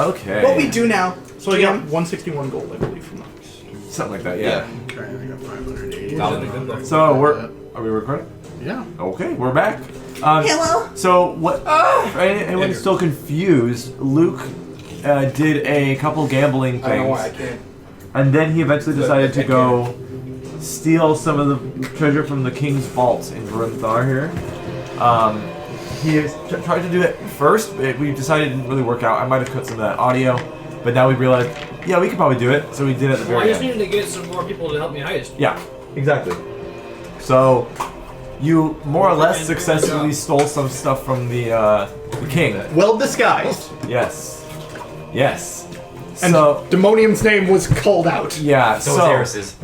Okay. What we do now. So I got 161 gold, I believe, from those. Something like that, yeah. Okay, I got 580. So are we recording? Yeah. Okay, we're back. Hello. So what? For anyone still confused, Luke did a couple gambling things. I don't know why I can't. And then he eventually decided to go steal some of the treasure from the king's vault in Verunthar here. He has tried to do it first, but we decided it didn't really work out. I might have cut some of that audio, but now we realized, yeah, we could probably do it, so we did it at the very I just end. needed to get some more people to help me heist. Yeah, exactly. So, you more or less successfully stole some stuff from the king. Well disguised. Yes. Yes. And So, Demonium's name was called out. yeah, So is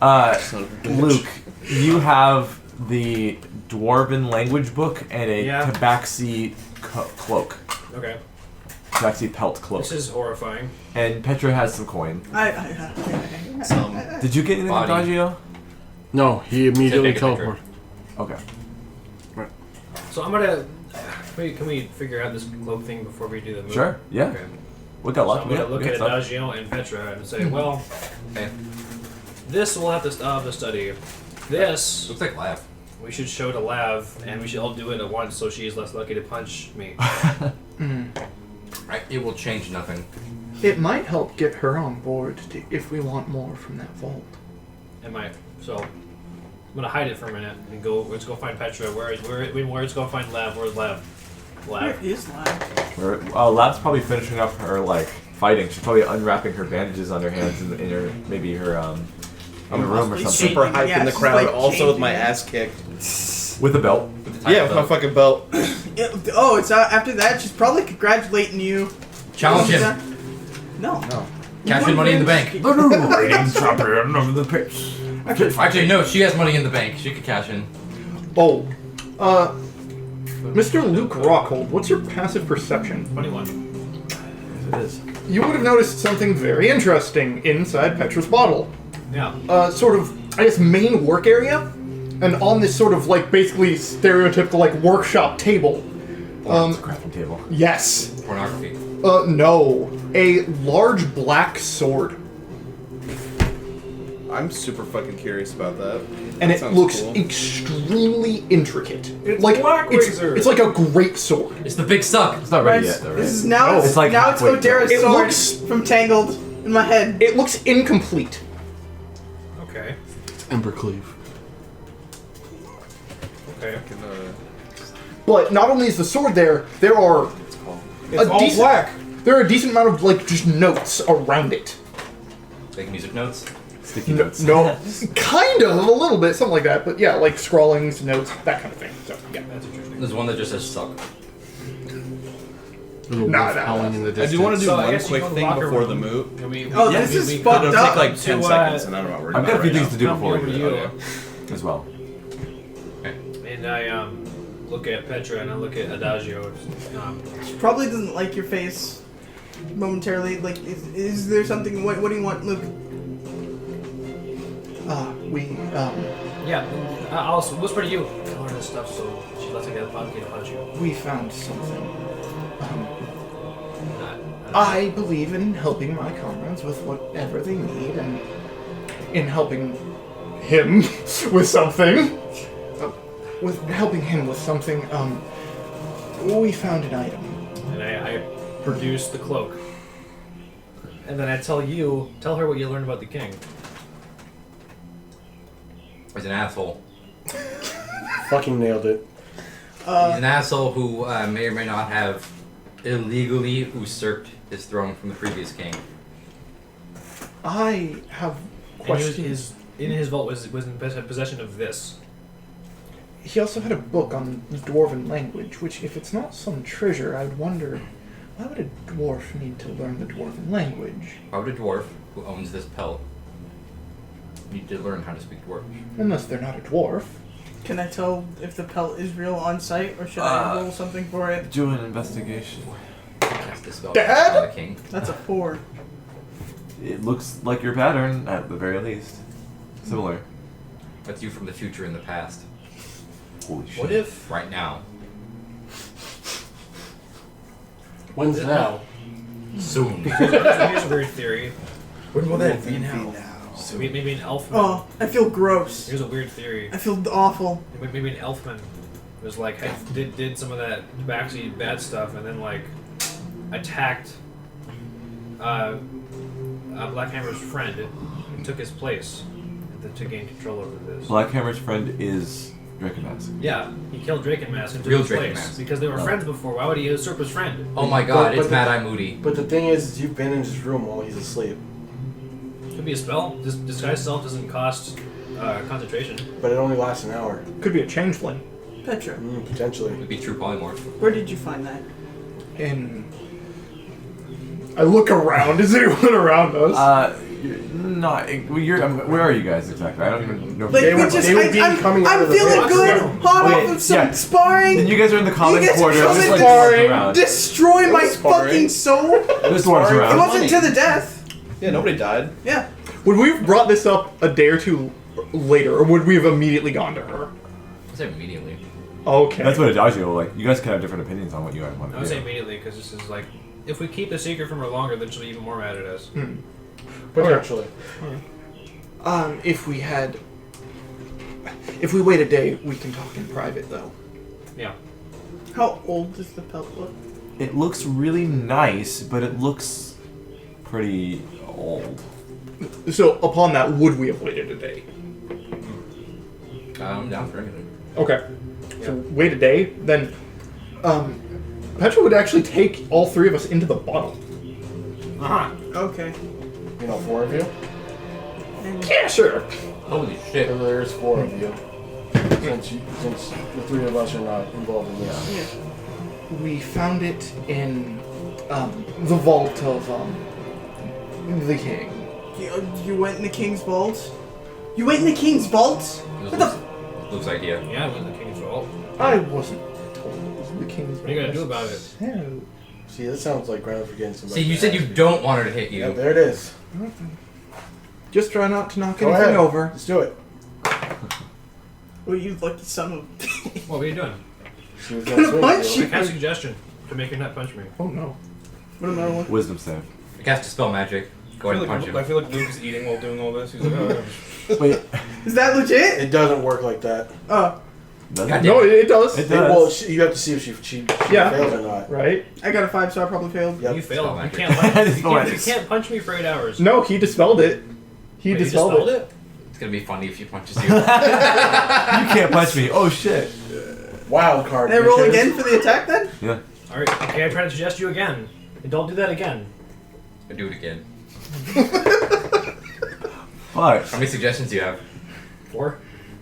Xavier. Luke, you have the Dwarven language book and a Yeah. tabaxi cloak. Okay. Tabaxi pelt cloak. This is horrifying. And Petra has some coin. Some. Did you get anything, Body. Adagio? No, he immediately Take a picture. teleported. Okay. So I'm gonna. Can we figure out this cloak thing before we do the move? Sure, yeah. Okay. We got So luck. I'm gonna look at stuff. Adagio and Petra and say, well, Okay. this we'll have to study. This Looks like laugh. we should show to Lav, and we should all do it at once so she's less likely to punch me. Right? It will change nothing. It might help get her on board if we want more from that vault. So I'm gonna hide it for a minute and go. Let's go find Petra. Where's go find Lav? Where's Lav? Where Lav. is Lav? Lab's probably finishing up her, fighting. She's probably unwrapping her bandages on her hands in her, maybe her, in her room or possibly something. Super hyped in the she's crowd, like also with my changing. ass kicked. With a belt. With the type Yeah, with my of- fucking belt. Oh, it's after that. She's probably congratulating you. Challenge him. No. Cash in money in the bank. The new reigning champion of the pit. Actually, no, she has money in the bank. She could cash in. Oh, Mr. Luke Rockhold, what's your passive perception? 21. It is. You would have noticed something very interesting inside Petra's bottle. Yeah. Sort of, I guess, main work area, and on this sort of, basically stereotypical, workshop table. It's a crafting table. Yes. Pornography. No. A large black sword. I'm super fucking curious about that. And That it sounds looks cool. extremely intricate. It's black razor. It's like a great sword. It's the big suck. It's not ready Right. yet, though, right? This is now. No. It's It's like now it's halfway Odera's It sword looks- from Tangled in my head. It looks incomplete. Okay. Embercleave. Okay. But not only is the sword there are It's all black. There are a decent amount of just notes around it. Like music notes. Sticky notes. No, kind of a little bit, something like that. But yeah, like scrawlings, notes, that kind of thing. So yeah, That's interesting. There's one that just says suck. Little Nah, wolf nah, howling in the I distance. do want to do So I one guess you quick go to thing locker before room. the move. Can we, Oh, yeah, this is we fucked It'll up. take like 10 To, seconds, and I don't know what we're I've got a few doing things to do Come before over we to do you. it as well. And I look at Petra and I look at Adagio. She probably doesn't like your face momentarily. Like, is there something? What do you want, Luke? Yeah, I'll whisper to you. Tell her this stuff so she lets her get a punch you. we found something. Not- I believe in helping my comrades with whatever they need, and in helping him with something. With helping him with something. We found an item. And I produce the cloak. And then I tell her what you learned about the king. He's an asshole. Fucking nailed it. He's an asshole who may or may not have illegally usurped his throne from the previous king. I have And questions. in his vault was in possession of this. He also had a book on Dwarven language, which, if it's not some treasure, I'd wonder, why would a dwarf need to learn the Dwarven language? Why would a dwarf who owns this pelt need to learn how to speak dwarf? Unless they're not a dwarf. Can I tell if the pelt is real on site, or should I roll something for it? Do an investigation. Cast this spell Dad? on the king. That's a 4. It looks like your pattern, at the very least. Similar. That's you from the future and the past. Holy shit. What if Right now. When's now? Soon. Here's a weird theory. When will that be now? Maybe an elfman. Oh, I feel gross. Here's a weird theory. I feel awful. Maybe an elfman was like did some of that backseat bad stuff and then like attacked Blackhammer's friend and took his place to gain control over this. Blackhammer's friend is Drakenmask. Yeah, he killed Drakenmask and took Real his place Drakenmask. because they were friends before. Why would he usurp his friend? Oh my god, But it's the- Mad Eye Moody. But the thing is, you've been in his room while he's asleep. Could be a spell. This disguise self doesn't cost concentration. But it only lasts an hour. Could be a changeling. Petra, Potentially. Would be true polymorph. where did you find that? And I look around. Is anyone around us? You're not. Where are you guys exactly? I don't even know. Like, They we would- just, they would be I'm coming out I'm of the feeling pit. good. Hot Okay, off of some yeah. sparring. Then you guys are in the common You guys are quarters. coming Just like to walking around. Destroy my sparring. fucking soul. There's dwarves It around. wasn't to the death. Yeah, nobody died. Yeah. Would we have brought this up a day or two later, or would we have immediately gone to her? I said immediately. Okay. That's what Adagio, like, you guys can have different opinions on what you guys want I to would do. say immediately because this is like, if we keep the secret from her longer, then she'll be even more mad at us. Potentially. If we wait a day, we can talk in private, though. Yeah. How old does the pelt look? It looks really nice, but it looks pretty old. So, upon that, would we have waited a day? I'm down for anything. Okay. So, wait a day, then, Petra would actually take all three of us into the bottle. Okay. You know, 4 of you? Yeah, sure. Holy shit. So there's 4 of you. Since the 3 of us are not involved in this. Yeah. We found it in, the vault of, the king. You went in the king's vault? You went in the king's vault? It What was the? Luke's idea. Yeah, it was the king's fault. I wasn't told it was the king's vault. What are you gonna do about it? No. See, that sounds like ground for getting somebody. See, you said you don't want her to hit you. Yeah, there it is. Just try not to knock Go anything ahead. over. Let's do it. Well, you lucky son of. What are you doing? She was gonna swing Punch at I you. cast a suggestion to make her not punch me. Oh no. What am I looking? Wisdom save. I cast a spell magic. Go ahead and punch him. I feel like Luke is eating while doing all this. He's like, oh. Wait, Is that legit? It doesn't work like that. Oh, does God it? damn. No, it does. It Well, does. you have to see if she Yeah. fails or not. Right? I got a 5, so I probably failed. Yep. You failed. Spell You magic. can't, punch, you, Spell can't, you magic. can't punch me for 8 hours. No, he dispelled it. He Wait, you dispelled, dispelled it. it? It's gonna be funny if she punches you. You can't punch me. Oh shit. Wild card. Can I roll bitches. again for the attack then? Yeah. Alright, okay, I try to suggest you again. And don't do that again. I do it again. Fuck. How many suggestions do you have? 4?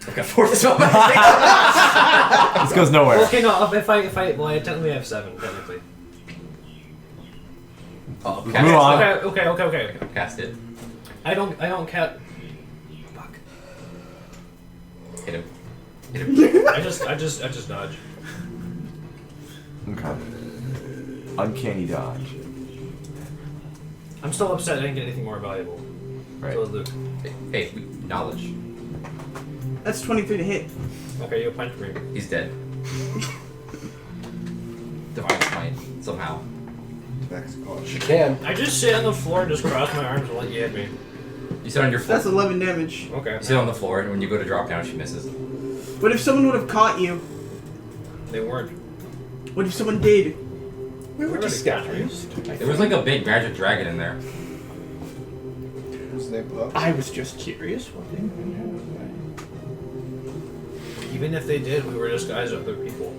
I've got 4 spell magic. This goes nowhere. Well, okay, no, if I, well, I technically have 7, technically. Oh, Move cast on. Okay. it. Cast it. I don't cat. Fuck. Hit him. Hit him. I just dodge. Okay. Uncanny dodge. I'm still upset I didn't get anything more valuable. Right. So is Luke. Hey, knowledge. That's 23 to hit. Okay, you punch me. He's dead. Divine Smite, somehow. She can. I just sit on the floor and just cross my arms and let you hit me. You sit on your floor. That's 11 damage. Okay. You sit on the floor, and when you go to drop down, she misses. What if someone would have caught you? They weren't. What if someone did? We were Already disguised. There was like a big magic dragon in there. His name Puck. I was just curious. What they Even if they did, we were disguised as other people.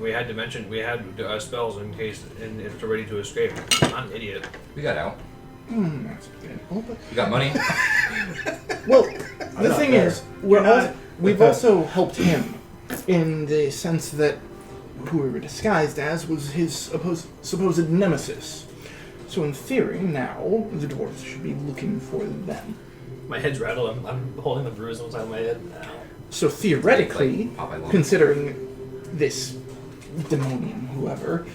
We had to mention we had spells in case and if they're ready to escape. I'm an idiot. We got out. That's good. Oh, but- We got money. Well, the not thing there. is, You're not. we've also helped him in the sense that who we were disguised as was his supposed nemesis. So in theory, now the dwarves should be looking for them. My head's rattled. I'm holding the bruise on the side of my head. Ow. So theoretically, Like Popeye Long. considering this demonium, whoever,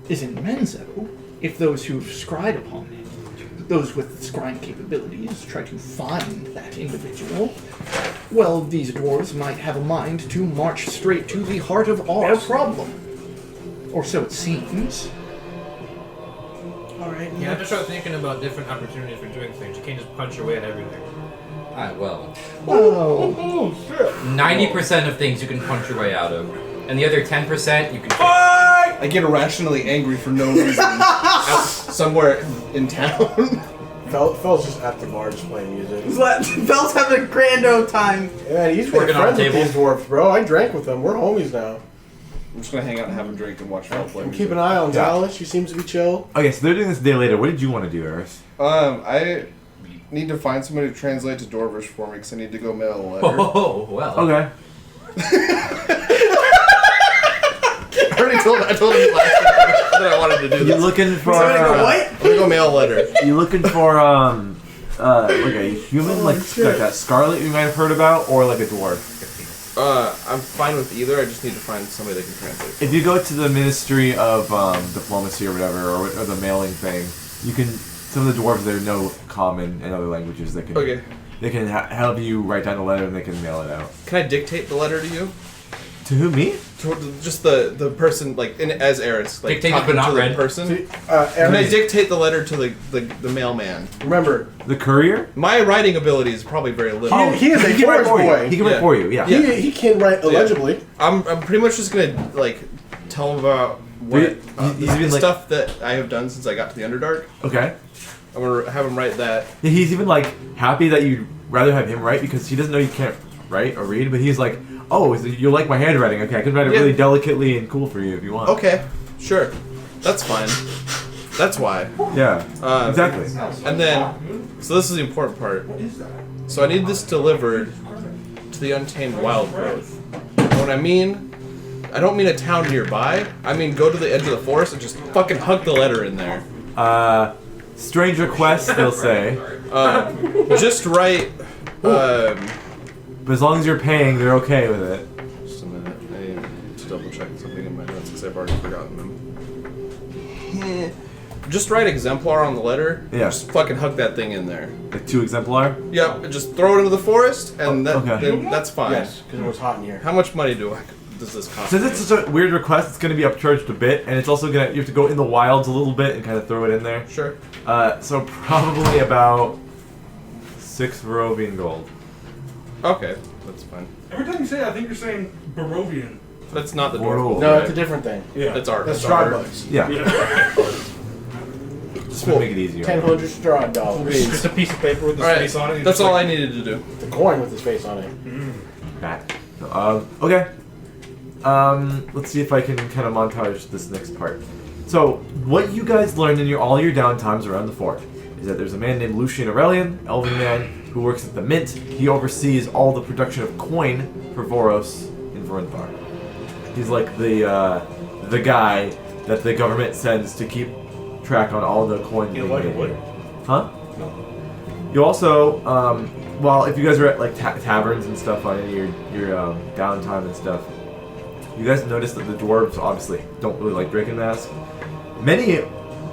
is in Menzo, if those who've scryed upon him, those with scrying capabilities, try to find that individual, well, these dwarves might have a mind to march straight to the heart of our problem. Or so it seems. All right. You have to start thinking about different opportunities for doing things. You can't just punch your way at everything. Well, Oh, shit. 90% of things you can punch your way out of, and the other 10% you can. I get irrationally angry for no reason. Out somewhere in town. Phil's just at the bar just playing music. Phil's having a grand old time. Yeah, he's been Working on friends the with table. these dwarfs, bro. I drank with them. We're homies now. I'm just gonna hang out and have a drink and watch Phil play And music. keep an eye on Yeah. Dallas. She seems to be chill. Okay, so they're doing this a day later. What did you want to do, Eris? I need to find somebody to translate to Dwarvish for me because I need to go mail a letter. Oh, well. Okay. I already told him last time that I wanted to do You this. looking for? Somebody go, what? I'm gonna go mail a letter. You looking for like a human, like that Scarlet you might have heard about, or like a dwarf? I'm fine with either. I just need to find somebody that can translate. If you go to the Ministry of Diplomacy or whatever, or the mailing thing, you can. Some of the dwarves there know common and other languages that can. Okay. They can help you write down the letter and they can mail it out. Can I dictate the letter to you? To who, me? To just the person, like as Eris, like Dictated talking but not to read. the person. See, Can I Eris, dictate the letter to the mailman? remember, The courier? My writing ability is probably very limited. he is a can write forest for you. boy. He can write Yeah. for you. Yeah. Yeah. He can write illegibly. I'm pretty much just gonna like tell him about what He's even, the like- stuff that I have done since I got to the Underdark. Okay. I'm gonna have him write that. Yeah, he's even like happy that you'd rather have him write because he doesn't know you can't write or read, but he's like, oh, so you like my handwriting? Okay, I can write it Yeah. really delicately and cool for you if you want. Okay, sure, that's fine. That's why. Yeah. Exactly. And then, so this is the important part. So I need this delivered to the Untamed Wild Growth. And what I mean, I don't mean a town nearby. I mean go to the edge of the forest and just fucking hug the letter in there. Strange request, they'll say. Just write. But as long as you're paying, they're okay with it. Just a minute. I need to double check something in my notes because I've already forgotten them. Just write exemplar on the letter. Yeah. Just fucking hug that thing in there. Like 2 exemplar. Yep. And just throw it into the forest, and Okay. then that's fine. Yes, because it was hot in here. How much money does this cost? Since it's such a weird request, it's going to be upcharged a bit, and it's also going to, you have to go in the wilds a little bit and kind of throw it in there. Sure. So probably about 6 Barovian gold. Okay, that's fine. Every time you say it, I think you're saying Barovian. That's not the Whoa. dwarf. No, it's a different thing. Yeah. That's art. That's That's art. Starbucks. Yeah. Yeah. Just to make it easier. 1,000 straw dollars. Just a piece of paper with the Alright, space on it. that's all I needed to do. The coin with his face on it. Okay. Let's see if I can kind of montage this next part. So, what you guys learned in all your downtimes around the fort is that there's a man named Lucian Aurelian, elven man, who works at the mint. He oversees all the production of coin for Voros in Vorinthar. He's like the guy that the government sends to keep track on all the coin. You being like made wood? here. Huh? You also, well, if you guys are at like taverns and stuff on any of your downtime and stuff, you guys notice that the dwarves obviously don't really like drinking mask. Many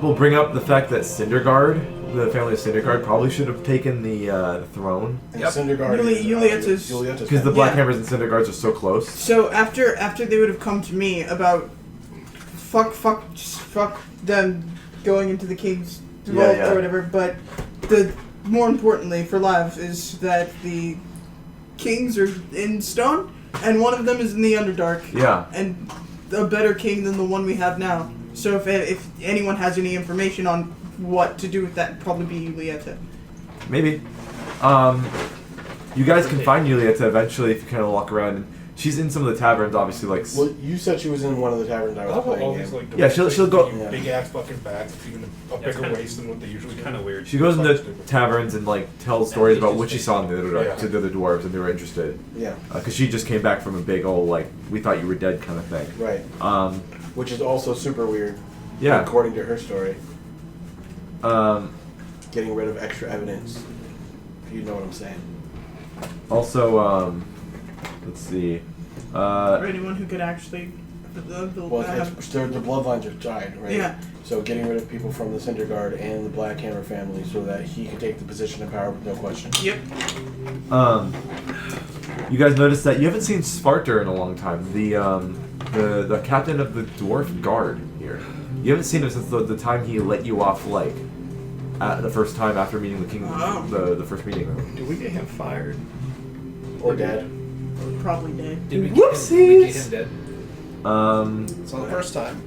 will bring up the fact that Cinderguard, the family of Cinderguard, probably should have taken the throne And Yep. Cinderguard Julieta's- because the Yeah. Blackhammers and Cinderguards are so close. So after they would have come to me about fuck them going into the king's vault yeah. or whatever, but the more importantly for Lav is that the kings are in stone and one of them is in the Underdark Yeah. and a better king than the one we have now. So if anyone has any information on what to do with that, it'd probably be Julieta. Maybe. You guys can find Julieta eventually if you kind of walk around. And she's in some of the taverns, obviously, like. Well, you said she was in one of the taverns I I was love all playing these in. like Yeah, she'll go- big ass fucking backs, it's even a it's bigger kinda- waist than what they usually Kind of weird. She goes into taverns and like tells stories about what she saw in the Underdark Yeah. to the other dwarves, and they were interested. Yeah, Because she just came back from a big old like we thought you were dead kind of thing. right. Which is also super weird, Yeah. according to her story. Um, Getting rid of extra evidence. If you know what I'm saying. also, let's see. Or anyone who could actually Well, it's, the bloodlines are tied, right? Yeah. So getting rid of people from the Cinderguard and the Blackhammer family so that he can take the position of power with no question. Yep. You guys noticed that you haven't seen Sparter in a long time. The captain of the dwarf guard here. You haven't seen him since the time he let you off, like, the first time after meeting the king, the first meeting. Did we get him fired? Or dead. Probably dead. Did we Whoopsies! get him dead? It's not the first time.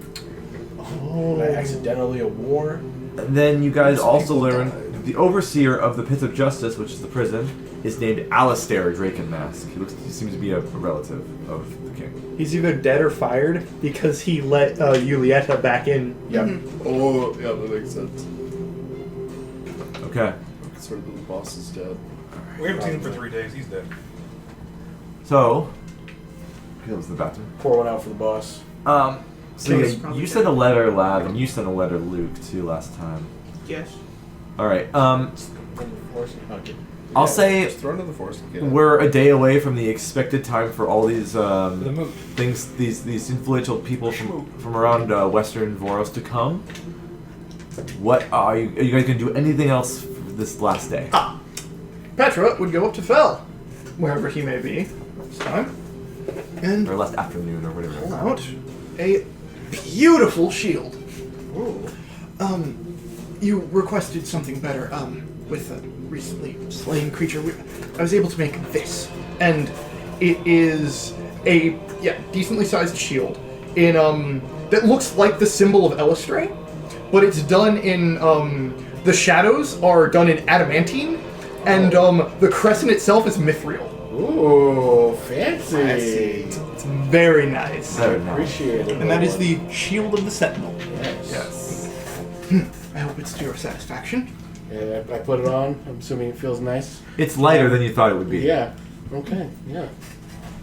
Oh. I accidentally a war. And then you guys also learn the overseer of the Pits of Justice, which is the prison, is named Alistair Drakenmask. He seems to be a relative of the king. He's either dead or fired because he let Julieta back in. Yep. Oh, yeah, that makes sense. Okay. Sort of the boss is dead. We haven't seen him for 3 days. He's dead. So, Caleb's in the bathroom. Pour one out for the boss. So Caleb's yeah, probably you dead. sent a letter, Lav, and you sent a letter, Luke, too, last time. Yes. All right. Okay. I'll say Just throw it in the forest. And get it. we're a day away from the expected time for all these The moot. things, these influential people from around Western Voros to come. What are you guys gonna do? Anything else for this last day? Petra would go up to Fel, wherever he may be this time, and Or last afternoon, or whatever. pull out a beautiful shield. Ooh. You requested something better. With a recently slain creature, I was able to make this, and it is a decently sized shield in that looks like the symbol of Elistray, but it's done in the shadows are done in adamantine, and the crescent itself is mithril. Ooh, fancy. It's very nice. Very nice. Appreciate it. And that is the Shield of the Sentinel. Yes. Yes. I hope it's to your satisfaction. Yeah, I put it on. I'm assuming it feels nice. It's lighter than you thought it would be. Yeah. Okay. Yeah.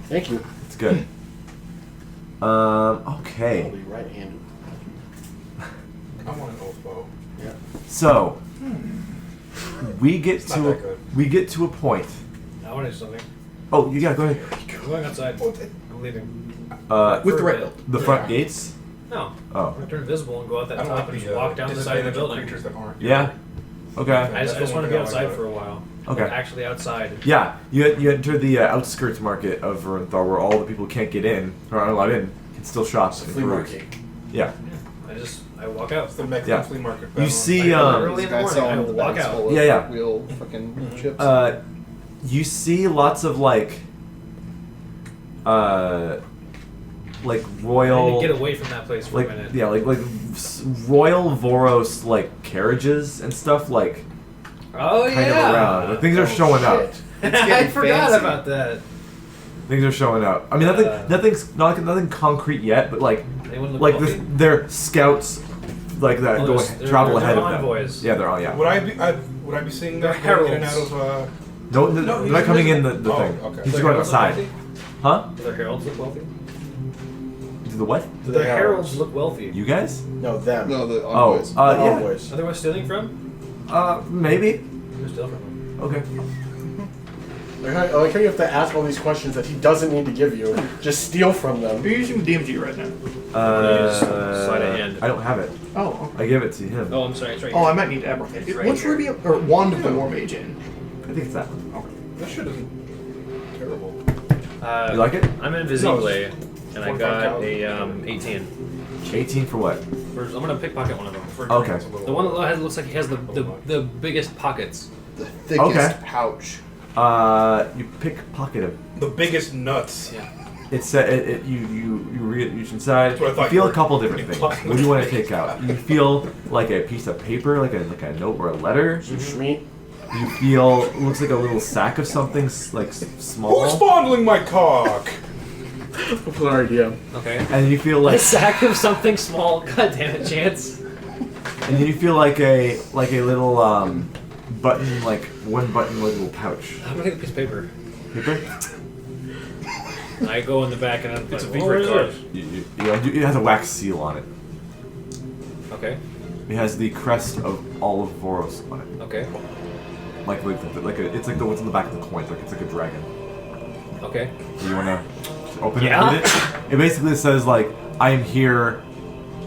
Thank you. It's good. Okay. I'll be right-handed. I want an oath bow. Yeah. So we get It's not that to good. a point. I want to do something. Oh, yeah, go ahead. I'm going outside. I'm leaving. With For a red. bit. The front gates. No. Oh. I'm gonna turn invisible and go out that I don't top like and the just walk down the side of the disadvantage building. creatures that aren't. Yeah. Okay. I just want to be outside for a while. Okay. Actually outside. Yeah, you enter the outskirts market of Verunthar, where all the people who can't get in, or aren't allowed in, can still shop. It's a in flea Farouk. market. Yeah. I walk out. It's the Mexican Yeah. flea market. You see, Early in the Guy morning, selling I the walk bags out. full of Yeah. real fucking chips. You see lots of like royal. I need to get away from that place for like a minute. yeah, like royal Voros like carriages and stuff like Oh kind yeah. of around. Like, things are showing up. Shit. I getting forgot fancy. about that. Things are showing up. I mean, nothing concrete yet, but like Anyone look like wealthy? they're scouts like that Oh, go they're- travel they're ahead of them. envoys. Yeah, they're all yeah. Would I be seeing They're them going in and heralds. out of? No, No, they're he's not coming in invisible. the Oh, thing. okay. He's Their going heralds look outside. wealthy? Huh? Do their heralds look wealthy? Do the what? The heralds look wealthy. You guys? No, them. no, the Oh, envoys. The yeah. envoys. Are they worth stealing from? Maybe. Who's stealing from them? Okay. I like how you have to ask all these questions that he doesn't need to give you. Just steal from them. You're using DMG right now. Sleight of hand. I don't have it. Oh, I gave it to him. Oh, I'm sorry. It's right oh, here. I might need Emerald. It's right What's here. Ruby or Wand of the War Mage in? I think it's that one. That shit isn't terrible. You like it? I'm invisible, and I got a 18. 18 for what? I'm gonna pickpocket one of them. For Okay. it's a little- The one that looks like he has the biggest pockets. The thickest Okay. pouch. You pickpocket him. the biggest nuts. Yeah. It's you reach inside. That's what I You thought feel you a couple were different things. implying. What do you want to take out? You feel like a piece of paper, like a note or a letter. Some Schmeat. You feel it looks like a little sack of something small. Who's fondling my cock? Good idea. Okay. And you feel A like sack of something small. God damn it, Chance. and then you feel like a little button, like one button little pouch. I'm gonna take a piece of paper. Paper? I go in the back and I'm It's a like, V "Oh, for what is card. this?" It has a wax seal on it. Okay. It has the crest of all of Voros on it. Okay. It's like the what's on the back of the coin. It's like a dragon. Okay. Do you want to open Yeah. it? Read it? It basically says like, I am here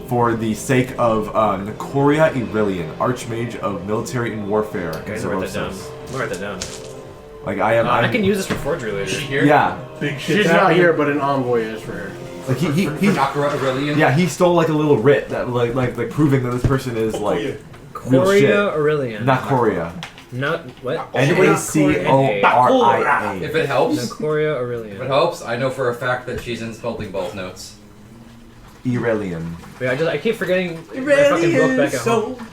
for the sake of Nicoria Aurelian, Archmage of Military and Warfare. Okay, in so write that down. Xerosis. I'm gonna write that down. Like I am. I can use this for forgery later. Here? Yeah. Big shit. She's not here, but an envoy is for her. Like For Dr. Aurelian? yeah, he stole like a little writ that like proving that this person is like real shit. Coria Aurelian. Not Coria. Not what? Nacoria. If it helps, Coria if Aurelian. it helps, I know for a fact that she's insulting both notes. Aurelian. Wait, I keep forgetting my fucking book back at home.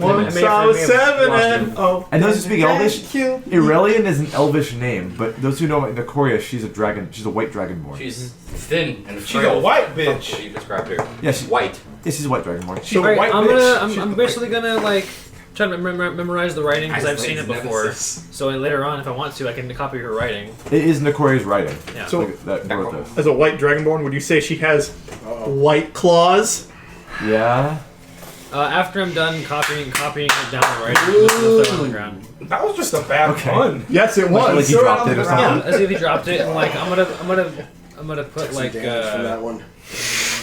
Once I may I have was lost 7 it. and oh. And those who speak Elvish, Kill me. Aurelian is an Elvish name, but those who know Nacoria, she's a dragon. She's a white dragonborn. She's thin and She's frail. a white Fuck bitch. what you described her. Yeah, she's White. Yeah, she's a white dragonborn. She's a Alright, white I'm bitch. I'm basically gonna like try to memorize the writing because I've seen it before. So later on, if I want to, I can copy her writing. It is Nacoria's writing. Yeah. So- That wrote this. As a white dragonborn, would you say she has white claws? Yeah. After I'm done copying it down the writing, I'm just gonna throw it on the ground. That was just a bad Okay. pun. Yes, it Like was. he dropped it or Yeah, something. as if he dropped it, and like I'm gonna put Some like damage from that one.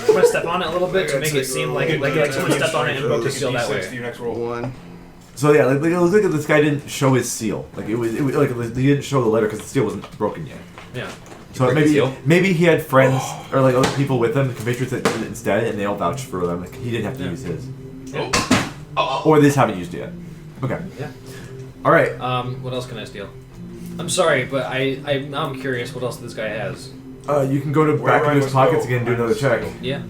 I'm gonna step on it a little bit to make it seem like someone stepped on it and broke the seal that To way. your next roll. 1. So yeah, like it looks like this guy didn't show his seal. Like it was like he didn't show the letter because the seal wasn't broken yet. Yeah. So break the seal? maybe he had friends or like other people with him, compatriots that did it instead, and they all vouched for them. Like he didn't have to use his, or they just haven't used it yet. Okay. Yeah. All right. What else can I steal? I'm sorry, but now I'm curious what else this guy has. You can go to Wherever back I of his must pockets go, again and do I another must check. go. Yeah.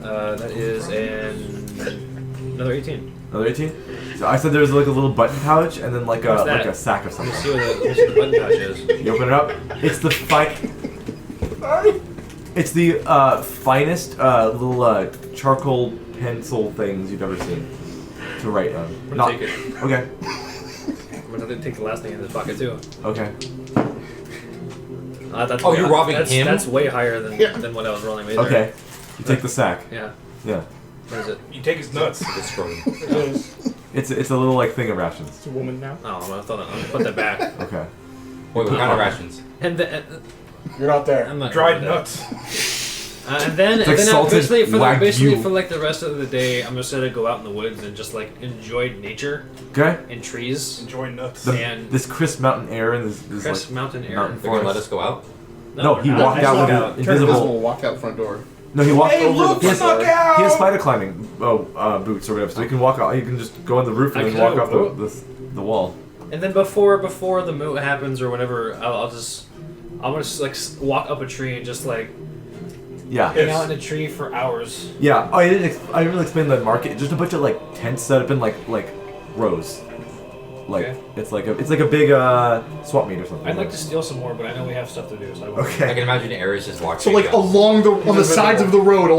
That is another 18. Another 18. So I said there was like a little button pouch and then like What's that? a sack of Let me something. see what the button pouch is. You open it up. It's the It's the finest little charcoal pencil things you've ever seen to write on. I'm gonna take it. Okay. I'm gonna take the last thing in this pocket too. Okay. That's Oh, way- you're robbing that's, him? That's way higher than what I was rolling with. Okay. You take the sack. Yeah. Yeah. What is it? You take his nuts. It's scrolling. It's a little like thing of rations. It's a woman now. Oh, I'm gonna put that back. Okay. Wait, what kind of rations? And You're not there. I'm not Dried gonna do nuts. that. And then like salted basically Wagyu. for like the rest of the day, I'm just gonna go out in the woods and just like enjoy nature Okay. and trees. Enjoy nuts. And This crisp mountain air and this crisp like mountain air. mountain They're gonna let forest. us go out? No, he we're not. walked I out just with walked an out. invisible. walk out front door. No, he walked Hey, over look, the. snuck He out! has spider climbing boots or whatever, so he can walk out. He can just go on the roof and I then can walk do off the wall. And then before the moot happens or whatever, I'm gonna just like walk up a tree and just like Yeah. hang out in a tree for hours. Yeah. Oh, I didn't really explain the market. Just a bunch of like tents set up in like rows. Like Okay. it's like a big swap meet or something. I'd like to steal some more, but I know we have stuff to do, so I won't. I Okay. can imagine Ares just walking. So like along on the sides of the road,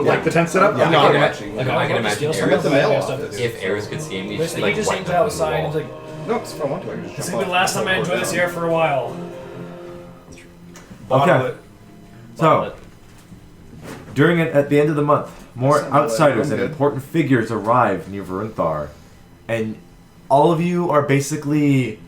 like the tent setup. Yeah. No, I can I'm imagine. Like, I can want to steal imagine some, Ares. but I have stuff to do. If Ares could see me, just Basically, like he just right hangs behind out the outside. wall. He's like, No, it's if I want to. I can just this jump will be the off. last time I enjoy this here for a while. Bottle Okay. it. So at the end of the month, more Sounds like outsiders I'm and good. important figures arrive near Varunthar, and all of you are basically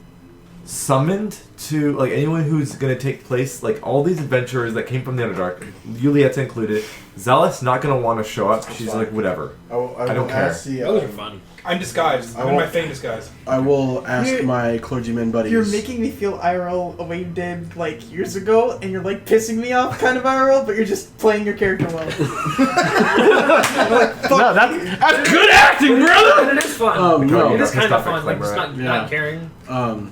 summoned to, like, anyone who's going to take place, like, all these adventurers that came from the Underdark, Juliet's included. Zealot's not going to want to show up. She's like, whatever. I don't don't care. ask the, Those are fun. I'm disguised. I'm in my Thane disguise. I will ask You're- my clergyman buddies. You're making me feel IRL the way you did like years ago, and you're like pissing me off kind of IRL, but you're just playing your character well. No, that's good acting, brother! And it is fun. No. It is kind of Stop fun, like just reclaiming not Yeah. caring, I'm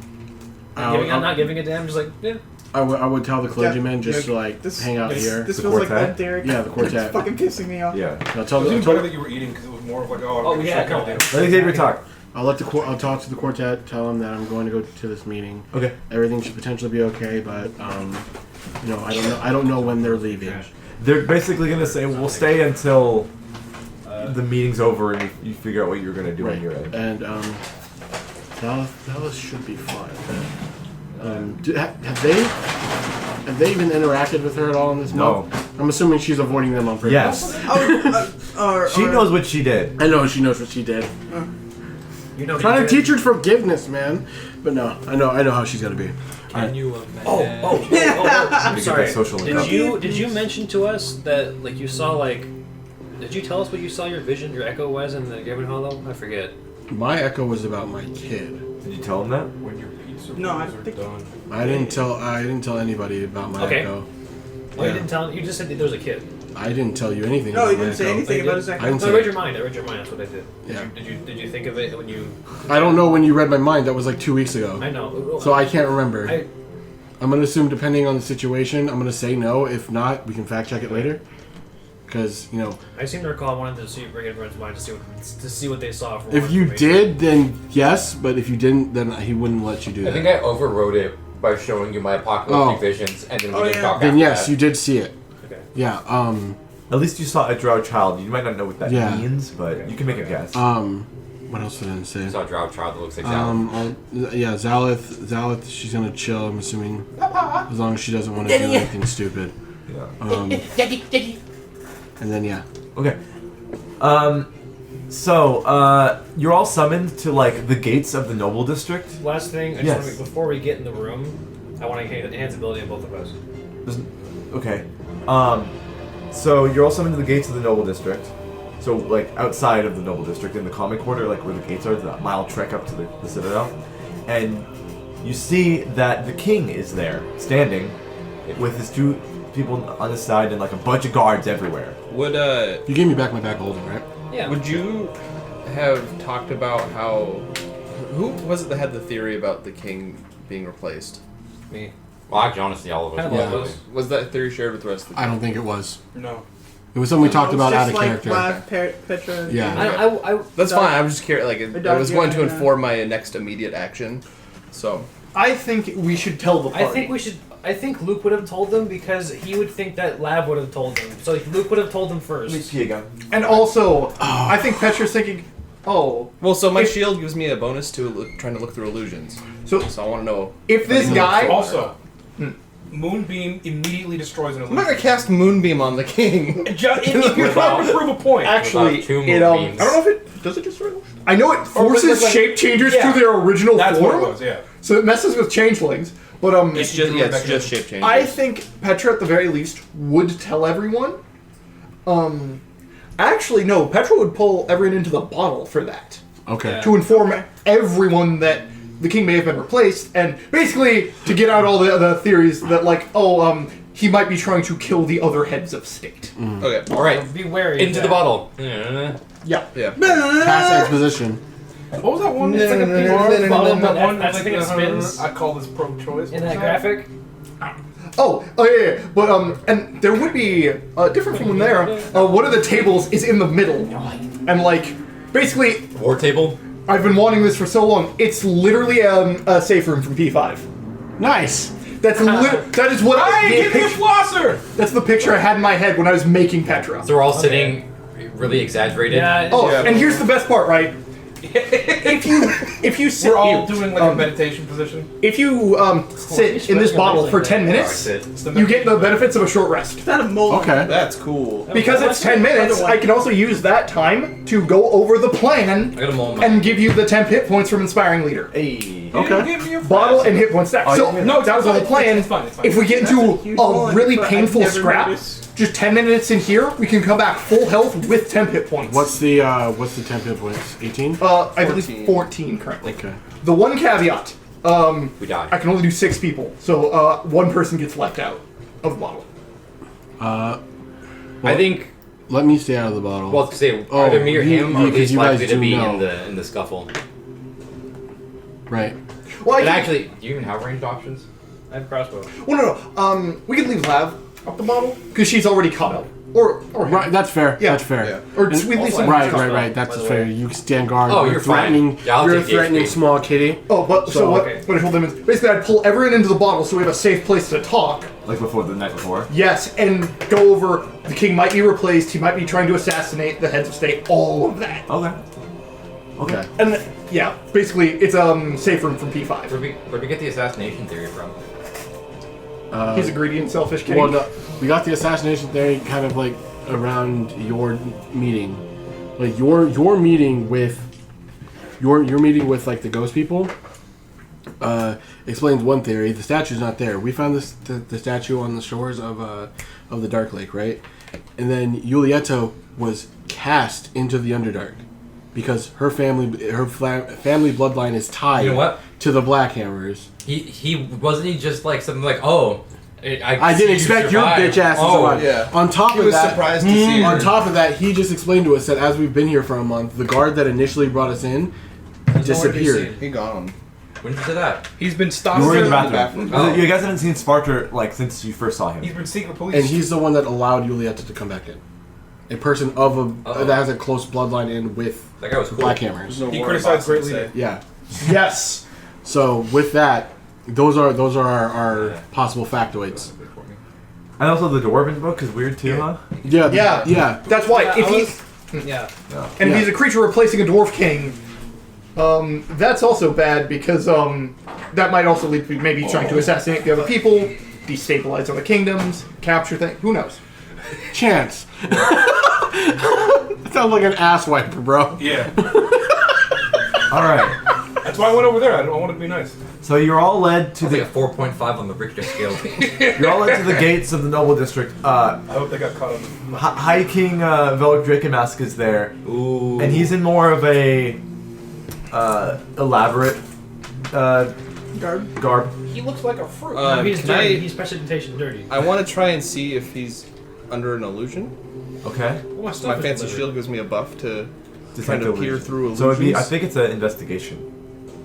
not giving a damn, just like yeah. I would tell the clergyman just to like This- hang out here. This The feels like quartet? old Derrick. Yeah, the quartet. It's fucking pissing me off. Yeah. I'll tell It was the, even better that you were eating because it was more of like, Oh, I'm yeah, sure no. I Let Xavier talk. I'll talk to the quartet. Tell them that I'm going to go to this meeting. Okay. Everything should potentially be okay, but I don't know when they're leaving. They're basically going to say, we'll stay until the meeting's over and you figure out what you're going to do on your end. And Dallas should be fine. Have they even interacted with her at all in this No. month? I'm assuming she's avoiding them on purpose. Yes. She knows what she did. I know she knows what she did. You know, Trying to teach her forgiveness, man. But no, I know how she's gonna be. Can you imagine? I'm To get sorry. that social Did income. you mention to us that like you saw like? Did you tell us what you saw your vision, your echo was in the Gaven Hollow? I forget. My echo was about my kid. Did you tell him that? When your pizza No, I rolls are think- done. I didn't tell anybody about my Okay. echo. Oh, you didn't tell him? You just said that there was a kid. I didn't tell you anything. No, about he didn't say Mako. anything Oh, about you his did? I didn't second. I say- read your mind. I read your mind. That's what I did. Yeah. Did you think of it when you? I don't know when you read my mind. That was like 2 weeks ago. I know. So I can't remember. I I'm gonna assume, depending on the situation, I'm gonna say no. If not, we can fact check it later. Because I seem to recall I wanted to see bring everyone's mind to see what they saw. For if more you information. did, then yes. But if you didn't, then he wouldn't let you do I that. think I overrode it by showing you my apocalyptic Oh. visions, and then we Oh, didn't yeah. talk Then after yes, that. you did see it. Okay. Yeah. At least you saw a drow child. You might not know what that Yeah. means, but you can make a guess. What else did I say? I saw a drow child that looks like Zalith. Yeah, Zalith, she's gonna chill, I'm assuming. As long as she doesn't want to do anything stupid. Yeah. And then, yeah. Okay. So, you're all summoned to, like, the gates of the noble district. Last thing, I just Yes. want to, before we get in the room, I want to enhance ability on both of us. Okay. So you're all summoned to the gates of the noble district. So, like, outside of the noble district, in the common quarter, like, where the gates are, the mile trek up to the citadel. And you see that the king is there, standing, with his 2 people on his side and, like, a bunch of guards everywhere. Would You gave me back my bag of holding, right? Yeah. would you have talked about how who was it that had the theory about the king being replaced? Me. Well, actually, honestly, all of us. Kind of Yeah. love those. Was that theory shared with the rest of the I don't think it was. No. It was something we talked It's about out just of like character. Lav, Petra. Yeah. I That's Dog- fine. I'm just curious. Like, I dog was going to guy, inform my next immediate action. So I think we should tell the party. I think we should. I think Luke would have told them because he would think that Lav would have told them. So Luke would have told them Let me first. see again. And also, I think Petra's thinking, oh, so my If- shield gives me a bonus to trying to look through illusions. so So I want to know. if this guy, Also, Moonbeam immediately destroys an I'm not illusion. gonna cast Moonbeam on the king. If you're trying to prove a point. actually, About 2 it moonbeams. I don't know if it does it destroy. I know it Or forces like- shape changers Yeah. to their original That's form, what it was, yeah. so it messes with changelings. But It's just it's just shape change. I think Petra at the very least would tell everyone. Actually, no. Petra would pull everyone into the bottle for that Okay. to inform everyone that the king may have been replaced, and basically to get out all the theories that like, he might be trying to kill the other heads of state. Okay. All right, Be wary. of into the that. bottle. Yeah. Yeah. Pass exposition. What was that one? It's like a That big bottle, but one that's the thing that spins. I call this pro-choice. In that graphic. Oh yeah. But and there would be different from there. One of the tables is in the middle, and like basically, War table. I've been wanting this for so long. It's literally a safe room from P5. Nice. That is what Hey, give me a picture, flosser! that's the picture I had in my head when I was making Petra. So we're all sitting really exaggerated. Yeah. Oh, Yeah. and here's the best part, right? If you sit, We're all doing like a meditation position. if you sit in this bottle for 10 minutes, you get the benefits of a short rest. Is that a mole? Okay. That's cool. Because it's 10 minutes, I can also use that time to go over the plan I got a mole in my and give you the 10 hit points from Inspiring Leader. Hey. Okay. Give me a Bottle flosser. and hit point stack. Oh, So yeah. No, that was the whole plan. It's fine. If we get That's into a huge a one, really but I've painful never scrap, noticed. just 10 minutes in here, we can come back full health with 10 hit points. What's the temp hit points? 18? I believe 14 currently. Okay. The one caveat, We died. I can only do 6 people, so one person gets left out of the bottle. I think. Let me stay out of the bottle. Well, to say Oh, either me or you- him are because least you guys likely to do be know. in the scuffle. Right. Well, I And can, actually, do you even have ranged options? I have crossbow. well, no. We could leave Lav up the bottle because she's already caught up. Or him. Right, that's fair. Yeah. That's fair. Yeah. Or And- we leave someone Right, caught right, up. right. That's by the fair. way. You stand guard. Oh, you're you're fine. threatening. Yeah, I'll you're a take the threatening HP. small kitty. Oh, but so So, what? okay. What I told them is basically I'd pull everyone into the bottle so we have a safe place to talk. Like before the night before. Yes, and go over the king might be replaced. He might be trying to assassinate the heads of state. All of that. Okay. Okay. And yeah, basically it's safe room from P5. Where'd we get the assassination theory from? He's a greedy and selfish king. Well, no, we got the assassination theory kind of like around your meeting, like your meeting with your meeting with like the ghost people. Explains one theory. The statue's not there. We found the statue on the shores of the Dark Lake, right? And then Yulietto was cast into the Underdark because her family bloodline is tied You know what? to the Blackhammers. He wasn't he just like something like, oh, I didn't expect your bitch ass to survive. yeah. On top He of was that, surprised to see her. on top of that, he just explained to us that as we've been here for a month, the guard that initially brought us in disappeared. He gone. When did you say that? He's been You stopped. were in the bathroom. bathroom. Oh. You guys haven't seen Sparter like since you first saw him. He's been secret police. And he's the one that allowed Julieta to come back in. A person of Uh-oh. that has a close bloodline in with That guy was cool. Black Hammers. No He war criticized boss, greatly. I'd say. Yeah. Yes. So with that, those are our possible factoids. And also the Dwarven book is weird too, huh? Yeah. Yeah. Yeah. That's why. Yeah, If I he's Yeah. and Yeah. if he's a creature replacing a dwarf king, that's also bad because that might also lead to maybe trying to assassinate the other people, destabilize other kingdoms, capture things. Who knows? Chance. Sounds like an ass wiper, bro. Yeah. All right. That's why I went over there. I wanted to be nice. So you're all led to It's like the a 4.5 on the Richter scale. you're all led to the gates of the noble district. I hope they got caught on the... High King Velik Drakenmask is there, Ooh. and he's in more of a elaborate garb. He looks like a fruit. Uh, no, he's can dirty. I- He's precipitation dirty. I want to try and see if he's under an illusion. Okay. Well, My stuff is fancy delivered. shield gives me a buff to Detect kind of peer illusion. through illusions. So it'd be, I think it's an investigation.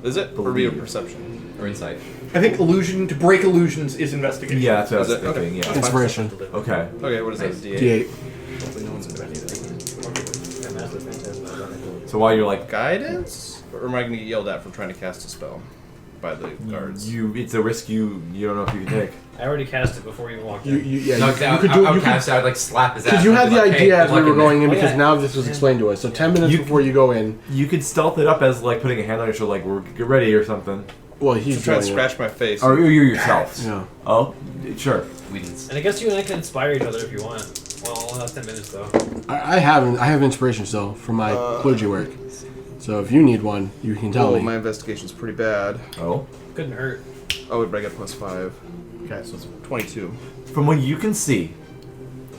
Is it? Or be a perception? Or insight. I think illusion to break illusions is investigation. Yeah, that's what I Is was it? Okay. thinking. Yeah. Inspiration. Okay. Okay, what is that? D8. D8. Hopefully no one's gonna do that. Yeah, massive fantasm. So while you're like, Guidance? Or am I gonna get yelled at for trying to cast a spell by the guards? it's a risk you don't know if you can take. I already cast it before we even walked You, in. you, yeah, No, you, I you could do. would You could, cast it. I'd like slap his ass. because you and had be the like, idea hey, as we good were luck in going in, Oh, because yeah. now this was explained to us. So 10 minutes You- before you go in, You could stealth it up as like putting a hand on your shoulder, like we're get ready or something, well, he's I'm trying to doing scratch my face. or you yourself. Yeah. Oh, sure. Weedens. And I guess you and I can inspire each other if you want. Well, only last 10 minutes though. I have inspiration still from my clergy work. So if you need one, you can tell Oh, me. my investigation's pretty bad. Oh. Couldn't hurt. Oh, but I got +5. Okay, so it's 22. From what you can see,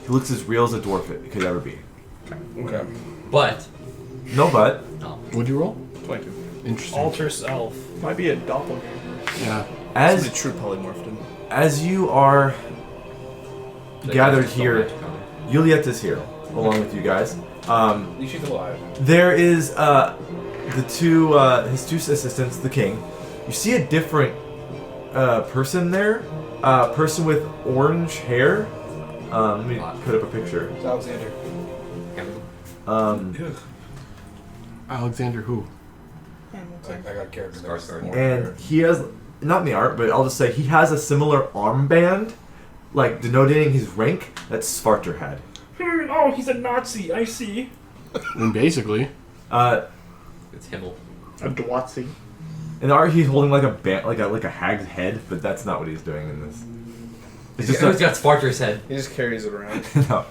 he looks as real as a dwarf it could ever be. Okay. But No, but What'd you roll? 22. Interesting. Alter self. Might be a doppelganger. Yeah. as Somebody true polymorphed him. as you are Like, gathered that's so here, much coming. Julieta's here along with you guys. At least she's alive. There is the two his two assistants, the king. You see a different person there, person with orange hair. Let me put up a picture. It's Alexander. Um, Alexander who? I got character. Skarsgård. and he has, not in the art, but I'll just say he has a similar armband, like denoting his rank that Svarter had. Oh, he's a Nazi. I see. I mean, basically. It's Himmel. A Dwatsi. In the art, he's holding like a hag's head, but that's not what he's doing in this. It's He's just got Sparter's head. He just carries it around. no.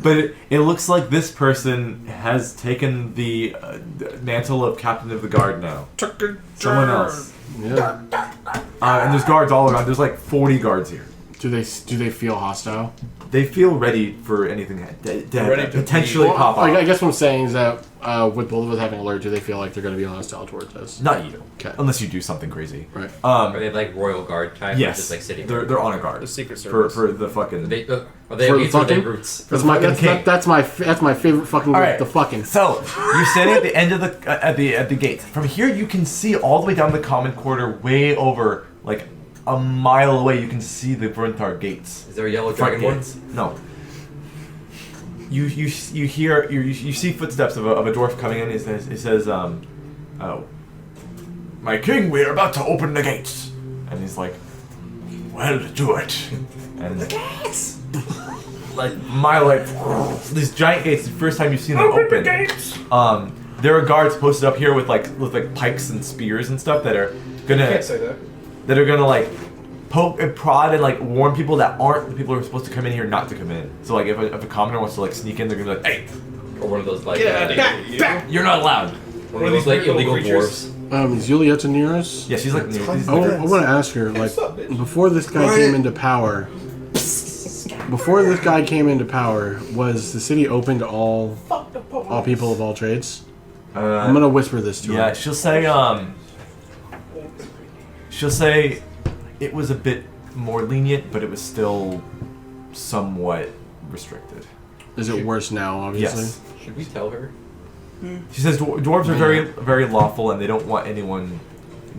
But it looks like this person has taken the mantle of captain of the guard now. Someone else. Yeah. And there's guards all around. There's like 40 guards here. Do they feel hostile? They feel ready for anything to Ready to potentially Well, pop I off. guess what I'm saying is that with both of us having alert, do they feel like they're going to be hostile towards us? Not you. Okay. Unless you do something crazy. Right. Are they like royal guard type? Or Yes. just like city. They're on a guard. The Secret For Service. the fucking... Are they For the elites or are they fucking- brutes? That's the my fucking king. that's my favorite fucking All group, right. the fucking. So you're standing at the end of the at the gates. From here, you can see all the way down the common quarter, way over like a mile away. You can see the Brunthar gates. Is there a yellow Front dragon gates. No. You hear you see footsteps of a dwarf coming in. It says oh, my king, we are about to open the gates. And he's like, well, do it. And the gates. Like mile like these giant gates. The first time you've seen them open. There are guards posted up here with like pikes and spears and stuff that are I gonna can't say that. like poke and prod and like warn people that aren't the people who are supposed to come in here not to come in. So like if a commoner wants to like sneak in, they're gonna be like, hey, Or one of those like you're not allowed. one of those like illegal dwarves. Is Julieta near us? Yeah, she's like near. I want to ask her, like, before this guy came into power, was the city open to all people of all trades? I'm gonna whisper this to Yeah, her. she'll say it was a bit more lenient, but it was still somewhat restricted. Is it worse now? Obviously. Yes. Should we tell her? She says dwarves are very lawful, and they don't want anyone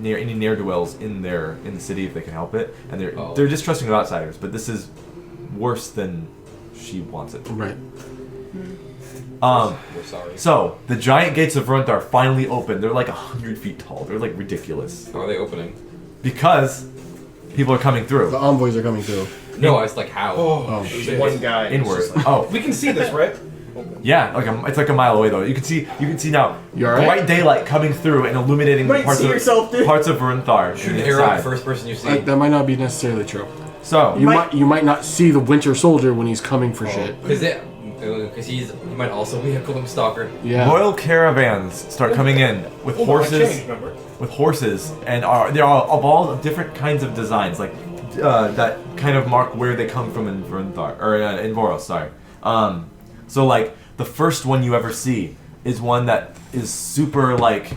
any ne'er-do-wells in the city if they can help it, and they're distrusting of outsiders. But this is worse than she wants it to be. Right. We're sorry. So the giant gates of Vrunthar finally open. They're like 100 feet tall. They're like ridiculous. How are they opening? Because people are coming through. The envoys are coming through. No, it's like how. Oh, There's one guy. Inward. Just like, We can see this, right? Yeah, it's like a mile away though. You can see now You alright? bright daylight coming through and illuminating Might parts see yourself, dude. of Vrunthar. Shoot in an the arrow at inside. the first person you see. that might not be necessarily true. So You might not see the Winter Soldier when he's coming for shit. Because he might also be a gloom stalker. Yeah. royal caravans start coming in with horses. Remember? With horses, and they're all of all different kinds of designs, like that kind of mark where they come from in Vrunthar or in Voros. Sorry. So like the first one you ever see is one that is super like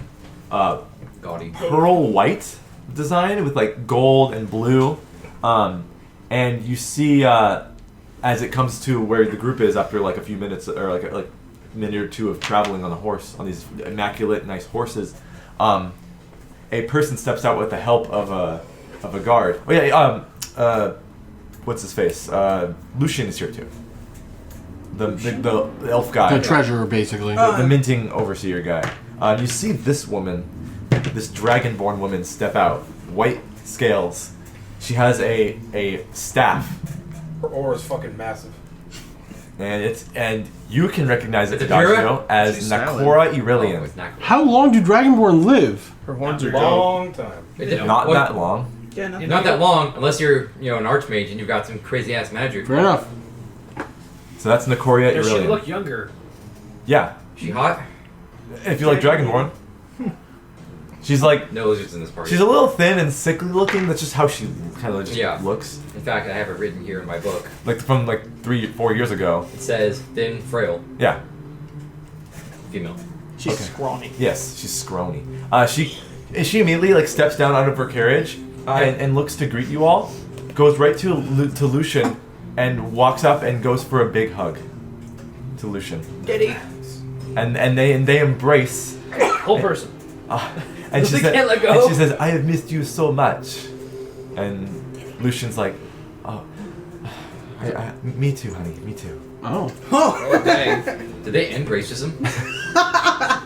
Gaudy. pearl white design with like gold and blue, and you see as it comes to where the group is after like a few minutes or like a minute or two of traveling on a horse on these immaculate nice horses. A person steps out with the help of a guard. Oh yeah, what's his face? Lucian is here too. The elf guy. The treasurer, basically. The minting overseer guy. You see this woman, this dragonborn woman, step out. White scales. She has a staff, Her aura is fucking massive. and you can recognize it, It's a Jura? Adagio, as She's silent. Nakora Oh, Irillian. it's not. How long do Dragonborn live? her horns are dope. Long time. Not that long. Yeah, no. Not that long, unless you're, an archmage and you've got some crazy ass magic. Fair enough. So that's Nakoria Does she Irillian. look younger? Yeah. She hot? If you like Dragonborn. She's like, No lizards in this party. she's a little thin and sickly looking. That's just how she kind of just Yeah. looks. In fact, I have it written here in my book. Like from like 3-4 years ago. It says thin, frail, Yeah. female. She's Okay. scrawny. Yes, she's scrawny. She immediately like steps down out of her carriage and looks to greet you all. Goes right to Lucian and walks up and goes for a big hug to Lucian. Giddy. And they embrace. Whole person. And she They said, can't let go. and she says, "I have missed you so much." And Lucian's like, "Oh, me too, honey, me too." Oh. Oh, dang. Did they end racism?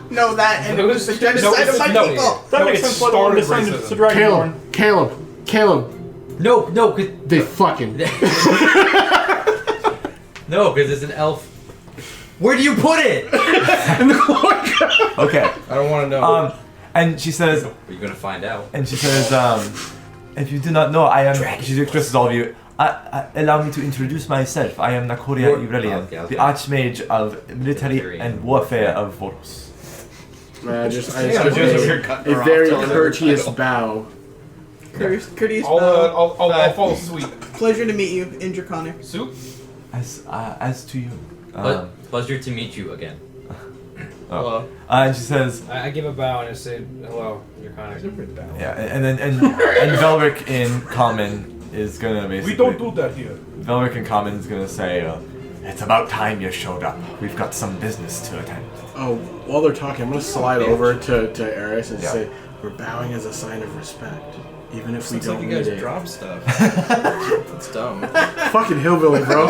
No, that and it was the genocide of my no, people. That makes sense. Started racism. Caleb. No, cause They fucking. no, because it's an elf. Where do you put it? Okay. I don't want to know. And she says, Are you gonna find out? And she says, if you do not know, I am. She addresses all of you. Allow me to introduce myself. I am Nakoria Ivrelian, okay, the Archmage of Military and Warfare of Voros. I just Yeah, just over here cutting her a off, very telling her courteous title. bow. Courteous I'll bow. I'll follow suit. Pleasure to meet you in Draconic. Suit? As to you. Pleasure to meet you again. Hello. And she says, I give a bow and I say, hello, you're kind of... yeah, and then and Velric in common is gonna basically. We don't do that here. Velric in common is gonna say, "It's about time you showed up. We've got some business to attend." Oh, while they're talking, I'm gonna slide over to Eris and Yeah. say, "We're bowing as a sign of respect, even if we Looks like don't you guys need it." drop stuff. That's dumb. Fucking hillbilly, bro.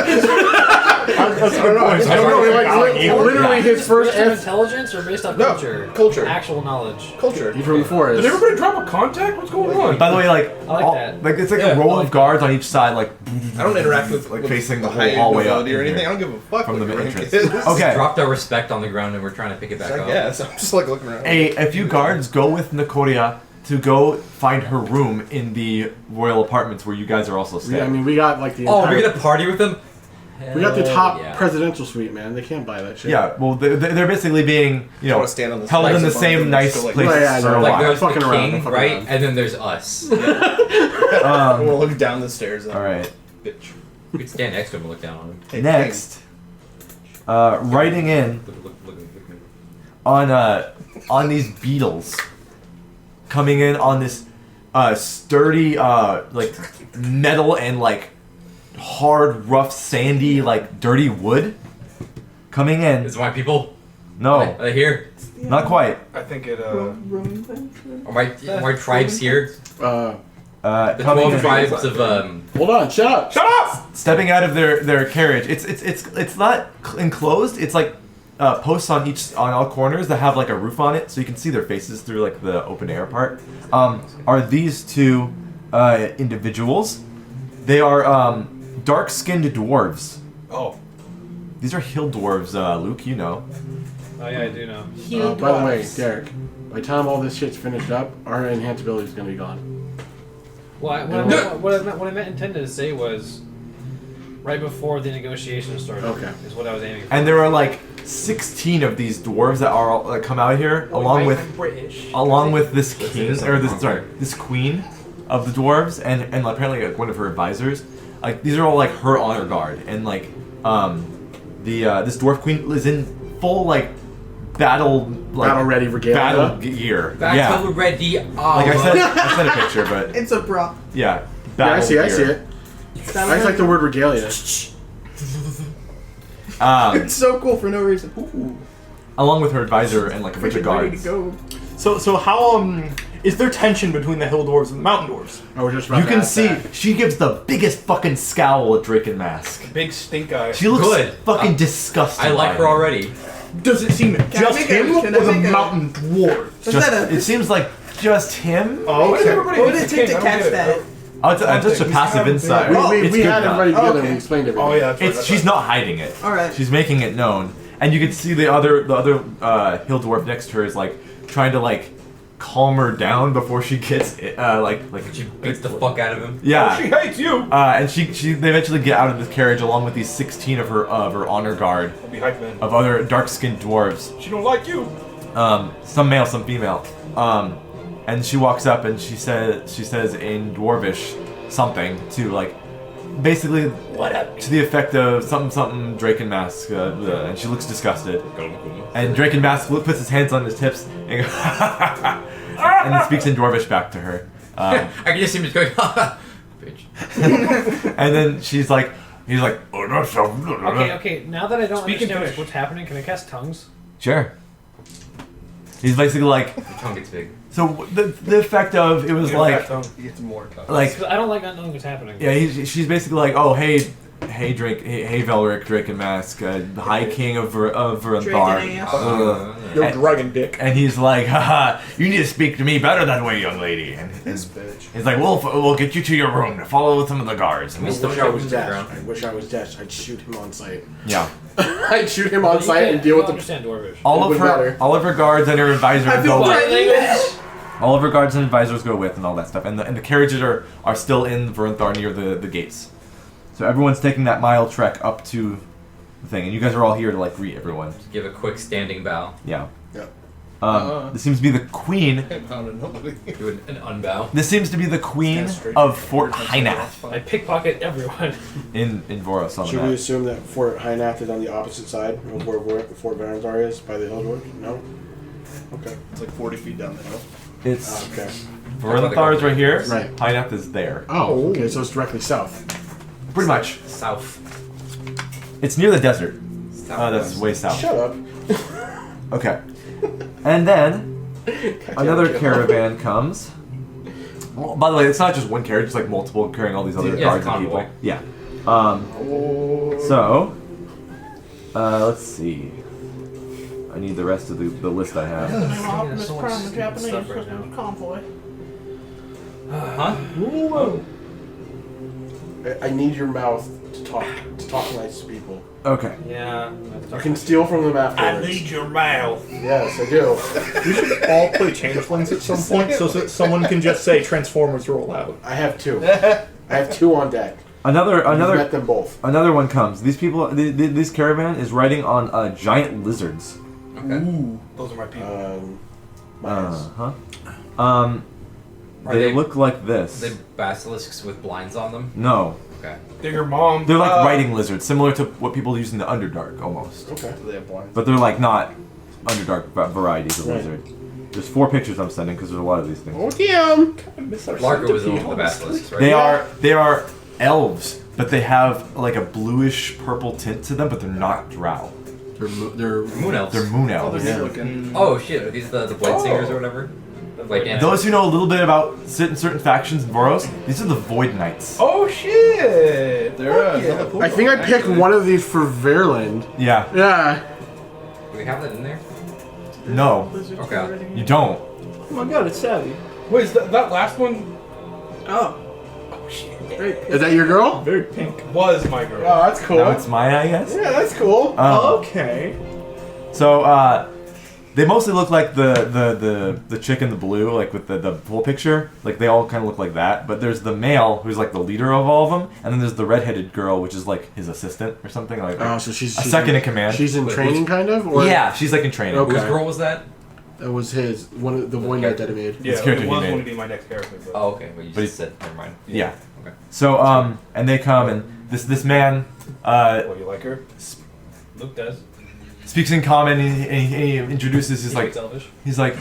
That's a good point. I don't know. Like, literally his first Based on F. intelligence or based on No, culture? culture. Actual knowledge. Culture. He's from the forest. Did everybody drop a contact? What's going on? By the way, like, I like that. like it's like Yeah, a row I like of guards on each side, like. I don't interact with like with facing the whole high hallway up nobility or in anything. here. I don't give a fuck From what the your rank entrance. is. Okay. Dropped our respect on the ground and we're trying to pick it back I up. guess. I'm just like looking around. A few guards go with Nakoria to go find her room in the royal apartments where you guys are also staying. We got like the Oh, entire, we're gonna party with them? we got the Hell top yeah. presidential suite, man. They can't buy that shit. Yeah, well, they're basically being, I wanna stand on the held in the steps same above them nice just to, like- places Yeah, for a no, Like while. there's the fucking around, king, fucking right? around. And then there's us. We'll look down the stairs. All right. Bitch. We could stand next to him and look down on him. Hey, Next, writing in Look at me. on these beetles, coming in on this sturdy, like metal and like hard, rough, sandy, like dirty wood coming in. Is it my people? No, Are they here? not quite. I think it. Roman thing? Are my tribes here? Uh, The Coming 12 in, tribes of hold on, shut up. Shut up! stepping out of their carriage. It's not enclosed. It's like posts on all corners that have like a roof on it, so you can see their faces through like the open air part. Are these two individuals? They are dark-skinned dwarves. Oh. These are hill dwarves, Luke. You know. Oh yeah, I do know. By the way, Derrick, by the time all this shit's finished up, our enhanced ability is gonna be gone. Well, what I intended to say was, right before the negotiation started, Okay. is what I was aiming for. And there are like 16 of these dwarves that are that come out here, along with this king or this queen of the dwarves, and apparently like one of her advisors. Like these are all like her honor guard, and like this dwarf queen is in full like battle Battle-ready regalia? battle gear. Battle Yeah, ready. like I sent a picture, but It's a bra. yeah, Yeah, I battle see gear. it. I just like the word regalia. It's so cool for no reason. Along with her advisor and like a bunch of Freaking ready to guards. go. So how is there tension between the hill dwarves and the mountain dwarves? I was just about You to can ask see that. she gives the biggest fucking scowl at Drake and Mask. Big stink eye. She looks Good. fucking disgusting. I like her already. Does it seem just make a- him can I or the make a- mountain dwarves? Was Just, that a? it seems like just him. Oh, Why does okay. everybody What would hate it the take king? to I don't catch get it. that? Oh, it's just a passive insight. We It's had good everybody now. together Okay. and we explained everything. Oh yeah, that's right. She's not hiding it. All right. She's making it known, and you can see the other hill dwarf next to her is like trying to like calm her down before she gets like She beats the fuck out of him. yeah. Oh, she hates you. And they eventually get out of the carriage along with these 16 of her honor guard I'll be hype man. of other dark-skinned dwarves. She don't like you. Some male, some female. And she walks up and she says in Dwarvish something to like, basically what up to the effect of something Drake and Mask, and she looks disgusted. And Drake and Mask puts his hands on his hips and goes, and he speaks in Dwarvish back to her. I can just see him just going, bitch. And then he's like, oh no, Okay. Now that I don't Speaking understand Finnish. what's happening, can I cast tongues? Sure. He's basically like, Your tongue gets big. so the effect of it was Get like. that tongue. He gets more tongue. Like, 'Cause I don't like not knowing what's happening. yeah, she's basically like, oh, hey Drake, hey Velric, Drake and Mask, the High King of Drake and Verunthar. ass. Yo, And- dragon dick. And he's like, haha, you need to speak to me better that way, young lady. And This bitch. he's like, we'll get you to your room to follow some of the guards. And We I still wish got I was him to the Dash. ground. I wish I was Dash. I'd shoot him on sight. yeah, I'd shoot him Well, on you sight can't- and deal you with the. understand Dwarvish. all It of would matter. her guards and her advisor I feel go with. threatened. All of her guards and advisors go with and all that stuff. And the carriages are still in Verunthar near the gates. So everyone's taking that mile trek up to the thing, and you guys are all here to like greet everyone. Give a quick standing bow. Yeah. Yeah. This seems to be the queen. I pounded nobody. Do an unbow. This seems to be the queen of Fort Hynath I pickpocket everyone. in Voros on the Should we map. assume that Fort Hynath is on the opposite side of where Fort Varanthar is by the hill dwarf? No? Okay. It's like 40 feet down the hill. It's Okay. Verunthar is right here. Right. Hynath is there. Oh, okay, so it's directly south. Pretty much. South. It's near the desert. South. That's way south. Shut up. Okay. And then another caravan comes. Well, by the way, it's not just one carriage; it's like multiple carrying all these other Yeah, guards and convoy. people. Yeah. So, let's see. I need the rest of the list I have. Optimus Prime, the Japanese convoy. Huh? I need your mouth to talk nice to people. Okay. Yeah. You can steal from them afterwards. your mouth. Yes, I do. We should all play changelings at some point so that someone can just say Transformers roll out. I have two. I have two on deck. Another You've met them both. Another one comes. These people, this caravan is riding on giant lizards. Okay. Ooh, those are my people. Huh. Are They they- look like this. Are they basilisks with blinds on them? No, Okay. They're your mom. they're like riding lizards, similar to what people use in the Underdark almost. Okay. Do they have blinds? But they're like not Underdark varieties of Right. lizard. There's 4 pictures I'm sending because there's a lot of these things. Oh damn! Largo was on the basilisk, right? They are elves, but they have like a bluish purple tint to them, but they're not drow. They're Moon elves. They're moon Oh, elves. they're looking. Oh shit, are these the Blade Singers or whatever? Like Those who know a little bit about certain factions in Voros, these are the Void Knights. Oh shit! They're I think I picked one of these for Verland. Yeah. Yeah. Do we have that in there? No, Okay. you don't. Oh my god, it's savvy. Wait, is that last one Oh. oh shit. Is that your girl? Very pink. was my girl? Oh, that's cool. Now it's Maya, I guess. Yeah, that's cool. Okay. So, they mostly look like the chick in the blue, like with the full picture. Like they all kind of look like that. But there's the male who's like the leader of all of them, and then there's the redheaded girl, which is like his assistant or something like. Oh, so she's a second in command. She's in Wait, training, kind of. Or? Yeah, she's like in training. Okay. Whose girl was that? That was his one of the Void Knight that he made. Yeah, character it he was made. going to be my next character. But Oh, okay. But you But just said never mind. Yeah. Okay. So and they come and this man what, you like her? Luke does. speaks in common and he introduces his like Elvish. he's like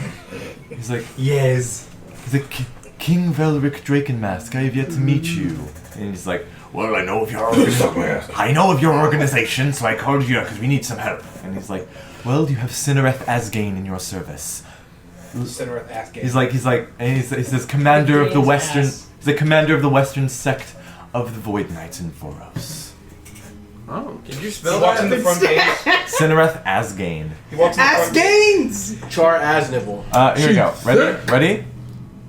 yes. He's like King Velric Drakenmask. I have yet to meet you. And he's like, well, I know of your organization, so I called you because we need some help. And he's like, well, you have Cinereth Asgane in your service. Center of ass game. He's like, and he says, commander of the western. He's the commander of the western sect of the Void Knights in Voros. Oh. Did you He spell walks in that? the front gate. Cinereth Asgane. He walks in the Ass front gate. gains! Char Asnibble. Here we go. Ready?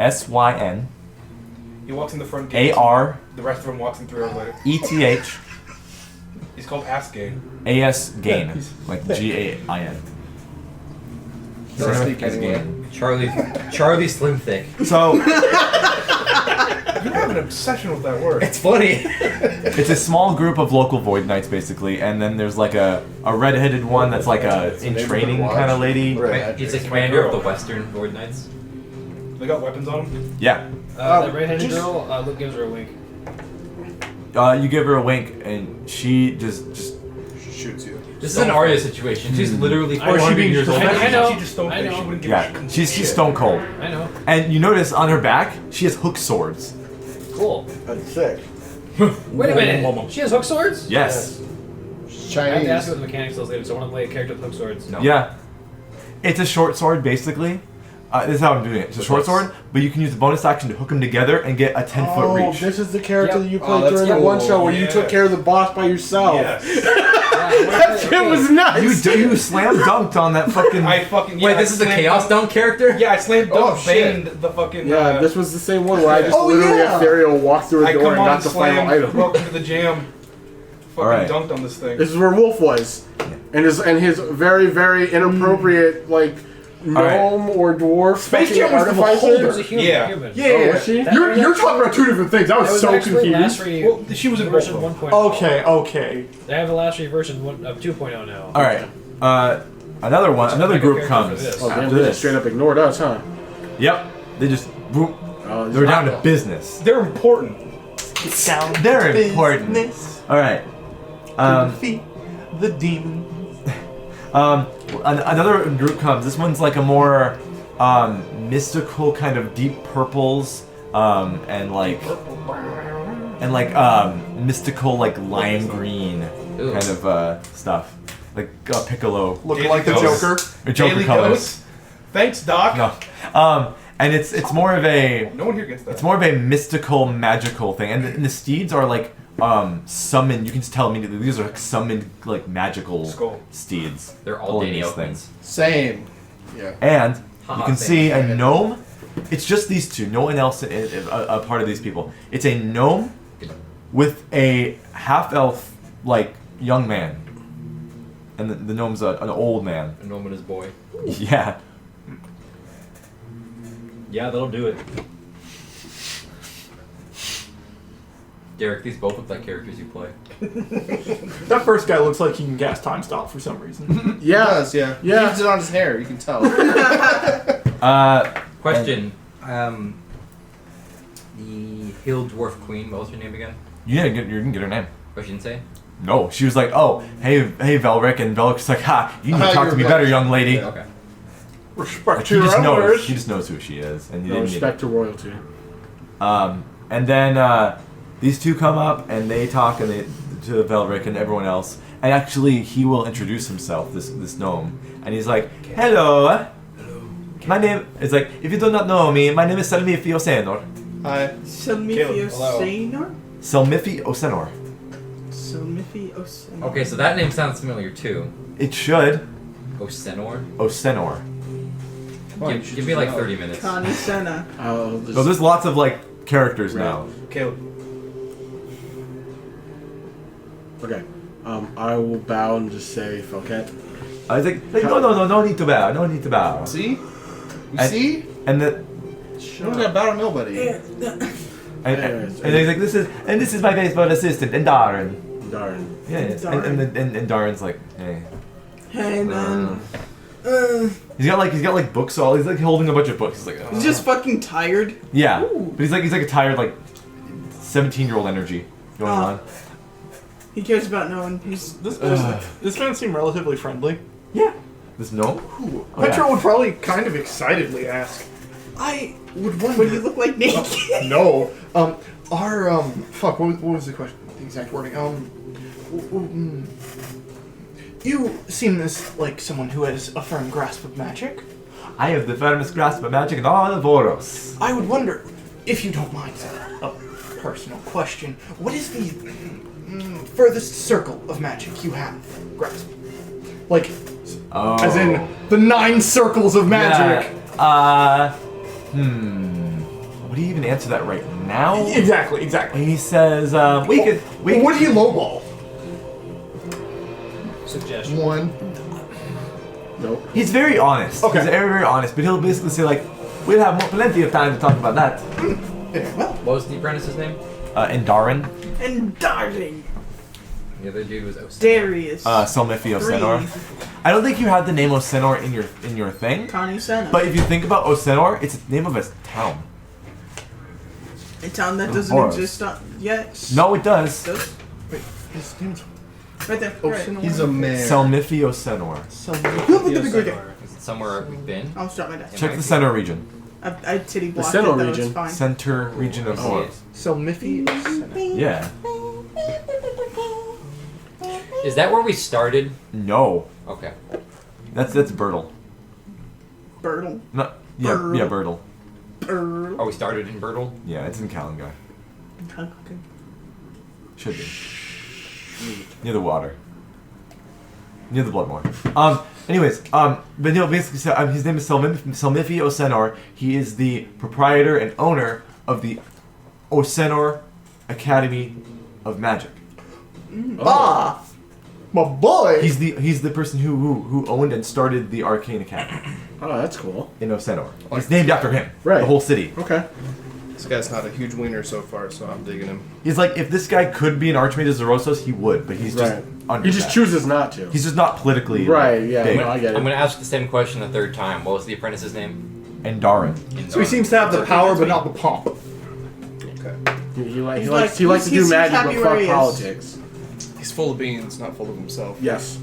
SYN He walks in the front gate. ARETH The rest of them walks in 3 hours later. He's called Ass Game. AS Gain, like GAIN. Cinereth Asgane. Charlie Slim Thick. So You have an obsession with that word. It's funny. it's a small group of local Void Knights, basically, and then there's like a redheaded one that's like a in training kind of lady. He's a commander of the Western Void Knights. They got weapons on them. Yeah. That redheaded girl, Luke gives her a wink. You give her a wink, and she just shoots you. This is an Arya situation. She's literally Or she 400 being years old. I know. She just don't I think know. she wouldn't give a yeah, shit. she's stone cold. I know. And you notice on her back, she has hook swords. Cool. That's sick. Wait a minute. She has hook swords? Yes. I have to ask Chinese. what the mechanics those later, so I want to play a character with hook swords. No. Yeah. It's a short sword, basically. This is how I'm doing it. It's a short sword, but you can use the bonus action to hook them together and get a 10-foot Oh, reach. this is the character Yep. that you played that's during the cool. one show where you Yeah. took care of the boss by yourself. Yes. That shit was nuts. You slam dunked on that fucking. I fucking Wait, I this is the slammed Chaos dunk- Dunk character? Yeah, I slammed Oh, dunk shit. Bane the fucking. Yeah, this was the same one where I just Oh, literally yeah. ethereal walked through a I door come and on, got the final slammed, item. welcome to the jam. Fucking Alright. dunked on this thing. This is where Wolf was, and his very very inappropriate like gnome or dwarf Space fucking Jam was the artificer. It was a human. Yeah. Human. Oh, was she? You're talking about two different things. I That was was so actually last confused. Well, she was in both version of them. 1.0. Okay. They have a last version of 2.0 now. All right. Another group character comes for this. Oh damn, after they just this. straight up ignored us, huh? Yep. They just. Boom. Oh, They're down to business. They're important. They're important. All right. Defeat the demon. Another group comes. This one's like a more mystical kind of deep purples and like mystical like lime green Ooh. kind of stuff, like Piccolo Looking like the Daily Ghost. Joker. or Joker Daily colors. Ghost. Thanks, Doc. No, and it's more of a No one here gets that. it's more of a mystical magical thing, and the steeds are like summoned. You can just tell immediately these are like summoned like magical Skull. steeds. They're all pulling Danny these Oakmans. Same. And you Haha, can same. see a gnome. It's just these two. No one else is a part of these people. It's a gnome with a half-elf like young man, and the gnome's an old man. A gnome and his boy. Yeah. Yeah, that'll do it. Derrick, these both look like characters you play. That first guy looks like he can cast time stop for some reason. He does, yeah. Yeah. He leaves it on his hair, you can tell. Question. The Hill Dwarf Queen, what was her name again? You didn't get her name. What she didn't say? No, she was like, "Oh, hey, Velric," and Velric's like, "Ha, you need to You're talk to me black. better, young lady." Okay. Respect He your just knows. elders. He just knows who she is, and he No didn't need respect to royalty. And then these two come up and they talk to Velric and everyone else. And actually, he will introduce himself, this gnome, and he's like, "Hello, my name is like. If you do not know me, my name is Selmifi Osenor. Hi. Selmifi Hello. Osenor? Selmifi Osenor. Selmifi Osenor. Okay, so that name sounds familiar too. It should Osenor? Osenor. Give me like 30 minutes. Connie Senna. I'll just, So there's lots of like characters now. Caleb. okay. I will bow and just say Felket. I was like, no need to bow, no need to bow. See? You And- see? And the You don't gotta bow to nobody. and he's like, this is my baseball assistant, and Darren. Darn. Yeah, and Darren's like, hey. Hey man. He's got like books all. He's like holding a bunch of books. He's like, He's just fucking tired. yeah, but he's like a tired like 17-year-old energy going on. He cares about no one. He's This man seemed relatively friendly. Yeah, this gnome. Petra would probably kind of excitedly ask, I would wonder. But you look like naked. No. Fuck, what was the question? The exact wording. You seem as like someone who has a firm grasp of magic. I have the firmest grasp of magic in all of Voros. I would wonder, if you don't mind, a personal question. What is the furthest circle of magic you have grasped? Like, as in the 9 circles of magic. Yeah. Would he even answer that right now? Exactly. He says, we could. Would he lowball? Suggestion. 1. Nope. He's very honest. Okay. He's very, very honest, but he'll basically say like, we'll have plenty of time to talk about that. Yeah, well, What was the apprentice's name? And Darren. And Darling. The other dude was Osenor. Darius. Selmifi Osenor. I don't think you had the name Osenor in your thing. Connie Senna. But if you think about Osenor, it's the name of a town. A town that doesn't Voros. exist yet. No, it does. Does? wait, his name's Right there. Osenor. He's a man. Selmifi Osenor. Is it somewhere we've been? I'll stop my desk. Check the center region. I titty blocked Center it, though, region. it's fine. Center region of Voros. Selmifi. Yeah. Is that where we started? No. Okay. That's Bertle. Bertle. No. Yeah. Bertle. Yeah. Bertle. Bertle. Oh, we started in Bertle? Yeah, it's in Kalinga. Okay. Should be. Near the water. Near the Bloodmore. Anyways, but no, basically, so, his name is Selmifi Osenor. He is the proprietor and owner of the Osenor Academy of Magic. Ah, my boy. He's the person who owned and started the Arcane Academy Oh, that's cool. in Osenor. It's named after him. Right. The whole city. Okay. This guy's not a huge wiener so far, so I'm digging him. He's like, if this guy could be an Archmage of Zorosos, he would, but he's just Right. under He just that. chooses not to. He's just not politically Right, yeah, big. no, I get I'm it. gonna ask the same question a third time. What was the apprentice's name? And Darren. So he seems to have the power, but not the pomp. Okay. He He's likes like- to do he's magic, happy but where fuck he is. politics. He's full of beans, not full of himself. Yes.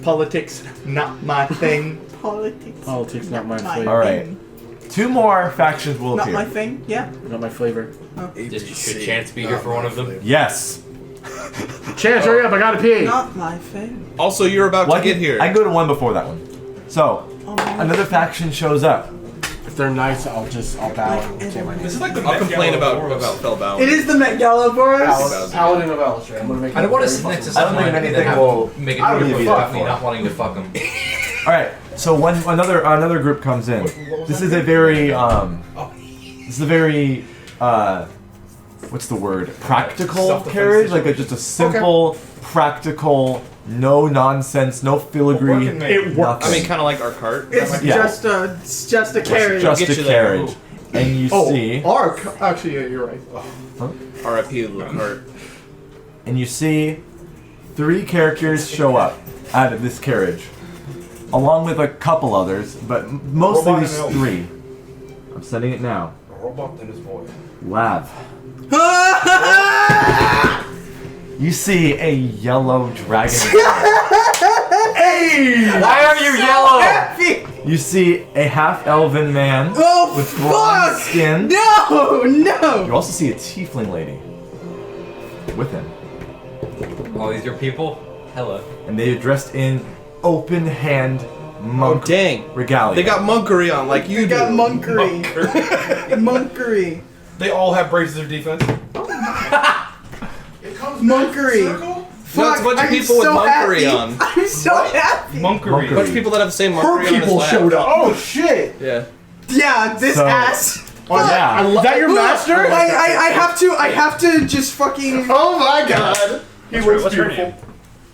Politics, not my thing. Politics. Politics, not my flavor. All right. thing. 2 more factions will Not appear. my thing. Yeah. Not my flavor. Should Chance be here for one of them? Yes. Chance, hurry up! I gotta pee. Not my thing. Also, you're about Well, to get here. I can go to one before that one. So, another faction shows up. If they're nice, I'll bow and say my name. This is like the I'll Met complain Gala about of Voros. Fell Balance. It is the Met Gala for us. Paladin of Elstrand. I'm gonna make I don't it want to very sit next to I don't someone think and anything have will- make it I don't weird give a about fuck me for it. not wanting to fuck him. All right. So another group comes in. This is a very what's the word? Practical carriage, like just a simple, practical, no nonsense, no filigree. It works. I mean, kind of like our cart. It's Yeah. just a carriage. Just Get a you there. carriage. And you see, Arc. Actually, yeah, you're right. R.I.P. the cart. and you see 3 characters show up out of this carriage, along with a couple others, but mostly Robot these and elf. 3. I'm setting it now. A robot and his boy. Lav. You see a yellow dragon. Why are you yellow? You see a half-elven man Oh, with bronze fuck! skin. No! You also see a tiefling lady with him. Oh, these your people? Hello. And they are dressed in open-hand monk dang. regalia. They got monkery on like you You got do. monkery. Monkery. They all have braces of defense. Monkery. No, it's a bunch of I'm people with so monkery happy. on. I'm so happy. Monkery. A bunch of people that have the same Her monkery on as people lab. showed up. Oh shit! Yeah. Yeah, this So- ass. Oh, yeah. Is that your master? I have to just fucking. Oh my god! He looks What's her beautiful.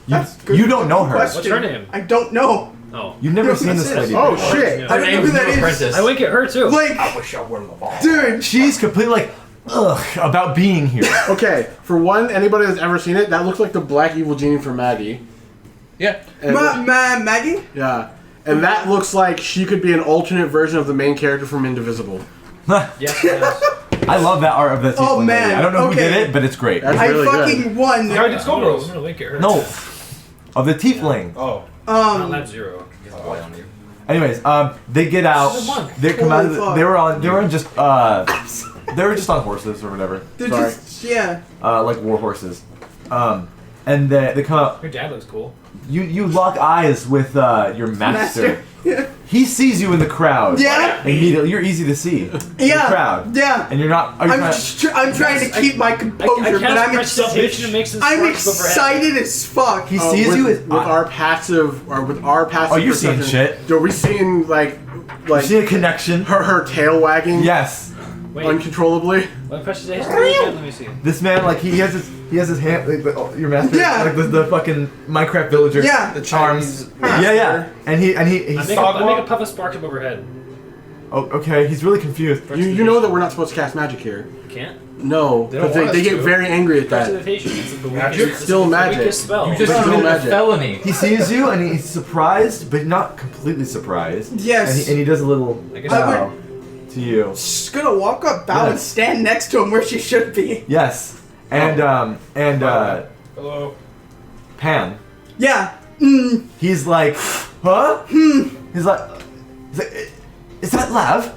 name? You don't know her. Question. What's her name? I don't know. Oh. You've never seen this lady. Oh before. shit! I don't know who that is. Apprentice. I wink at her too. Like, wish I were the ball. dude. She's completely like, ugh, about being here. Okay, for one, anybody that's ever seen it, that looks like the black evil genie from Maggie. Yeah. And Maggie? yeah. And that looks like she could be an alternate version of the main character from Indivisible. Yes, yes. I love that art of the Oh, tiefling man, lady. I don't know who okay. did it, but it's great. That's I really fucking good. won. Yeah, I did Skullgirls. I'm gonna wink at her. No, of the tiefling. Oh. Not that zero. Get the boy on you. Anyways, they get out. She's a monk. They come out. Holy fuck. They were on just they were just on horses or whatever. They're Sorry, just, yeah. like war horses. And they come out. Your dad looks cool. You lock eyes with your master. Yeah. He sees you in the crowd. Yeah. Immediately, you're easy to see. In the crowd. Yeah. And you're not. Are you I'm trying to keep my composure, but I'm prestidigitation and makes I'm excited as fuck. He sees with, you with as our passive, or with our passive. Oh, you're seeing perception, shit. Are we seeing like You see a connection. her tail wagging? Yes. Wait, uncontrollably. what prestiditation again? Let me see. This man, like, he has his hand, like, your master, Yeah. like the fucking Minecraft villager, Yeah. The charms, Chinese. yeah, and he I make saw. a puff of sparks up overhead. Oh, okay, he's really confused. You know that we're not supposed to cast magic here. Can't? No, They don't because want us they get to. very angry at that. Prestiditation. It's the Magic? weakest, it's Still the magic. weakest spell. You just Still committed a magic. felony. He sees you and he's surprised, but not completely surprised. Yes. And he does a little I guess bow to you. She's gonna walk up, bow, and Yes. stand next to him where she should be. Yes, and Hello. Pan. Yeah. He's like, huh? He's like, is that Lav?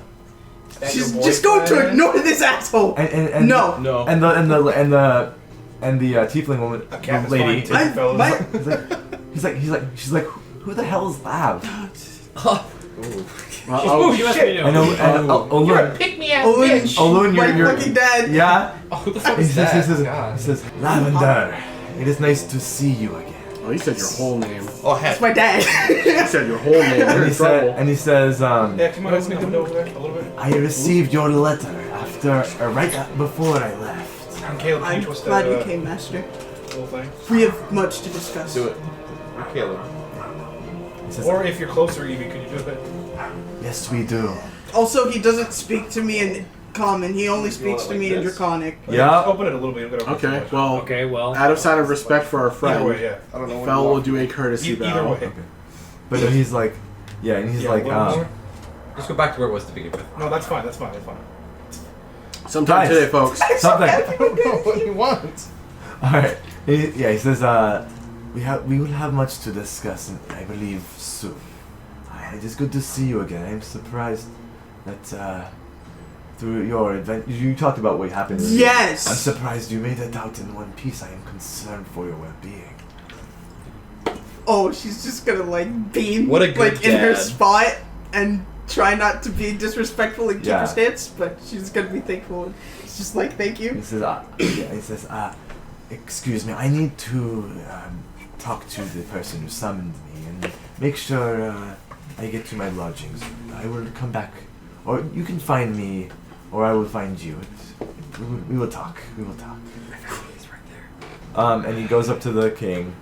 She's just going to ignore this asshole. And No. No. And the tiefling woman, A cat is lady. fine, too, fellas. She's like, who the hell is Lav? Oh, you must be new. And Olun, Olun, my you're fucking dad. yeah. Oh, who the fuck He is that? says, God. he says, Lavender, it is nice to see you again. Oh, he said your whole name. Oh, heck. That's my dad. He said your whole name. You're in trouble. And he says, Yeah, come on, open the window over there a little bit. I received your letter right before I left. And Caleb, can I'm you twist glad that you came, Master. little thing? We have much to discuss. Do it. Caleb. He says, Or if you're closer, Ebey, could you do it? yes, we do. Also, he doesn't speak to me in common. He only speaks to me in Draconic. Yeah. Open it a little bit. I'm gonna open Okay, it. well, Okay, well. out of sign of respect for our Either friend, way, yeah. I don't know when Fel you will walk. do a courtesy Either bow. way. But then he's like, yeah, and he's Yeah, like, a little more. Let's go back to where it was to begin with. No, that's fine. That's fine. That's fine. Sometime Guys. today, folks. something. I don't know what he wants. All right. He says, we will have much to discuss, and I believe soon. It is good to see you again. I'm surprised that through your event, you talked about what happened. with you. Yes. I'm surprised you made it out in one piece. I am concerned for your well-being. Oh, she's just gonna like beam What a good like in her dad. spot and try not to be disrespectful and keep Yeah. her stance, but she's gonna be thankful. It's just like thank you. He says, excuse me, I need to talk to the person who summoned me and make sure I get to my lodgings. I will come back, or you can find me, or I will find you. We will talk. We will talk. He's right there. And he goes up to the king.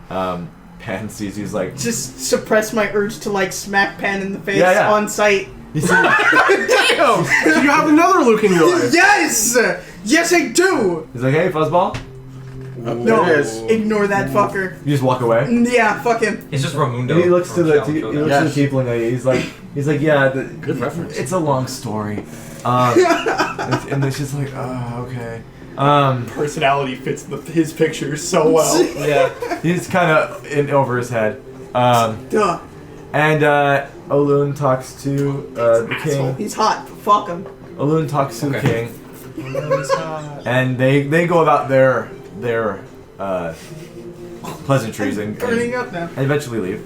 Pan sees, he's like, Just suppress my urge to like smack Pan in the face Yeah, yeah. on sight. he says, Damn! So you have another Luke in your life. Yes! Yes, I do! he's like, hey, fuzzball. No, There it is. ignore that fucker. You just walk away. Yeah, fuck him. It's just Ramundo. And he looks to from the Shell he Showdown. looks to the tiefling lady. He's like, yeah. Good reference. It's a long story. And then she's like, oh, okay. Personality fits his picture so well. Yeah, he's kind of in over his head. Duh. And Olun talks to the Asshole. king. He's hot. Fuck him. Olun talks to the Okay. king, and they go about their pleasantries and Burning up now. eventually leave.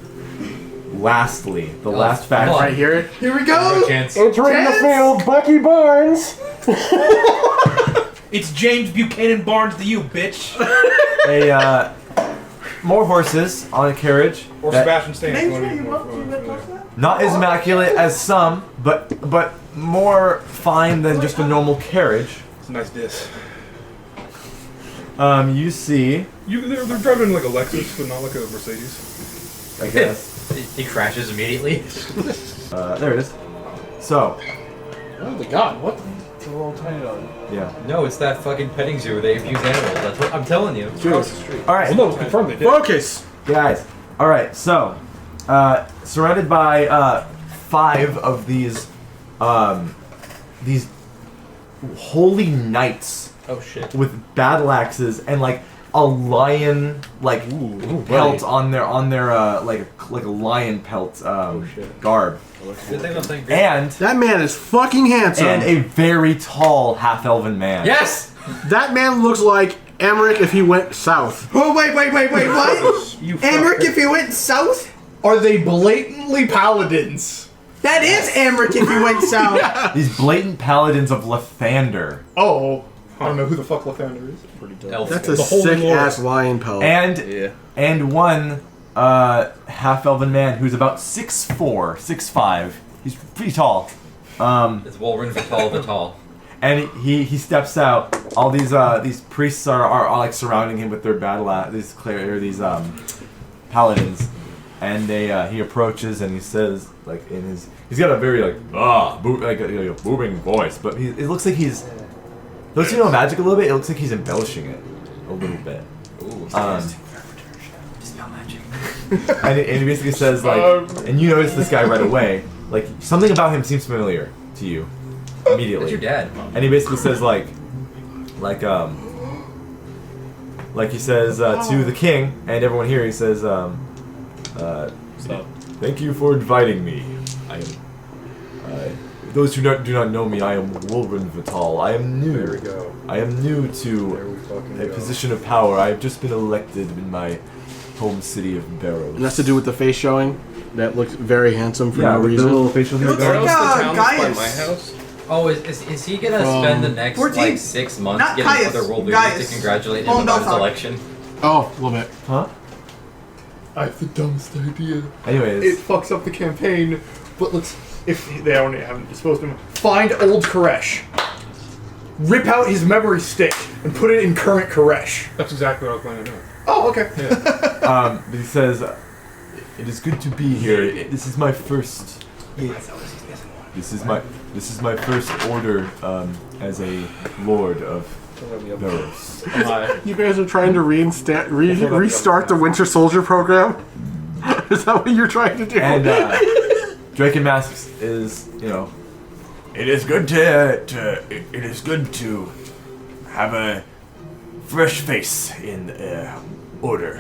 Lastly, the last fact. Hold on. Right, hear it? Here we go. Chance. Entering the field, Bucky Barnes. It's James Buchanan Barnes to you, bitch. More horses on a carriage. Or that- Sebastian Stan. Names where you want to touch that? Not as immaculate as some, but more fine than just a normal carriage. It's a nice diss. You see, They're driving like a Lexus, but not like a Mercedes. I guess. He crashes immediately. There it is. So, Oh my god, what? It's a little tiny dog. yeah. No, it's that fucking petting zoo. They abuse animals. That's what I'm telling you. Across the street. All right. Well, no, it's confirmed they did. Focus. Guys, all right. So, surrounded by 5 of these holy knights Oh shit. with battle axes and like a lion pelt on their like a lion pelt garb, Good thing I'm thinking. and That man is fucking handsome. and a very tall half-elven man. Yes. That man looks like Emmerich if he went south. Oh wait, what? You Amric, fucker. if he went south? Are they blatantly paladins? That is Amric if he went south. These blatant paladins of Lathander. Oh, I don't know who the fuck Lathander is. Pretty dope. Elf. That's a The Holy sick Lord. ass lion pelt. And one half-elven man who's about 6'4", 6'5". He's pretty tall. It's Wolverine Vital Vital. And he steps out. All these priests are like surrounding him with their battle these paladins, and he approaches and he says like he's got a very like a booming voice, but it looks like he's those who know magic a little bit. It looks like he's embellishing it a little bit. Ooh. Dispel magic. and he basically says like, and you notice this guy right away. Like something about him seems familiar to you immediately. That's your dad. And he basically says like he says to the king and everyone here. He says, "Thank you for inviting me. I am. Those who do not know me, I am Wolverine Vital. I am new. There we go. I am new There to we fucking a go. position of power. I have just been elected in my home city of Voros." And that's to do with the face showing. That looks very handsome for no with the reason. little facial hair looks guard. like Where else the town by Gaius. my house? Oh, is he gonna spend the next 14. like 6 months Not getting Gaius, other world Gaius. leaders to congratulate him Von about his Belfort. election? Oh, a little bit. Huh? I have the dumbest idea. Anyways, It fucks up the campaign, but let's, if they haven't disposed of him, find old Koresh. Rip out his memory stick and put it in current Koresh. That's exactly what I was planning on doing. Oh, okay. but he says, "It is good to be here. This is my first. This is my first order as a lord of Voros." You guys are trying to restart the Winter Soldier program? Is that what you're trying to do? And Drake and Masks is, it is good to have a fresh face in order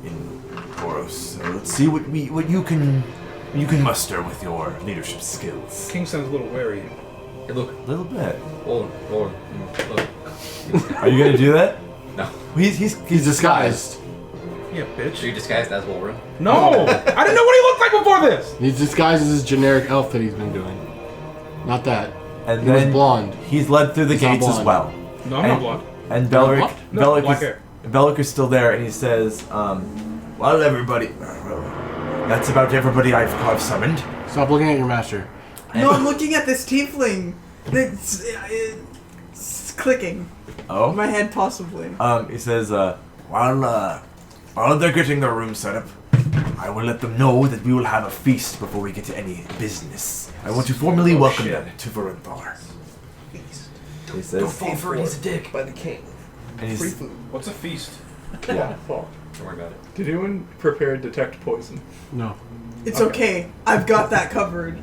in Voros. So let's see what you can muster with your leadership skills. King sounds a little wary. Hey, look, A little bit. Look. Are you gonna do that? No. He's disguised. Yeah, bitch. So you disguised as Wolverine? No! I didn't know what he looked like before this! He's disguised as his generic elf that he's been doing. Not that. And He was then blonde. he's led through the He's not gates as blonde. well. No, I'm not blonde. And Belric, what? No, black hair. Belric is still there, and he says, "Well, everybody, that's about everybody I've summoned." Stop looking at your master. No, I'm looking at this tiefling. It's clicking. Oh. In my head, possibly. He says, while they're getting their room set up, I will let them know that we will have a feast before we get to any business. I want to formally welcome them to Voronthar. He says, Don't fall for it, he's a dick. By the king. and he's, Free food. What's a feast? yeah. Oh. Don't worry about it. Did anyone prepare detect poison? No. It's okay. I've got that covered.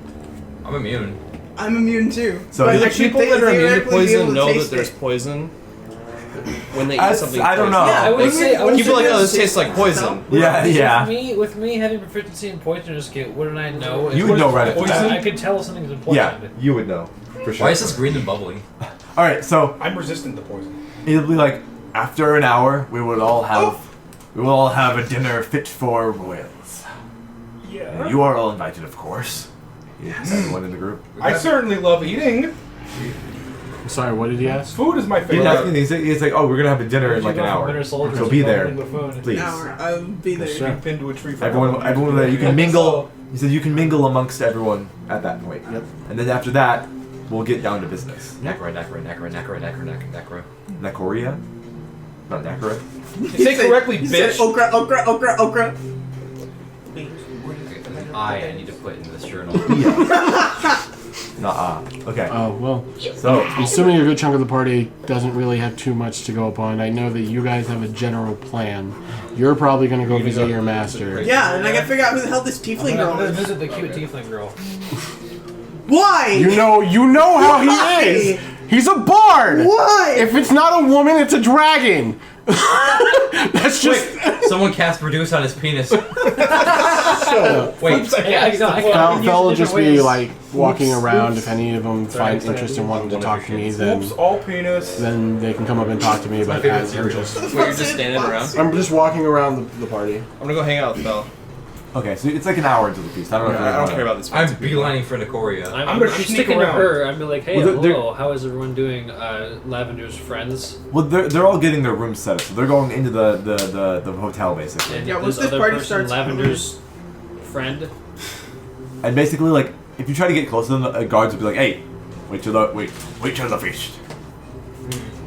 I'm immune. I'm immune too. So But do I the should People that are immune to theoretically be able poison know taste that there's it. poison. when they eat That's- something. I don't know. Yeah, I would say. I would People say like, oh, this- this tastes like poison. Yeah. With me having proficiency in poison, just get. Wouldn't I know? You would know right away. I could tell if something's important. Yeah, you would know for sure. Why is this green and bubbling? All right, so I'm resistant to poison. it'll be like after an hour, we will all have a dinner fit for royals. Yeah. You are all invited, of course. Yes. Everyone in the group. I certainly love eating. I'm sorry, what did he ask? Food is my He favorite. didn't ask me. He's like, oh, we're gonna have a dinner in like an hour. So be there, please. An hour. I'll be there. Sure. Pinned to a tree for Everyone there. You can mingle. He said you can mingle amongst everyone at that point. Yep. And then after that, we'll get down to business. Necra. Nakoria? Not Nakara. Say correctly, He said bitch. okra. I need to put in this journal. Okay. Oh, well, So, assuming a good chunk of the party doesn't really have too much to go upon, I know that you guys have a general plan. You're probably going to go visit your master. Yeah, and I gotta figure out who the hell this I'm tiefling gonna girl is. visit the cute tiefling girl. Why? You know how he Why? is! He's a bard! Why? If it's not a woman, it's a dragon! That's just... Someone cast reduce on his penis. Shut up. Wait, Hey, I can They'll use just different be ways. like walking around. If any of them Sorry, find interest in wanting to talk to me, Oops, then all penis. they can come up and talk to me. But as I'm just standing around. I'm just walking around the party. I'm gonna go hang out with Belle. okay, so it's like an hour until the feast. I don't know if I don't wanna- care about this. I'm fancy people. beelining for Nicoria. I'm gonna I'm sneak sticking around. to her. I'm be like, hey, Well, they're- hello, how is everyone doing? Lavender's friends. Well, they're all getting their rooms set up, so they're going into the hotel basically. And Yeah, this once this other party person, starts- Lavender's friend. And basically, like, if you try to get close to them, the guards will be like, "Hey, wait till the feast.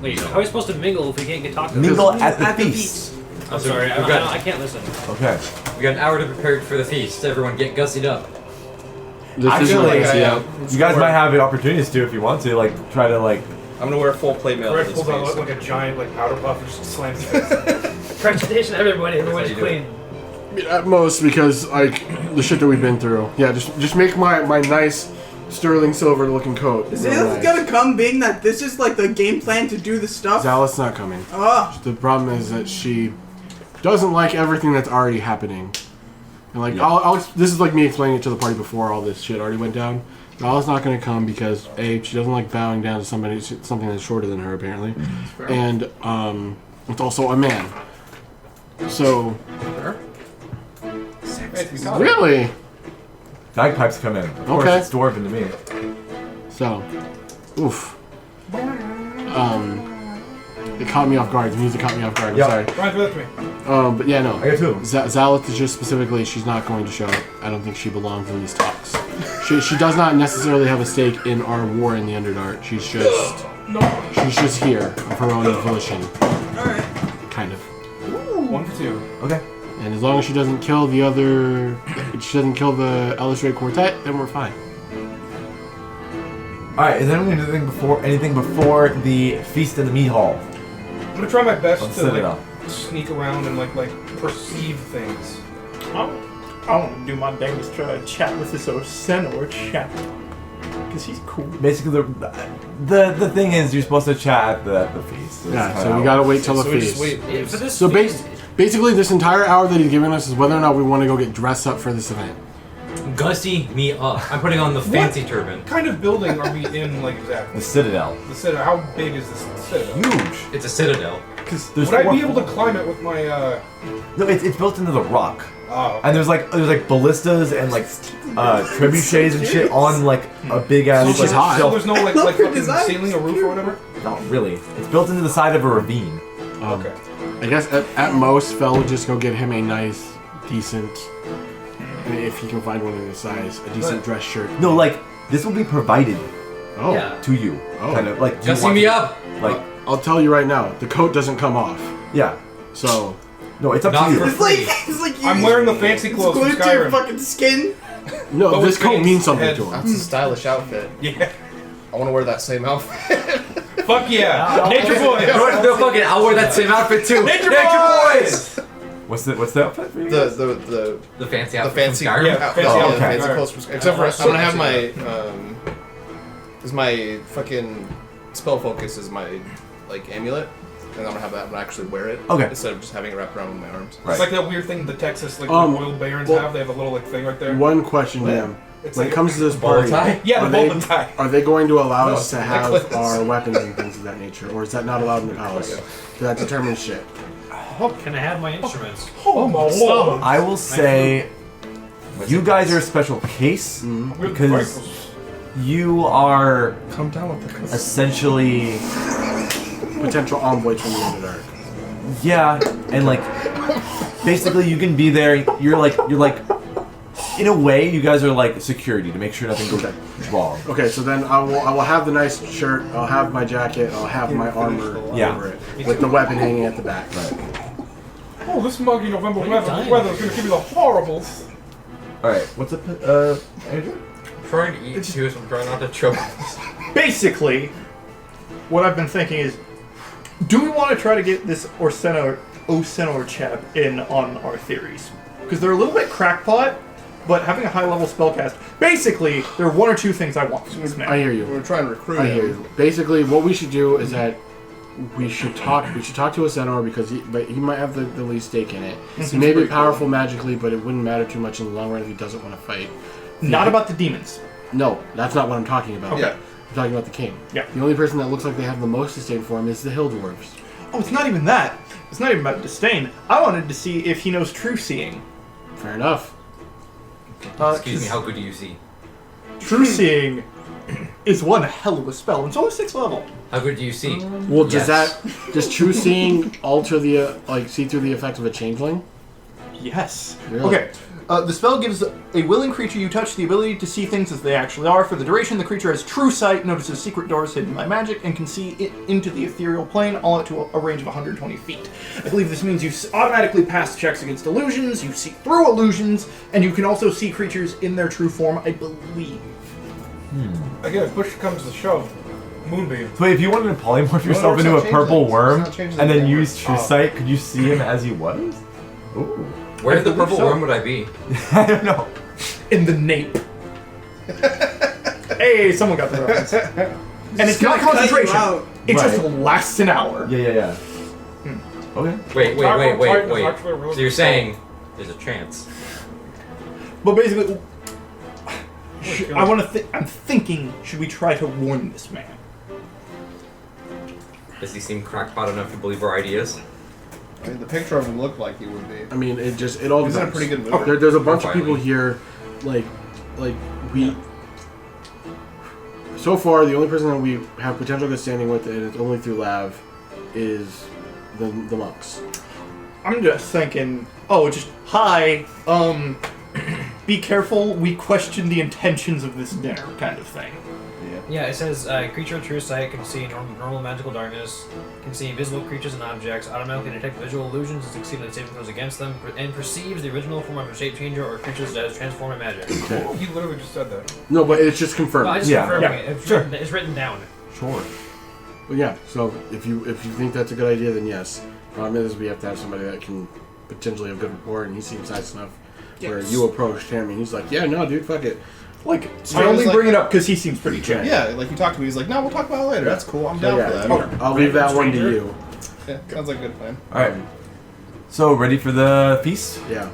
Wait, how are we supposed to mingle if we can't get talked to? Mingle at the At the feast." I'm sorry, I can't listen. Okay. We got an hour to prepare for the feast. Everyone get gussied up. This I is feel what like I see out. you guys might have the opportunities to if you want to, like, try to like. I'm gonna wear full plate mail. Red to pulls this out feast. like a giant powder puff and just slams his face. Presentation, everybody. Everyone's That's how you do clean. At most, because like the shit that we've been through. Yeah, just make my nice sterling silver looking coat. Is real this nice. gonna come being that this is like the game plan to do the stuff? Zalith's not coming. Oh, The problem is that she doesn't like everything that's already happening. And like, Yeah. this is like me explaining it to the party before all this shit already went down. Zalith's not going to come because A, she doesn't like bowing down to something that's shorter than her apparently, and it's also a man. So really, Bagpipes come in. Of course, Okay. it's dwarven to me. so oof. It caught me off guard. The music caught me off guard. I'm Yeah. sorry. Ryan, throw that to me. But yeah, no. I got two. Zalith is just specifically, she's not going to show up. I don't think she belongs in these talks. She does not necessarily have a stake in our war in the Underdark. She's just here of her own volition, alright. kind of. 1 for 2. Okay. And as long as she doesn't kill the Illustrated Quartet, then we're fine. All right. Is anyone doing anything before the feast in the meat hall? I'm gonna try my best Let's to set it like up. sneak around and like perceive things. I want to do my damnedest to try to chat with this Osenor chap. Because he's cool. Basically, the thing is, you're supposed to chat at the feast. That's Yeah, kinda so how we it gotta works. wait till the So we just feast. wait. For this So feast, basically, this entire hour that he's giving us is whether or not we want to go get dressed up for this event. Gussy me up. I'm putting on the fancy turban. What kind of building are we in, like The exactly? Citadel. The citadel. How big is this citadel? Huge. It's a citadel. Because there's Would I four be able to floors. climb it with my? No, it's built into the rock. Oh, And there's like ballistas and like trebuchets and shit on like a big ass Which is hot. so shelf. there's no like Look like for fucking design. ceiling or roof or whatever. Not really. It's built into the side of a ravine. Okay. I guess at most, Fel would just go get him a nice, decent, if he can find one in his size, a decent dress shirt. No, like this will be provided Oh, yeah. to you. Oh. Kind of like. do you Gussy want me to- up. Like I'll tell you right now, the coat doesn't come off. yeah. So, No, it's up Not to you. for It's like you, I'm wearing the fancy it's clothes from glued to your Skyrim. fucking skin. no, But this with coat face, means something head. to him. That's a stylish outfit. Yeah. I want to wear that same outfit. Fuck yeah. Nature boys. No fucking. I'll wear that same outfit too. Nature boys. What's the outfit for you? The fancy the outfit. fancy from Skyrim. Yeah. yeah, fancy oh, outfit. fancy Alright. clothes. Except for I'm gonna have my is my fucking spell focus is my like amulet. and I'm gonna have that one actually wear it. Okay. Instead of just having it wrapped around with my arms. It's like that weird thing the Texas like oil barons well, have. They have a little like thing right there. One question, ma'am. It's When like it comes to this Bow party, tie? Yeah, the are they- golden tie. are they going to allow No, us it's to a have necklace. our weapons and things of that nature, or is that not allowed in the palace? 'Cause that determines shit. Can I have my instruments? Oh my lord! I will say, you guys are a special case We're the because Vikings. you are Come down with the custom. essentially, Potential envoys from the Underdark. yeah, and like, basically you can be there. You're like, in a way, you guys are like security to make sure nothing goes wrong. Okay, so then I will have the nice shirt, I'll have my jacket, I'll have my armor Yeah. over it, with the weapon hanging at the back. Oh, this muggy November What are you weather dying? weather's gonna give you the horribles. All right, what's up, Andrew? I'm trying to eat too, so I'm trying not to choke. Basically, what I've been thinking is, do we want to try to get this Osenor chap in on our theories? Because they're a little bit crackpot, but having a high-level spellcast. Basically, there are one or two things I want from this man. I hear you. We're trying to recruit I him. hear you. Basically, what we should do is that we should talk to a Senor because he might have the least stake in it. He may be powerful magically, but it wouldn't matter too much in the long run if he doesn't want to fight. Not about the demons. No, that's not what I'm talking about. Okay. I'm talking about the king. Yeah. The only person that looks like they have the most disdain for him is the hill dwarves. Oh, it's not even that. It's not even about disdain. I wanted to see if he knows true seeing. Fair enough. Excuse me, how good do you see? True seeing is one hell of a spell. It's only 6th level. How good do you see? Well, Yes. does true seeing alter the see through the effect of a changeling? Yes. Really? Okay. The spell gives a willing creature you touch the ability to see things as they actually are. For the duration, the creature has true sight, notices secret doors hidden by magic, and can see into the ethereal plane, all out to a range of 120 feet. I believe this means you automatically pass checks against illusions, you see through illusions, and you can also see creatures in their true form, I believe. Again, if push comes to shove, moonbeam. So wait, if you wanted to polymorph yourself it's into not a changing purple things. worm It's not changing and then the use camera. true sight, could you see him as he was? Ooh. Where the believe purple so. worm would I be? I don't know. In the nape. Hey, someone got the reference. And it's not gonna cut you concentration. out. It just Right. lasts an hour. Yeah. Okay. Wait. Titan is actually a really So you're good saying there's a chance? But basically, I'm thinking, should we try to warn this man? Does he seem crackpot enough to believe our ideas? I mean, the picture of him looked like he would be. I mean, it all He's in a depends. pretty good mood. There's a bunch of Finally. people here, like we. So far, the only person that we have potential good standing with, and it's only through Lav, is the monks. I'm just thinking, just, hi, be careful, we question the intentions of this dinner, kind of thing. Yeah, it says creature of true sight can see normal magical darkness, can see invisible creatures and objects, automatically detect visual illusions and succeed in saving throws against them, and perceives the original form of a shape changer or creatures that is transformed in magic. You literally just said that. No, but it's just confirmed. Well, I just Yeah. confirming Yeah. it. It's written down. Sure. But yeah, so if you think that's a good idea, then yes. Problem is, we have to have somebody that can potentially have good rapport, and he seems nice enough. Where you approached him, and he's like, "Yeah, no, dude, fuck it." Like, So I I was only like- bring it up because he seems pretty chill. Yeah, like you talked to me, he's like, no, we'll talk about it later. That's cool. I'm So down yeah, for that. you- I'll leave that one to Stranger. you. Yeah, sounds like a good plan. All right. So ready for the feast? Yeah.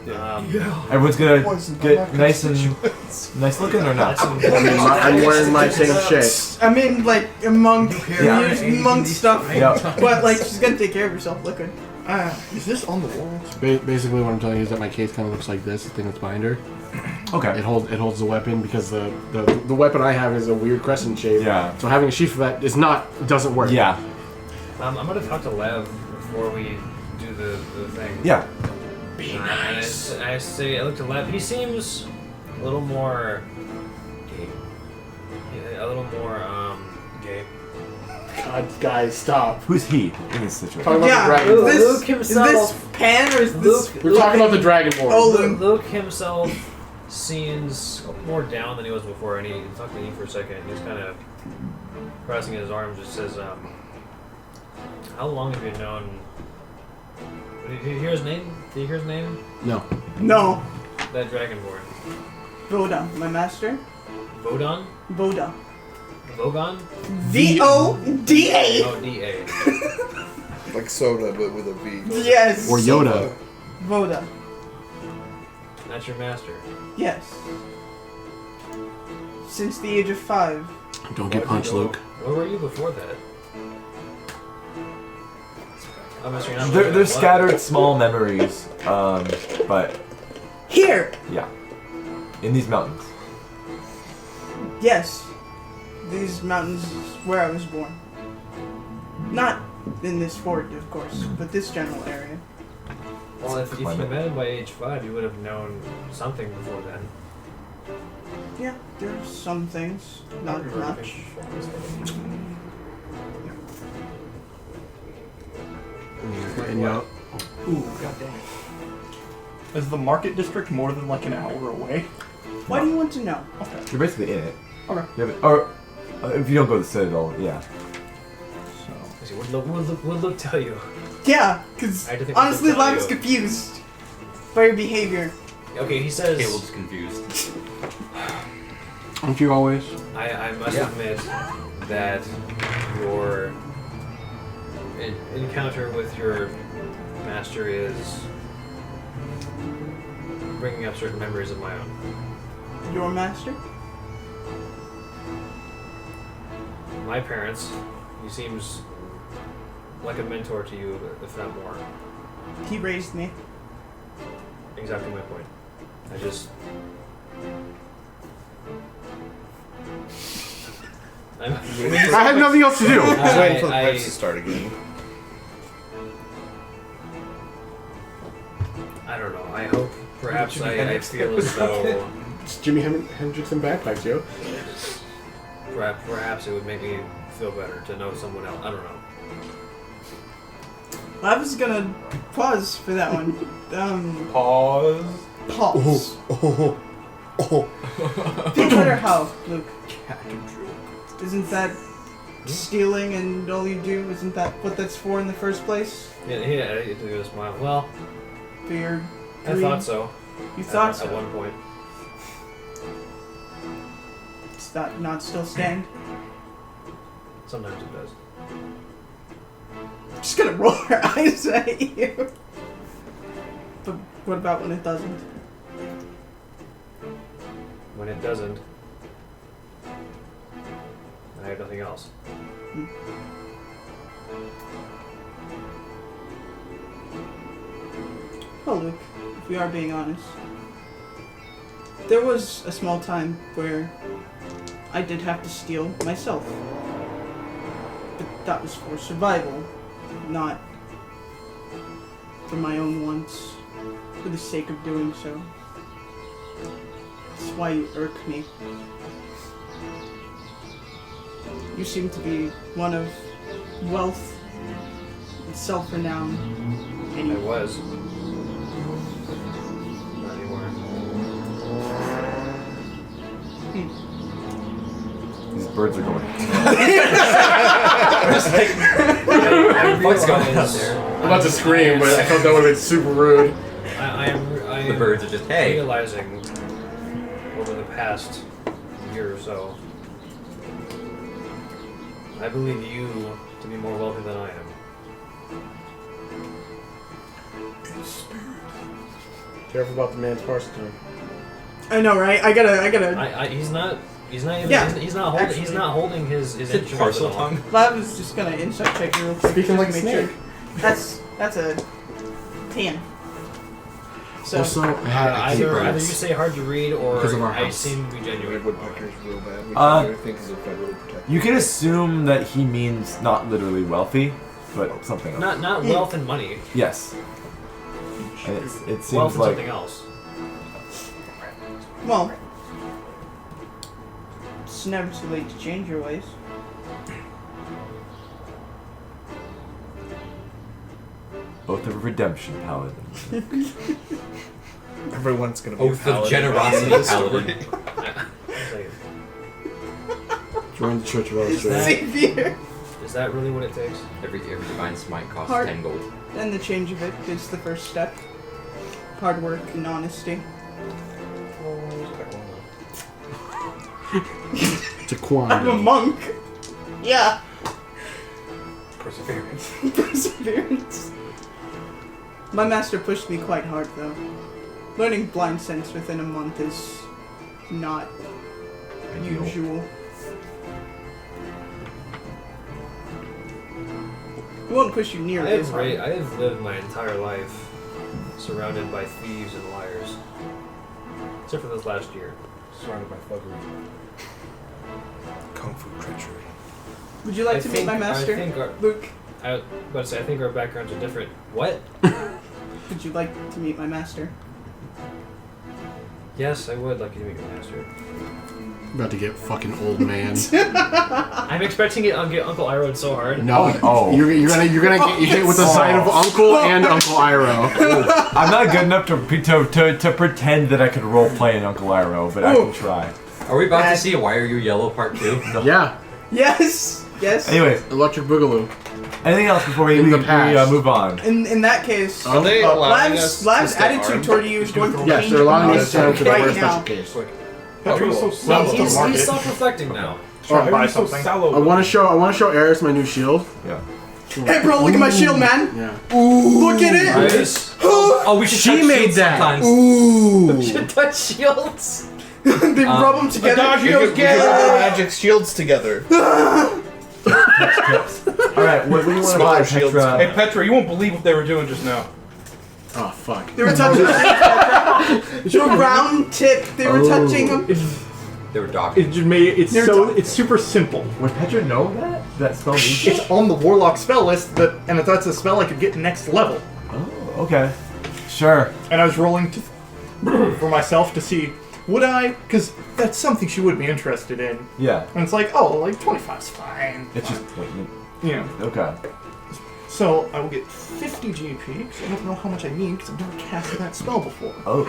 Everyone's gonna Poison, get I'm not nice looking or not? That's I mean, I'm wearing my same shit. I mean, like, monk, Yeah. monk stuff. Yeah. But, like, she's gonna take care of herself. Look good. Is this on the wall? Basically, what I'm telling you is that my case kind of looks like this. The thing that's behind her. Okay. It holds the weapon because the weapon I have is a weird crescent shape. Yeah. So having a sheath for that doesn't work. Yeah. I'm gonna talk to Lev before we do the thing. Yeah. Be nice. I look to Lev. He seems a little more gay. Yeah, a little more gay. God, guys, stop. Who's he in this situation? Talking about Yeah, the dragon. is Luke this himself. Pan or is this... We're talking about the dragonborn. Oh, Luke himself seems more down than he was before, and he talked to me for a second. He's kind of crossing his arms. Just says, "How long have you known?" Did you hear his name? Did you hear his name? No. No. That dragonborn. Voda, my master. Vodon? Voda. Vogon? V-O-D-A. Oh, D-A. Like soda, but with a V. Yes. Or Yoda. Voda. That's your master. Yes. Since the age of 5. Don't get punched, Luke. Where were you before that? I'm assuming not They're looking at scattered small memories, but Here! yeah, in these mountains. Yes. These mountains is where I was born. Not in this fort, of course, but this general area. Well, if you Climate. met him by age 5, you would have known something before then. Yeah, there's some things. Not much. And you know, Ooh, goddamn. Is the market district more than like an hour away? Why do you want to know? Okay. You're basically in it. Okay. You have it, or if you don't go to the Citadel, yeah. So. Let's see, what Luke tell you? Yeah, because I had to think honestly, what to tell I was you. confused by your behavior. Okay, he says... Caleb's confused. aren't you always? I must admit that your encounter with your master is bringing up certain memories of my own. Your master? My parents, he seems like a mentor to you, if not more. He raised me. Exactly my point. I just... I have nothing else to do. I was waiting for the I- parts to start again. I don't know. I hope perhaps I feel as though It's Jimi Hendrix and bagpipes, yo. perhaps it would make me feel better to know someone else. I don't know. I was gonna pause for that one. Pause. Pause. Feel better how, Luke? Isn't that stealing and all you do? Isn't that what that's for in the first place? Yeah, it took a smile. Well, For your I greed? thought so. You thought at so? one point. Does that not still stand? Sometimes it does. Just gonna roll her eyes at you. But what about when it doesn't? When it doesn't, I have nothing else. Well, Luke, if we are being honest, there was a small time where I did have to steal myself. But that was for survival, not for my own wants, for the sake of doing so. That's why you irk me. You seem to be one of wealth and self-renown, and I you was. Not anymore. These birds are going. What's going on there? I'm about to scream, but I thought that would have been super rude. I am The birds are just, hey. realizing over the past year or so, I believe you to be more wealthy than I am. Careful about the man's parson. I know, right? I gotta. He's not even. Yeah, He's not holding. He's not holding his insurance Parcel at all. tongue. Well, I was just gonna insight check you real quick. Speaking like a just to make snake. sure. That's a 10. So Also, I had I hate Either you birds. say hard to read or Because of our I house. seem to be genuine. Woodpecker's real bad, which Uh, I think is a federal protected. You can assume that he means not literally wealthy, but something else. Not wealth and money. Yes. And it seems Wealth and like something else. well, it's never too late to change your ways. Oath of Redemption, Paladin. Everyone's gonna be a Oath of paladin generosity, in this paladin. story. It's like, Join the Church of Australia. Xavier. is that really what it takes? Every divine smite costs Hard. 10 gold. And the change of it is the first step. Hard work and honesty. Jaquan. I'm a monk. Yeah. Perseverance. Perseverance. My master pushed me quite hard, though. Learning blind sense within a month is not usual. He won't push you near this hard. I have lived my entire life surrounded by thieves and liars. Except for this last year. Surrounded by fuckery. Kung fu treachery. Would you like to meet my master, Luke? I was about to say, I think our backgrounds are different. What? Would you like to meet my master? Yes, I would like you to meet your master. About to get fucking old man. I'm expecting it. I'll get Uncle Iroh so hard. No, Oh. you're gonna get hit with the sign of Uncle and Uncle Iroh. I'm not good enough to pretend that I could role play an Uncle Iroh, but I can try. Are we about to see a Why Are You Yellow Part 2? Yeah, Yes! Yes. Anyways, Electric Boogaloo. anything else before we In the we past. Move on? In that case, Are they allowing us Lab's to stay attitude armed? toward you is going to Yes, change they're allowing us immediately to wear a right special now. case. Petro's so Well, sallow. he's self-reflecting now. Try to buy Petro's so something. sallow. I want to show Eris my new shield. Yeah. Hey, bro, look at my shield, man. Yeah. Look at it. Nice. Oh, we should She touch made shields that. sometimes. Ooh. We should touch shields. They rub them together. We could wear magic shields together. Alright, what do you want to Smaller buy, shields. Petra? Hey, Petra, you won't believe what they were doing just now. Oh fuck. They were touching the round tip. They were touching them. They were docking. It just made it's They're so talking. it's super simple. Would Petra know that? That spell means It's on the warlock spell list, and if that's a spell I could get next level. Oh, okay. Sure. And I was rolling for myself to see would I, because that's something she would be interested in. Yeah. And it's like, oh, like 25's fine. It's just ointment. Yeah. Okay. So I will get 50 GP because I don't know how much I need because I've never cast that spell before. Oh.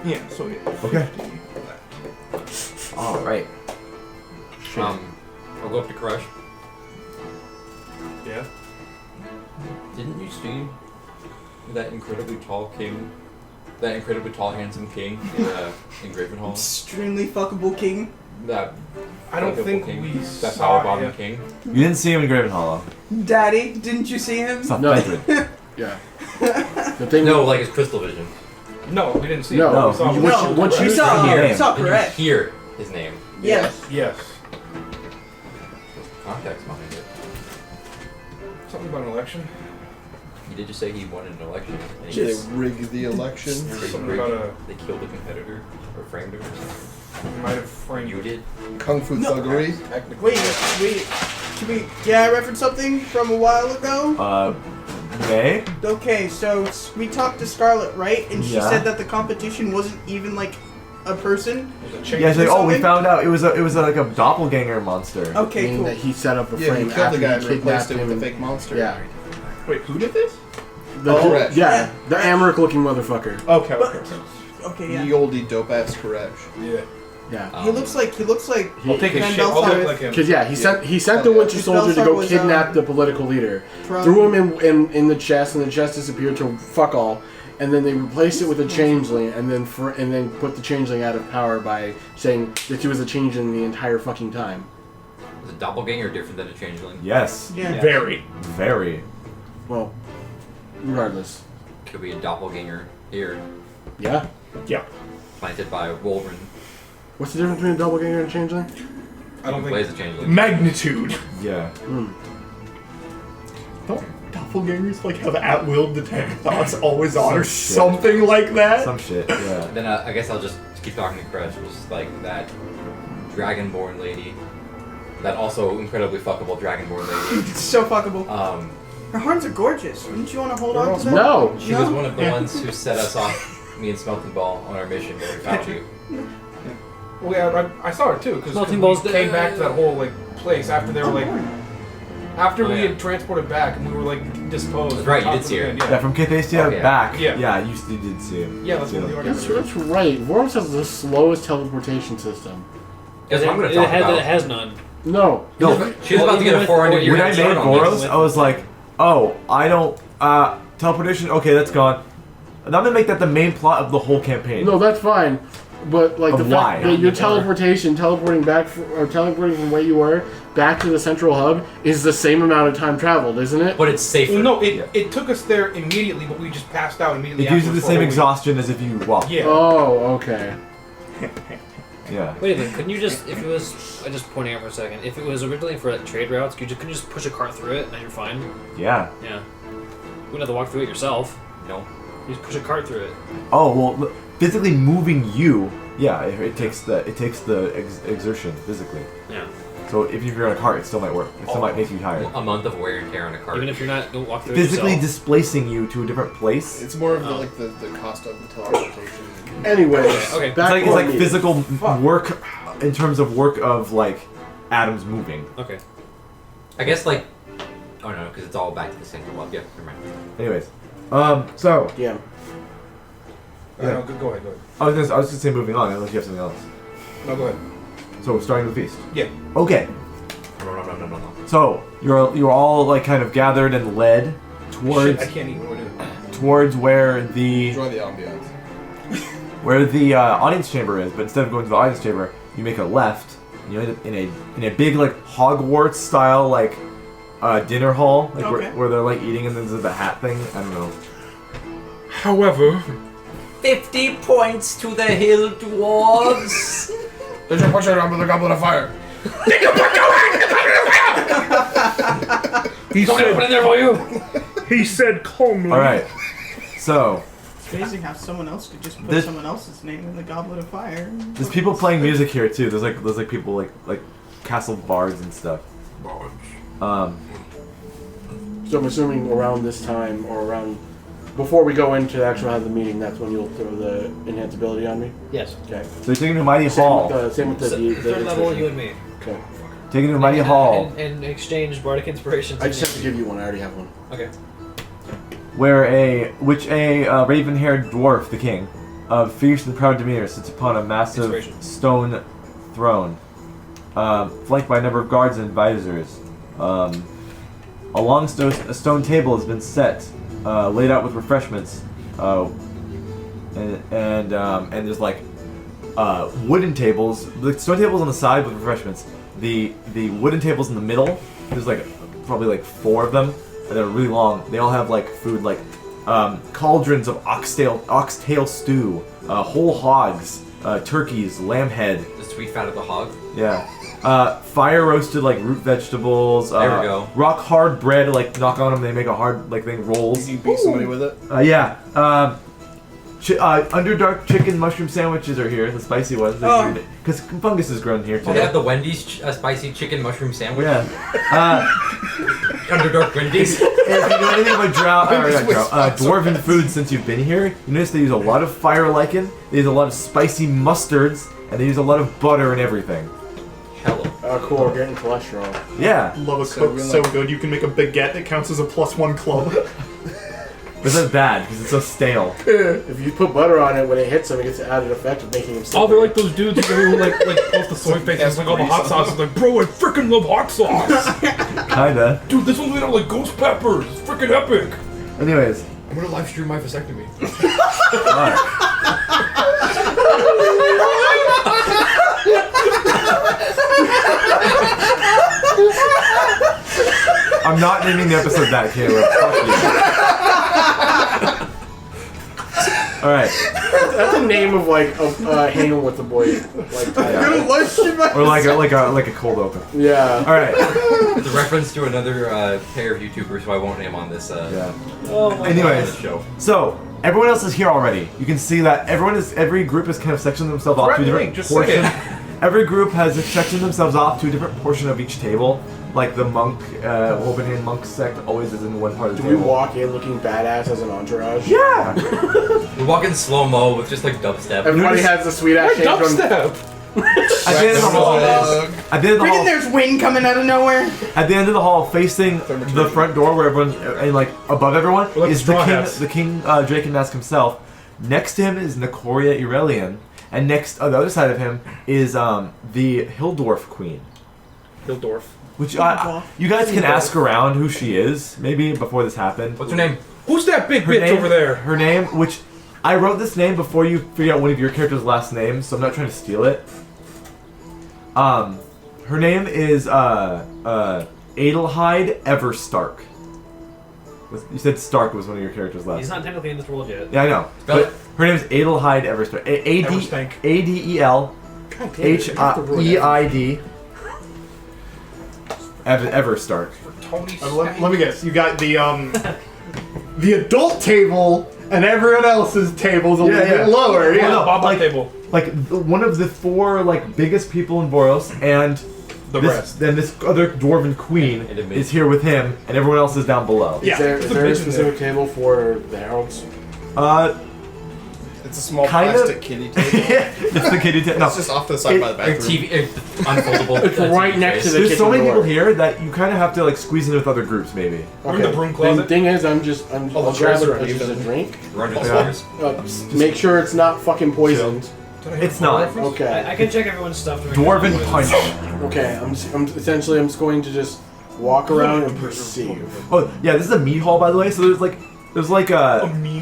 Yeah. So I get 50 Okay. of that. Alright. I'll go up to Crush. Yeah. Didn't you see that incredibly tall king? That incredibly tall, handsome king in Gravenhall? Extremely fuckable king. That I don't fuckable think king. we That saw power bottom him. king. You didn't see him in Graven Hollow. Daddy, didn't you see him? It's not No. Pedro. Yeah. The thing. No, like his crystal vision. No, we didn't see No, him. We saw him. once No, once we you saw hear him. him. We saw Did you correct. hear his name? Yes. Yes. Context behind it. Something about an election. He did just say he wanted an election. And he They just rigged the election. Something about a. they killed the competitor or framed him or something. Might have framed You did. Kung Fu No. thuggery. Technically. Wait. Should we? Yeah, I referenced something from a while ago. May? Okay, so we talked to Scarlet, right? And she Yeah. said that the competition wasn't even like a person. There's a change. Yeah, she's like, oh, we something? found out it was like a doppelganger monster. Okay, meaning cool. that he set up a Yeah, frame he killed after the guy he and replaced kidnapped it him. with a fake monster. Yeah. Wait, who did this? The Oh, right. yeah, the Amaric looking motherfucker. Okay. But- Okay. Okay, yeah. Ye olde dope ass Koresh. Yeah. Yeah. He looks like I'll take his Van shit. I'll Belfast. look like him. Because yeah, he sent the Winter His Soldier to Belfast go was, kidnap the political leader. Threw him in the chest, and the chest disappeared to fuck all. And then they replaced it with a changeling, and then put the changeling out of power by saying that he was a changeling the entire fucking time. Was a doppelganger different than a changeling? Yes. Yeah. Very. Very. Well, regardless, Could be a doppelganger here, yeah. Yeah. planted by Wolverine. What's the difference between a doppelganger and a changeling? I don't Who think. plays a changeling? Magnitude. Yeah. Don't doppelgangers like have at-will detect thoughts always on or Some shit. something like that? Some shit. Yeah. Then I guess I'll just keep talking to Crush. Was like that dragonborn lady, that also incredibly fuckable dragonborn lady. It's so fuckable. Her horns are gorgeous. Wouldn't you want to hold on to them? No. She was one of the ones who set us off, me and Smelting Ball, on our mission where we found you. Well, yeah, I saw her too because Melting we Ball's came back to that whole like place after they were like after Oh, we yeah. had transported back and we were like disposed. That's right, you Top did of see the her. band, Yeah, Yeah. from Cathasia Okay. back. Yeah. Yeah, you did see him. Yeah, that's what we already. That's right. Voros has the slowest teleportation system. Because I'm going to talk about. It has none. No. No. She was about to get a 400 year When I head made start on Voros, this. I was like, oh, I don't. Teleportation. Okay, that's gone. And I'm gonna make that the main plot of the whole campaign. No, that's fine. But like Of the why? fact that your teleporting from where you were back to the central hub is the same amount of time traveled, isn't it? But it's safer. No, it took us there immediately, but we just passed out immediately. It gives you the afterwards same for a week. exhaustion as if you walk. Yeah. Oh, okay. Yeah. Wait a minute, couldn't you just, if it was, I'm just pointing out for a second, if it was originally for like, trade routes, couldn't you just push a cart through it and then you're fine? Yeah. Yeah. You wouldn't have to walk through it yourself. No. You just push a cart through it. Oh well, physically moving you. Yeah, it takes the exertion physically. Yeah. So if you're in a cart, it still might work. It still might make you tired. A month of wear and tear on a cart. Even if you're not, don't walk through Physically it yourself. displacing you to a different place. It's more of the cost of the teleportation. Anyways, Okay. back It's to our like meeting. physical work in terms of work of like atoms moving. Okay. I guess like. Oh no, because it's all back to the same club. Yeah, never mind. Anyways, so Yeah. No, go ahead. I was gonna say moving on unless you have something else. No, go ahead. So starting the feast. Yeah. Okay. No. So you're all like kind of gathered and led towards Shit, I can't eat. What do I do? towards where the Enjoy the ambiance. audience chamber is, but instead of going to the audience chamber, you make a left. And you end up in a big like Hogwarts style like dinner hall, like Okay. where they're like eating and then there's the hat thing. I don't know. However, 50 points to the hill dwarves. There's your puncher down with a goblet of fire. he Put it in there for you! he said calmly. All right. So It's crazy how someone else could just put This- someone else's name in the Goblet of Fire. there's people playing music here too. There's like people like castle bards and stuff. So I'm assuming around this time or around before we go into the actual have the meeting, that's when you'll throw the enhance ability on me. Yes. Okay. So you're taking to a mighty hall. Same with the Third level, you and me. Okay. Taking to a mighty hall. And exchange bardic inspirations. I just have to give you one. I already have one. Okay. Where a raven-haired dwarf, the king, of fierce and proud demeanor, sits upon a massive Inspiration. stone throne, flanked by a number of guards and advisors. A long stone table has been set, laid out with refreshments, and there's like wooden tables. The stone tables on the side with refreshments. The wooden tables in the middle. There's like probably like 4 of them. And they're really long. They all have like food, like cauldrons of oxtail stew, whole hogs, turkeys, lamb head. The sweet fat of the hog. Yeah. Fire roasted like root vegetables. There we go. Rock hard bread. Like knock on them, they make a hard like thing rolls. You beat somebody with it. Yeah. Underdark chicken mushroom sandwiches are here. The spicy ones. Because fungus is grown here too. Oh, they have the Wendy's spicy chicken mushroom sandwich. Yeah. Underdark Wendy's. If you know anything about dwarven food since you've been here, you notice they use a lot of fire lichen, they use a lot of spicy mustards, and they use a lot of butter and everything. Hello. Oh, cool. We're getting cholesterol. Yeah. Love a So cook we're so like- good you can make a baguette that counts as a +1 club. But it's not bad because it's so stale. If you put butter on it, when it hits him, it gets the added effect of making him. Oh, they're like those dudes who like post the soy faces, like all the hot sauce. It's like, bro, I freaking love hot sauce. Kinda. Dude, this one's made out of like ghost peppers. It's freaking epic. Anyways. I'm gonna live stream my vasectomy. I'm not naming the episode that, Caleb. Fuck you. Alright. That's the name of like hanging with the boy. Like Or like a cold open. yeah. Alright. It's a reference to another pair of YouTubers who I won't name on this Yeah. on Anyways. this show. So, everyone else is here already. You can see that every group has kind of sectioned themselves off to a different Just portion. saying. Every group has sectioned themselves off to a different portion of each table. Like the monk, Wolverine monk sect always is in one part of the Do we table. walk in looking badass as an entourage? Yeah! We walk in slow mo with just like dubstep. Everybody has the sweet ass change on. Dubstep. At the end of the hall, at the end of the Freaking hall, there's wind coming out of nowhere. at the end of the hall, facing the front door where everyone's and like above everyone Well, that's is the straw king, hats. the king Drake and Mask himself. Next to him is Nicoria Aurelian, and next on the other side of him is the Hildorf Queen. Hildorf. Which you guys can ask around who she is, maybe before this happened. What's her name? Who's that big Her bitch name, over there? Her name, which I wrote this name before you figure out one of your character's last names, so I'm not trying to steal it. Her name is Adelheid Everstark. You said Stark was one of your character's last. He's not technically in this world yet. Yeah, I know. But her name is Adelheid Everstark. Adelheid Everstark. Let me guess. You got the adult table and everyone else's table's a little bit lower. Yeah. Well, no, Bob table. Like one of the 4 like biggest people in Voros, and The rest. Then this other dwarven queen is here with him, and everyone else is down below. Yeah. Is there a specific table for the heralds? It's a small kind plastic of kitty table. It's the kitty table. No, It's just off to the side by the bathroom. Unfoldable. It's right next to the there's kitchen so many door. people here that you kind of have to like squeeze in with other groups, maybe. We're in the broom The closet. thing is, I'll grab chairs a are drink. Run Yeah. Make sure it's not fucking poisoned. It's not. Okay. I can check everyone's stuff to make Dwarven sure. punch. Okay. I'm essentially just going to just walk around and perceive. Oh yeah, this is a meat hall, by the way. So there's like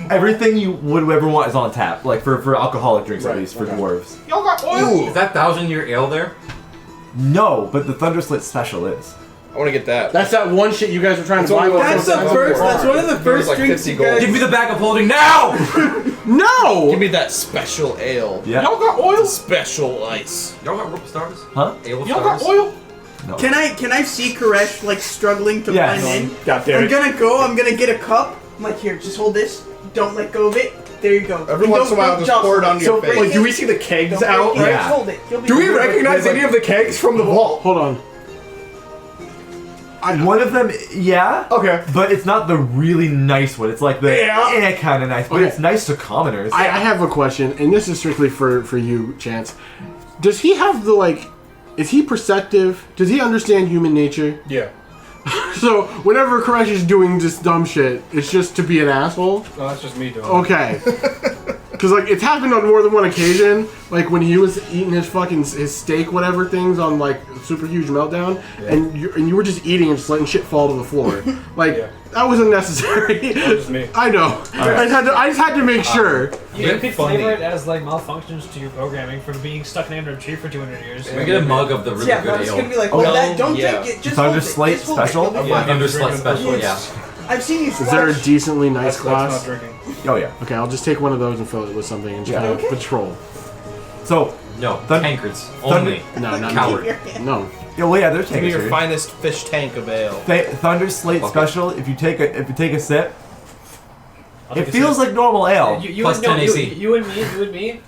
everything you would ever want is on tap, like for alcoholic drinks at Right, least for okay. dwarves. Y'all got oil. Is that 1,000-year ale there? No, but the Thunderslit special is. I want to get that. That's that one shit you guys were trying to buy. That's the first. That's one of the first like drinks 50 you gold. guys. Give me the bag of holding now! No. Give me that special ale. Yeah. Y'all got oil. Special ice. Y'all got rope stars? Huh? Ale Y'all stars? got oil. No. Can I see Koresh like struggling to Yes. blend in? God damn I'm it. gonna go. I'm gonna get a cup. I'm like, here, just hold this. Don't let go of it. There you go. Every And once in a while, don't just pour it jostle onto So, your face. like, do we see the kegs Don't out? break it. Yeah. Just hold it. You'll be Do we good. recognize any of the kegs from the vault? Hold on. One of them, yeah. Okay. But it's not the really nice one. It's like the kind of nice, but Okay. it's nice to commoners. I have a question, and this is strictly for you, Chance. Does he have the like? Is he perceptive? Does he understand human nature? Yeah. So whenever Koresh is doing this dumb shit, it's just to be an asshole. No, that's just me doing. it. Okay. Because like it's happened on more than one occasion. Like when he was eating his steak whatever things on like super huge meltdown, and you were just eating and just letting shit fall to the floor. Like Yeah. that was unnecessary. That's just me. I know. I just had to make sure. You could flavor it as like malfunctions to your programming from being stuck under a tree for 200 years. Can we get a mug of the really Yeah, good but it's gonna ale? be like, Oh, that. Don't yeah. drink it. Just Thunder hold it. Slate Just hold it. special? You'll be Yeah, fine. Underslut special, yeah. I've seen you. Is there a decently nice That's glass? not drinking. Oh yeah. Okay, I'll just take one of those and fill it with something and just Yeah. kind of Okay. patrol. So, No, Thun- tankards. Only. No, not Coward. No. yeah, there's Give me your tankers. finest fish tank of ale. Thunder Slate Okay. special. If you take a sip, I'll it take a feels sip. like normal ale. You Plus and, no, 10 you, AC. you and me,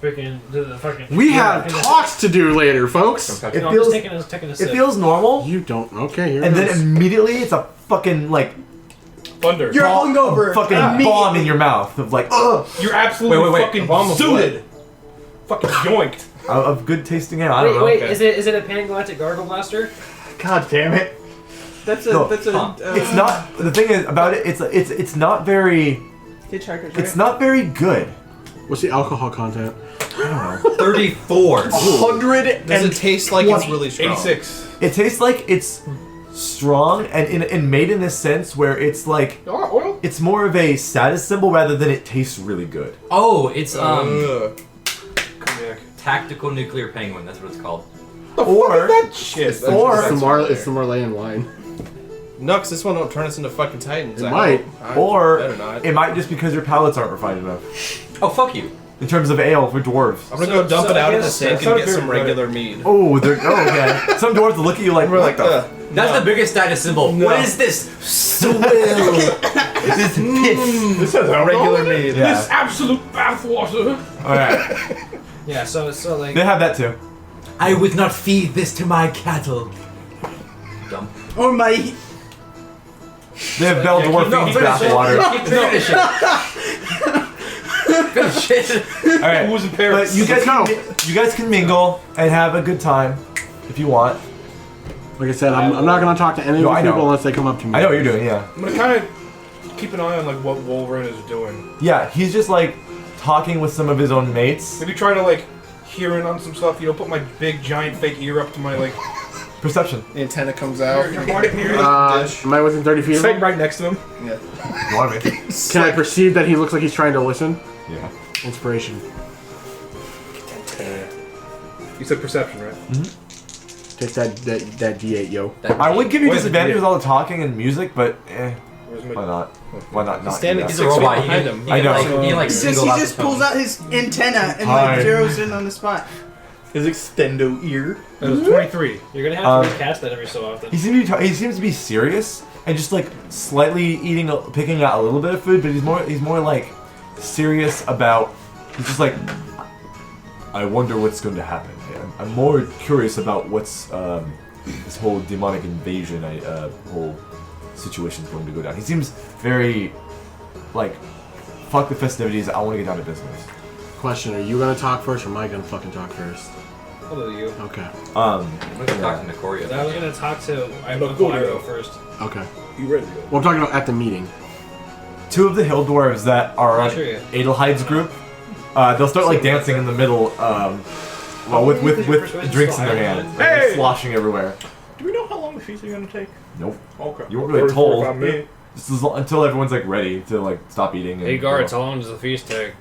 freaking do the fucking. We have taking a talks to do later, folks. Okay. It No, I'm feels- just taking a sip. It feels normal, You don't. Okay, here and it then is. immediately it's a fucking like Thunder. You're hungover. fucking bomb in your mouth of like You're absolutely Wait. fucking Bomb of suited. Fucking yoinked. of good tasting ale. I don't Wait, know. wait, is it a Pan-Galactic Gargle Blaster? God damn it. That's a. No. That's a. Huh. It's not. The thing is about it. It's not very. Hitchhikers. It's not very good. What's the alcohol content? 34. 100 Does it taste like it's really strong? 86. It tastes like it's strong and made in this sense where it's like Y'all got oil? it's more of a status symbol rather than it tastes really good. Oh, it's Ugh. Cognac. tactical nuclear penguin. That's what it's called. Or Shit. It's the Marleyan wine. Nux, this one won't turn us into fucking titans. It I might. hope. or better not. it might just because your palates aren't refined enough Oh, fuck you. in terms of ale for dwarves. I'm gonna go dump so it out I in the guess- sink that's and not get very some good. regular mead. Oh, okay. Some dwarves will look at you like We're what like, the That's the biggest status symbol. No. What is this? Swill. this piss. This has regular mead. Yeah. This absolute bathwater. All right. Yeah, so like. They have that too. I would not feed this to my cattle. Dumb. Or my. They have Bell Dwarfines bathwater. Keep drinking this shit. Finish it. All right. Who's in But Paris? you guys, Let's you guys can mingle and have a good time if you want. Like I said, I'm not gonna talk to any of No, these I know. people unless they come up to me. I know what you're doing. Yeah. I'm gonna kind of keep an eye on like what Wolverine is doing. Yeah. He's just like talking with some of his own mates. Maybe try to like hear in on some stuff. You know, put my big giant fake ear up to my like. Perception. The antenna comes out. You're hard to hear. Am I within 30 feet of Sitting him? right next to him. You want me? Can I perceive that he looks like he's trying to listen? Yeah. Inspiration. You said perception, right? Take that D8, yo. I would give you Where's disadvantage the- with all the talking and music, but Where's my... why not? Why not? He's standing do He's that? a 6 feet robot. behind him. I know. He It's just, he just pulls out his antenna and Hi. like zeroes in on the spot. His extendo ear. It was 23. You're gonna have to recast that every so often. He seems to be serious and just like slightly picking out a little bit of food, but he's more like serious about. He's just like, I wonder what's going to happen. I'm more curious about what's this whole demonic invasion, whole situation is going to go down. He seems very like, fuck the festivities. I want to get down to business. Question: are you gonna talk first, or am I gonna fucking talk first? I'll do you. Okay. I'm gonna talk to Nicoria. I was gonna talk to Look, Pyro first. Okay. You ready to go? Well, I'm talking about at the meeting. Two of the hill dwarves that are on Sure, yeah. Adelhide's group, they'll start like dancing in the middle, well, with drinks in their hand, like, Hey! sloshing everywhere. Do we know how long the feast are gonna take? Nope. Okay. You weren't really told. 45 minutes. This is until everyone's like ready to like stop eating. And Hey guards, how long does the feast take?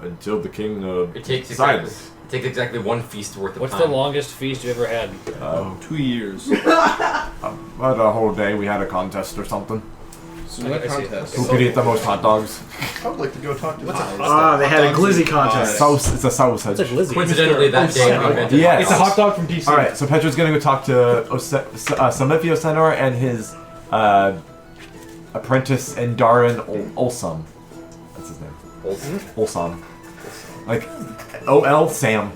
Until the king It takes decides. exactly one feast worth of What's time. the longest feast you ever had? 2 years. About a whole day. We had a contest or something. So what I see. contest? Who could eat the most hot dogs? I would like to go talk to What's a Ty. hot They had a glizzy contest. It's a sausage. Coincidentally, that day we invented Yes. It's a hot dog from DC. All right, so Petra's gonna go talk to Samifio Senor and his apprentice Endarin Olsam. That's his name. Olsam. Like O-L Sam.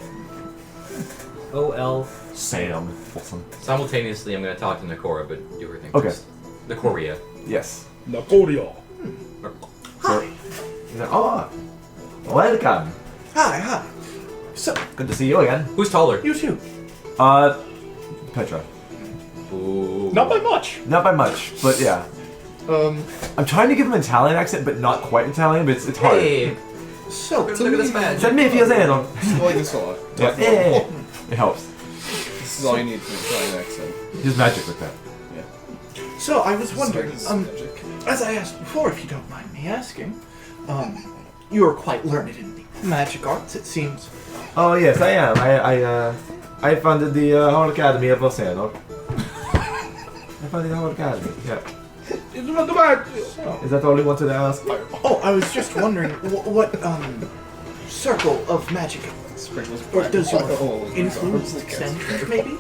O-L. Sam. Olsam. Simultaneously, I'm going to talk to Nicoria, but do her thing Okay. first. Nicoria. Yes. Napoleon. Hi. Oh, welcome. Hi. So, Good to see you again. Who's taller? you too. Petra. Ooh. Not by much. Not by much, but yeah. I'm trying to give him an Italian accent, but not quite Italian. But it's hard. Hey, So, look at this man. Samifio Senor. I like this a lot. Yeah. Yeah. It helps. This is all you need for an Italian accent. There's magic with that. So I was wondering, This is magic. as I asked before, if you don't mind me asking, you are quite learned in the magic arts, it seems. Oh yes, I am. I founded the whole academy of Oceano. I founded the whole academy. Yeah. Is that all you wanted to ask? Oh, I was just wondering, what circle of magic, Sprinkles or does your Oh, influence extend to, maybe?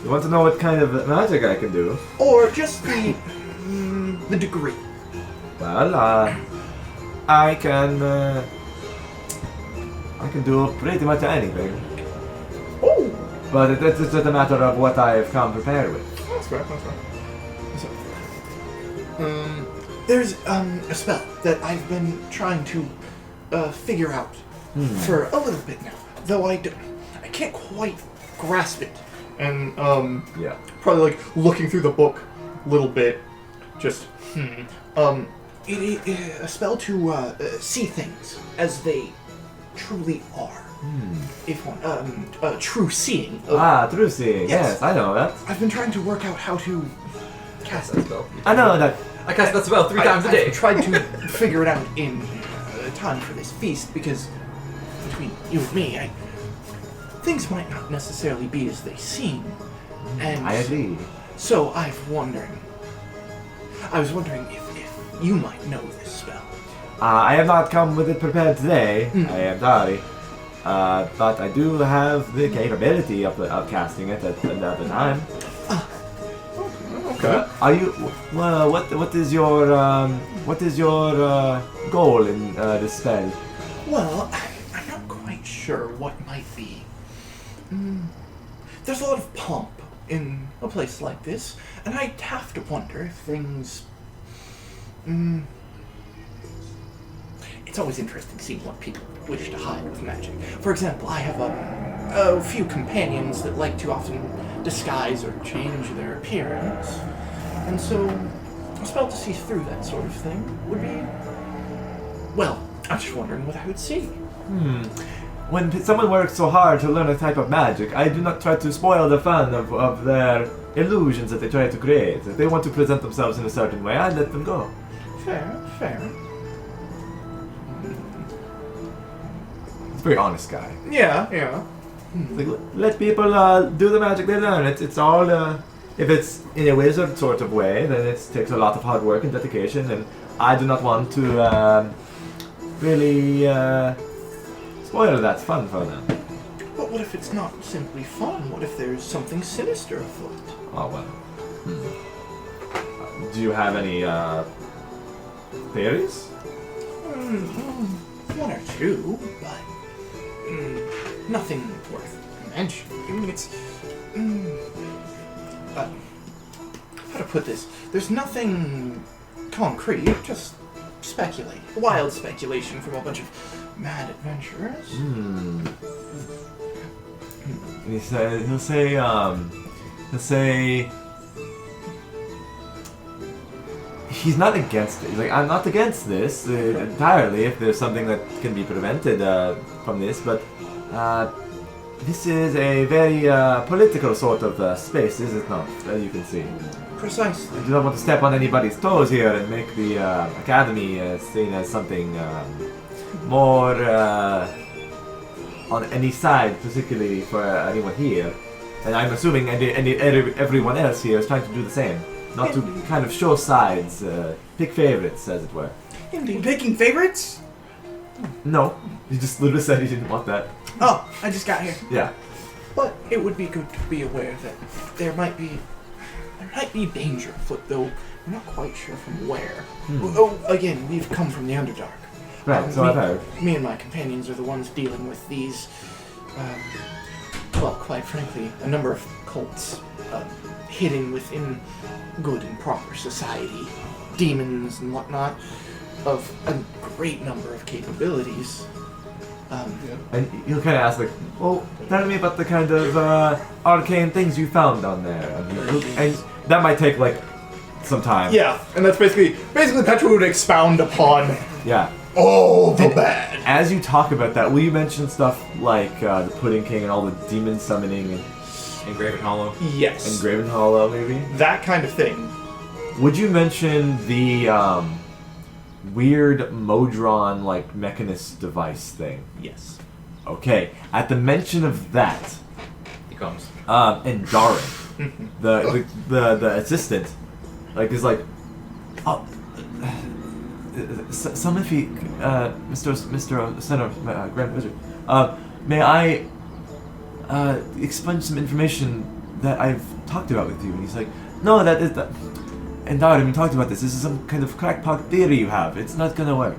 You want to know what kind of magic I can do? Or just the degree? Well, I can do pretty much anything. Oh! But it's just a matter of what I've come prepared with. That's fair, that's fair. There's a spell that I've been trying to figure out for a little bit now, though I can't quite grasp it. And Yeah. probably like looking through the book a little bit, just a spell to see things as they truly are. If one true seeing. True seeing. Yes. Yes, I know that. I've been trying to work out how to cast That it. spell. I know that. I cast that spell 3 times a day. I've tried to figure it out in time for this feast because between you and me, things might not necessarily be as they seem. And I agree. so I was wondering if you might know this spell. I have not come with it prepared today. I am sorry. But I do have the capability of casting it at another time. Okay. Are you? What is your goal in this spell? Well, I'm not quite sure what might be. There's a lot of pomp in a place like this, and I have to wonder if things. It's always interesting seeing what people wish to hide with magic. For example, I have a few companions that like to often disguise or change their appearance, and so a spell to see through that sort of thing would be. Well, I'm just wondering what I would see. When someone works so hard to learn a type of magic, I do not try to spoil the fun of their illusions that they try to create. If they want to present themselves in a certain way, I let them go. Fair. He's a very honest guy. Yeah. Like, let people do the magic they learn. It's all, if it's in a wizard sort of way, then it takes a lot of hard work and dedication, and I do not want to really spoil that fun for them. But what if it's not simply fun? What if there's something sinister afoot? Oh, well. Do you have any theories? One or two, but nothing worth mentioning. It's how to put this? There's nothing concrete, just speculate. Wild speculation from a bunch of mad adventurers. And he'll say he's not against it. He's like, I'm not against this entirely if there's something that can be prevented from this, but this is a very political sort of space, is it not? As you can see. Precisely. I do not want to step on anybody's toes here and make the academy seen as something more on any side, particularly for anyone here. And I'm assuming everyone else here is trying to do the same. Not to kind of show sides, pick favorites, as it were. Indeed. Picking favorites? No, he just literally said he didn't want that. Oh, I just got here. Yeah. But it would be good to be aware that there might be danger afoot, though we're not quite sure from where. Oh, again, we've come from the Underdark. Right, so I've heard. Me and my companions are the ones dealing with these, well, quite frankly, a number of cults hidden within good and proper society, demons and whatnot, of a great number of capabilities. And he'll kind of ask, like, well, tell me about the kind of arcane things you found down there. And that might take, like, some time. Yeah, and that's basically Petra would expound upon all the bad. As you talk about that, will you mention stuff like the Pudding King and all the demon summoning and Graven Hollow? Yes. And Graven Hollow, maybe? That kind of thing. Would you mention the weird Modron, like, mechanist device thing? Yes. Okay. At the mention of that, He comes. and Derrick, the assistant, like, is like, oh, some if he, Mr. Center, Grand Wizard, may I expunge some information that I've talked about with you? And he's like, no, that is that. And Darren, we talked about this. This is some kind of crackpot theory you have. It's not gonna work.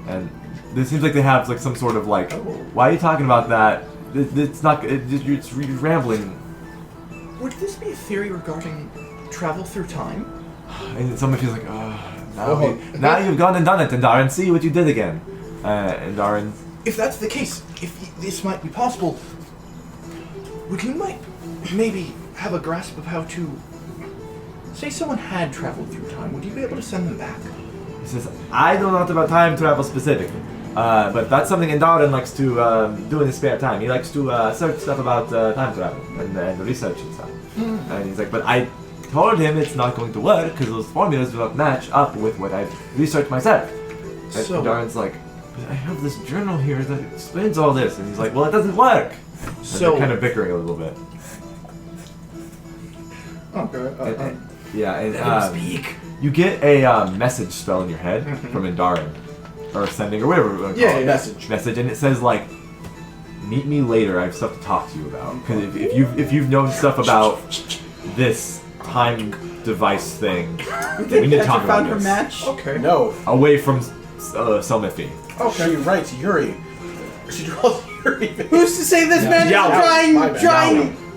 And it seems like they have like some sort of like, why are you talking about that? It's not. It's rambling. Would this be a theory regarding travel through time? And somebody feels like, now you've gone and done it, and Darren, see what you did again. And Darren. If that's the case, if this might be possible, would you maybe have a grasp of how to... Say someone had traveled through time, would you be able to send them back? He says, I don't know about time travel specifically, but that's something Darren likes to do in his spare time. He likes to search stuff about time travel and research and stuff. And he's like, but I told him it's not going to work because those formulas do not match up with what I've researched myself. And Darren's like, but I have this journal here that explains all this. And he's like, well, it doesn't work. And they're kind of bickering a little bit. Okay. You get a message spell in your head from Indaren, or sending, or whatever. Message, and it says like, "Meet me later. I have stuff to talk to you about." Because if you've known stuff about this time device thing, we need to talk about this. Match? Okay. No. Away from Selmifi. Okay. She writes Yuri. She draws Yuri. Who's to say this man is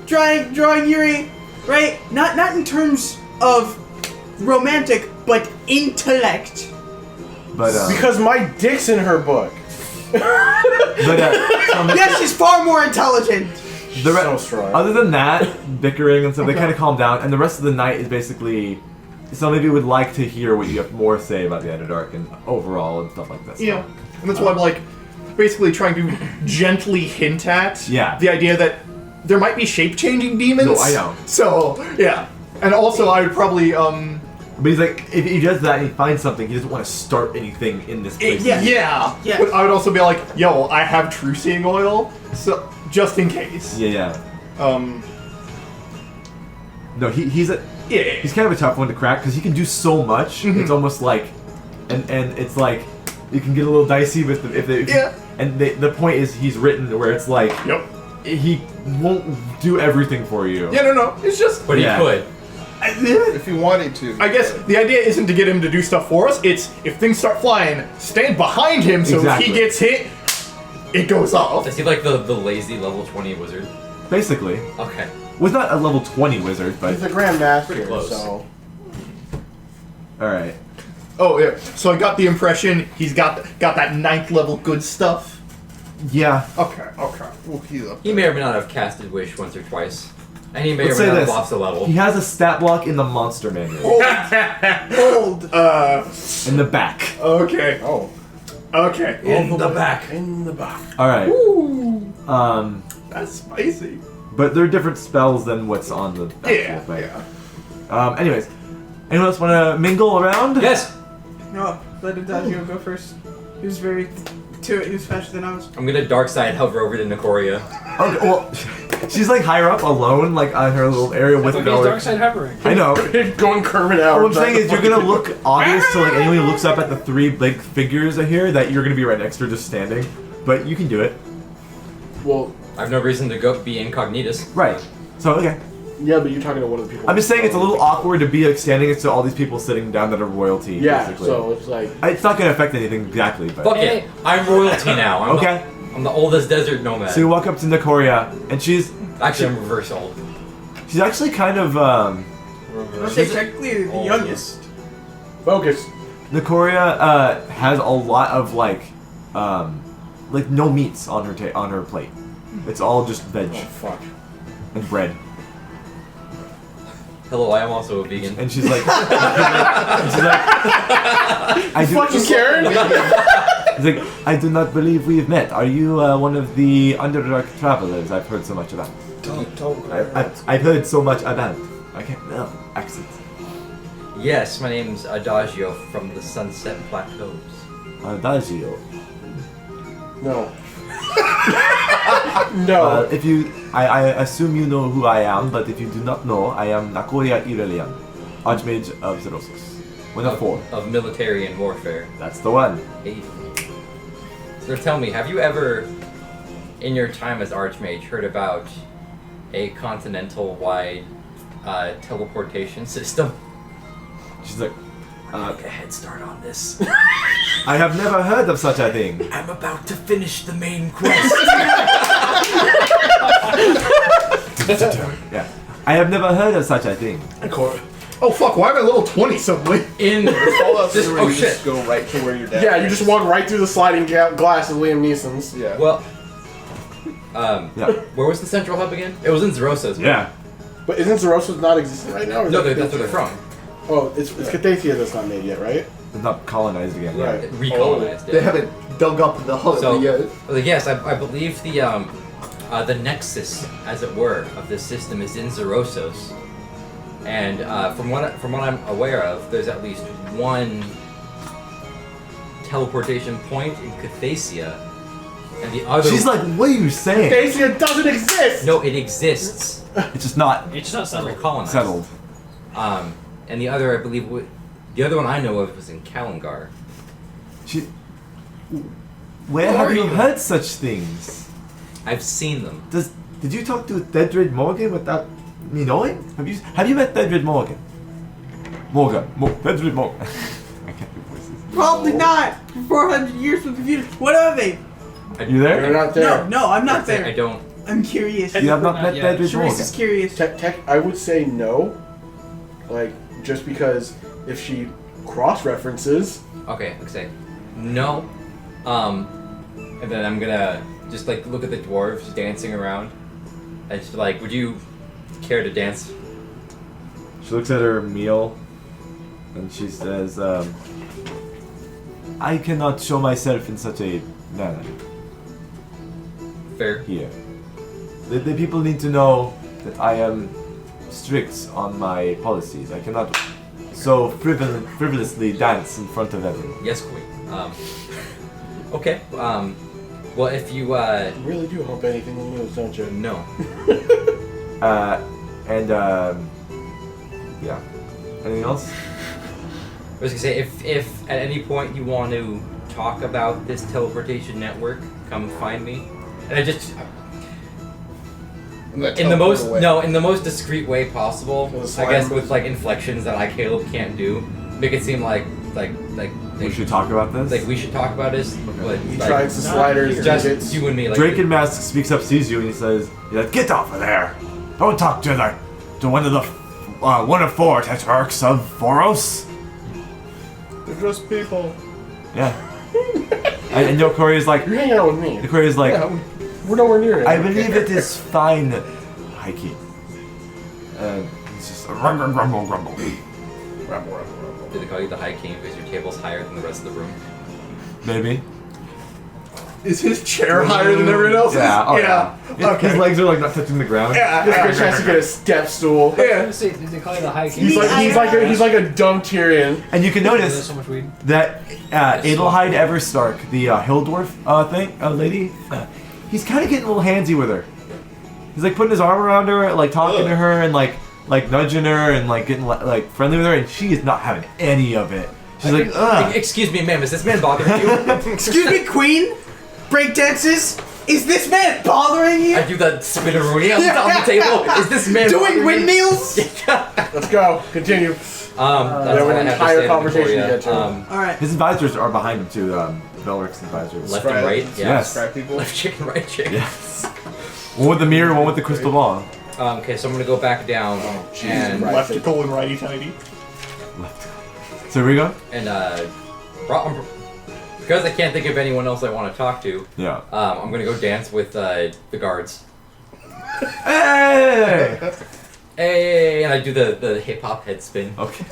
drawing Yuri, right? Not in terms of romantic, but intellect. But because my dick's in her book. Yes, she's far more intelligent. So strong. Other than that, bickering and stuff, they kind of calm down, and the rest of the night is basically. Some of you would like to hear what you have more to say about the Underdark and overall and stuff like that. Yeah, and that's why I'm like, basically trying to gently hint at the idea that there might be shape-changing demons. No, I know. So yeah, and also I would probably But he's like, if he does that and he finds something, he doesn't want to start anything in this place. Yeah. But I would also be like, yo, I have true seeing oil, so just in case. Yeah. No, he's a Yeah. he's kind of a tough one to crack because he can do so much. It's almost like, and it's like you can get a little dicey with And the point is he's written where it's like, he won't do everything for you. Yeah, no, it's just. But he could. If he wanted to. I guess the idea isn't to get him to do stuff for us. It's if things start flying, stand behind him so if he gets hit, it goes off. Is he like the lazy level 20 wizard? Basically. Okay. Well, he's not a level 20 wizard, but He's a grandmaster, Pretty close. so. Alright. Oh yeah. So I got the impression he's got that 9th level good stuff. Yeah. Okay. We'll heal up. He may or may not have casted Wish once or twice. And he may Let's or may say not have this. lost a level. He has a stat block in the monster manual. Old. In the back. Okay. Oh. Okay. In the back. In the back. Alright. That's spicy. But they're different spells than what's on the actual thing. Anyways. Anyone else want to mingle around? Yes! No, let Adagio go first. He was very to it. He was faster than I was. I'm gonna dark side hover over to Nicoria. Okay, well, she's like higher up alone, like on her little area with He's Derrick. dark side hovering. I know. Going Kermit out. What I'm saying is you're gonna look obvious to like anyone who looks up at the 3 big figures here that you're gonna be right next to her just standing. But you can do it. Well, I have no reason to go be incognitus. Right. So, okay. yeah, but you're talking to one of the people. I'm just saying it's a little awkward to be like standing next to all these people sitting down that are royalty, Yeah, basically. so it's like. It's not gonna affect anything exactly, but... Fuck it. I'm royalty now. I'm the oldest desert nomad. So you walk up to Nicoria, and she's... Actually, I'm reverse old. She's actually kind of, I'll say technically the youngest. Focus. Nicoria, has a lot of, like no meats on her plate. It's all just veg. Oh, fuck. And bread. Hello, I am also a vegan. And she's like... I do, Fucking Karen? He's like, I do not believe we've met. Are you one of the Underdark travelers I've heard so much about? I've heard so much about. I can't know. Accent. Yes, my name's Adagio from the Sunset Plateaus. Adagio. No. No. If you... I assume you know who I am, but if you do not know, I am Nakoria Irelian, Archmage of Xerosos. One of 4. Of military and warfare. That's the one. Hey. So tell me, have you ever, in your time as Archmage, heard about a continental-wide teleportation system? She's like, Make a head start on this. I have never heard of such a thing. I'm about to finish the main quest. Yeah. I have never heard of such a thing. Oh fuck! Why am I level 20 suddenly? Oh shit! Just go right to where your dad. Yeah, you just walk right through the sliding glass of Liam Neeson's. Yeah. Well, Yeah. where was the central hub again? It was in Xerosos. Yeah. But isn't Xerosos not existing right now? Or is No, that that's where they're from. Oh, it's Catathia that's not made yet, right? It's not colonized again. Right. Yet. Recolonized. They haven't dug up the hub So, yet. yes, I believe the nexus, as it were, of this system is in Xerosos, and from what I'm aware of, there's at least one teleportation point in Catathia, and the other. She's like, what are you saying? Catathia doesn't exist. No, it exists. It's just not It's just not settled. Recolonized. settled. And the other, I believe, the other one I know of was in Kalangar. Where have you heard such things? I've seen them. Did you talk to Dedrid Morgan without me knowing? Have you met Dedrid Morgan? Dedrid Morgan. I can't do voices. Probably not. For 400 years with the future. What are they? You there? You're not there. No, I'm not there. I don't. I'm curious. You have not met yet. Dedrid Sharese is Morgan. curious. I would say no. Like, just because if she cross-references. Okay, let's say no. And then I'm gonna just like look at the dwarves dancing around, and just be like, would you care to dance? She looks at her meal, and she says, I cannot show myself in such a manner Fair. here. The people need to know that I am strict on my policies. I cannot so frivolously dance in front of everyone. Yes, Queen. Okay. Well, if you You really do hope anything in news, don't you? no. Yeah. Anything else? I was gonna say, if at any point you want to talk about this teleportation network, come find me. And I just in the most discreet way possible. I guess with like inflections that Caleb can't do, make it seem like We should talk about this. Like we should talk about this. But He like, tries the sliders, just digits. you and me. Like, Drake and Mask speaks up, sees you, and he says, "Get off of there! Don't talk to one of the one of 4 tetrarchs of Voros." They're just people. Yeah. and Yokori is like, You're hanging out with me. Yokori is like, Yeah, we're nowhere near it. I believe it is fine, Heike. And he's just grumble, grumble, grumble. did they call you the High King because your table's higher than the rest of the room? Maybe. Is his chair higher than everyone else's? Yeah. Oh, yeah. His legs are like not touching the ground. Yeah. This bitch has to get a step stool. Yeah. Did they call you the High King? He's like a dumb Tyrion. And you can There's notice so much weed. that Adelheid Everstark, the Hilldwarf lady, he's kind of getting a little handsy with her. He's like putting his arm around her, like talking to her, and like nudging her, and like getting like friendly with her, and she is not having any of it. She's like, ugh. Excuse me, ma'am. Is this man bothering you? Excuse me, Queen? Breakdances? Is this man bothering you? I do that spinneroonie on the table. Is this man Doing windmills? Let's go. Continue. That's There all was I an have to entire say conversation to to get to. Alright. His advisors are behind him too. Belric's advisors. Left and right. Yeah. Yes. Scrap people. Left chicken, right chicken. Yes. One with the mirror, one with the crystal ball. Okay, so I'm gonna go back down and Leftical and righty tighty. So where we go? because I can't think of anyone else I want to talk to. Yeah. I'm gonna go dance with the guards. Hey! Hey, and I do the hip hop head spin. Okay.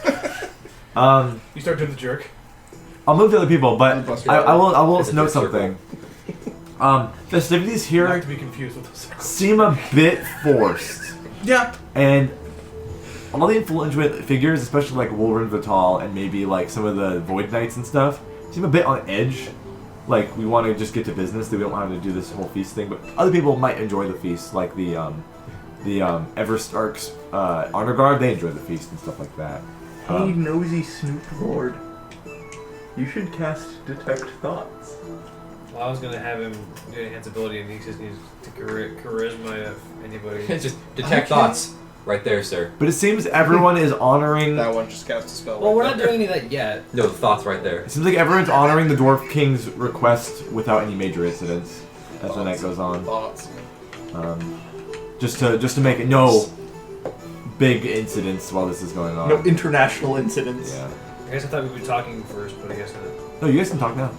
You start doing the jerk. I'll move to other people, but I will It's a note big circle. something. Festivities Not here to be confused with those. seem a bit forced, Yeah. and all the influential figures, especially like Wolverine Vital and maybe like some of the Void Knights and stuff, seem a bit on edge. Like we want to just get to business, that we don't want to do this whole feast thing. But other people might enjoy the feast, like the Everstark's honor guard. They enjoy the feast and stuff like that. Hey, nosy Snoop Lord. You should cast Detect Thoughts. Well, I was gonna have him do enhance ability, and he just needs to charisma if anybody. Just detect thoughts. Right there, sir. But it seems everyone is honoring. That one just cast a spell. Well, right we're not there. doing any of that yet. No, the thoughts right there. It seems like everyone's honoring the Dwarf King's request without any major incidents as the night goes on. Thoughts. Just to make it no big incidents while this is going on. No international incidents. Yeah. I guess I thought we'd be talking first, but I guess not. No, you guys can talk now.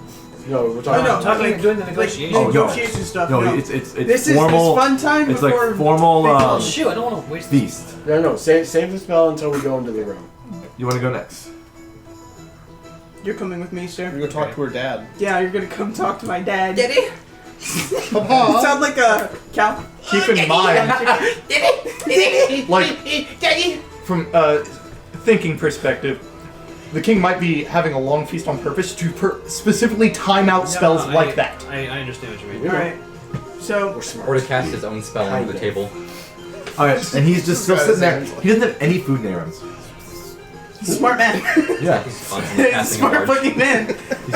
No, we're talking no, about talking like, doing the like, negotiation. Oh, no. negotiation stuff. No, no. it's This formal. is fun time It's like before. formal Oh shoot! I don't want to waste. feast. No, save the spell until we go into the room. You want to go next? You're coming with me, We're sir. gonna go talk to her dad. Yeah, you're gonna come talk to my dad. Did he? You sound like a cow. Keep in mind, like, from a thinking perspective, the king might be having a long feast on purpose to specifically time out spells like that. I understand what you mean. Alright. So, We're smart. Or to cast his own spell onto the table. Alright, and he's just still sitting there. He doesn't have any food near him. smart man. Yeah. He's constantly casting a Smart large. fucking man. It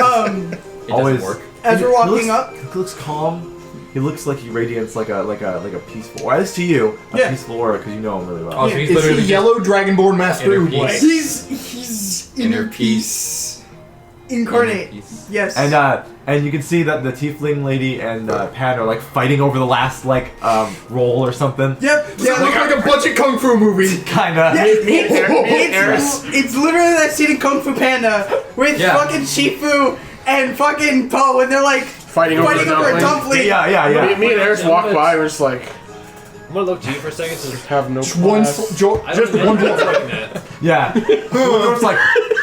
always- doesn't work. As He we're looks- walking up, he looks calm. He looks like he radiates like a peaceful, or at least to you, a Yeah. peaceful aura because you know him really well. Oh, so he's Is literally he yellow dragonborn master Inner Ublay? peace. he's inner peace. incarnate. Inner peace. Yes. And you can see that the tiefling lady and Pan are like fighting over the last roll or something. Yep. Yeah. Look like a budget kung fu movie. Kinda. It's literally that scene in Kung Fu Panda with Yeah. fucking Shifu and fucking Po, and they're like Fighting over the a dumpling. dumpling. Yeah. Me and Eris walk by, we're just like, I'm gonna look to you for a second. Since have no Just one, class. just one blow. Yeah. It's like,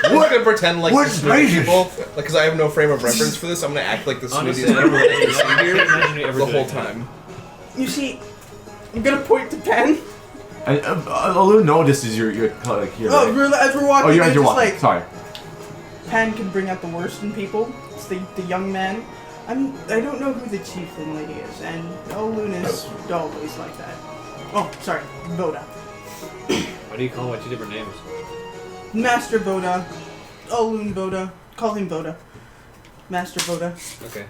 I'm gonna pretend like What's this is really racist? people, like, because I have no frame of reference for this. I'm gonna act like the honestly, sweetest I don't ever really seen I here can't imagine you ever the whole doing that. time. You see, I'm gonna point to Pen. And Alun notices you're like here. Oh, right? as we're walking, Oh, you're it's just walking. like Sorry. Pan can bring out the worst in people. It's the young man. I don't know who the chieftain lady is, and Alun is always like that. Oh, sorry, Boda. Why do you call him by 2 different names? Master Boda, Alun Boda. Call him Boda. Master Boda. Okay.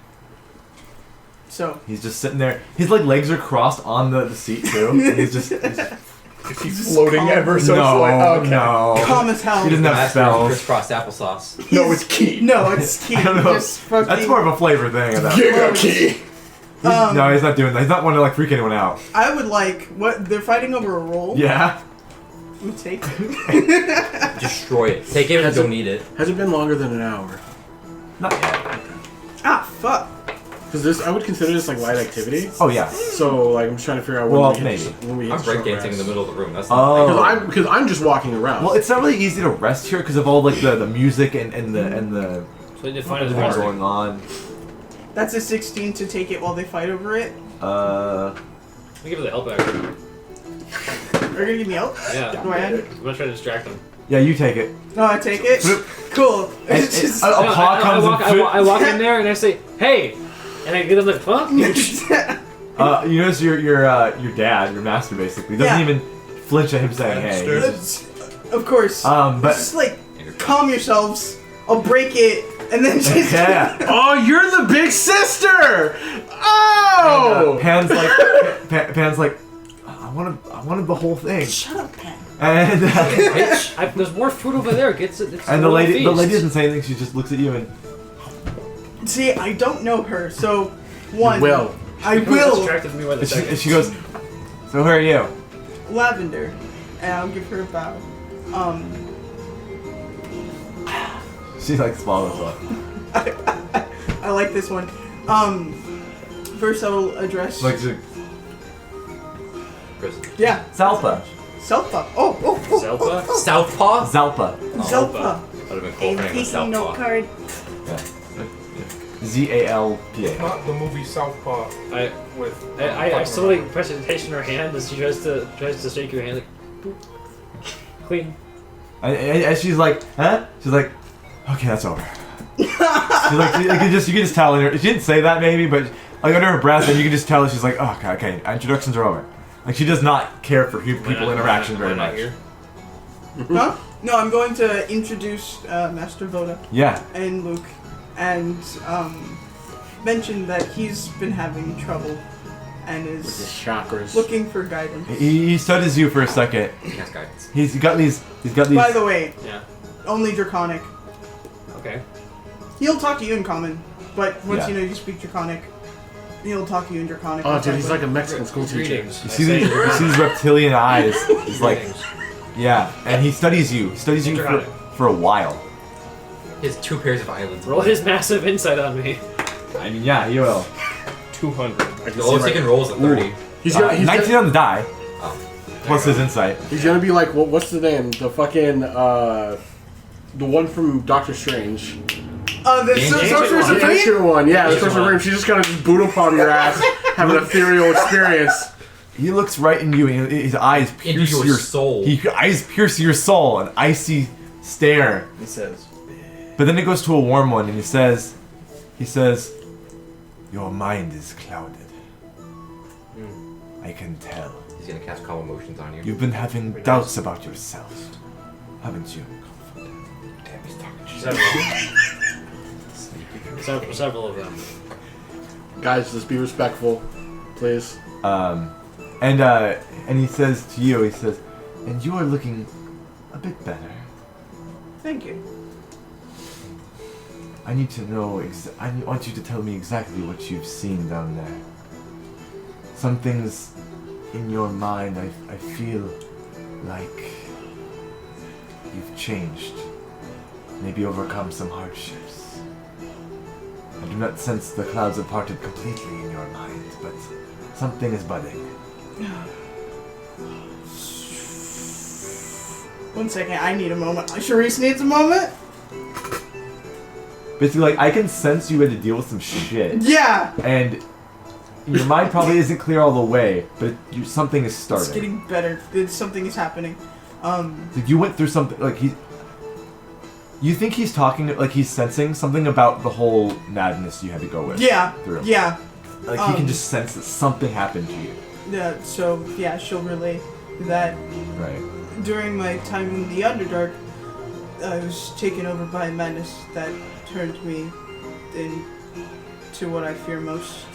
So He's just sitting there. His like legs are crossed on the seat too. And he's just He's floating calm. ever so no, slightly. Okay. no. calm as hell. He doesn't have Master of spells. crisscross applesauce. No, it's key. No, it's key. I don't know. Just fucking, That's more of a flavor thing. At that point. Giga key. No, he's not doing that. He's not wanting to like freak anyone out. I would like what they're fighting over a roll. Yeah. You take it. Destroy it. Take it and don't eat it. Has it been longer than an hour? Not yet. Ah, fuck. Because this, I would consider this like light activity. Oh yeah. So like I'm just trying to figure out when Well, we hit maybe. when we hit I'm the short breakdancing in rest. the middle of the room. That's Oh. not Because I'm just walking around. Well, it's not really easy to rest here because of all like the music and the So you define it as things resting. going on. That's a 16 to take it while they fight over it. Let me give it the help action. Are you gonna give me help? Yeah. Go ahead. I'm gonna try to distract him. Yeah, you take it. No, I take it. Cool. And- It's just. and- A paw comes and I walk in there and I say, "Hey," and I get him like, "Huh?" you notice your dad, your master, basically doesn't Yeah. even flinch at him saying, "Hey." Of course. But Just like calm yourselves. I'll break it, and then just. yeah. Oh, you're the big sister! Oh! Pan's like, I wanted the whole thing. Shut up, Pan. And Bitch, there's more food over there. It's and a the little lady feast. doesn't say anything. She just looks at you and See, I don't know her, so one. Will. I Who will. distracted me by the and second. she goes, "So who are you?" Lavender, and I'll give her a bow. She like swallows up. I like this one. First I will address. Like Yeah. Zalpa. Zelpa. Oh. Zelpa? Southpaw? Zalpa. Zelpa. That would have been cool for name Southpaw. card. Zalpa. Not the movie Southpaw with. I accidentally press attention in her hand as she tries to shake your hand like, boop. Clean. And she's like, huh? She's like, okay, that's over. She's like, you can just tell in her. She didn't say that maybe, but like under her breath, and you can just tell she's like, oh, okay, introductions are over. Like she does not care for people interaction very much. Huh? No, I'm going to introduce Master Voda Yeah. and Luke, and mention that he's been having trouble and With his is chakras. looking for guidance. He studies you for a second. Yes, guidance. He's got these. By the way, Yeah. only Draconic. Okay. He'll talk to you in common, but once Yeah. you speak Draconic, he'll talk to you in Draconic. Oh, dude, he's like a Mexican school teacher. Greetings. You see these reptilian eyes. He's like, yeah, and he studies you. He studies you for a while. He has 2 pairs of eyelids. Roll his massive insight on me. I mean, yeah, you will. 200. I can The see lowest he right- can roll is a 30. He's gonna, 19 on the die. Oh. Plus his insight. he's gonna be like, what's the name? The fucking, the one from Doctor Strange. The Ancient Sorcerer's one. The Supreme? ancient one, yeah, the Ancient Sorcerer one. Supreme. She's just gonna just boot up on your ass, have an ethereal experience. He looks right in you, and his eyes pierce your soul. His eyes pierce your soul, an icy stare. He says, But then it goes to a warm one, and he says, "Your mind is clouded. I can tell. He's gonna cast calm emotions on you. You've been having doubts about yourself, haven't you?" Damn, he's talking shit. Several of them. Guys, just be respectful, please. And he says to you, "And you are looking a bit better. Thank you. I need to know. I want you to tell me exactly what you've seen down there. Some things in your mind, I feel like you've changed. Maybe overcome some hardships. I do not sense the clouds have parted completely in your mind, but something is budding." One second, I need a moment. Sharese needs a moment? Basically, like, I can sense you had to deal with some shit. Yeah! And your mind probably isn't clear all the way, but something is starting. It's getting better. Something is happening. Like you went through something. Like you think he's talking, like he's sensing something about the whole madness you had to go with. Yeah. Through. Yeah. Like he can just sense that something happened to you. Yeah. So yeah, she'll relay that. Right. During my time in the Underdark, I was taken over by a madness that turned me into what I fear most.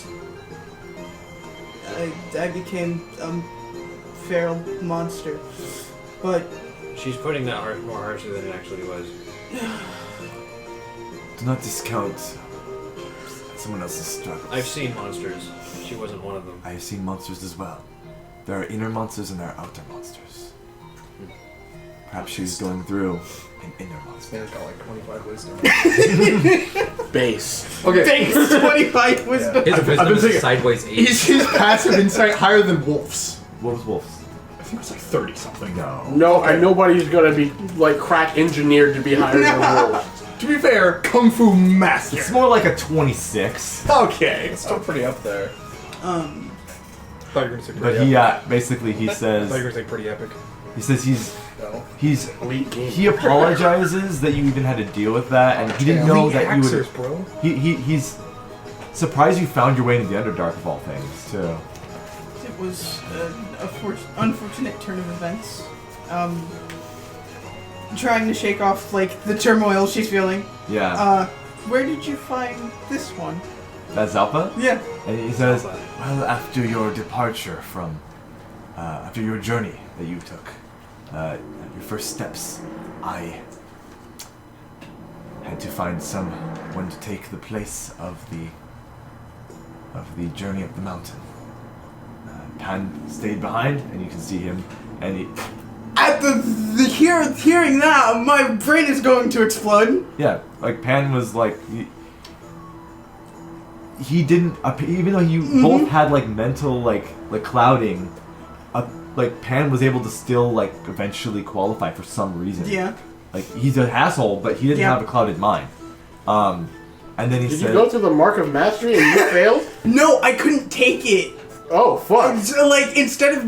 I became a feral monster, but She's putting that more harshly than it actually was. Do not discount someone else's struggle. I've seen monsters. She wasn't one of them. I have seen monsters as well. There are inner monsters and there are outer monsters. Perhaps she's going through an inner monster. There's got like 25 wisdom. Base. Okay. thanks 25 wisdom. His I've wisdom been is thinking- a sideways 8. Is his passive insight higher than Wolf's? Wolves. I think it's like 30 something. No. No, and nobody's gonna be like crack engineered to be higher than Wolf. To be fair, Kung Fu Master. It's more like a 26. Okay. It's still pretty up there. Thought you were gonna say But pretty he, epic. basically he I thought you were says, gonna say pretty epic. he says No. he's, Elite game. he apologizes that you even had to deal with that, and he didn't know that you would. Axers, bro. He's surprised you found your way into the Underdark of all things, too. It was an unfortunate turn of events. Trying to shake off like the turmoil she's feeling. Yeah. Where did you find this one? That's Zalpa? Yeah. And he says, well, after your departure from, after your journey that you took, your first steps, I had to find someone to take the place of the journey up the mountain. Pan stayed behind, and you can see him, and he, At hearing that, my brain is going to explode. yeah, like Pan was like, he didn't, even though you both had like mental like clouding, like Pan was able to still like eventually qualify for some reason. Yeah. Like he's an asshole, but he didn't Yeah. have a clouded mind. And then he Did said, you go through the Mark of Mastery and you failed? No, I couldn't take it. Oh, fuck. So, like, instead of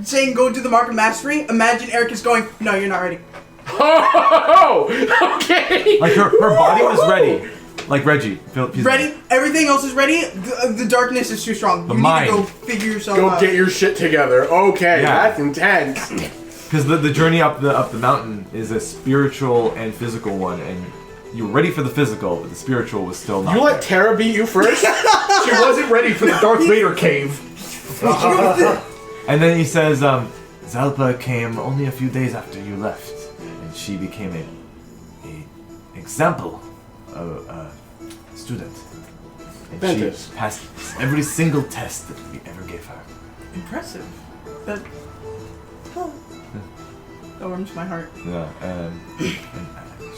saying go to the Mark of Mastery, imagine Eric is going, no, you're not ready. Oh, okay. like her body was ready, like Reggie. He's Ready? Everything else is ready. The darkness is too strong. The you mind. need to go figure yourself Go out. get your shit together. Okay, Yeah. that's intense. Because the journey up the mountain is a spiritual and physical one, and you were ready for the physical, but the spiritual was still not. You let there. Tara beat you first? She wasn't ready for the Darth Vader cave. And then he says, Zalpa came only a few days after you left, and she became a example of a student. And Dentist. she passed every single test that we ever gave her. Impressive. That warms my heart. Yeah, and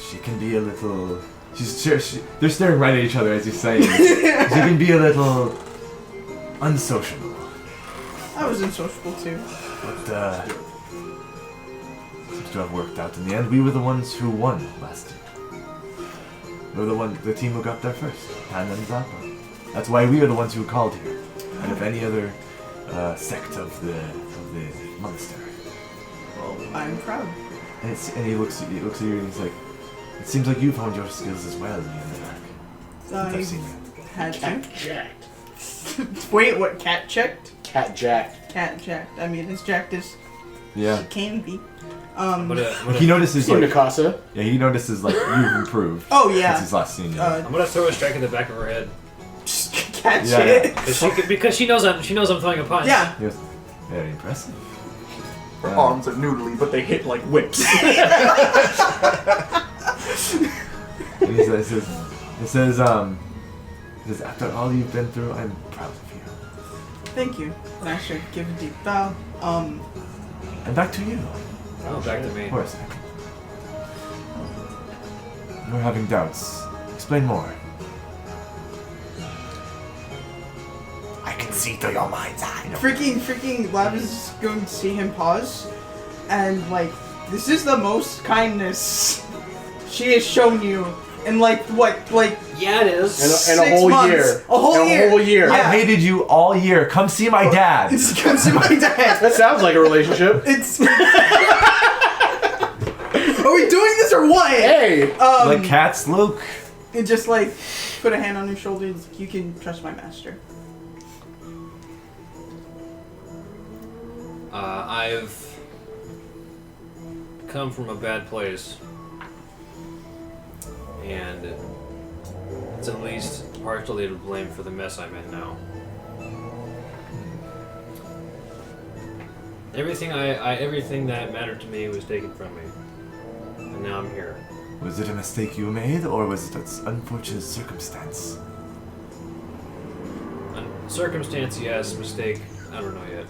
she can be a little. They're staring right at each other as he's saying this. She can be a little unsociable. I was insociable too. But seems to have worked out in the end. We were the ones who won last year. We were the team who got there first. Pan and Zappa. That's why we are the ones who called here. Out of any other sect of the monastery. Well, I'm proud. And he looks at you and he's like, it seems like you found your skills as well in the Underdark. Since I've seen you. Had to. Cat jacked. Wait, what? Cat checked? Cat jacked. Cat jacked. I mean, as jacked as Yeah. she can be. I'm gonna He notices Team like Nakasa. yeah, he notices like you've improved. Oh yeah. Since he's last seen you. I'm gonna throw a strike in the back of her head. Cat Yeah, shit. Because she knows I'm throwing a punch. Yeah. He goes, very impressive. Her arms are noodly, but they hit like whips. And he says, after all you've been through, I'm proud of you. Thank you. And I should give a deep bow. And back to you. Oh, back to me. For a second. You're having doubts. Explain more. I can see through your mind's eye. Freaking Lab is going to see him pause, and like, this is the most kindness she has shown you In like what? Like Yeah, it is. And a 6 whole months. year. A whole And year. A whole year. Yeah. I hated you all year. Come see my dad. It's come to my dad. That sounds like a relationship. It's. Are we doing this or what? Hey! Like cats, Luke. And just like put a hand on your shoulder. It's like, you can trust my master. I've come from a bad place, and it's at least partially to blame for the mess I'm in now. Everything everything that mattered to me was taken from me, and now I'm here. Was it a mistake you made, or was it an unfortunate circumstance? Circumstance, yes. Mistake, I don't know yet.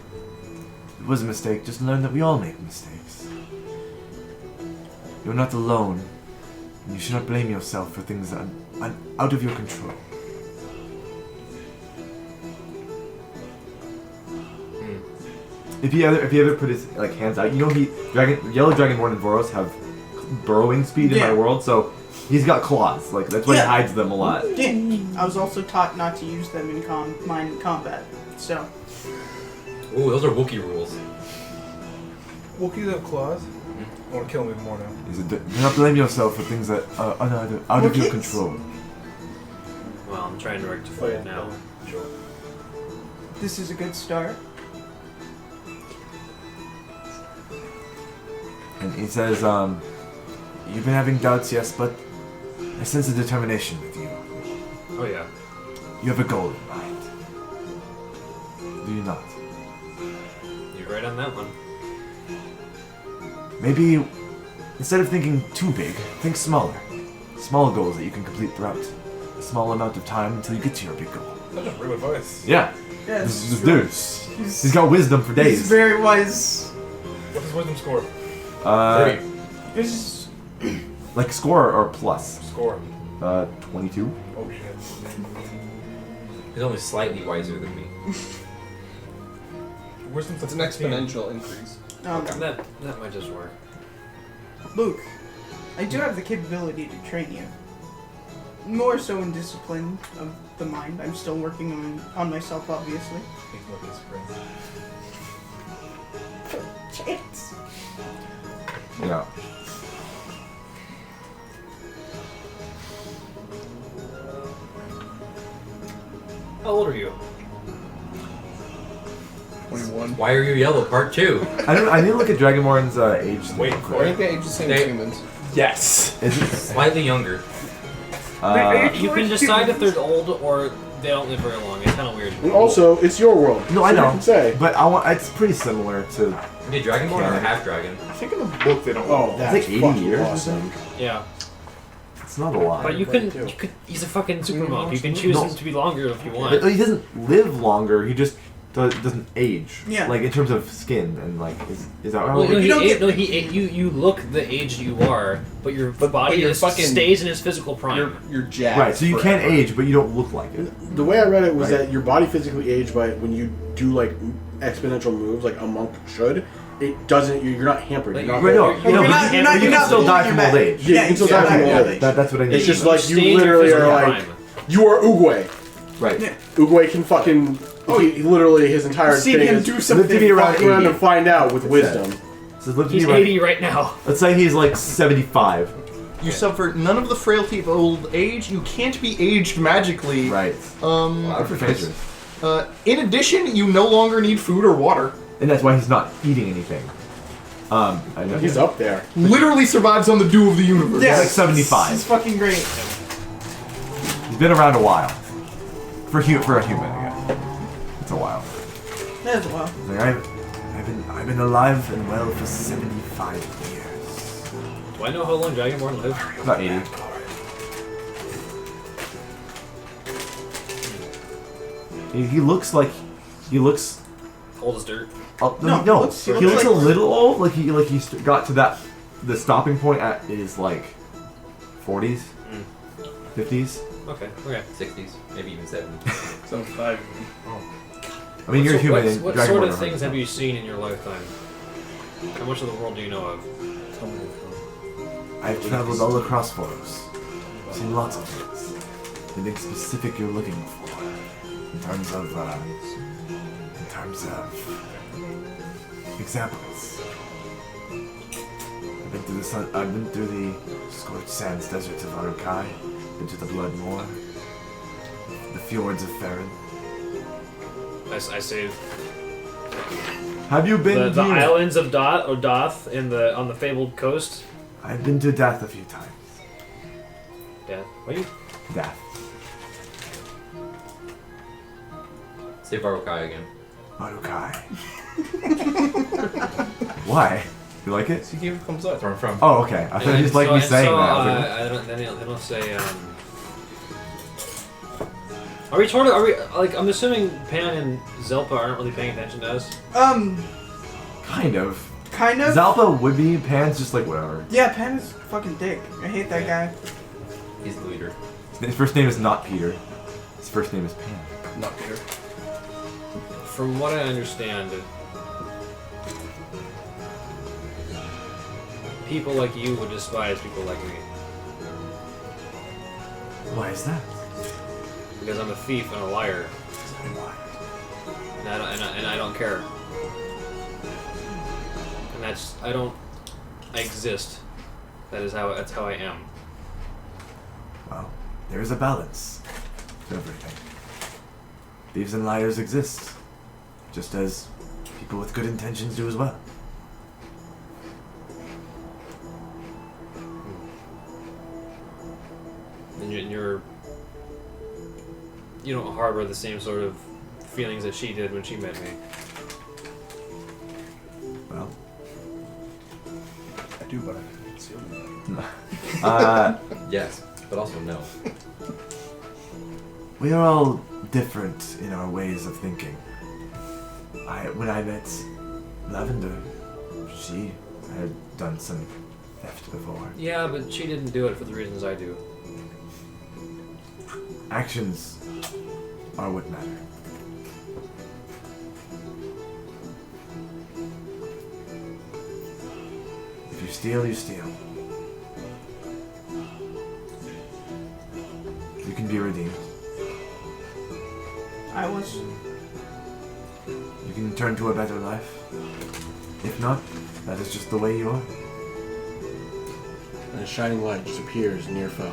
It was a mistake. Just learn that we all make mistakes. You're not alone. And you should not blame yourself for things that are out of your control. If he ever put his like hands out, you know Yellow Dragonborn and Voros have burrowing speed in my world, so he's got claws. Like that's why he hides them a lot. Yeah. I was also taught not to use them in combat. So. Ooh, those are Wookiee rules. Wookiees have claws? I want to kill him even more now. He said, do not blame yourself for things that are out of your control. Well, I'm trying to rectify it now. Sure. This is a good start. And he says, you've been having doubts, yes, but I sense a determination with you. Oh yeah. You have a goal in mind. Do you not? You're right on that one. Maybe, instead of thinking too big, think smaller. Small goals that you can complete throughout a small amount of time until you get to your big goal. That's just real advice. Yeah. Yeah, This dude, he's got wisdom for days. He's very wise. What's his wisdom score? This like score or plus? Score. 22. Oh shit. He's only slightly wiser than me. Wisdom's It's an exponential increase. okay. That might just work. Luke, I do have the capability to train you. More so in discipline of the mind. I'm still working on myself, obviously. Chance. Yeah. How old are you? 21. Why are you yellow? Part 2. I need to look at Dragonborn's age. Wait, I think they age the same as They- humans. Yes. Is it? Slightly younger. You can decide if they're old or they don't live very long. It's kind of weird. And also, it's your world. No, I so you know. can say. But I want. It's pretty similar to. Are they Dragonborn or half dragon? I think in the book they don't. Oh, It's that's like 80 fucking years. awesome. I think. Yeah, It's not a lot. but you could. He's a fucking super monk. You can choose No. him to be longer if you But want. he doesn't live longer. He just doesn't age. Yeah. Like in terms of skin and like is that how? Well, no, it he don't ate, get- no, he ate, you look the age you are, but your body you're is, fucking- stays in its physical prime. You're jacked. Right. So you forever. can't age, but you don't look like it. The way I read it was Right. that your body physically ages by when you do like exponential moves, like a monk should. It doesn't. You're not hampered. Like, You're not. Right, no, You're you know, not- but you're not- you you're can not still die pulling from your old back. age. Yeah, you can still die from yeah, old yeah. age. That's what I need. It's just like Stay you in your literally physical are like prime. you are Uguay. Right. Yeah. Uguay can fucking. Oh, he literally his entire Seen thing him is do Live something. to be around fuck around 80. and find out with wisdom. So live to He's be like, 80 right now. let's say he's like 75. You suffer none of the frailty of old age. You can't be aged magically. Right. Good for phasers. In addition, you no longer need food or water. And that's why he's not eating anything. I know. He's up there. Literally survives on the dew of the universe. Yeah. He's like 75. It's fucking great. He's been around a while. For a human, I guess. It's a while. That's well. He's like, I've been alive and well for 75 years. Do I know how long Dragonborn live? About 80. He looks like he looks. Old as dirt. No, No, no. he He looks looks a like- little old. Like he got to the stopping point at his like 40s, 50s. Okay. 60s, maybe even 70s. 75. I mean, you're human. and What Dragonborn sort are of things have 100%. you seen in your lifetime? How much of the world do you know of? I've traveled all across Voros. I've seen lots of things. Anything specific you're looking for in terms of examples? I've been through the scorched sands deserts of Arukai, been to the Blood Moor, the fjords of Farron. I say Have you been the to islands of Doth on the fabled coast. I've been to Dath a few times. Yeah. What are you? Dath. Say Barukai again. Arukai. Why? You like it? See, here comes up. That's where I'm from. Oh, okay. I thought you just like me saying that. I was like, I don't. Then they don't say. Are we trying to? Are we like? I'm assuming Pan and Zelpa aren't really paying attention to us. kind of. Kind of. Zalpa would be. Pan's just like whatever. Yeah, Pan is fucking dick. I hate that guy. He's the leader. His first name is not Peter. His first name is Pan. Not Peter. From what I understand, people like you would despise people like me. Why is that? Because I'm a thief and a liar. And I don't care. And I exist. That's how I am. Well, there is a balance to everything. Thieves and liars exist, just as people with good intentions do as well. And you don't harbor the same sort of feelings that she did when she met me. Well, I do, but I conceal Yes, but also no. we are all different in our ways of thinking. When I met Lavender, she had done some theft before. Yeah, but she didn't do it for the reasons I do. Actions are what matter. If you steal, you steal. You can be redeemed. I was. You can turn to a better life. If not, that is just the way you are. And a shining light just appears near foe.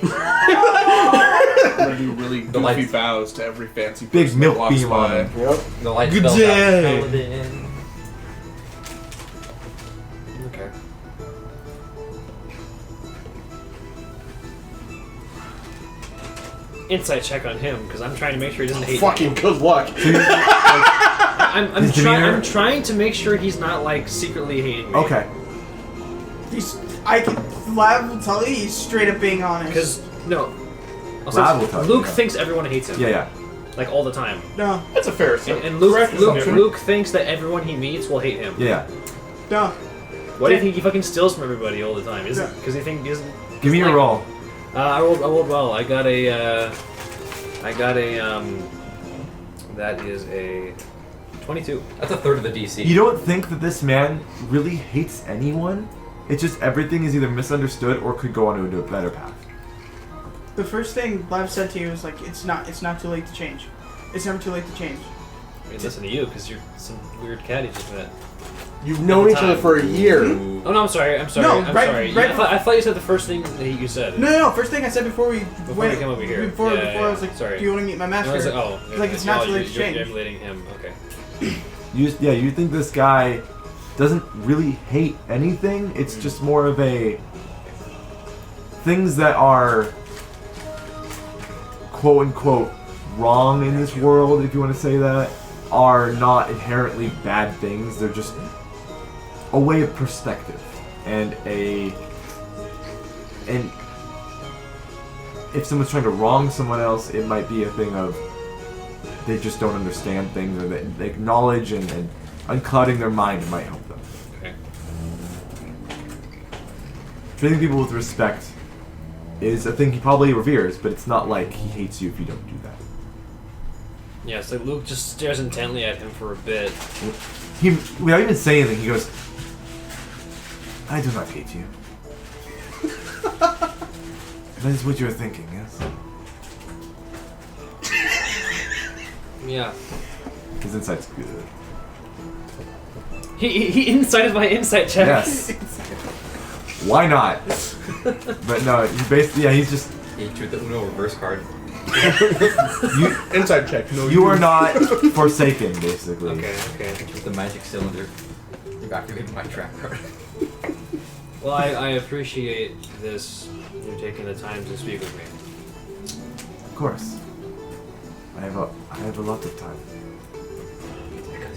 I'm gonna do really The goofy lights. bows to every fancy Big person milk that walks beam by. on him. Yep. The light Good spells day. out Paladin. Okay. Insight check on him because I'm trying to make sure he doesn't hate me. Fucking good luck. I'm His demeanor- trying to make sure he's not like secretly hating me. Okay. Lav will tell you he's straight up being honest. Because no. Lab will tell you, Luke yeah. thinks everyone hates him. Yeah. Like all the time. No, That's a fair assumption. And Luke, Correct assumption. Luke thinks that everyone he meets will hate him. Yeah. no. What do you think he fucking steals from everybody all the time? Isn't Yeah. because he think he doesn't. Give me a roll. I rolled well. I got a. That is a 22. That's a third of the DC. You don't think that this man really hates anyone? It's just everything is either misunderstood or could go on to a better path. The first thing Lav said to you was like, it's not too late to change. It's never too late to change. I mean, listen to you because you're some weird cat he just met. You've known each other for a year. Oh no, I'm sorry. I'm sorry. No, I'm right- sorry. right- I thought you said the first thing that you said. No. First thing I said before we Before we came over here. Before Yeah, I was like, sorry. do you want to meet my I master? was like, oh, Like, it's not too late to you're change. emulating him. Okay. You think this guy doesn't really hate anything? It's just more of a things that are quote unquote wrong in this world, if you want to say that, are not inherently bad things. They're just a way of perspective and if someone's trying to wrong someone else, it might be a thing of they just don't understand things, or they acknowledge and unclouding their mind might help them. Okay. Treating people with respect is a thing he probably reveres, but it's not like he hates you if you don't do that. Yeah, so Luke just stares intently at him for a bit. He, without even saying anything, he goes, "I do not hate you." That is what you were thinking, yes? Yeah. His insight's good. He incited my insight check. Yes. Why not? But no, he basically, yeah, he's just. He drew the Uno reverse card. You, Inside check. No, you are not forsaken, basically. Okay. With the magic cylinder. You activated my trap card. Well, I appreciate this. You're taking the time to speak with me. Of course. I have a lot of time.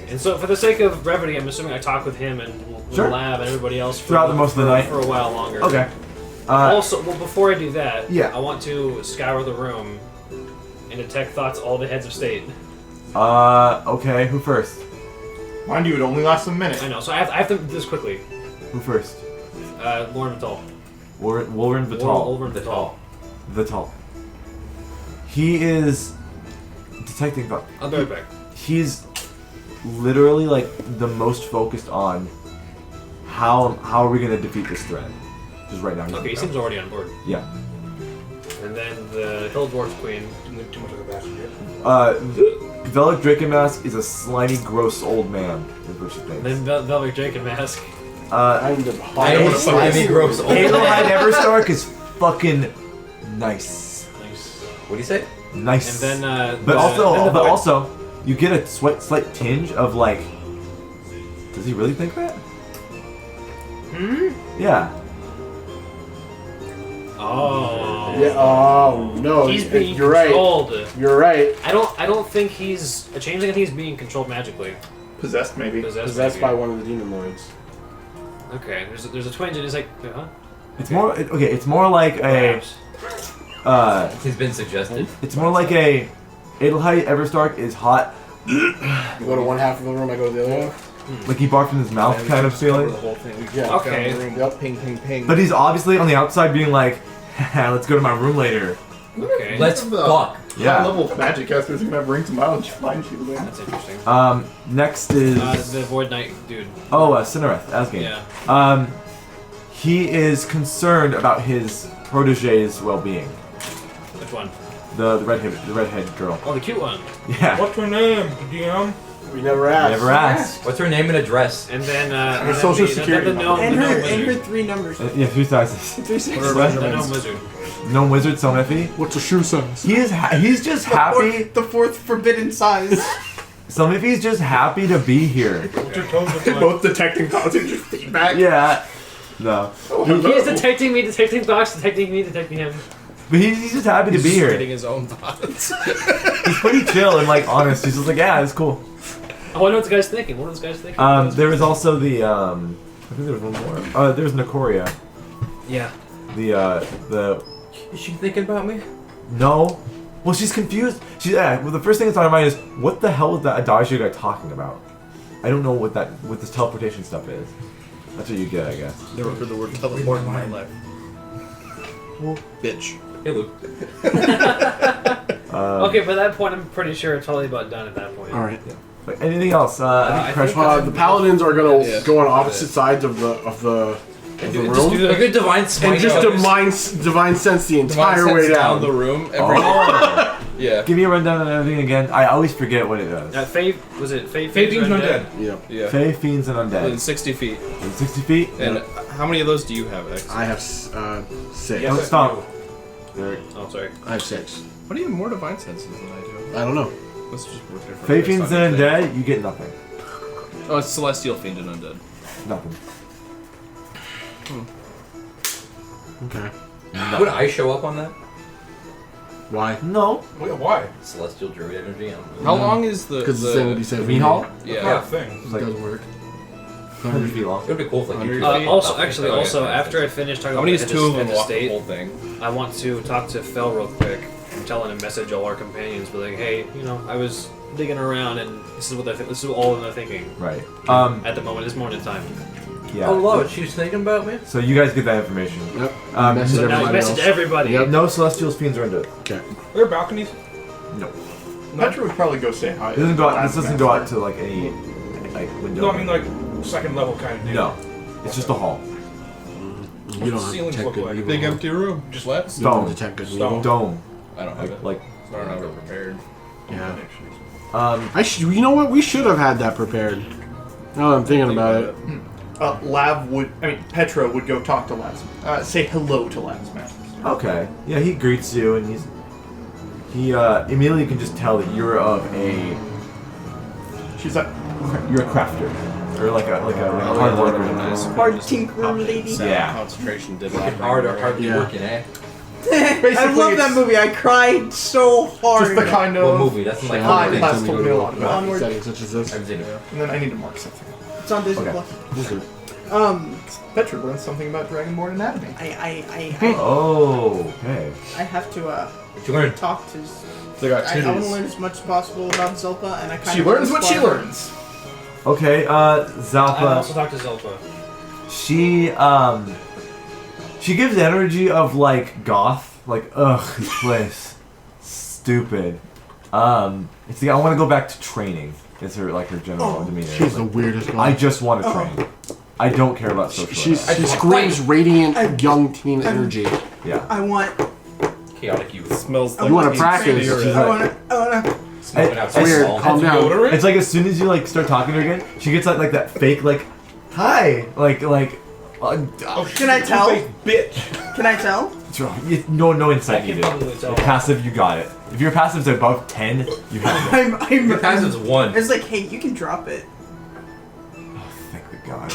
And so, for the sake of brevity, I'm assuming I talk with him and the Sure. lab and everybody else Throughout the most of the night. for a while longer. Okay. Also, well, before I do that, Yeah. I want to scour the room and detect thoughts all the heads of state. Okay. Who first? Mind you, it only lasts a minute. I know, so I have to do this quickly. Who first? Lauren Vital. Wolverine Vital. Wolverine Vital. Vital. He is detecting thought. I'll be right back. He's literally like the most focused on how are we gonna defeat this threat. Just right now. Okay, he seems already on board. Yeah. And then the Hill Dwarf Queen. Too much of a bastard yet. Velik Drakenmask is a slimy, gross old man. Is what she And thinks. then Velvet Drake and Mask. I'm the I am slimy, gross old Adelheid Everstark is fucking nice. Nice. What do you say? Nice. And then, but then the also, you get a slight tinge of like, does he really think that? Yeah. Oh. Yeah. Oh no. He's being You're right. controlled. You're right. I don't think he's a changeling. I think he's being controlled magically. Possessed, maybe. Possessed Possessed by maybe. one of the demon lords. Okay, there's a twinge, and he's like, huh? It's more okay. It's more like a. Perhaps. It's been suggested. It's more like a. Adelheid Everstark is hot. You go to one half of the room, I go to the other one. Like he barfed in his mouth, kind of feeling. The whole thing. We Yeah. walk down Okay. the room. Yep. Ping, ping, ping. But he's obviously on the outside being like, "Haha, let's go to my room later." Okay. Let's fuck. Yeah. High level magic casters can have rings of mileage flying shielding. That's interesting. Next is The Void Knight dude. Cinereth Asgame. Yeah. He is concerned about his protege's well-being. Which one? The redhead girl. Oh, the cute one. Yeah. What's her name, DM? We never asked. Never asked. What's her name and address? And then Her social security number. And the her gnome and her wizard. 3 numbers. Yeah, 3 sizes. 3 6. The gnome wizard. Gnome wizard Selmefi. What's a shoe size? He's just happy. The fourth forbidden size. Selmefi's just happy to be here. What's your toes look like? Both detecting positive feedback. Yeah. No. He's detecting me, detecting thoughts, detecting me, detecting him. But he's just happy to be He's here. reading his own thoughts. He's pretty chill and like honest. He's just like, yeah, it's cool. I wonder what the guy's thinking. What are those guys thinking? There was also the I think there was one more. There was Nicoria. Yeah. The Is she thinking about me? no. Well, she's confused. Well, the first thing that's on her mind is what the hell was that Adagio guy talking about? I don't know what this teleportation stuff is. That's what you get, I guess. Never heard the word teleport in my life. Bitch. Hey, Luke. Okay, by that point, I'm pretty sure it's totally about done at that point. All right. But anything else? I think Crash. The paladins are gonna Yeah. go on opposite sides of the Just room do A good divine smite. and just divine sense the entire way down. the room. Oh. Yeah. Give me a rundown on everything again. I always forget what it does. Fae, was it Fae? Fae Fiends and Undead. Yeah. Yeah. Fae, fiends, and Within undead. 60 feet. In 60 feet. And how many of those do you have, X? I have 6. Yes. Don't stop. Oh, sorry. I have 6. What do you have more divine senses than I do? I don't know. Let's just work different. Fae, based fiends, on and your thing. undead. You get nothing. Oh, it's celestial fiend and undead. Nothing. Okay. Would I show up on that? Why? No. Wait, why? Celestial druid energy. I don't know. How long is the Because the same would be said. Green Hall? Yeah. What thing? It's It like doesn't work. 100 feet long. It would be cool if like you. Also, after I finish talking How about many the is 2 of them head of walk the state, whole thing? I want to talk to Fel real quick and tell him a message all our companions, be like, hey, I was digging around and this is what this is all they're thinking Right. at the moment, this moment in time. Yeah. Oh, love, she's thinking about me. So you guys get that information. Yep. Message So now you message everybody. Yep. No celestials, fiends, or undead. Okay. Are there balconies? No. Petra would probably go say hi. It doesn't go out. This doesn't go out to like any window. No, I mean like second level kind of deal. No. It's just a hall. You don't have to Ceilings detect look good like? and evil. Big empty room. Just what? You don't Stone. detect good and Stone. evil. Dome. I don't have it. Like, I don't have it prepared. Yeah. you You know what? We should have had that prepared. Now that I'm thinking about it. Lav would, Petra would go talk to Lav's, say hello to Lav's master. Okay. Yeah, he greets you, and he immediately can just tell that you're of a. She's like, You're a crafter, or like a hard worker. Hard tinkerer lady. Yeah. Concentration did a lot. Hard Yeah. working, eh? I love that movie. I cried so hard. just the kind of. What movie? That's in like Hi, one Lav's told me a lot about. Onward. Settings such as this. I've seen it. And then I need to mark something. It's on Disney Okay. Plus. Petra learned something about Dragonborn anatomy. I Oh, okay. have to What you learn? talk to. They got I want to titties. learn as much as possible about Zelpa, and I kind She of learns what she inspire- learns. Okay. I've Zalpa. also talked to Zelpa. She gives energy of like goth, like ugh, this place, stupid. It's the I want to go back to training. Is her general demeanor. She's the Like, weirdest girl. I just want to train. I don't care about social. She life. screams radiant young teen energy. Yeah. I want. Chaotic youth. Smells I like You want want to practice? She's She's I like, want to. Smoking outside weird. the mall. Calm down. It's like as soon as you like start talking to her again, she gets like that fake like, hi, Can I tell? Bitch. Can I tell? no insight I can needed. probably tell. Passive, you got it. If your passive's above 10, you have it. I'm. Your passive's 1. It's like, hey, you can drop it. Thank the God.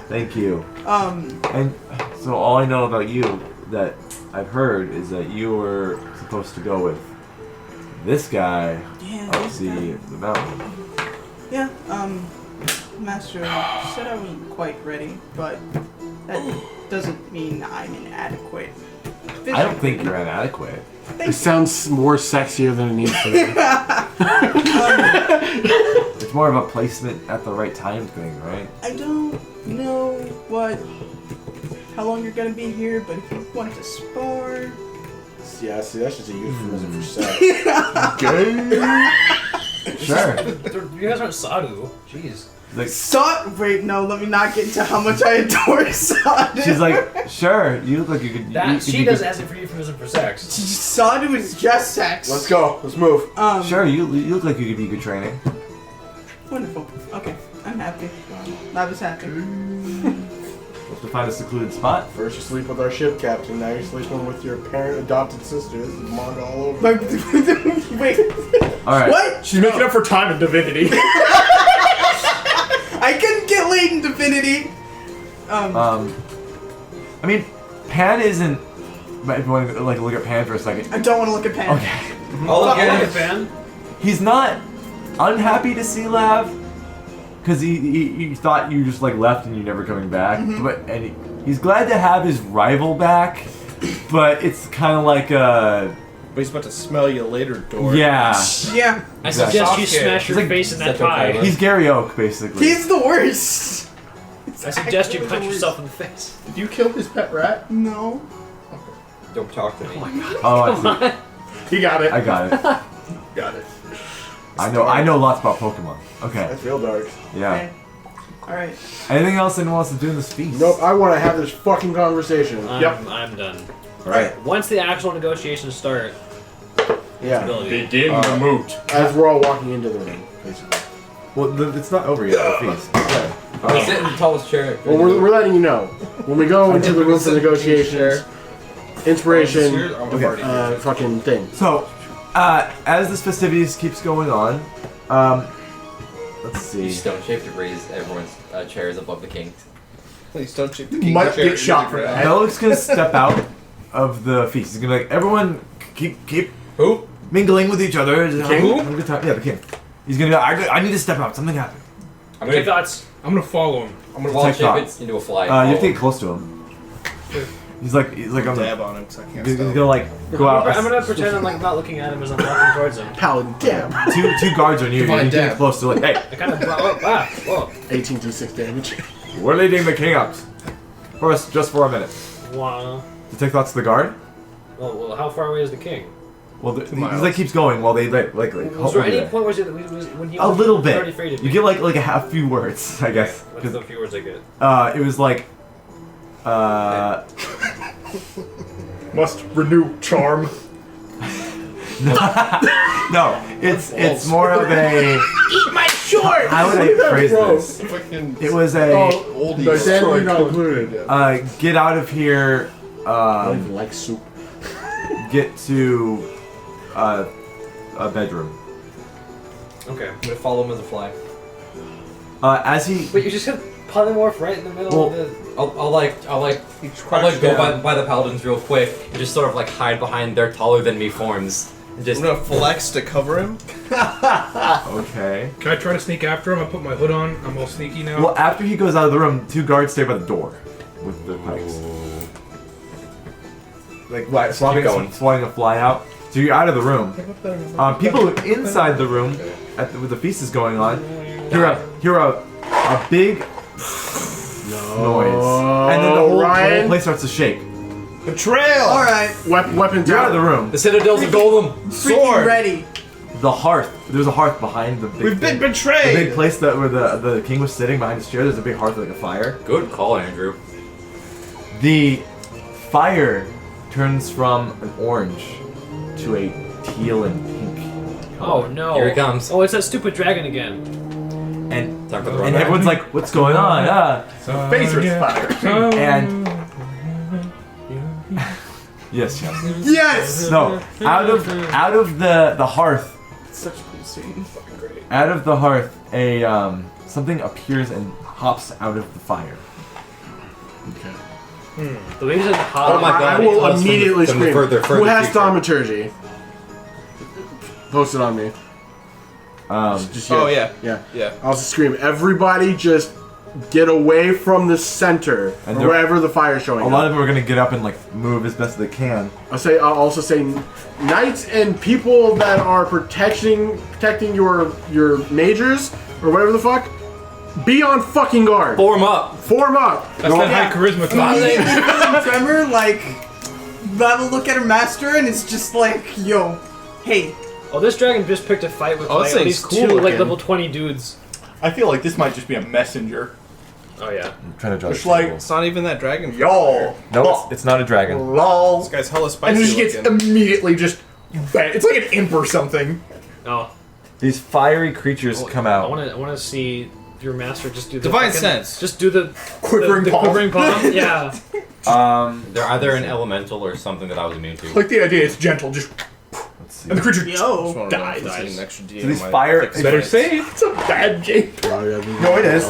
Thank you. Um. And so all I know about you that I've heard is that you were supposed to go with this guy Yeah. up this the guy. mountain. Yeah. Master said I wasn't quite ready, but that doesn't mean I'm inadequate. I don't think you're inadequate. it sounds more sexier than it needs to be. It's more of a placement at the right time thing, right? I don't know how long you're gonna be here, but if you want to spar, Yeah, see, that's just a euphemism for sex. Sure. You guys aren't Sadhu. Jeez. Like, Wait, no, let me not get into how much I adore Sadu. she's like, sure, you look like you could. That you, she does as a euphemism for sex. Sadu is just sex. Let's go. Let's move. Sure, you look like you could be good training. Wonderful. Okay, I'm happy. I was happy. We'll have to find a secluded spot. First you sleep with our ship captain, now you're sleeping with your parent adopted sister. This is manga all over. Wait, All right. what? She's making up for time in divinity. I couldn't get laid in Divinity. I mean, Pan isn't. But if you want to like look at Pan for a second, I don't want to look at Pan. okay, I'll look Hey, at it. fan. he's not unhappy to see Lav, because he thought you just like left and you're never coming back. But he's glad to have his rival back, but it's kind of like a But he's about to smell you later, Dork. yeah. Yeah, I Exactly. suggest you smash your He's like- face in that Is that okay, pie. bud? He's Gary Oak basically. he's the worst. I suggest you punch yourself in the face. Did you kill his pet rat? No. Don't talk to me. Oh, I see. He got it. I got it. got it. I know lots about Pokemon. Okay. That's real dark. Yeah. Okay. All right. Anything else anyone wants to do in this feast? Nope, I want to have this fucking conversation. I'm done. Alright. Once the actual negotiations start, Yeah. ability. Begin the moot. As we're all walking into the room, basically. Well, it's not over yet. The feast. Okay. I'll sit in the tallest chair. Well, we're letting you know. When we go into the room for negotiations, inspiration, fucking thing. So, as this festivities keeps going on, let's You see. stone shape to raise everyone's chairs above the king's. Please don't shoot the king. Might get shot for that. Delic's gonna step out of the feast. He's gonna be like, everyone, keep Who? mingling with each other. king? Have a good time. Yeah, the king. He's gonna be like, I need to step out. Something happened. I'm Okay, gonna, thoughts. I'm gonna follow him. I'm gonna wall Take shape thought. it into a fly. You have to get close to him. He's like on the. Dab on him because I can't He's stop. gonna like go out. I'm gonna pretend I'm like not looking at him as I'm walking towards him. Paladin, damn. Two guards are near you. Divine You get dab. close to like, hey, I kind of whoa. 18 to 6 damage. we're leading the king out. Just for a minute. Wow. To take thoughts to the guard. Well, how far away is the king? Well, he like keeps going while they like Was there over any there. point when he A little was already bit. afraid of You me? get like a few words, I guess. What's the few words I get? It was like Must renew charm. No, it's more of a. Eat my shorts! How would I phrase this? It was a Sadly not included. get out of here. I don't even like soup. Get to a bedroom. Okay. I'm gonna follow him as a fly. As he. But you're just gonna polymorph right in the middle of the. I'll go by the paladins real quick and just sort of like hide behind their taller than me forms. And just I'm gonna flex to cover him. Okay. Can I try to sneak after him? I put my hood on. I'm all sneaky now. Well, after he goes out of the room, 2 guards stay by the door with the pikes. Like what? Swatting a fly out. So you're out of the room. People inside the room, with the feast is going on, hear a big noise, and then the whole place starts to shake. Betrayal! Alright, Weapons You're out out. of the room. the citadel's a golem. freaking ready. The hearth. There's a hearth behind the big. We've been The betrayed! big place where the king was sitting behind his chair. There's a big hearth with like a fire. Good call, Andrew. The fire turns from an orange to a teal and pink. Oh no! Here he comes. Oh, it's that stupid dragon again. And Time for the and runback. everyone's like, "What's going on?" Phaser's fire. And yes, yes. Yes! No, out of the hearth, Such a cool scene. out of the hearth, a something appears and hops out of the fire. The way he's like hot. Oh my god! I will Tell us immediately from the scream. further Who has future. thaumaturgy? Post it on me. Just Oh yet. yeah. Yeah. Yeah. I'll just scream. Everybody just get away from the center, And or there- wherever the fire's showing A up. lot of them are gonna get up and like move as best they can. I'll also say knights and people that are protecting your majors or whatever the fuck. Be on fucking guard. Form up. Form up. That's that high charisma class. Immediately, Tremor, like, that'll look at her master and it's just like, yo, hey. Oh, this dragon just picked a fight with Oh, like this at thing's least cool 2 like looking. level 20 dudes. I feel like this might just be a messenger. Oh yeah. I'm trying to draw It's the like- tables. It's not even that dragon. Y'all. No, it's not a dragon. Lol. This guy's hella And spicy it just gets looking. immediately just. It's like an imp or something. Oh, These fiery creatures come I out. want to see your master just do the Divine fucking- sense. Just do the Quivering the palm. quivering palm. Yeah. They're either an elemental or something that I was immune to. Like the idea, it's gentle, just. Let's see. And the creature Yo. dies. So these fire. Better say it's a bad game. No, it is.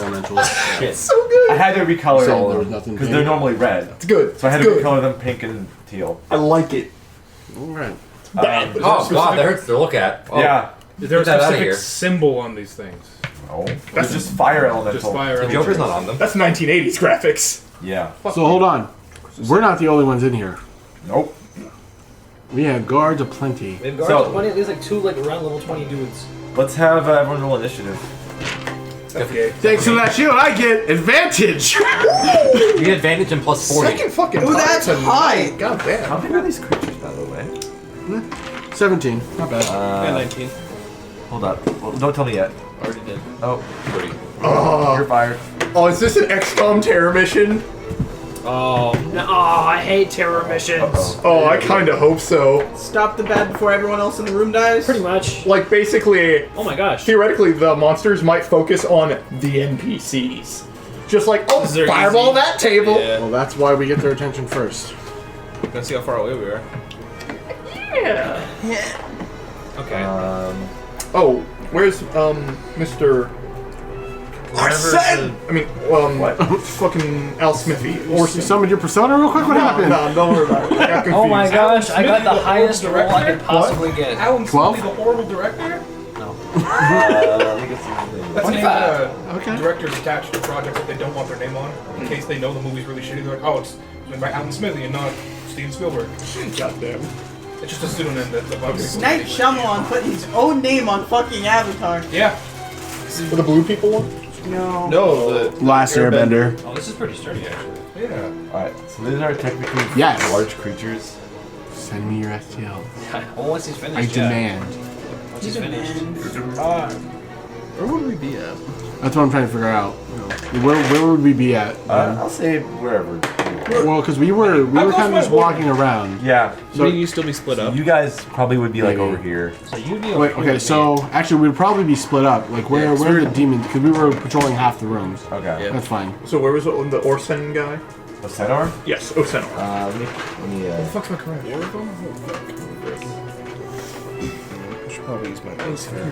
It's so good. I had to recolor Saying all there of was them nothing because pink. they're normally red. It's good. So I had It's to good. recolor them pink and teal. I like it. Alright. Bad, but Oh it's god, that hurts to look at. Oh, Yeah. Is there a Get that outta specific here. symbol on these things? Oh, that's just fire elemental. Just fire. The Joker's not on them. That's 1980s graphics. Yeah. So hold on. We're not the only ones in here. Nope. We have guards aplenty. They've got So- 20, there's like 2 like around level 20 dudes. Let's have everyone roll initiative. Okay. Thanks to that shield, I get advantage. You get advantage and plus 40. Second fucking Ooh, time that's tonight. high. God damn. How big are these creatures, by the way? 17. Not bad. Yeah, 19. Hold up. Well, don't tell me yet. Already did. Oh, 30. you're fired. Oh, is this an XCOM terror mission? Oh, no, I hate terror missions. Oh, I kind of hope so. Stop the bad before everyone else in the room dies. Pretty much. Like, basically, Oh my gosh. theoretically, the monsters might focus on the NPCs. Just like, oh, They're fireball easy. that table. Yeah. Well, that's why we get their attention first. Gonna see how far away we are. Okay. Oh, where's, Mr. Arsene! I mean, fucking Al Smithy. Or Orson. summoned your persona real quick? What happened? No, don't worry about it. I got confused. Oh my gosh, I got the highest roll I director? could possibly get. Alan 12? Smith, the horrible director? I think it's That's the name of Okay. directors attached to projects that they don't want their name on, in case they know the movie's really shitty. They're like, oh, it's made by Alan Smithy and not Steven Spielberg. Goddamn. It's just a pseudonym that the fucking Night Shyamalan put his own name on fucking Avatar. Yeah. For the blue people one? No. No, the Last Airbender. Oh, this is pretty sturdy actually. Yeah. Alright, so these are technically Yes. large creatures. Send me your STL. Well, once he's I finished. yeah. demand. Once he's finished. Where would we be at? That's what I'm trying to figure out. Where would we be at? I'll say wherever you want. Well, because we were kind of just walking around. Yeah. So you still be split up. You guys probably would be like Maybe. over here. So you'd be Wait, okay, so actually we'd probably be split up. Like where are the demons? Because we were patrolling half the rooms. Okay. Yeah. That's fine. So where was the Orsen guy? A centaur? Yes, Osenor. Let me What the fuck's my correct? I should probably use my base here.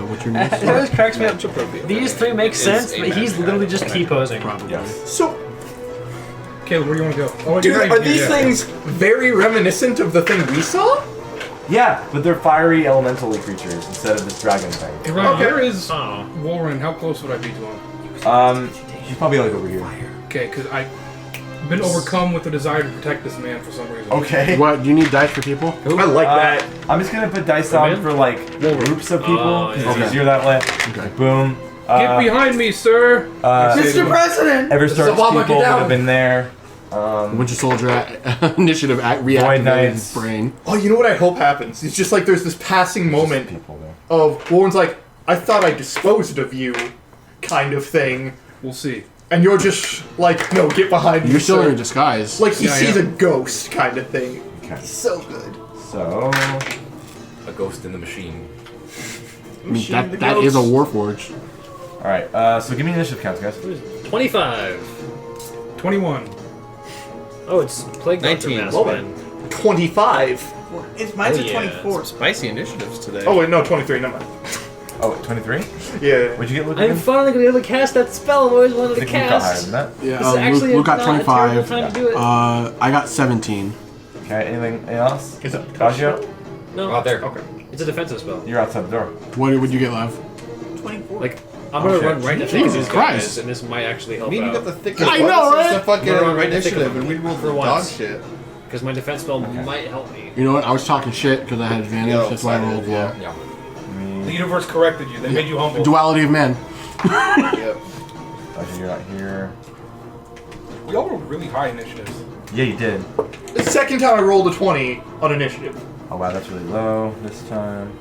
What's your name? It always cracks me up. These three make sense, but he's literally just T-posing. Probably. Yes. So, Caleb, where do you want to go? Oh, dude, you're right, are these yeah. things very reminiscent of the thing we saw? Yeah, but they're fiery elementally creatures instead of this dragon thing. Hey, Ryan, Okay. where is Oh. Warren? How close would I be to him? He's probably like over here. Okay, because I've been overcome with the desire to protect this man for some reason. Okay. What? Do you need dice for people? I like that. I'm just gonna put dice down in? for like groups of people. Oh, 'cause yeah. it's easier that way. Okay. Boom. Get behind me, sir! Mr. President! Everstar's Obama, get people would down. have been there. Winter Soldier initiative reactivated Knights. brain. Oh, you know what I hope happens? It's just like there's this passing moment People there. of Warren's like, I thought I disposed of you, kind of thing. We'll see. And you're just like, no, get behind me. You're still sir. in disguise. Like he Yeah, sees yeah. a ghost kind of thing. Okay. So good. So A ghost in the machine. I mean, that is a Warforge. all right. So give me initiative counts, guys. 25. 21. Oh, it's Plague Doctor 19. Mask, Well, man. 25. Mine's Oh, a yeah. 24. Spicy initiatives today. Oh wait, no, 23. Never mind. Oh, 23. Yeah. What'd you get, Luke? I'm again? finally gonna be able to cast that spell I've always wanted I to think Luke got higher cast. than that. Yeah, This is actually Luke got not a terrible 25. time to do it. I got 17. Okay. Anything else? Is it Gagio? No, Oh, there. Okay. it's a defensive spell. You're outside the door. What would you get, Lev? 24. Like, I'm gonna Okay. run right into Jesus these Christ. guys, and this might actually I help mean, you out. got the thickest I know, right? the fucking We're on initiative, thick and we rolled for for dog once. shit. Because my defense spell might help me. You know what? I was talking shit because I had advantage. Yeah, That's why I rolled low. Yeah. The universe corrected you. They made you humble. Duality of man. Yep. Gotcha, you're not here. We all rolled really high initiatives. Yeah, you did. The second time I rolled a 20 on initiative. Oh wow, that's really low this time.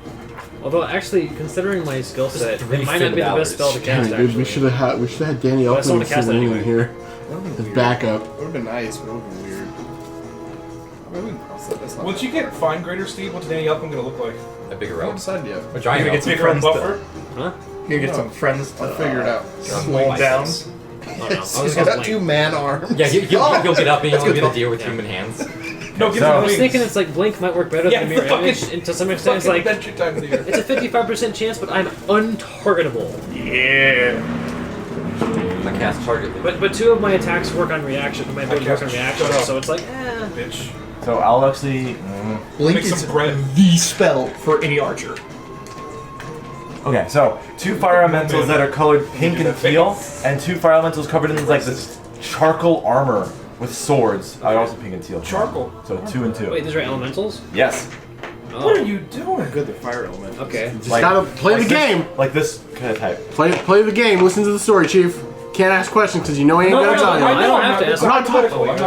Although, actually, considering my skill set, three it might not be the best $50. spell to Damn cast, it, dude. actually. We should have had Danny Well, Elfman someone and to cast it Celine anyway. in here That would've been as weird. backup. Would have been nice, but it would have been weird. Maybe we can cross that. That's not Once you get fine grader, Steve, what's Danny Elfman gonna look like? A bigger I haven't rope. decided yet. A You giant gonna get rope. bigger and friends buffer? Huh? You're gonna get some friends to I'll figure it out. slow him down. Oh, no. I was He's gonna got blink. 2 man arms. Yeah, you'll get up and you'll That's get good a deer with human hands. No, give So- me I the was wings. thinking it's like Blink might work better Yeah, than Mirror fucking- Image, and to some extent it's Fucking like, adventure time of the year. it's a 55% chance, but I'm untargetable. Yeah. I cast target. But two of my attacks work on reaction, my ability works on reaction, Shut up. so it's like, Bitch. So I'll actually. Blink Make is some bread. the spell for any archer. Okay, so 2 fire elementals that are colored pink and teal, and 2 fire elementals covered in like this charcoal armor with swords. I also pink and teal. Charcoal. So 2 and 2. wait, these are elementals? Yes. Oh. What are you doing? Good, the fire element. Okay. Just Like- gotta play like the this- game. Like this kind of type. Play the game. Listen to the story, Chief. Can't ask questions because you know he ain't No, gonna no, tell you. I don't have to ask. I'm not talking. Oh, I'm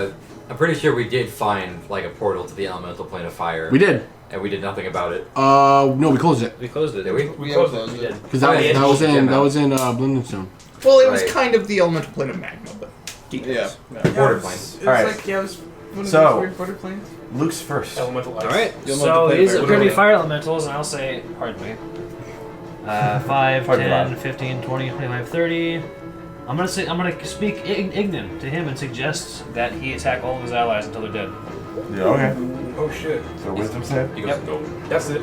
not. I'm pretty sure we did find like a portal to the elemental plane of fire. We did. And we did nothing about it. No, we closed it We closed it. Did we? We closed closed We it. did. because Oh, yeah, that was yeah, in yeah. Blindenstone. Well, it was Right. kind of the elemental plane of magma, but Yeah. Border plane. It was Alright. like, yeah, it was one of So- those weird border planes. Luke's first. Elemental ice. Alright, You'll know so what to play these by. are What going to are be fire elementals, and I'll say, pardon me. 5, Pardon 10, me. 15, 20, 25, 30. I'm gonna speak Ignan to him and suggest that he attack all of his allies until they're dead. Yeah, okay. Oh shit. So wisdom save. He goes, Yep. go. That's it.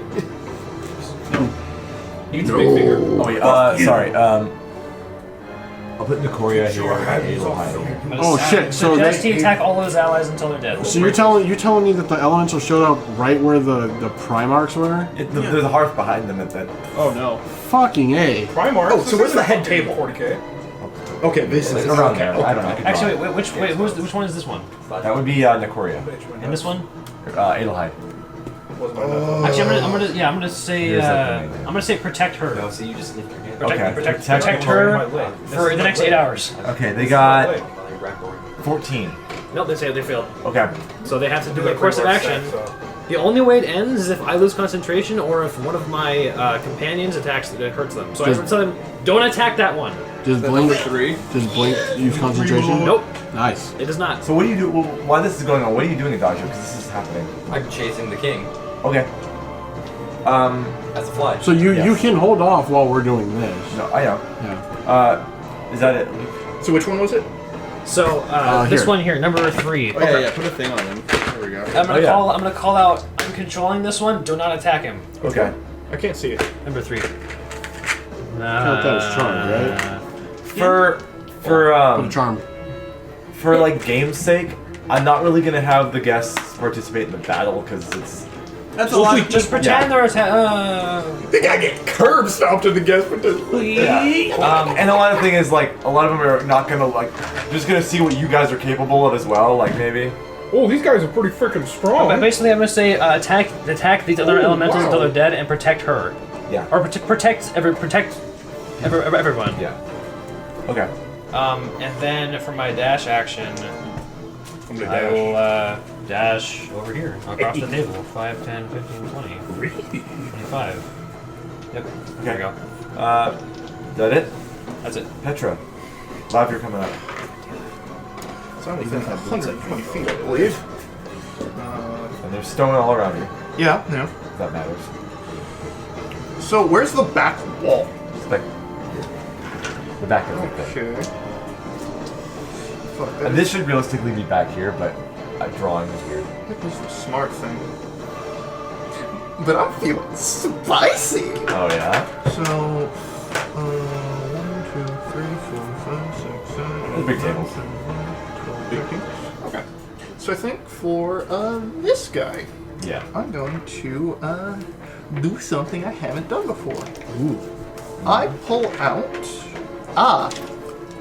Eats a big finger. Oh wait, sorry. I'll put Nicoria here. I'm gonna Oh, shit, so suggest they- he attack all of his allies until they're dead. So you're telling me that the elemental showed up right where the Primarchs were? There's a hearth behind them at that. Oh no. Fucking A. Primarch. Oh, so where's the head table? 40k. okay, this is Around okay. there. I don't know. I can Actually, draw. which one is this one? That would be Nicoria. And this one? Adelheid. Actually, I'm gonna say Here's like the main I'm gonna say protect her. No, so you just lift your hand. Protect her for the next 8 hours. Okay, they got 14. Nope, they say they failed. Okay. So they have to do a course of action. The only way it ends is if I lose concentration or if one of my companions attacks that hurts them. So I would tell them, don't attack that one. Does That blink? number 3. Does blink use concentration? Nope, Nice. it does not. So what do you do? Well, while this is going on, what are you doing, Dodger? Because this is happening. I'm chasing the king Okay. as a fly. So you Yes. can hold off while we're doing this. No, I know. Yeah. Is that it? So which one was it? So this here. one here, number 3. Oh, yeah, put a thing on him. There we go. I'm gonna Oh, yeah. I'm gonna call out. I'm controlling this one. Do not attack him. Okay. I can't see it. Number 3. Count that as charmed, right? For Put a charm. for like game's sake, I'm not really gonna have the guests participate in the battle because it's. That's a lot. of Just people. pretend they're attack. I think I get curb stomped in the guest, but And a lot of thing is like a lot of them are not gonna like just gonna see what you guys are capable of as well. Like maybe. Oh, these guys are pretty freaking strong. But basically, I'm gonna say attack these other Ooh, elementals wow. until they're dead and protect her, Yeah. or protect everyone. Yeah. Okay. And then for my dash action, I'm gonna I dash. will dash over here across the table. 5, 10, 15, 20, 25. Yep. There we go. Is that it? That's it. Petra. Lav, you're coming up. It's only 120 feet, I believe. And there's stone all around you. Yeah, no. If that matters. So where's the back wall? It's like the back of the thing. Okay. Fuck, that And this should realistically be back here, but drawing is weird. was the smart thing. But I'm feeling spicy. Oh yeah. So, 1, 2, 3, 4, 5, 6, 7, 8, Big 9, tables. 10, 11, 12, 13. Okay. So I think for this guy, Yeah. I'm going to do something I haven't done before. Ooh. I pull out.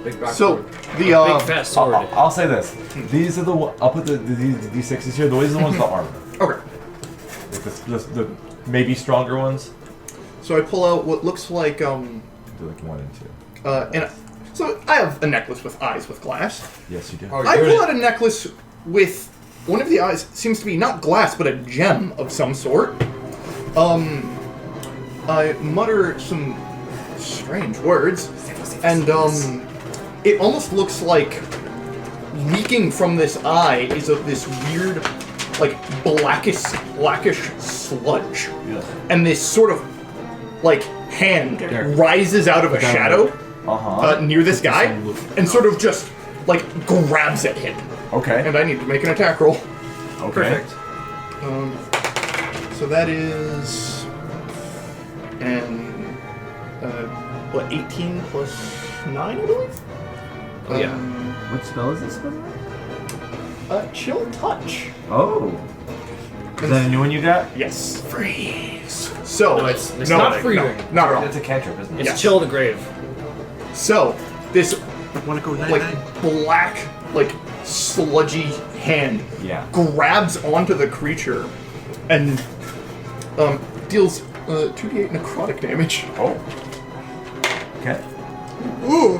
Big back So sword. the Big fat sword. I'll say this. These are the. I'll put the D6s here. These are the ones with the armor. okay. Like the maybe stronger ones. So I pull out what looks like Do like 1 and 2. and so I have a necklace with eyes with glass. Yes, you do. Oh, I you're pull out a necklace with one of the eyes seems to be not glass but a gem of some sort. I mutter some strange words, and it almost looks like leaking from this eye is of this weird, like blackish sludge, and this sort of like hand rises out of a shadow near this guy, and sort of just like grabs at him. Okay. And I need to make an attack roll. Okay. Perfect. So that is what 18 plus 9, I believe. Oh, yeah. What spell is this? By the way? Chill touch. Oh. Is that a new one you got? Yes. Freeze. So No, it's no, not no, freezing. not at all. It's a cantrip, isn't it? It's Yeah. chill the grave. So this Want to go like black, like sludgy hand Yeah. grabs onto the creature and deals 2d8 necrotic damage. Oh. Okay. Ooh.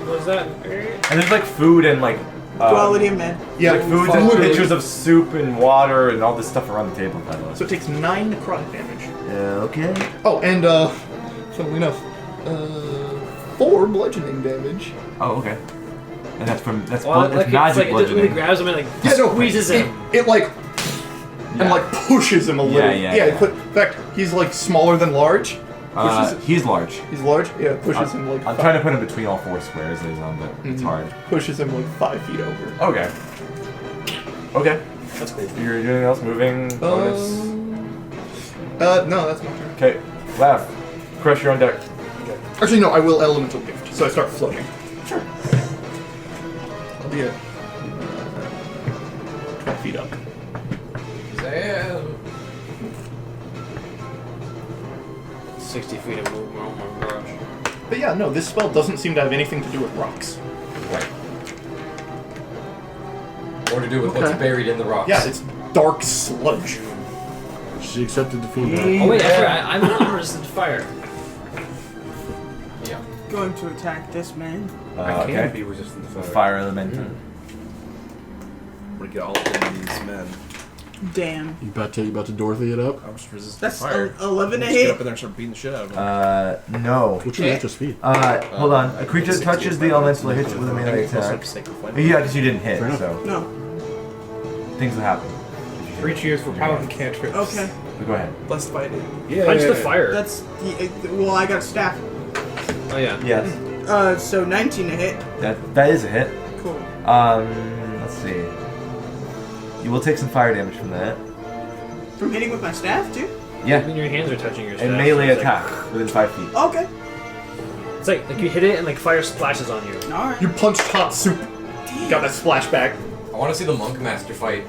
What was that? And there's like food and like. Quality of men. Yeah, Like food and literally. pictures of soup and water and all this stuff around the table. By the way. So it takes 9 necrotic damage. Okay. Oh, and funnily enough, 4 bludgeoning damage. Oh, okay. And that's from that's Well, that's like, it's magic like it just really bludgeoning. grabs him and like Yeah, no, squeezes it, him. It like Yeah. and like pushes him a little. yeah. In fact, he's like smaller than large. Pushes He's large. He's large. Yeah, pushes him like. I'm trying to put him between all 4 squares that he's on, but it's Mhm. hard. Pushes him like 5 feet over. Okay. Okay. That's cool. You're doing anything else? Moving? Bonus? No, that's my turn. Okay. Laugh. Crush, you're on deck. Actually, no, I will elemental gift, so I start floating. Sure. I'll be at 12 feet up. Sam. 60 feet of movement. Oh my gosh. But yeah, no, this spell doesn't seem to have anything to do with rocks. Right. Or to do with what's buried in the rocks. Yeah, it's dark sludge. She accepted the feedback. Oh wait, I forgot. I'm resistant to fire. Yeah. Going to attack this man. I Okay. can be resistant to fire. Fire elemental. I'm gonna get all of them these men. Damn. You about to Dorothy it up? I'll just resist That's the fire. 11 to Just get hit. up in there and start beating the shit out of them. No. What's your natural speed? Hold on. A creature that touches the elemental hits with a melee attack. Yeah, because you didn't hit, Fair enough. so No. things will happen. 3 cheers for paladin cantrips. Okay. But go ahead. Less fighting. Yeah. Punch the fire. That's well, I got a staff. Oh yeah. Yes. So 19 to hit. That is a hit. Cool. Let's see. You will take some fire damage from that. From hitting with my staff too. I Yeah. mean, your hands are touching your staff. And melee so it's attack within 5 feet. Okay. It's like you hit it and like fire splashes on you. All right. You punched hot soup. Got that splashback. I want to see the monk master fight.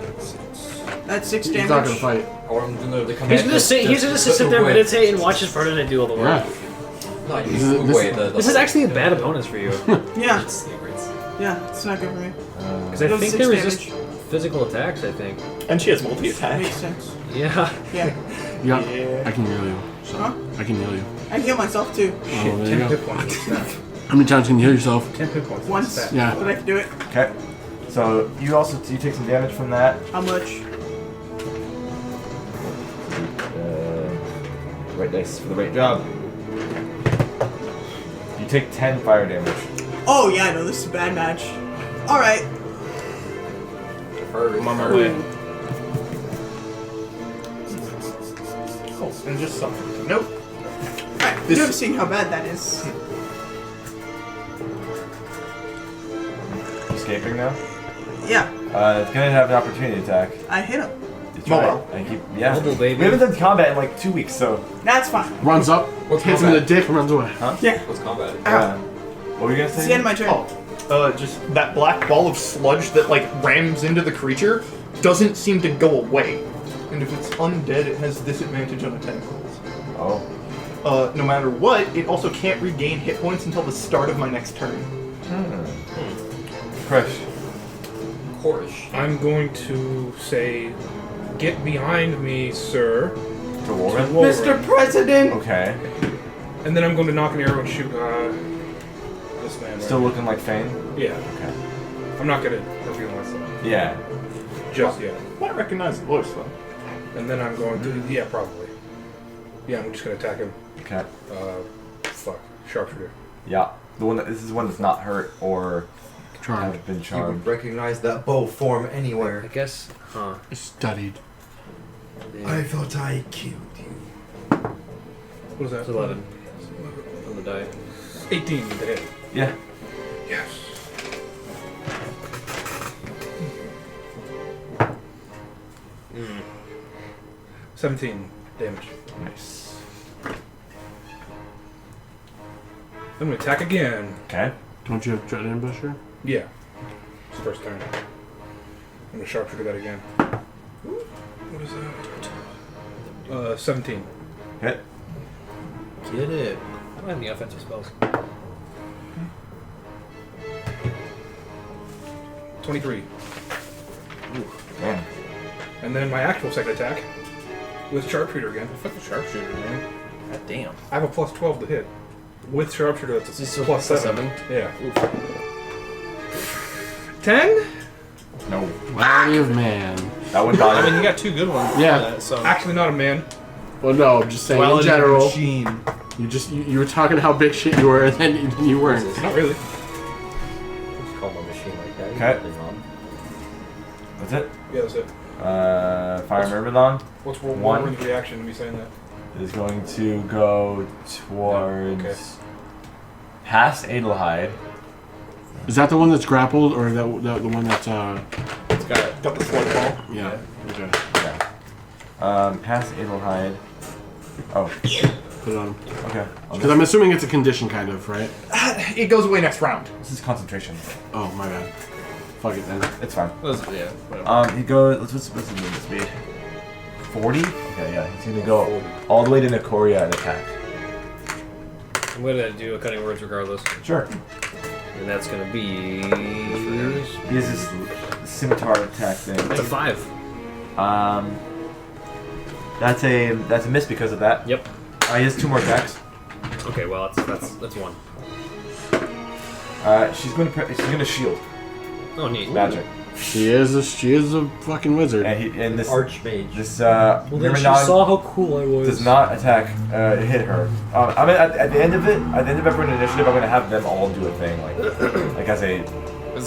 That's 6 He's damage. not gonna fight. I want him to come He's in gonna sit. He's gonna sit there, meditate, and watch his partner do all the work. Yeah. No, you This is- move this- away the This is actually a bad opponent for you, Yeah. secrets. Yeah. It's not good for me. because I Those think 6 they damage. resist physical attacks. I think. And she has multi-attack. Makes sense. Yeah. Yeah. Yeah. Yeah. I can heal you. So Huh? I can heal you. I heal myself too. Oh, there 10 you go. hit points with staff. How many times can you heal yourself? 10 hit points with Once. staff. Yeah. But I can do it. Okay. So you also take some damage from that. How much? Right dice for the right job. You take 10 fire damage. Oh yeah, I know this is a bad match. All right. I'm on my way. Oh, and just something. Nope. All right. This- You have seen how bad that is. Escaping now. Yeah. It's gonna have an opportunity attack. I hit him. You try Mobile. it. I keep, yeah. Mobile, baby. We haven't done combat in like 2 weeks, so. That's fine. Runs up, What's hits him in the combat? dick, and runs away. Yeah. What's combat? Yeah. What were you gonna say? It's the end of my turn. Just that black ball of sludge that like rams into the creature doesn't seem to go away. And if it's undead, it has disadvantage on attack rolls. Oh. No matter what, it also can't regain hit points until the start of my next turn. Crush. Chorish. I'm going to say, get behind me, sir. To Warren? Mr. President. Okay. And then I'm going to knock an arrow and shoot this man. Still right looking like Fane? Yeah. Okay. I'm not going to reveal myself Yeah. just yet. Might recognize the voice though. And then I'm going to, yeah, probably. Yeah, I'm just going to attack him. Okay. Fuck. Sharpshooter. Yeah. This is one that's not hurt or Charmed. have been You charmed. would recognize that bow form I anywhere. guess. Huh. Studied. thought I killed you. What was that? It's 11 on the die. 18 to hit. Yeah. Yes. Mm. 17 damage. Nice. I'm going to attack again. Okay. Don't you have Dread Ambusher? Yeah. It's the first turn. I'm going to sharpshooter that again. What is that? 17. Hit. Get it. I don't have any offensive spells. 23. Damn. And then my actual second attack with sharpshooter again. Fuck the sharpshooter, man. God damn. I have a plus 12 to hit. With sharpshooter, that's a Is this plus plus 7. 7? Yeah. 10? No. Body of man. That would I bother mean, you got 2 good ones. Yeah. That, so. Actually, not a man. Well, no, I'm just saying in Duality general. Machine. You were talking how big shit you were, and then you weren't. Not really. Just call my machine like that. Okay. Nothing wrong. That's it. Yeah, that's it. Fire Myrmidon What's One. Warren's reaction to me saying that? is going to go towards Okay. past Adelheid. Is that the one that's grappled, or the one that's It's got Got the sludge ball. yeah? Okay. Yeah. Past Adelheid. Oh. Put it on. Okay. Because I'm assuming it's a condition, kind of, right? It goes away next round. This is concentration. Oh my bad. Fuck it then. It's fine. yeah, whatever. He goes. What's his movement speed? 40. Okay, yeah. He's gonna go all the way to Nikoria and attack. I'm gonna do a cutting words regardless. Sure. And that's gonna be. He has this scimitar attack thing. It's a 5. That's a miss because of that. Yep. He has 2 more attacks. Okay, well that's 1. She's gonna shield. Oh neat. Magic. She is a fucking wizard. And this Archmage. This Well, then she Myrmidon saw how cool I was. does not attack, hit her. I mean, at the end of every initiative, I'm gonna have them all do a thing, like as a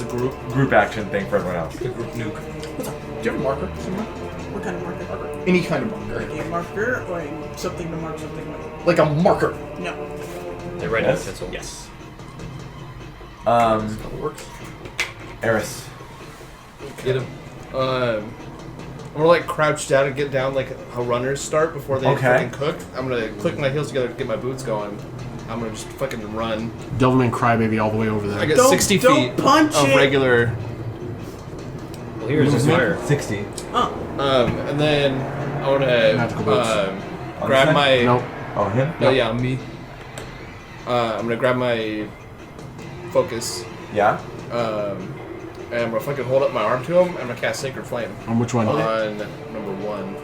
group action thing for everyone else. The group nuke. What's up? Do you have a marker somewhere? What kind of marker? Any kind of marker. Like a marker or something to mark something with? Like a marker. No. They write Yes? pencil. Yes. Works. Eris. Get him. I'm gonna like crouch down and get down like how runners start before they fucking cook. I'm gonna click my heels together to get my boots going. I'm gonna just fucking run. Devilman Crybaby all the way over there. I get Don't- 60 don't feet punch of it! regular. Well, here's his fire. 60. And then I wanna Magical boots. grab my. Nope. Oh, him? Oh yeah, me. I'm gonna grab my focus. Yeah. And I'm gonna fucking hold up my arm to him. I'm gonna cast Sacred Flame On which one? on number 1.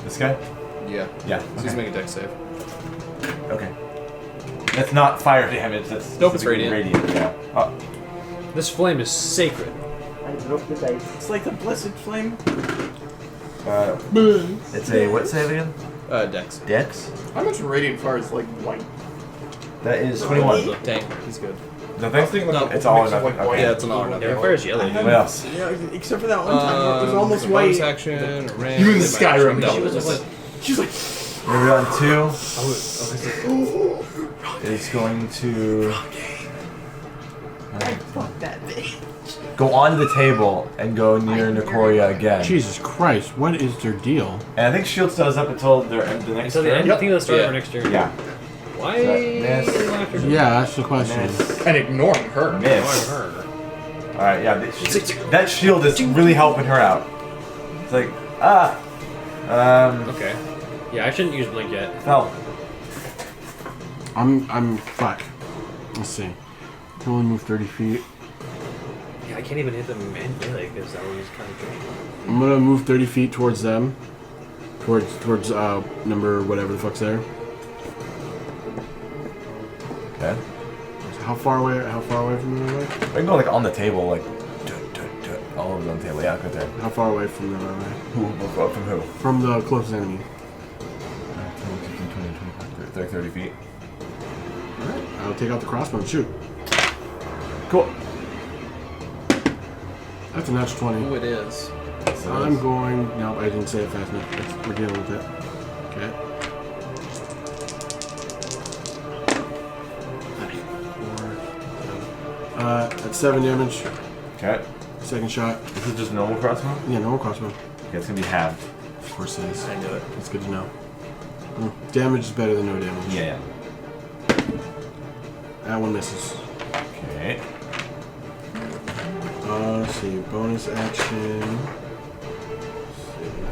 This guy? Yeah. Yeah. So he's making a dex save. Okay. That's not fire damage. That's Nope, it's radiant. Yeah. Oh. This flame is sacred. It's like the blessed flame. It's a what save again? Dex. Dex. How much radiant fire is like white? That is 21. Dang, he's good. Nothing. No, It's all or mix of, nothing. like, white. Okay. Yeah, it's an all or nothing. Yeah, fire's yellow. I dude. What else? Yeah, except for that one time where it was almost the bonus white. action. You mean the Skyrim? No. She was like, She's like, Myrmidon 2 oh, is going to Fuck that bitch. go onto the table and go near Nicoria again. Jesus Christ, what is their deal? And I think shield stays up until the next until the turn. end. I think that's starting Yeah. for next turn. Yeah. Why? Miss. Yeah, that's the question. Miss. and ignoring her. Miss. Her. Alright, yeah. That shield is really helping her out. It's like, Okay. Yeah, I shouldn't use blink yet. fell. Fuck. Let's see. Can only move 30 feet. Yeah, I can't even hit them manually because that was kind of good. I'm gonna move 30 feet towards them. Towards number whatever the fuck's there. Okay. How far away from them are they? I can go like on the table, like all over the table. Yeah, right there. How far away from them are they? From who? From the closest enemy. 30 feet. Alright, I'll take out the crossbow and shoot. Cool. That's a natural 20. Who it is. I'm going... No, I didn't say it fast enough. We're dealing with it. Okay. That's 7 damage. Okay. Second shot. This is just normal crossbow? Yeah, normal crossbow. Okay, it's gonna be halved. Of course it is. I knew it. That's good to know. Damage is better than no damage. Yeah. That one misses. Okay. Let's see. Bonus action. Let's see.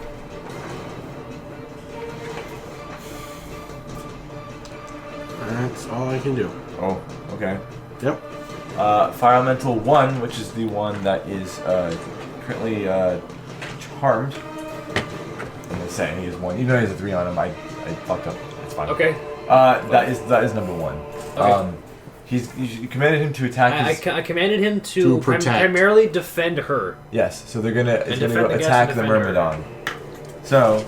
That's all I can do. Oh, okay. Yep. Fire Elemental 1, which is the one that is currently charmed. I'm gonna say he has 1. Even though he has a 3 on him, I fucked up. It's fine. Okay. That is number 1. Okay. You commanded him to attack his... I commanded him to protect. primarily defend her. Yes, so it's gonna defend go the guest attack and the defend her. Myrmidon. So,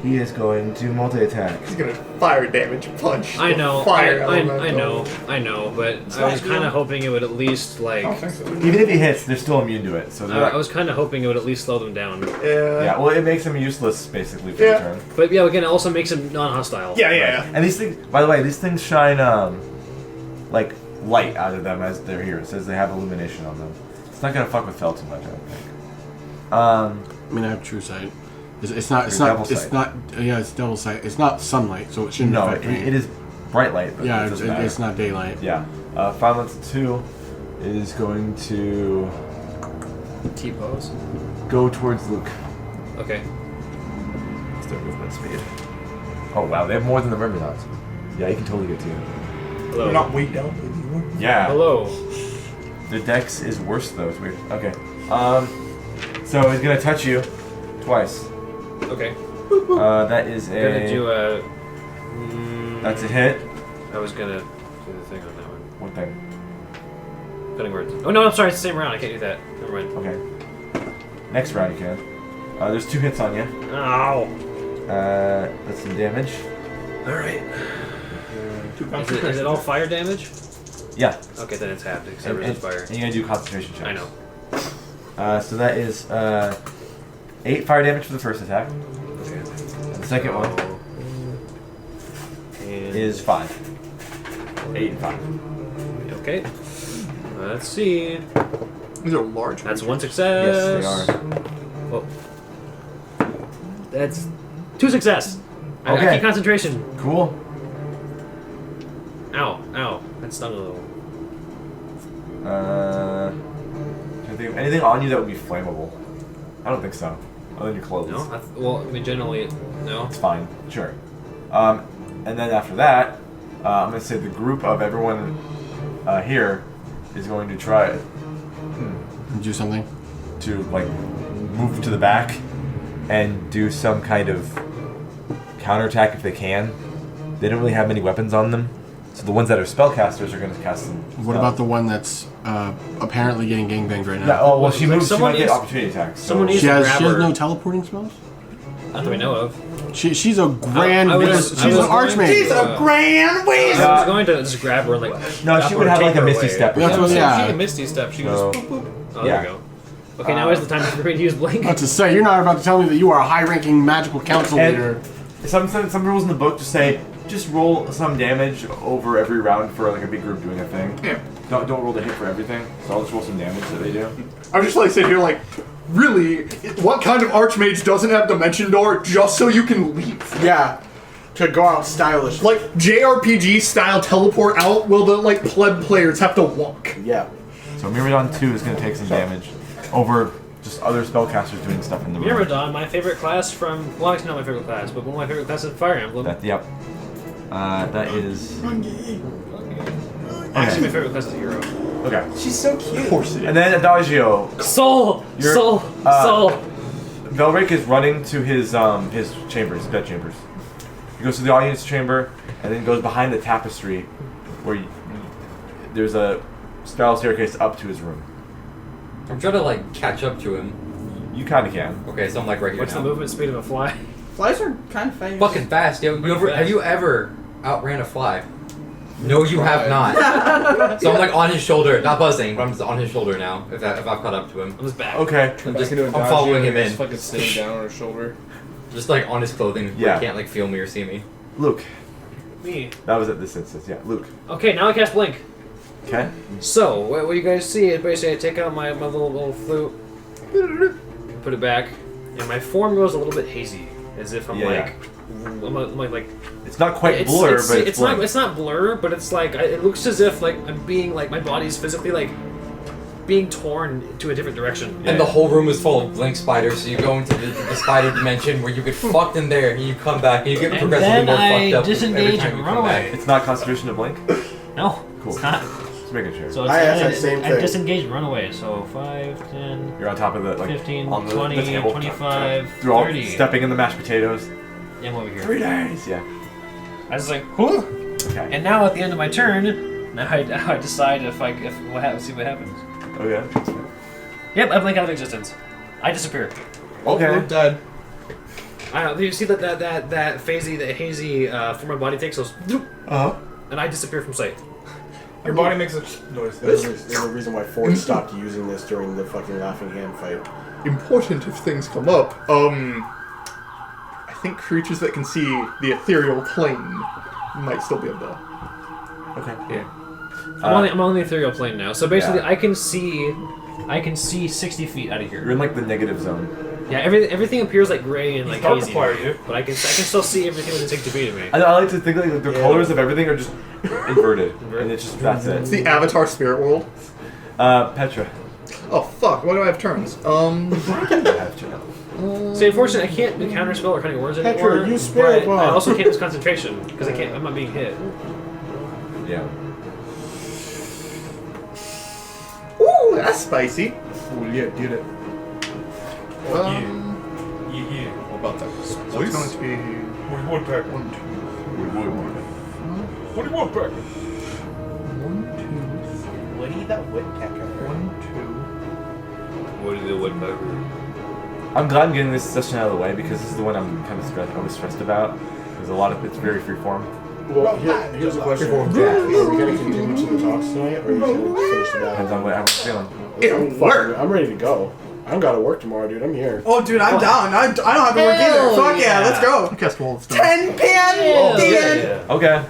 he is going to multi-attack. He's gonna fire damage punch. I the know, Fire I elemental. know, but It's I was not kind you. of hoping it would at least like. I don't think so. Even if he hits, they're still immune to it. So they're I was kind of hoping it would at least slow them down. yeah, well, it makes him useless basically for the Yeah. turn. But yeah, again, it also makes him non-hostile. Yeah. And these things, by the way, these things shine like light out of them as they're here. It says they have illumination on them. It's not gonna fuck with Fel too much, I don't think. I mean, I have true sight. It's not. Double sight. Yeah, it's double sight. It's not sunlight, so it shouldn't No, affect me. it is bright light. But Yeah, it doesn't matter. it's not daylight. Yeah. Fire Elemental 2 is going to T-pose. go towards Luke. Okay. What's their movement speed? Oh wow, they have more than the Myrmidons. Yeah, you can totally get to you. Hello. We're not way down anymore. Yeah. Hello. The dex is worse though. It's weird. Okay. So he's gonna touch you twice. Okay. That is I'm gonna a. do a. That's a hit. I was gonna do the thing on that one. What thing? Cutting words. Oh no, I'm sorry. It's the same round. I can't do that. Never mind. Okay. Next round you can. There's 2 hits on you. Ow. That's some damage. Alright. Is it all fire damage? Yeah. Okay, then it's halved, except resist fire. And you're gonna do concentration checks. I know. So that is 8 fire damage for the first attack. Okay. And the second one is 5. 8 and 5. Okay. Let's see. These are large. That's 1 success. Yes, they are. Oh. That's 2 success. I Okay. keep concentration. Cool. Ow, ow. That stung a little. Can I think of anything on you that would be flammable? I don't think so. Other than your clothes. No? Well, I mean, generally, no. It's fine. Sure. And then after that, I'm going to say the group of everyone here is going to try Do something. to, like, move to the back and do some kind of counterattack if they can. They don't really have many weapons on them. So the ones that are spellcasters are going to cast them. What about the one that's apparently getting gangbanged right now? Yeah, oh, well, she Like moves. She someone might get needs- opportunity attacks. So. someone needs- She has grab her. no teleporting spells? Not that we know of. She's a grand I was- wizard. I She's was an going archmage. to, She's a grand wizard. I was going to just grab her and, like... No, stop she her would and have take like a her misty away. step. Or That's what- something. yeah. She can Misty Step. She can So- just boop, boop. Oh, Yeah. there you go. Okay, now is the time for me to use Blink. Not to say, you're not about to tell me that you are a high-ranking magical council And- leader. Some rules in the book just say just roll some damage over every round for like a big group doing a thing. Yeah. Don't roll the hit for everything. So I'll just roll some damage that they do. I'm just like sitting here like, really? What kind of archmage doesn't have dimension door just so you can leave? Yeah. To go out stylish. Like JRPG style teleport out? Will the like pleb players have to walk? Yeah. So Myrmidon 2 is going to take some damage over just other spellcasters doing stuff in the room. Myrmidon, my favorite class from... Well, actually not my favorite class, but one of my favorite classes of Fire Emblem. Yep. That is... Actually, my favorite class is Hero. Okay. She's so cute. Of course it is. And then Adagio. Soul! You're- Soul! Soul! Velric is running to his chambers, his bed chambers. He goes to the audience chamber and then goes behind the tapestry where there's a spiral staircase up to his room. I'm trying to like catch up to him. You kind of can. Okay, so I'm like right here What's now. the movement speed of a fly? Flies are kind of fast. Fucking fast, yo. Have you ever outran a fly? No, you have not. So I'm like on his shoulder, not buzzing, but I'm just on his shoulder now. If I've caught up to him, On his back. Okay. I'm following him in, Just fucking sitting down on her shoulder. just like on his clothing. Where Yeah. he can't like feel me or see me. Luke. Me. That was at this instance. Yeah, Luke. Okay, now I cast Blink. Okay. So, what you guys see is basically I take out my little flute, put it back, and my form goes a little bit hazy, as if I'm Yeah, I'm like It's not quite blur, but it's blur. it's not blur, but it's like it looks as if like I'm being like my body's physically like being torn to a different direction. Yeah. And the whole room is full of blink spiders, so you go into the spider dimension where you get fucked in there, and you come back, and you get And progressively then more I fucked up every disengage time and you run come away. back. It's not concentration to blink. No, Cool. it's not. Just making sure. So it's I asked that same I thing. disengage and run away. So 5, 10, You're on top of the 15, on the 20, table, 25, Through all 30. stepping in the mashed potatoes. Yeah, I'm over here. 3 days. Yeah. I was like, whoo! Okay. And now at the end of my turn, now I decide if what happens. See what happens. Okay. Yep, I blink out of existence. I disappear. Okay. Luke died. I don't know. Do you see that hazy form my body takes those, and I disappear from sight. Your body makes a noise. There's a reason why Ford stopped using this during the fucking laughing hand fight. Important if things come up. I think creatures that can see the ethereal plane might still be able to. Okay. Yeah. I'm on the ethereal plane now, so basically Yeah. I can see 60 feet out of You're here. in like the negative zone. Yeah, everything appears like gray and like dark hazy, required, dude. but I can still see everything within 60 feet of me. I like to think like the colors of everything are just inverted, and it's just that's It's it. the Avatar spirit world. Petra. Oh fuck! Why do I have turns? Petra. See, unfortunately, I can't do counterspell or cutting words Petra, anymore. use spirit but I bomb. also can't use concentration because I'm not being hit. Yeah. Ooh, that's spicy. Oh yeah, did it. Yeah. What about that? So it's going to be What do you want back? 1, 2, What do you want back? 1, Woody the Woodpecker. 2, 1, 2, Woody the woodpecker. I'm glad I'm getting this session out of the way because this is the one I'm kind of always stressed about. There's a lot of it's very freeform. Well, here's a question. Are we going to continue to the talks tonight, or are you going to finish the Depends battle? on how I'm feeling. I'm ready to go. I don't got to work tomorrow, dude. I'm here. Oh, dude, I'm down. I don't have to work either. Hell Fuck yeah, yeah. let's go. Cast Wall of Stone. 10 p.m. Yeah. Okay.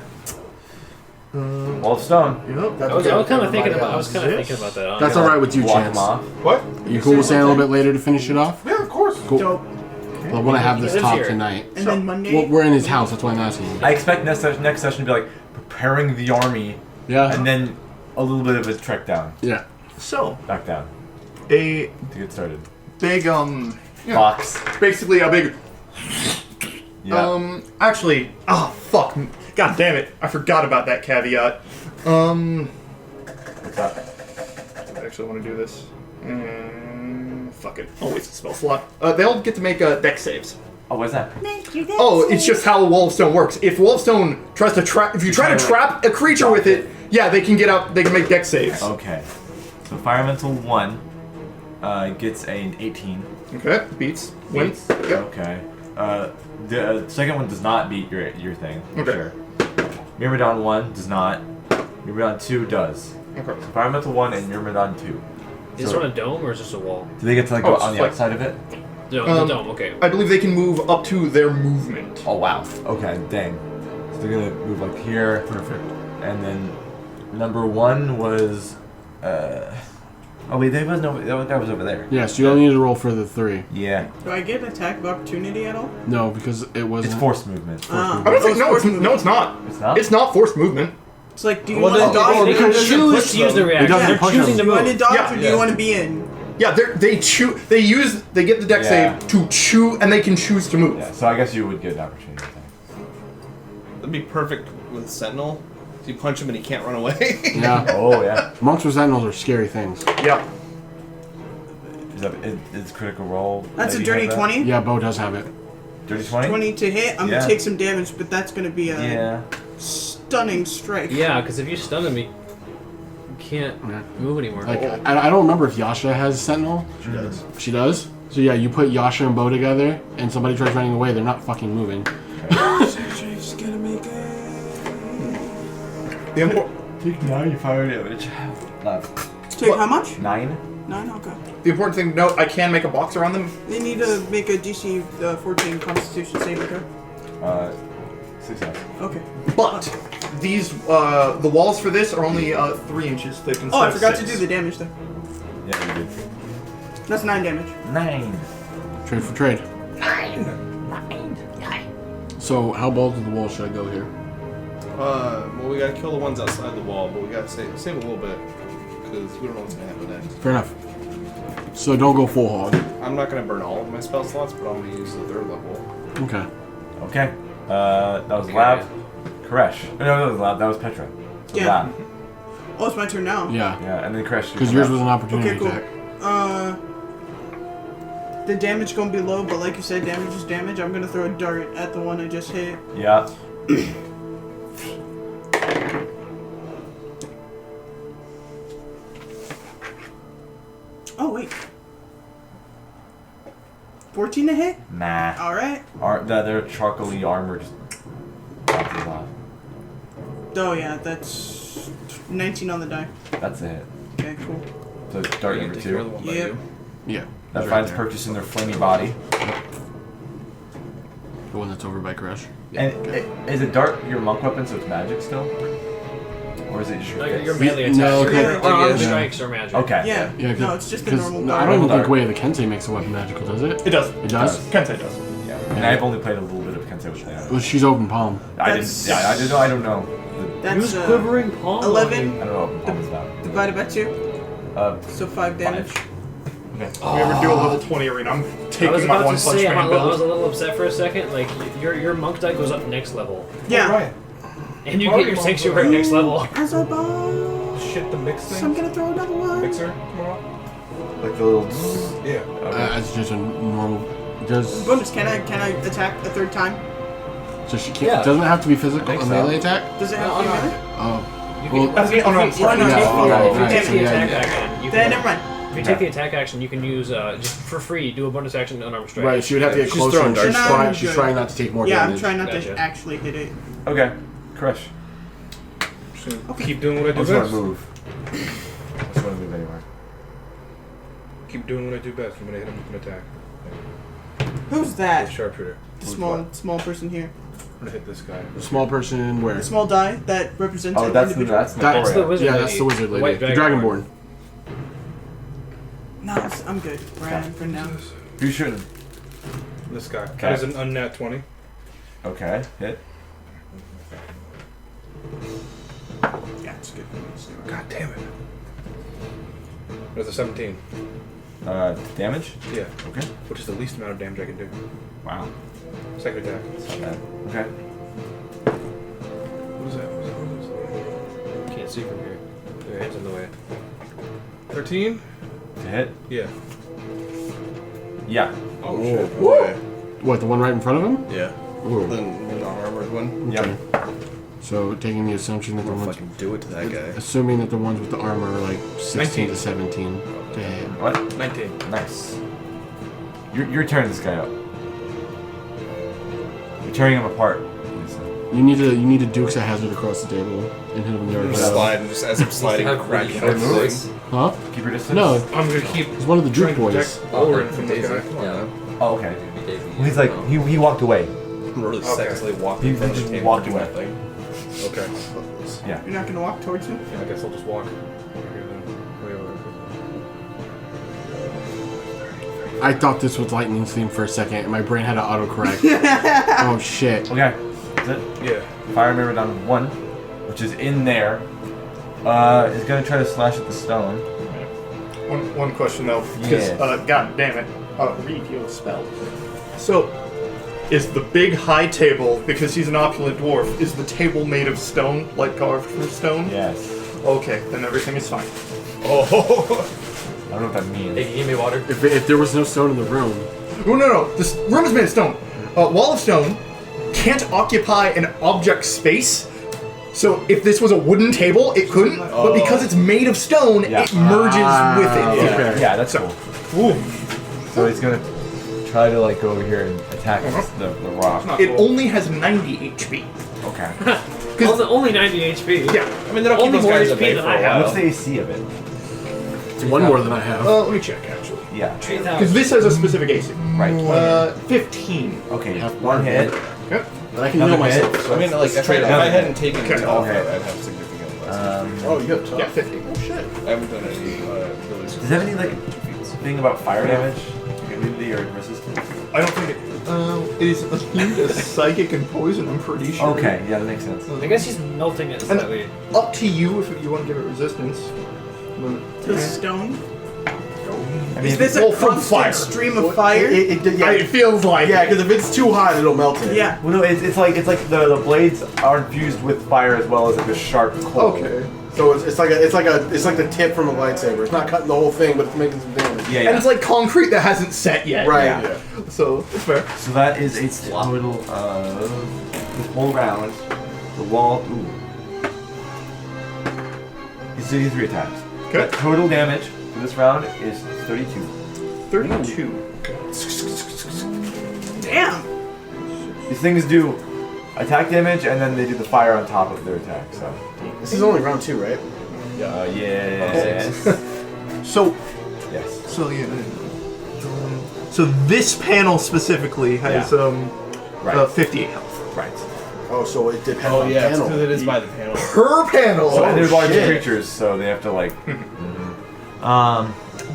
Wall of Stone. Yep. I was kind of thinking about. I was kind of thinking about that. That's all right with you, Walk Chance. them off. What? You cool with staying a little bit later to finish it off? Yeah, of course. Cool. Dope. Well, I want to have this He lives talk here. tonight. And then Monday. Well, we're in his house. That's why I'm asking you. I expect next session to be like preparing the army, Yeah. and then a little bit of a trek down, Yeah. So, back down a to get started. big, Box. basically a big, Yeah. actually, fuck. God damn it. I forgot about that caveat. What's up? I actually want to do this. Fuck it. I'll waste a spell slot. They'll get to make dex saves. Oh, what's that? Oh, it's just how Wall of Stone works. If Wall of Stone tries to trap, if you try to trap a creature with it, yeah, they can get out. They can make dex saves. Okay. So Fire Elemental 1 gets an 18. Okay, beats. Wins. Beats? Yep. Okay. The second one does not beat your thing. For Okay. Sure. Myrmidon 1 does not. Myrmidon 2 does. Okay. So Fire Elemental 1 and Myrmidon 2. Is this on a dome or is this a wall? Do they get to like Oh, go it's on the like- outside of it? No, the dome. Okay. I believe they can move up to their movement. Oh wow. Okay, dang. So they're gonna move like here. Perfect. And then number 1 was oh wait, there was no that guy was over there. Yes, you only need to roll for the 3. Yeah. Do I get an attack of opportunity at all? No, because it was. It's forced movement. I don't think. No, it's not. It's not? It's not forced movement. It's like, do you Well, want to then dodge? they can Do choose to use the reaction. doesn't They're push choosing them. to you want to move. dodge Yeah. or do you want to be in? Yeah, they choose. They get the dex Yeah. save to choose, and they can choose to move. Yeah, so I guess you would get an opportunity. That'd be perfect with Sentinel. So you punch him and he can't run away. Yeah. Oh yeah. Monks with sentinels are scary things. Yeah. Is critical roll? That's a maybe dirty have that? 20. Yeah, Bo does have it. Dirty 20? 20 to hit. I'm Yeah. gonna take some damage, but that's gonna be a Yeah. stunning strike. Yeah, because if you stun him, you can't Yeah. move anymore. Like, I don't remember if Yasha has sentinel. She does. She does? So yeah, you put Yasha and Bo together, and somebody tries running away, they're not fucking moving. She's gonna make it. The impor- Take 9 fire damage. Left. Take how much? 9? 9. Okay. the important thing to note: I can make a box around them. They need to make a DC 14 Constitution saving throw. Success. Okay. But these, the walls for this are only 3 inches thick instead Oh, I of forgot 6. to do the damage though. Yeah, you did. That's 9 damage. 9. Trade for trade. So how bold to the wall should I go here? Well, we gotta kill the ones outside the wall, but we gotta save a little bit because we don't know what's gonna happen next. Fair enough. So don't go full hog. I'm not gonna burn all of my spell slots, but I'm gonna use the 3rd level. Okay. Okay. That was Lab. Koresh. No, that was Lab. That was Petra. So Yeah. Lab. Oh, it's my turn now. Yeah. Yeah, and then Koresh. Because yours was an opportunity Okay, cool. attack. The damage gonna be low, but like you said, damage is damage. I'm gonna throw a dart at the one I just hit. Yeah. Oh wait. 14 to hit? Nah. Alright. Their charcoaly armor just bounces off. Oh yeah, that's 19 on the die. That's a hit. Okay, cool. So dart number 2. Yep. Yeah. That finds purchase in their flaming body. The one that's over by Crush. And is a dart your monk weapon, so it's magic still? Or is it just your Like fist? your melee No, attacks, okay. your unarmed Yeah. strikes are magic. Okay. Yeah. Yeah, No, it's just the 'cause normal I dart. don't even think Dart. Way of the Kensei makes a weapon magical, does it? It does. It does? Kensei does. Yeah. And I've only played a little bit of Kensei with that. Well, she's open palm. I didn't. Yeah, I didn't know. I don't know. That's Use quivering palm. 11 I don't know what open palm is about. divided by 2. So 5 damage. If we ever do a level 20 arena, I'm I was taking my about one to punch say, man I was a build. little upset for a second. Like, your monk die goes up next level. Yeah. Right. And you get your sanctuary next level. As a boss. Shit, the mix So thing. I'm gonna throw another one. Mixer tomorrow. Like the little. Yeah. It's just a normal. Does Bonus, can I attack a 3rd time? so she can't? Yeah. Doesn't it have to be physical? think A so. melee attack? Does it have to be melee? Oh. You Well, can, That's if you, oh, no, I'm if you, sorry. if you Yeah, take- okay, if you right, take so the yeah, attack yeah. back in, you Then can. never mind. If you take the attack action, you can use just for free. Do a bonus action unarmed strike. Right, she would have to get She's closer. throwing And darts. she's trying not to take more Yeah, damage. I'm trying not to Gotcha. actually hit it. Okay, crush. Just gonna keep doing what I I do just want best. to move. I just want to move anywhere. Keep doing what I do best. I'm gonna hit him with an attack. Who's The that? sharpshooter. The small person here. I'm gonna hit this guy. The small person where? The small die that represents Oh, an that's individual. That's the Naporia. wizard Yeah, lady. that's the wizard lady. White The Dragonborn. Dragonborn. No, I'm good. Brian, for now. Who's shooting? This guy. Okay. That is an unnat 20. Okay, hit. Yeah, it's good. God damn it. That's a 17. Damage? Yeah. Okay. Which is the least amount of damage I can do. Wow. Second attack. That's not bad. Okay. What is that? What is that? Can't see from here. Your hand's in the way. 13? To hit? Yeah. Yeah. Oh shit. Boy. What, the one right in front of him? Yeah. Ooh. The non-armored one. Yep. So taking the assumption that the I'm gonna ones, fucking do it to that guy. assuming that the ones with the armor are like 16 19. to 17 to hit. What? 19. Nice. You're tearing this guy up. You're tearing him apart. Lisa. You need to Dukes a hazard across the table and hit him in the I'm arm. just sliding, just as I'm sliding, have crack really him. short Thing. Huh? Keep your distance? No, I'm gonna keep it's one of the Duke trying to boys. protect Oren from the Daisy. guy. Come on, Yeah. man. Oh, okay. Daisy. Well, he's like, he walked away. I'm really Okay. sexily walking He in front of just the table walked to do my away. thing. Okay. Yeah. You're not gonna walk towards him? Yeah, I guess I'll just walk. Way over. I thought this was Lightning's theme for a second, and my brain had to autocorrect. Oh shit! Okay. That's it. Yeah. Fire member down to 1, which is in there. Is gonna try to slash at the stone. One question though, because Yeah. god damn it, read your spell. So, is the big high table, because he's an opulent dwarf, is the table made of stone, like carved from stone? Yes. Okay, then everything is fine. Oh. I don't know what that means. Hey, can you give me water? If there was no stone in the room, Oh no, this room is made of stone. Wall of stone can't occupy an object space. So if this was a wooden table, it couldn't. But because it's made of stone, Yeah. it merges with it. Yeah, Okay. yeah, that's cool. Ooh. So he's gonna try to like go over here and attack the rock. It only has 90 HP. Okay. Only 90 HP. Yeah. I mean, they don't keep Only those more guys at HP bay than for I a have. while. What's the AC of it? it's one more than I have. Let me check actually. Yeah. Because this has a specific AC. Right. 15. Okay. Have One hit. Okay. But I can Another heal myself. hit. I mean, like, if I Another hadn't taken Okay. it off, Okay. I'd have significant less. Oh, you have tough. Yeah, 50. Oh shit. I haven't done any really. Does it have any like thing about fire damage? Like immunity or resistance? I don't think it is immune to psychic and poison, I'm pretty sure. Okay. Yeah, that makes sense. I guess he's melting it And slightly. up to you if you want to give it resistance. The stone? I Is this a well, from constant fire. stream of fire? Yeah, It feels like yeah, because if it's too hot, it'll melt it. Yeah. Well, no, it's like the blades are infused with fire as well as like a sharp coal. Okay. So it's like the tip from a lightsaber. It's not cutting the whole thing, but it's making some damage. Yeah, And yeah. it's like concrete that hasn't set yet. Right. Yeah. So it's fair. So that is a total of this whole round. The wall. Ooh. He's doing 3 attacks. Okay. But total damage for this round is 32. 32. Damn! These things do attack damage and then they do the fire on top of their attack. So. This is only round 2, right? Yes. So Yes. so this panel specifically has Right. 58 health. Right. Oh, so it depends Oh on yeah, it's panel. because it is by the panel. Per panel. So and they're large shit. creatures, so they have to like.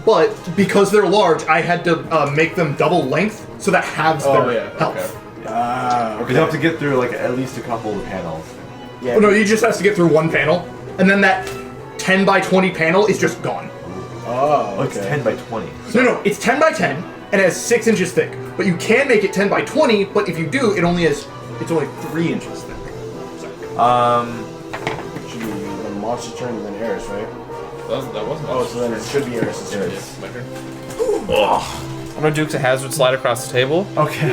But because they're large, I had to make them double length, so that halves Oh their yeah. health. Okay. Because you have to get through like at least a couple of panels. Yeah. Oh, no, you just has to get through one panel, and then that 10 by 20 panel is just gone. Oh, Oh, it's okay. 10 by 20. No, it's 10 by 10, and it has 6 inches thick. But you can make it 10 by 20, but if you do, it's only 3 inches thick. Should be the monster turn and then Eris, right? That wasn't. Oh, so then it should be Eris' turn. Yes, my turn. I'm gonna Dukes a hazard slide across the table. Okay.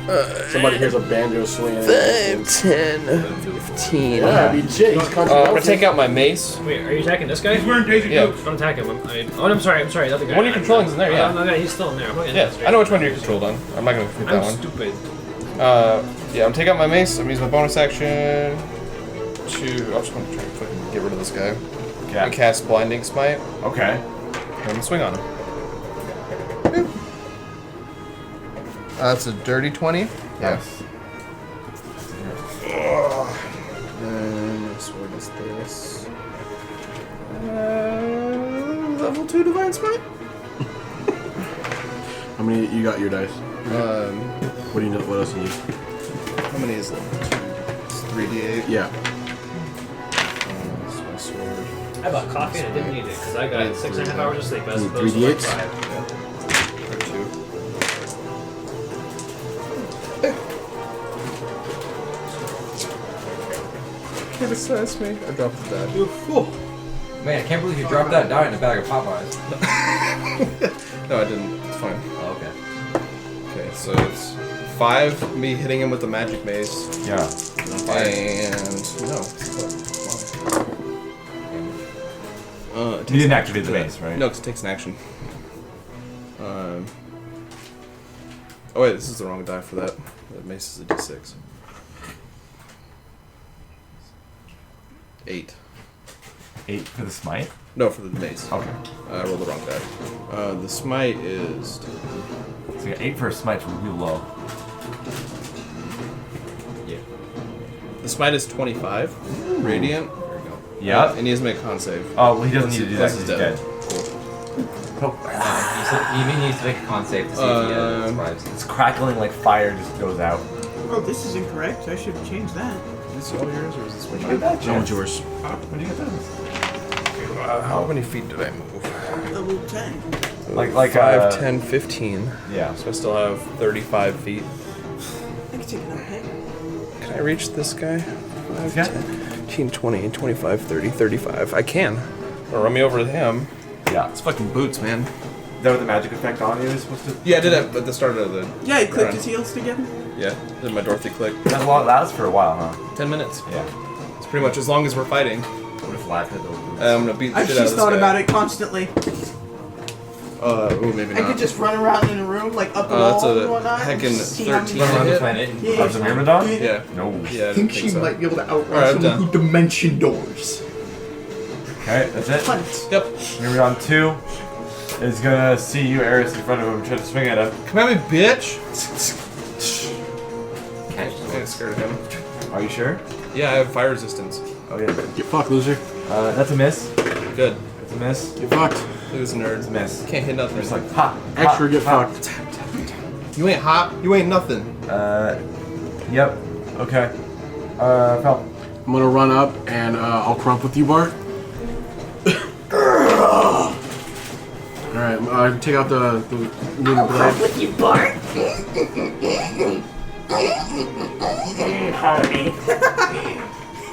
Somebody hears a banjo swinging. 5, 10, 15. Yeah, I mean, shit, he's I'm gonna take out my mace. Wait, are you attacking this guy? He's wearing Daisy Yeah. Dukes. Don't attack him. I'm sorry. Not the guy. One you're controlling is in there, yeah. No, he's still in there. I'm Yeah, I know which one you're controlled on. I'm not gonna hit that I'm one. stupid. Yeah, I'm gonna take out my mace. I'm gonna use my bonus action to. I just want to try and fucking get rid of this guy. Okay. And cast Blinding Smite. Okay. And I'm gonna swing on him. That's a dirty 20. Yes. And what is this? Level 2 Divine Smite? How many you got your dice? What do you know? What else do you need? How many is level 2? It's 3d8. Yeah. That's my sword. I bought coffee and I didn't need it because I got 6.5 hours of sleep as You need opposed to like 3d8s? 5. Or 2. Can't assess me. I dropped the die. Man, I can't believe you dropped that die in a bag of Popeyes. No, I didn't. It's fine. Oh, okay. Okay, so it's 5 me hitting him with the magic mace. Yeah. And no. It You didn't activate the mace, right? No, because it takes an action. Oh wait, this is the wrong die for that. The mace is a d6. 8. 8 for the smite? No, for the mace. Okay. I rolled the wrong die. The smite is. So you got 8 for a smite, which would be low. Yeah. The smite is 25. Radiant. There we go. Yeah. And he has to make a con save. Oh, well, he doesn't need to do that Plus because he's he's dead. You mean he needs to make a con save to see if he survives. It's crackling like fire just goes out. Oh, this is incorrect. I should have changed that. Is this all yours or is this Where'd one? you get that? That one's yours. Where'd you get those? How many feet did I move? Level 10. Like 5, 10, 15. Yeah. So I still have 35 feet. I can take another hit. Can I reach this guy? 5, Yeah. 10, 15, 20, 25, 30, 35. I can. Or run me over to him. Yeah. It's fucking boots, man. Is that what the magic effect on you is supposed to? Yeah, I did it at the start of the. Yeah, he clicked run. his heels together. Yeah, did my Dorothy click. That lasts for a while, huh? 10 minutes. Yeah. It's pretty much as long as we're fighting. What if life had those boots? I'm gonna beat the I've shit out of just this thought guy. about it constantly. Ooh, maybe I not. could just run around in a room, like up the That's wall a and whatnot. and heckin' see how many- 13 Around the hit. planet. Yeah. Of the Myrmidon? Yeah. No. Yeah, I think she so. might be able to outrun Alright, I'm someone done. who dimension doors. Okay, that's it. Hunt. Yep. Myrmidon 2 is gonna see you, Eris, in front of him, try to swing at him. Come at me, bitch! Catch I'm kinda scared of him. Are you sure? Yeah, I have fire resistance. Oh yeah. Get fucked, loser. That's a miss. Good. That's a miss. Get fucked. Who's a nerd? It's a miss. Can't hit nothing. It's like pop. Extra get fucked. You ain't hot. You ain't nothing. Yep. Okay. Fel. I'm gonna run up and I'll crump with you, Bart. Alright, take out the lunar blade. With you, Bart.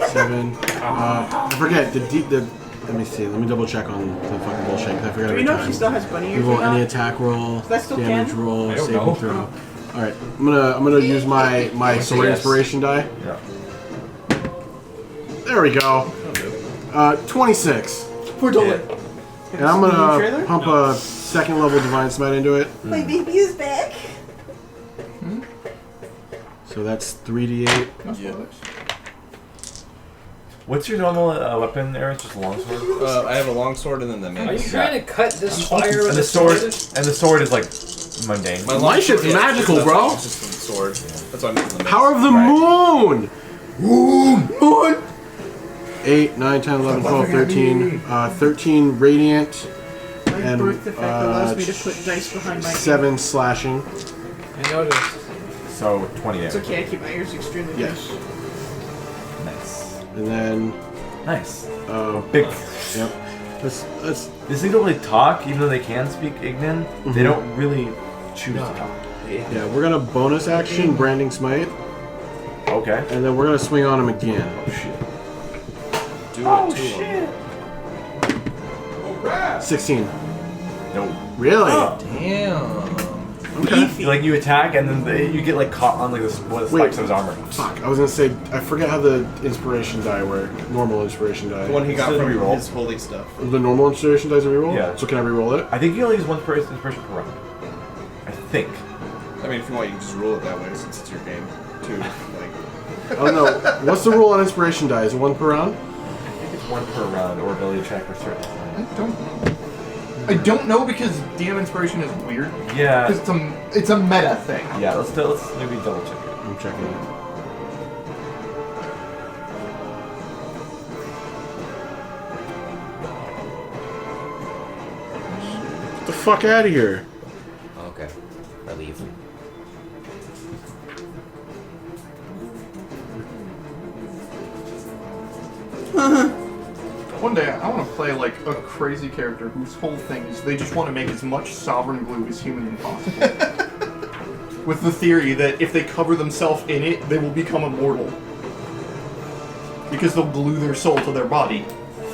7. I forget the let me see. Let me double check on the fucking bullshit. 'Cause I forgot Do every we know time. if she still has bunny We ears roll or not? any attack roll, that still damage can? roll, I don't saving know. throw. All right, I'm gonna use my sword yes. inspiration die. Yeah. There we go. 26, Poor Dolan. and I'm gonna pump a second level divine smite into it. My baby is back. So that's 3d8. What's your normal weapon, Eris? Just a longsword? I have a long sword and then the Are you mace. trying to cut this fire with And a the sword. sword? And the sword is like mundane. My My shit's yeah, magical, that's bro. all, it's just the sword. That's why I'm using the mace. Power of the Right. moon! 8, 9, 10, 11, 12, 13. 13 radiant, My And, birth effect allows me to put dice behind my 7 slashing. I noticed. So 20 It's damage. okay, I keep my ears extremely Yes. close. Nice. And then, Nice. Big. yep. That's These things don't really talk, even though they can speak Ignan. They Mhm. don't really choose to talk. yeah. We're gonna bonus action branding smite, Okay. and then we're gonna swing on him again. Oh shit. Do it Oh to him. shit. 16. No. Really? Damn. Beefy. Like you attack, and then you get like caught on like one of the spikes of his armor. Fuck, I was gonna say, I forget how the inspiration die work. Normal inspiration die. The one he got Still from reroll. his holy stuff. The normal inspiration dies a reroll? Yeah. So can I reroll it? I think you only use one inspiration per round. I think. I mean, if you want, you can just roll it that way since it's your game, too. Like, Oh no. What's the rule on inspiration die? Is it 1 per round? I think it's one per round or ability check for certain. I don't know because DM inspiration is weird. Yeah. Because it's a meta thing. Yeah. Let's maybe double check it. I'm checking it. Get the fuck out of here. Okay. I leave. One day, I want to play like a crazy character whose whole thing is they just want to make as much sovereign glue as humanly possible. With the theory that if they cover themselves in it, they will become immortal. Because they'll glue their soul to their body,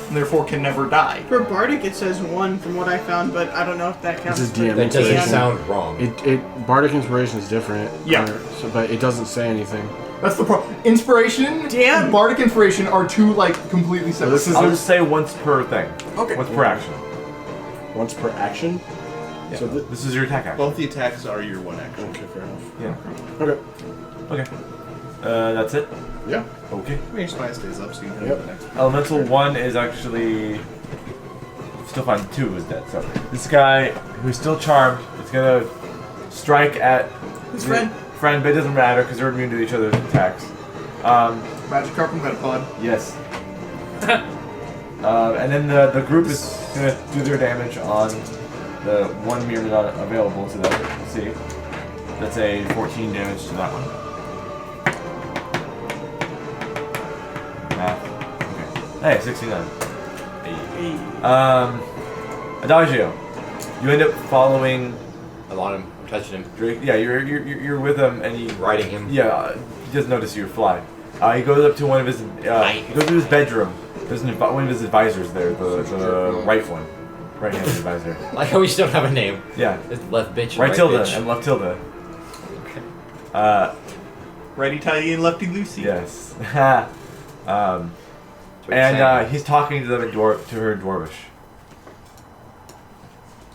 and therefore can never die. For Bardic, it says 1 from what I found, but I don't know if that counts. This is for- DM. That doesn't Yeah. sound wrong. Bardic inspiration is different. Yeah. But it doesn't say anything. That's the problem. Inspiration Damn. and Bardic inspiration are two like completely separate. this is I'll just say once per thing. Okay. Once per action. Once per action? Yeah. So This is your attack action. both the attacks are your one action. okay, fair enough. Yeah. Okay. Okay. That's it. Yeah. Okay. I mean, your spine stays up, so you can Yep. hit the next one. Elemental 1 is actually still fine. 2 is dead. So this guy who's still charmed is gonna strike at His friend. Friend, but it doesn't matter because they're immune to each other's attacks. Magic Carpet Metapod. Yes. And then the group is gonna do their damage on the one mirror not available to them. Let's see. That's a 14 damage to that one. Math. Okay. Hey, 69. Adagio. You end up following I'm on him. I'm touching him. Drake. Yeah, you're with him, and he Riding him. Yeah, he doesn't notice you fly. He goes up to one of his. He goes to his bedroom. There's one of his advisors there, the right one, right-handed advisor. Like how we just don't have a name. Yeah. It's left bitch. and Right tilde bitch. and left tilde. Okay. Righty tighty and lefty loosey. Yes. That's what you're And saying. he's talking to them in to her in Dwarvish.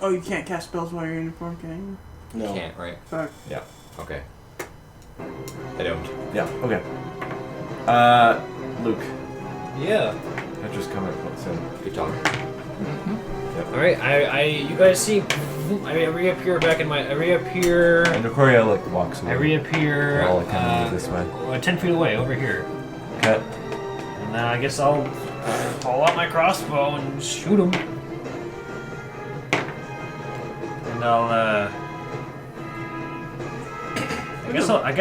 Oh, you can't cast spells while you're in uniform, can you? No. Can't, right? Fuck. Yeah. Okay. I don't. Yeah. Okay. Luke. Yeah. Petra's coming soon. Good talk. All right. You guys see? I reappear back in my. I reappear. And Nokoria like walks away. I reappear. They're all like kind of this way. 10 feet away, over here. Okay. And then I guess I'll pull out my crossbow and shoot him. And I'll. I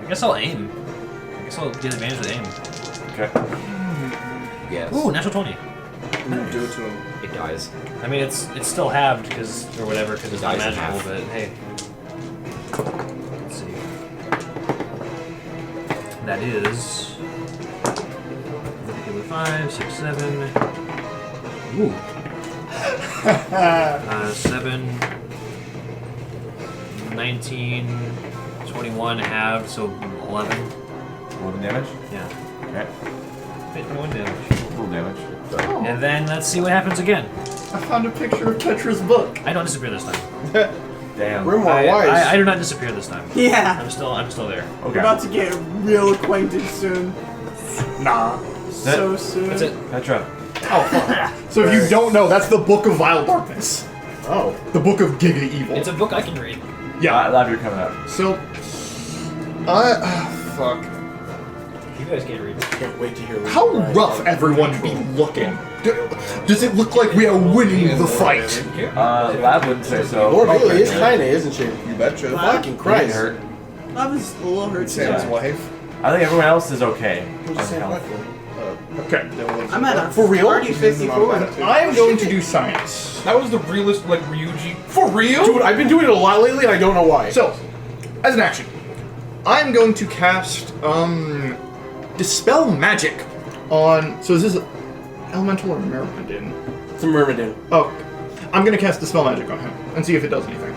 guess I'll aim. I guess I'll get advantage of the aim. Okay. Yes. Ooh, natural 20. Do it to him. It dies. I mean, it's still halved because or whatever because it's not Dies in magical, half. but hey. Let's see. That is 5, 6, 7. Ooh. 7, 19, 21 halved, so 11. 11 damage. Yeah. Okay. 21 damage. Full damage. And then let's see what happens again. I found a picture of Petra's book. I don't disappear this time. Damn. Grimoire I Wise. do not disappear this time. Yeah. I'm still there. We're Okay. about to get real acquainted soon. Nah. So soon. That's it. Petra. Oh, fuck. So if you don't know, that's the Book of Vile Darkness. Oh. The Book of Giga Evil. It's a book I can read. Yeah. Lab, you're coming up. So, fuck. You guys can't read. Can't wait to hear How rough everyone be looking. Does it look like we are winning the fight? Lab wouldn't say so. Lord really is kinda, isn't she? You betcha. Fucking Christ. hurt. I was a little hurt. Sam's too. wife. I think everyone else is okay. Who's the on same health. wife? Okay. I'm at a For real? 40-54. I am going to do science. That was the realest, like, Ryuji. For real? Dude, I've been doing it a lot lately and I don't know why. So, as an action, I'm going to cast Dispel Magic on. So is this Elemental or Myrmidon? It's a Myrmidon. Oh, I'm gonna cast Dispel Magic on him and see if it does anything.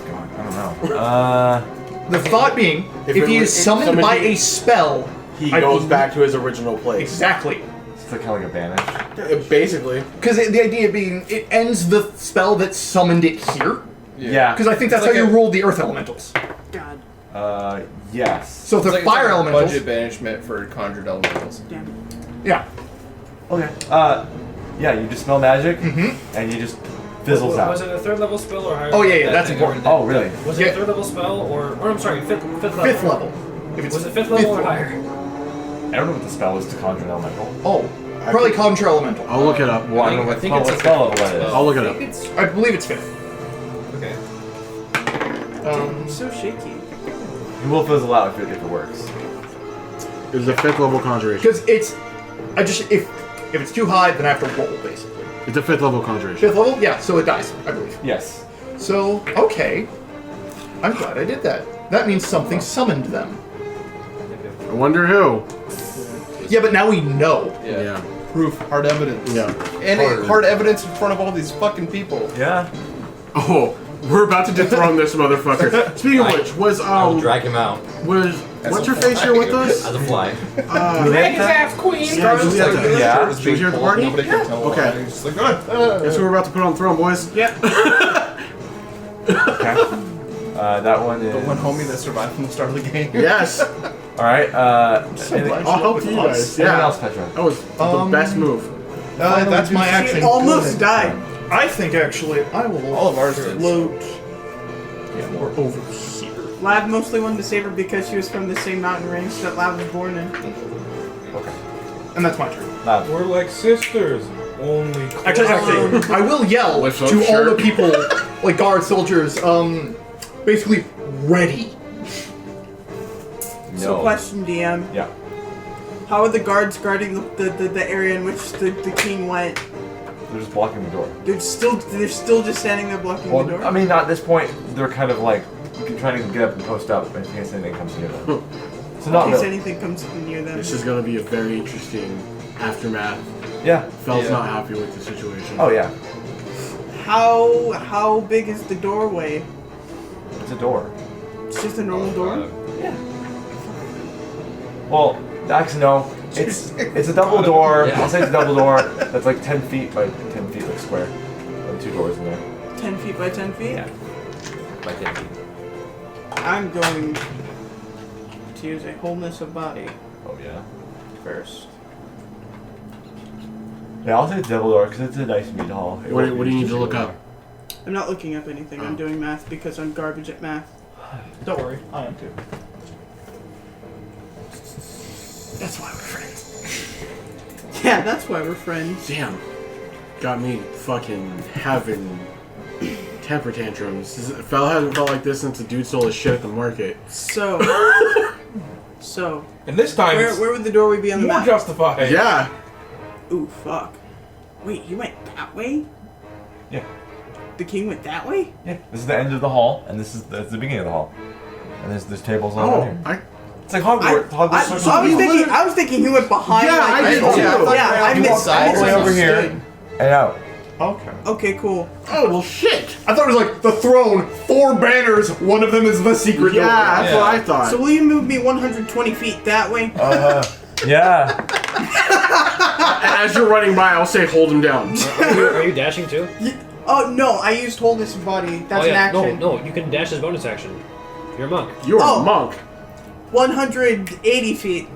God, I don't know. The thought being, if he is summoned by a spell, He goes back to his original place. Exactly. It's like kind of like a banish. Basically. Because the idea being, it ends the spell that summoned it here. Yeah. Because I think that's It's how like you ruled the Earth Elementals. God Yes. So if they're It's Fire like Elementals... budget banishment for conjured elementals. damn it. Yeah. Okay. Yeah, you dispel magic, and you just fizzles out. Was it a 3rd level spell or higher? Oh, yeah, That that's thing important. over Oh, really? there. Was it a 3rd level spell or I'm sorry, 5th level? 5th level. If it's Was it 5th level or level. higher? I don't know what the spell is to conjure an elemental. Oh, probably Conjure Elemental. I'll look it up. Well, I don't know what think it's a spell level fifth that is. spell. I'll look it I up. think it's I believe it's 5th. okay. I'm so shaky. You will fizzle out if it works. It's a 5th level conjuration. Because it's... if it's too high, then I have to roll, basically. It's a 5th level conjuration. 5th level? Yeah, so it dies, I believe. Yes. So, okay. I'm glad I did that. That means something summoned them. I wonder who. Yeah, but now we know. Yeah. Proof, hard evidence. Yeah. And hard evidence in front of all these fucking people. Yeah. Oh, we're about to dethrone this motherfucker. Speaking of which, was I'll drag him out what's her face here with us? as a fly. Drag his ass, queen! Yeah, Julieta. Yeah. She was here at the party? Nobody can tell Okay. why. He's just like, "Good." Guess who we're about to put on the throne, boys? Yeah. Okay. That one is. The one homie that survived from the start of the game. Yes. All right. Anything I'll help you guys. Yeah. else, Petra? That was the best move. That's my action. She almost died. I think, actually, I will All of ours did. float... Yeah, more over here. Lav mostly wanted to save her because she was from the same mountain range that Lav was born in. Okay. And that's my turn. Lab. We're like sisters. Only. Actually, I will yell Lift up to all shirt. the people, like guard soldiers, basically, ready. So question, DM. Yeah. How are the guards guarding the area in which the king went? They're just blocking the door. They're still just standing there blocking the Well, door? I mean, not at this point. They're kind of like trying to get up and post up in case anything comes near them. So not in case really. anything comes near them. This is going to be a very interesting aftermath. Yeah. Fel's Yeah. not happy with the situation. Oh yeah. How big is the doorway? It's a door. It's just a normal door? Well, actually no. It's a double door. I'll say it's a double door that's like 10 feet by 10 feet, like square. And 2 doors in there. 10 feet by 10 feet? Yeah. By 10 feet. I'm going to use a wholeness of body Oh yeah. first. Yeah, I'll say it's double door because it's a nice meat hall. What do you need to look up? I'm not looking up anything. I'm doing math because I'm garbage at math. Don't worry, I am too. That's why we're friends. Yeah, that's why we're friends. Damn. Got me fucking having temper tantrums. Fel hasn't felt like this since the dude stole his shit at the market. So, And this time, where it's would the doorway be on the more map? justified. Yeah. Ooh, fuck. Wait, he went that way? Yeah. The king went that way? Yeah. This is the end of the hall, and that's the beginning of the hall. And there's tables all Oh, over here. It's like Hogwarts. I was thinking he went behind. Yeah, I did too. I You missed. walk all the way over here and out. Okay. Okay, cool. Oh, well, shit. I thought it was like the throne, 4 banners, one of them is the secret door. Yeah, that's what I thought. So will you move me 120 feet that way? Yeah. As you're running by, I'll say hold him down. Are you dashing too? Oh, no, I used wholeness of body. That's an action. No, you can dash as bonus action. You're a monk. You're Oh. a monk. 180 feet.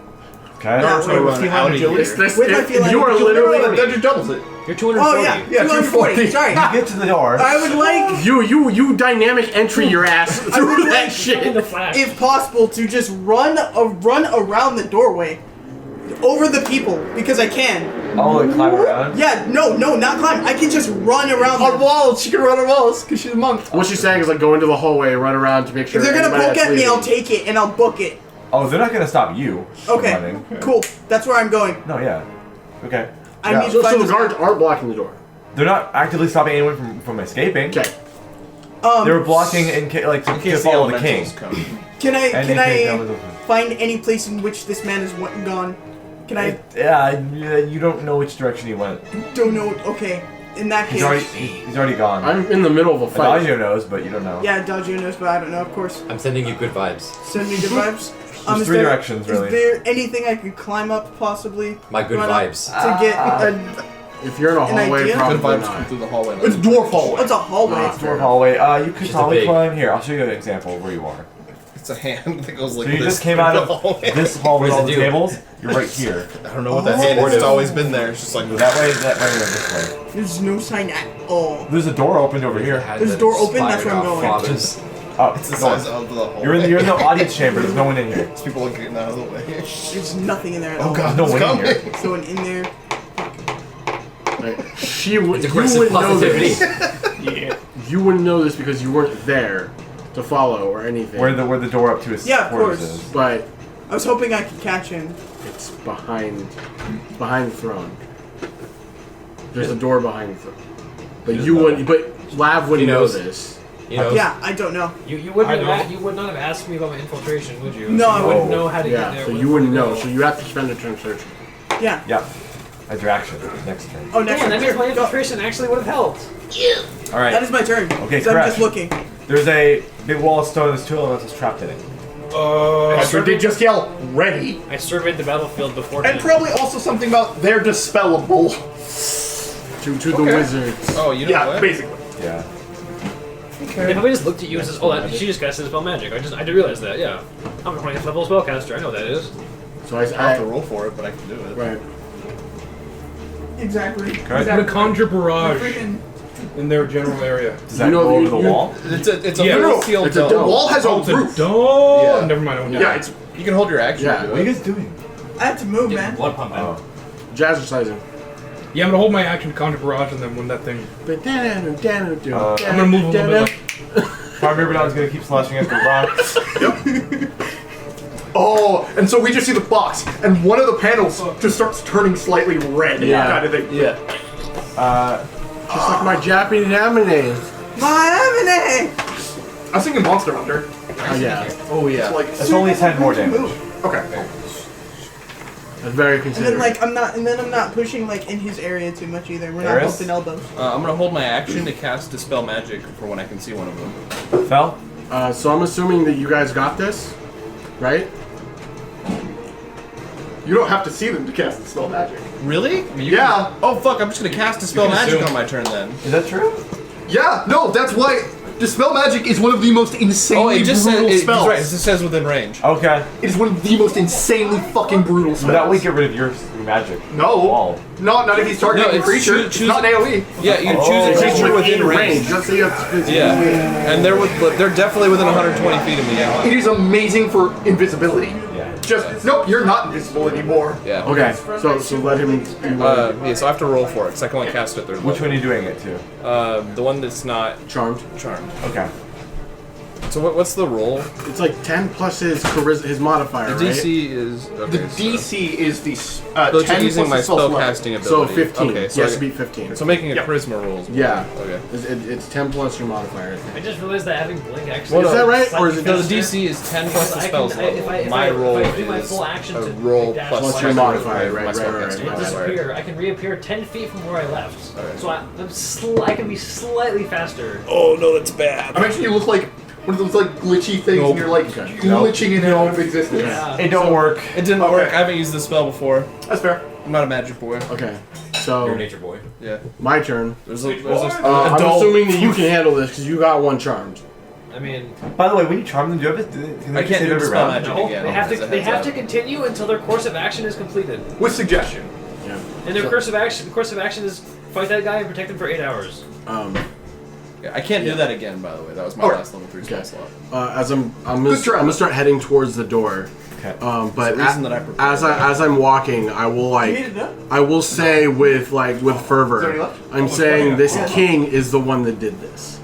Okay. Yeah. So with feline agility? With my feline You are agility. literally. That just doubles it. You're 240. Oh, yeah, Yeah, 240. 240. Sorry. You get to the door. I would like, You dynamic entry your ass through that shit. In the flash. if possible, to just run around the doorway. Over the people, because I can. Oh, like climb around? Yeah, no, not climb. I can just run around. On walls, she can run on walls because she's a monk. What she's saying is like go into the hallway, run around to make sure. If they're gonna anybody poke that's at me, leaving- I'll take it and I'll book it. Oh, they're not gonna stop you. from Okay, running. cool. That's where I'm going. No, yeah. Okay. I Yeah. need So to find the this- guards aren't blocking the door. They're not actively stopping anyone from escaping. Okay. They were blocking in to follow the king. Can I And in case that was open. find any place in which this man has gone? Can I? Yeah, you don't know which direction he went. Don't know. Okay. In that case, He's already gone. I'm in the middle of a fight. Adagio knows, but you don't know. yeah, Adagio knows, but I don't know. Of course, I'm sending you good vibes. send me good vibes. There's Is three there- directions, really. Is there anything I could climb up, possibly? My good run up vibes. to get a. If you're in a hallway, idea? Good probably vibes come not. through the hallway. It's dwarf hallway. What's a hallway? Nah, Dwarf hallway. You could Just a probably big- climb here. I'll show you an example of where you are. It's a hand that goes like So you this. just came out through the of hallway. this hall with Where's all the the dude? tables. You're right here. I don't know what that hand is. It's always been there. It's just like That way, or this way. There's no sign at all. There's a door opened over here. There's a door open, that's where I'm going. Oh, It's the go size on. of the hallway. You're in the audience chamber. There's no one in here. There's people getting out of the way. There's nothing in there at all. Oh god, no it's one in coming. here. There's no one in there. Like, she would. It's You aggressive wouldn't know positivity. this. You wouldn't know this because you weren't there to follow or anything. Where the door up to his Yeah, of quarters course. is. But I was hoping I could catch him. it's behind the throne. There's a door behind the throne. But you wouldn't. But Lav wouldn't He know knows. this. You know, Yeah, I don't know. You wouldn't I have know. you would not have asked me about my infiltration, would you? No, So I you wouldn't wouldn't. know how to get Yeah, there. so where you wouldn't to know. go. So you have to spend a turn searching. Yeah. Yeah. That's your action. Next turn. Oh, next Man, that turn. means my Go. infiltration actually would have helped. All right. That is my turn. Okay, so I'm crash. just looking. There's a big wall of stone. There's two elementals trapped in it. So they just yell, ready. I surveyed the battlefield before. And probably also something about they're dispellable. To the wizards. Oh, you know Yeah, what? basically. Yeah. If I just looked at you and says, "Oh, that, she just casted spell magic," I did realize that. Yeah, I'm a 20th level spellcaster. I know what that is. So I have to roll for it, but I can do it. Right. Exactly. I'm gonna conjure barrage Freaking. in their general area. Does that go over the wall? It's a Yeah. little No, sealed it's a dome. the wall has a Oh, it's a roof. dome. Yeah. Never mind. I won't do Yeah, that. it's You can hold your action Yeah. to What are do you it. guys doing? I have to move, man. blood pumping. Oh. Jazzercising. Yeah, I'm gonna hold my action to conjure barrage, and then when that thing, I'm I'm gonna move a little bit. Like, Farm Riverdon's gonna keep slashing at the rocks. oh, and so we just see the box, and one of the panels just starts turning slightly red, Yeah. kind of thing. Yeah. Just like my Japanese anime. My I was thinking Monster Hunter. Oh yeah. Oh yeah. Like, That's only 10 more damage. okay. That's very And then considerate. like I'm not pushing like in his area too much either. We're not Eris? bumping elbows. I'm gonna hold my action to cast Dispel Magic for when I can see one of them. Fell? So I'm assuming that you guys got this, right? You don't have to see them to cast the spell magic. Really? Yeah. Oh fuck! I'm just gonna cast Dispel You can Magic assume. on my turn then. Is that true? Yeah, no, that's why Dispel Magic is one of the most insanely Oh, it just says brutal it, spells. right. It just says within range. Okay. It is one of the most insanely fucking brutal spells. So that would get rid of your magic. No. Wall. Not if he's targeting No, a it's creature. choose- It's not an AoE. Yeah, you choose Oh. a creature within range. Just so you have to Yeah, and they're definitely within 120 feet of me. It is amazing for invisibility. Yeah. Just nope, you're not invisible anymore. Yeah. Okay, so let him. Yeah, so I have to roll for it because I can only cast it third Which level. one are you doing it to? The one that's not Charmed. charmed. Okay. So what's the roll? It's like 10 plus his modifier, The right? DC is The okay. DC is the So it's 10 using plus my the spell spell slot. casting So ability. 15. Okay, Yes, so has to be 15. so making a Yep. charisma rolls. Yeah. Okay. It's 10 plus your modifier. I I think. just realized that having blink actually. Is that right? Or is it No, the just DC is 10 plus the I can- spells level. if My I roll do my is full action a to roll dash plus Plus my your my modifier, my right, spell right, casting right, I right. modifier. disappear. I can reappear 10 feet from where I left. Alright. So I can be slightly faster. Oh no, that's bad. I'm actually you look like one of those like glitchy things, Nope. and you're like Okay. glitching in and out of existence. Yeah. It don't work. It didn't Okay. work. I haven't used this spell before. That's fair. I'm not a magic boy. Okay. You're So a nature boy. Yeah. my turn. There's a I'm adult. assuming that you can handle this because you got one charmed. I mean, By the way, when you charm them, do you have it? Can they I can't save do every spell round? magic no, again. they have as a to. They heads have up. to continue until their course of action is completed. With suggestion. Yeah. And their So, course of action is fight that guy and protect him for 8 hours. Yeah, I can't Yeah. do that again. By the way, that was my Okay. last level 3 spell Okay. slot. As I'm Good try. gonna start heading towards the door. Okay. But It's the reason that I prepared as I'm walking, I will I will say with fervor, Is there any left? I'm saying this king is the one that did this.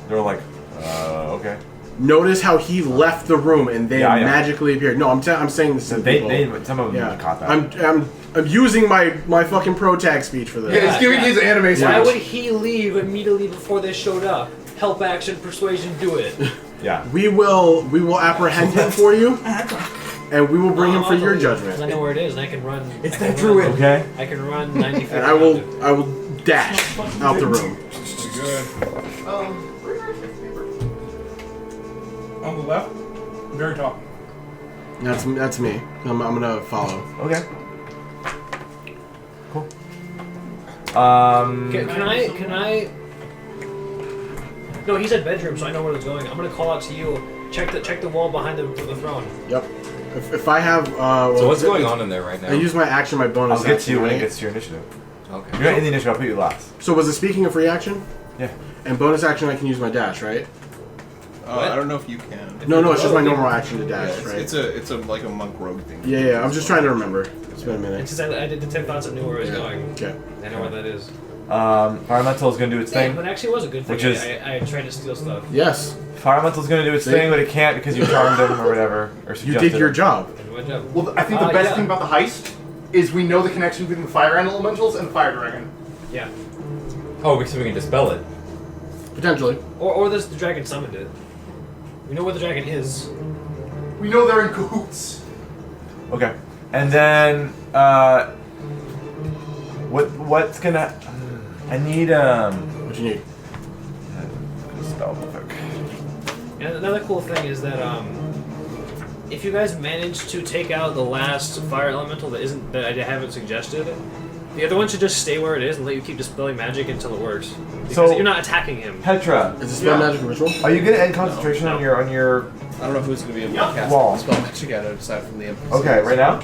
They're like, okay. Notice how he left the room and they Yeah, I know. magically appeared. No, I'm saying this. So to they, people. some of them Yeah, caught that. I'm using my fucking pro tag speech for this. Yeah, he's giving his anime speech. Why would he leave immediately before they showed up? Help action, persuasion, do it. yeah. We will apprehend him for you, and we will bring him for your Because I judgment. know where it is, and I can run. It's I can that druid. run- Okay. I can run 90 feet. And I around will it. dash out the room. Good. Where's our paper? On the left, very top. That's me. I'm gonna follow. Okay. Cool. Can I? No, he said bedroom, so I know where it's going. I'm gonna call out to you. Check the wall behind the throne. Yep. If I have So what's going on in there right now? I use my action, my bonus. I'll get to action, you when it right? gets to your initiative. Okay. You're not in the initiative. I'll put you last. So was it speaking of free action? Yeah. And bonus action, I can use my dash, right? I don't know if you can. No, it's just my normal action to dash, Yeah, right? it's a like a monk rogue thing. Yeah. I'm just trying to remember. It's been a It's minute. just I did the 10 thoughts and knew where I was going. Okay. I know where that is. Fire is going to do its Yeah, thing. but actually it was a good thing. Which is- I tried to steal stuff. Yes. Fire is going to do its See? thing, but it can't because you charmed him or whatever. Or You suggested did your him. job. Good job. Well, I think the best Yeah. thing about the heist is we know the connection between the fire elementals and the fire dragon. Yeah. Oh, because we can dispel it. Potentially. Or the dragon summoned it. We know where the dragon is. We know they're in cahoots. Okay. And then, what's gonna... I need, What you need? spell real quick. And another cool thing is that if you guys manage to take out the last fire elemental that I haven't suggested, the other one should just stay where it is and let you keep dispelling magic until it works. Because So- you're not attacking him. Petra, Is it spell magic ritual? are you gonna end concentration on your I don't know who's going to be able to cast Wall. spell magic at it aside from the NPCs. Okay, right now?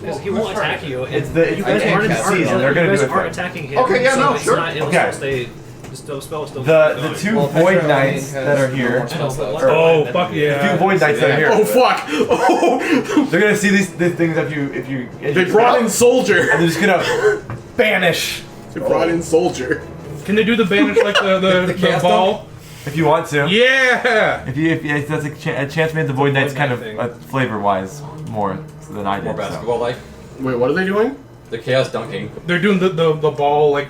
Because he won't attack you. It's the- you guys I can't aren't, cast aren't, season. They're gonna you guys do it aren't then. attacking him. Okay, yeah, so no, it's sure. Not, it'll Okay. still stay. The spell will still The going. two Well, void Petra knights only that are has here. no more I know, spell but slots. what's Oh, the fuck The yeah. two void knights that are here. Oh fuck! Oh, They're gonna see these things if you. they brought in soldier. And they're just gonna banish They brought in soldier. Can they do the banish like the chaos ball? if you want to. Yeah! If that's a chance made the void knights kind of Void Knight flavor wise more than I did. More so. basketball like. Wait, what are they doing? The chaos dunking. They're doing the ball like.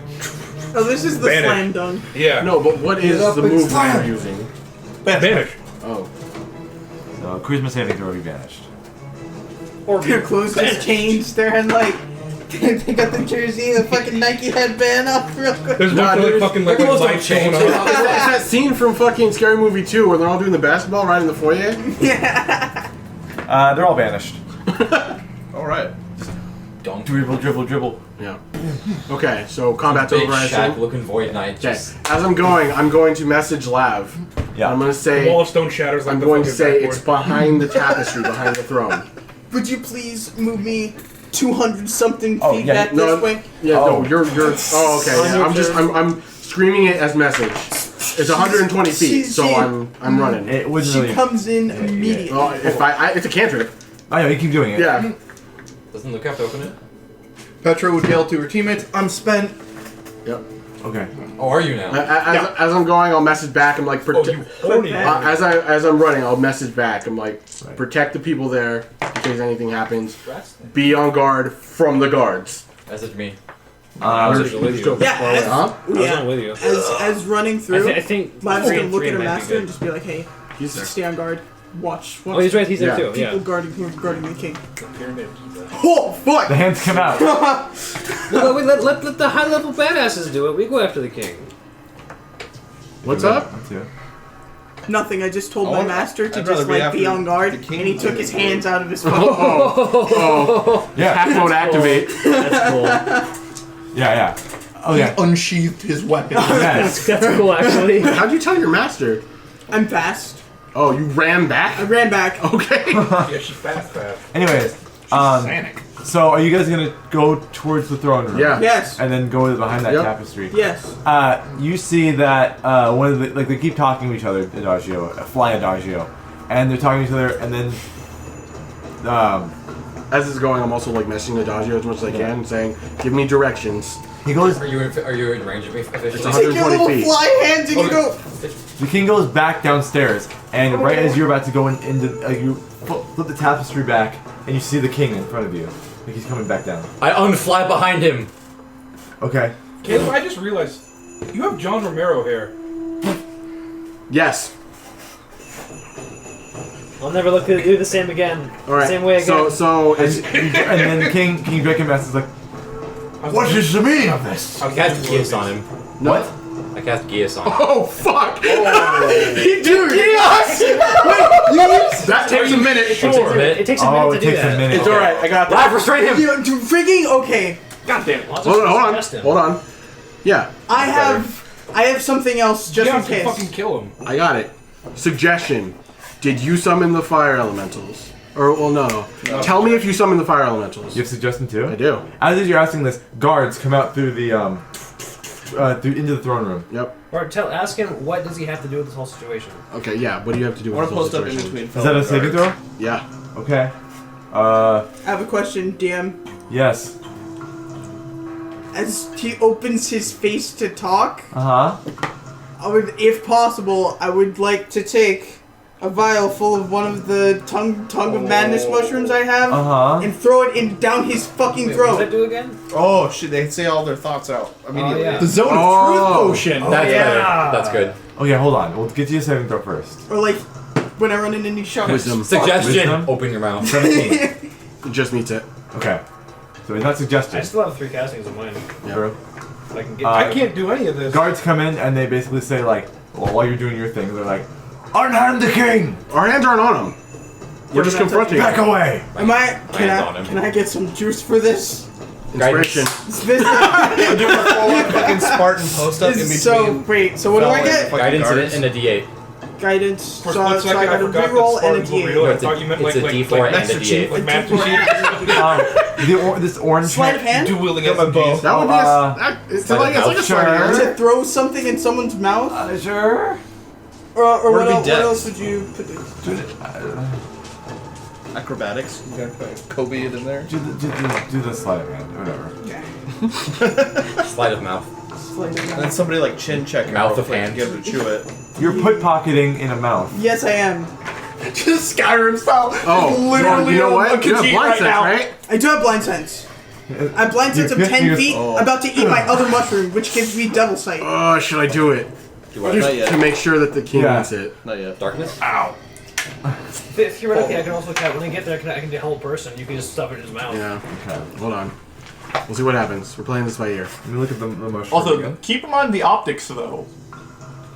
Oh, this is the Banish. slam dunk. Yeah. No, but what is the move that you're using? Banish. Oh. So charisma saving throw will be banished. Or Their clothes just changed. They're in like. They got the jersey, the fucking Nike headband off real quick. There's Nah, one for like dude, fucking like look at those lights going change. on. It's that scene from fucking Scary Movie 2 where they're all doing the basketball right in the foyer. Yeah. They're all banished. All right. Dunk. Dribble. Yeah. Okay, so combat's Big over, I shack assume. looking void knight. Okay. Just As I'm going to message Lav. Yeah. I'm gonna The say wall of stone shatters like I'm the going to fucking say backboard. it's behind the tapestry, behind the throne. Would you please move me 200 something Oh, feet yeah, back no, this way? Yeah, Oh. no, you're oh okay, On yeah. your I'm just turn. I'm screaming it as message. It's 120 feet, so I'm running. It wouldn't She really. comes in immediately. Well, if I it's a cantrip. I know you keep doing it. Yeah. doesn't Luke have to open it? Petra would yell to her teammates, "I'm spent." Yep. Okay. Oh, are you now? As I'm going, I'll message back. I'm like, Oh, you horny. as I'm running, I'll message back. I'm like, protect the people there in case anything happens. Be on guard from the guards. Message me. I was just with you. Yeah, as, Huh? I was yeah. on with you. As running through, I think Lav's three gonna and look three at her might be master good. and just be like, "Hey, He's there. stay on guard. Watch. Oh, he's right. He's there Yeah. too. People Yeah. guarding the king." Oh fuck! The hands come out. No, wait, let the high level badasses do it. We go after the king. What's up? That's it. Nothing. I just told I my want- master to I'd just rather be like after be on guard, the king and he took than his the hands out of his phone. Oh, Yeah. hack mode activate. That's cool. Yeah. Oh yeah. Unsheathed his weapon. Yes. That's cool, actually. How'd you tell your master? I'm fast. Oh, you ran I back? ran back. Okay. Yeah, she's fast. Anyways, so are you guys gonna go towards the throne room? Yeah. Yes. And then go behind that Yep. tapestry. Yes. You see that one of the they keep talking to each other, Adagio, fly Adagio, and they're talking to each other, and then As it's going, I'm also like messaging Adagio as much as I can, saying, "Give me directions." he goes. Are you in range of me officially? It's Take your 120 little feet. fly hands and you go. The king goes back downstairs, and right as you're about to go into, you flip the tapestry back, and you see the king in front of you. Like he's coming back down. I unfly behind him. Okay. Kaleb, I just realized you have John Romero hair. Yes. I'll never look to do the same again. All right. Same way again. So And then King Dracomas is like, What is the meaning of this? I cast Geas on him. What? I cast Geas on him. Oh fuck! Dude, yes! That takes a minute. It takes a minute. It takes a minute Oh, to it do takes that. a minute. It's alright, I got that. Live restrain him! You freaking okay. God damn it. Lots Hold of on. suggestion. Hold on. Yeah, I have something else just You in have to case. fucking kill him. I got it. Suggestion: did you summon the fire elementals? Or well, no. Tell me if you summon the fire elementals. You have suggestion too? I do. As you're asking this, guards come out through the into the throne room. Yep. Or ask him what does he have to do with this whole situation. Okay. Yeah. What do you have to do I with want this to whole post up in situation? between. Is that a saving throw? Yeah. Okay. I have a question, DM. Yes. As he opens his face to talk, Uh huh. I would, if possible, I would like to take a vial full of one of the tongue of madness mushrooms I have Uh huh. and throw it in down his fucking Wait, what does throat. that do again? Oh shit! They say all their thoughts out immediately. Oh, yeah. The zone of Oh. truth potion. That's yeah. better. That's good. Okay, hold on. We'll get you a saving throw first. Or like when I run into new shops. Wisdom. Suggestion. Wisdom? Open your mouth. 17. It just meets it. Okay. So it's not I suggested. still have 3 castings of mine. Bro. I can get. I can't do any of this. Guards come in and they basically say like, well, while you're doing your thing, they're like, unhand the king! Our hands aren't on him. We're just confronting Back him. away! Am I? Can Hands on him. I get some juice for this? Inspiration. This Fucking Spartan post up in between. is so wait. So what do I get? Guidance guards. and a D8. Guidance. For So, a split so I second, got a forgot that reroll and a Spartans were D8. real. I It's a- thought you meant it's like a D4 and a D8. Like Master Chief. This orange Sleight of hand? Dueling Got my bow. SMGs. That would be it's Slide like it it's like a out. sleight of hand. To throw something in someone's mouth? Sure. Or Or what, be else, dead. what else would you put the... Acrobatics. You got Kobe it in there. Do the sleight of hand, whatever. Sleight of mouth. Sleight of And hand. then somebody like chin check it Mouth real of quick hand. to get him to chew it. You're put pocketing in a mouth. Yes, I am. Just Skyrim style. Oh, literally you know what? a You have Khajiit blind right sense, now. right? I do have blind sense. I have blind sense of You're 10 feet, oh. about to eat my other mushroom, which gives me double sight. Oh, should I do it? Do what? Not yet. To make sure that the king Yeah. eats it. Not yet. Darkness? Theoretically, I can also cast. When I get there, I can do whole person. You can just stuff it in his mouth. Yeah. Okay. Hold on. We'll see what happens. We're playing this by ear. Let me look at the mushroom Also, again. keep in mind the optics, though.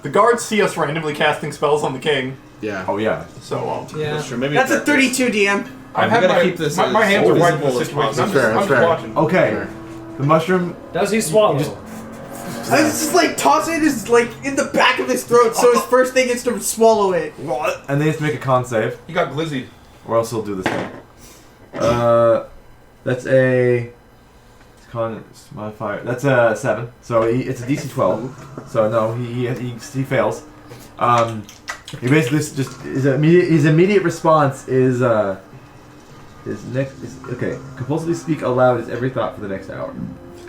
The guards see us randomly casting spells on the king, Yeah. Oh yeah. so Yeah. That's true. Maybe That's a it's 32 DM. I've We had gotta my, keep this my as hands are right in visible the as situation. possible. I'm That's fair, just, that's I'm fair. just watching. Okay. Sure. The mushroom. Does he swallow? I was just like tossing it is like in the back of his throat, so his first thing is to swallow it. And they have to make a con save, He got glizzied. or else he'll do this thing. That's a con modifier. That's a 7. So it's a DC 12. So no, he fails. He basically just his immediate response is okay. Compulsively speak aloud is every thought for the next hour.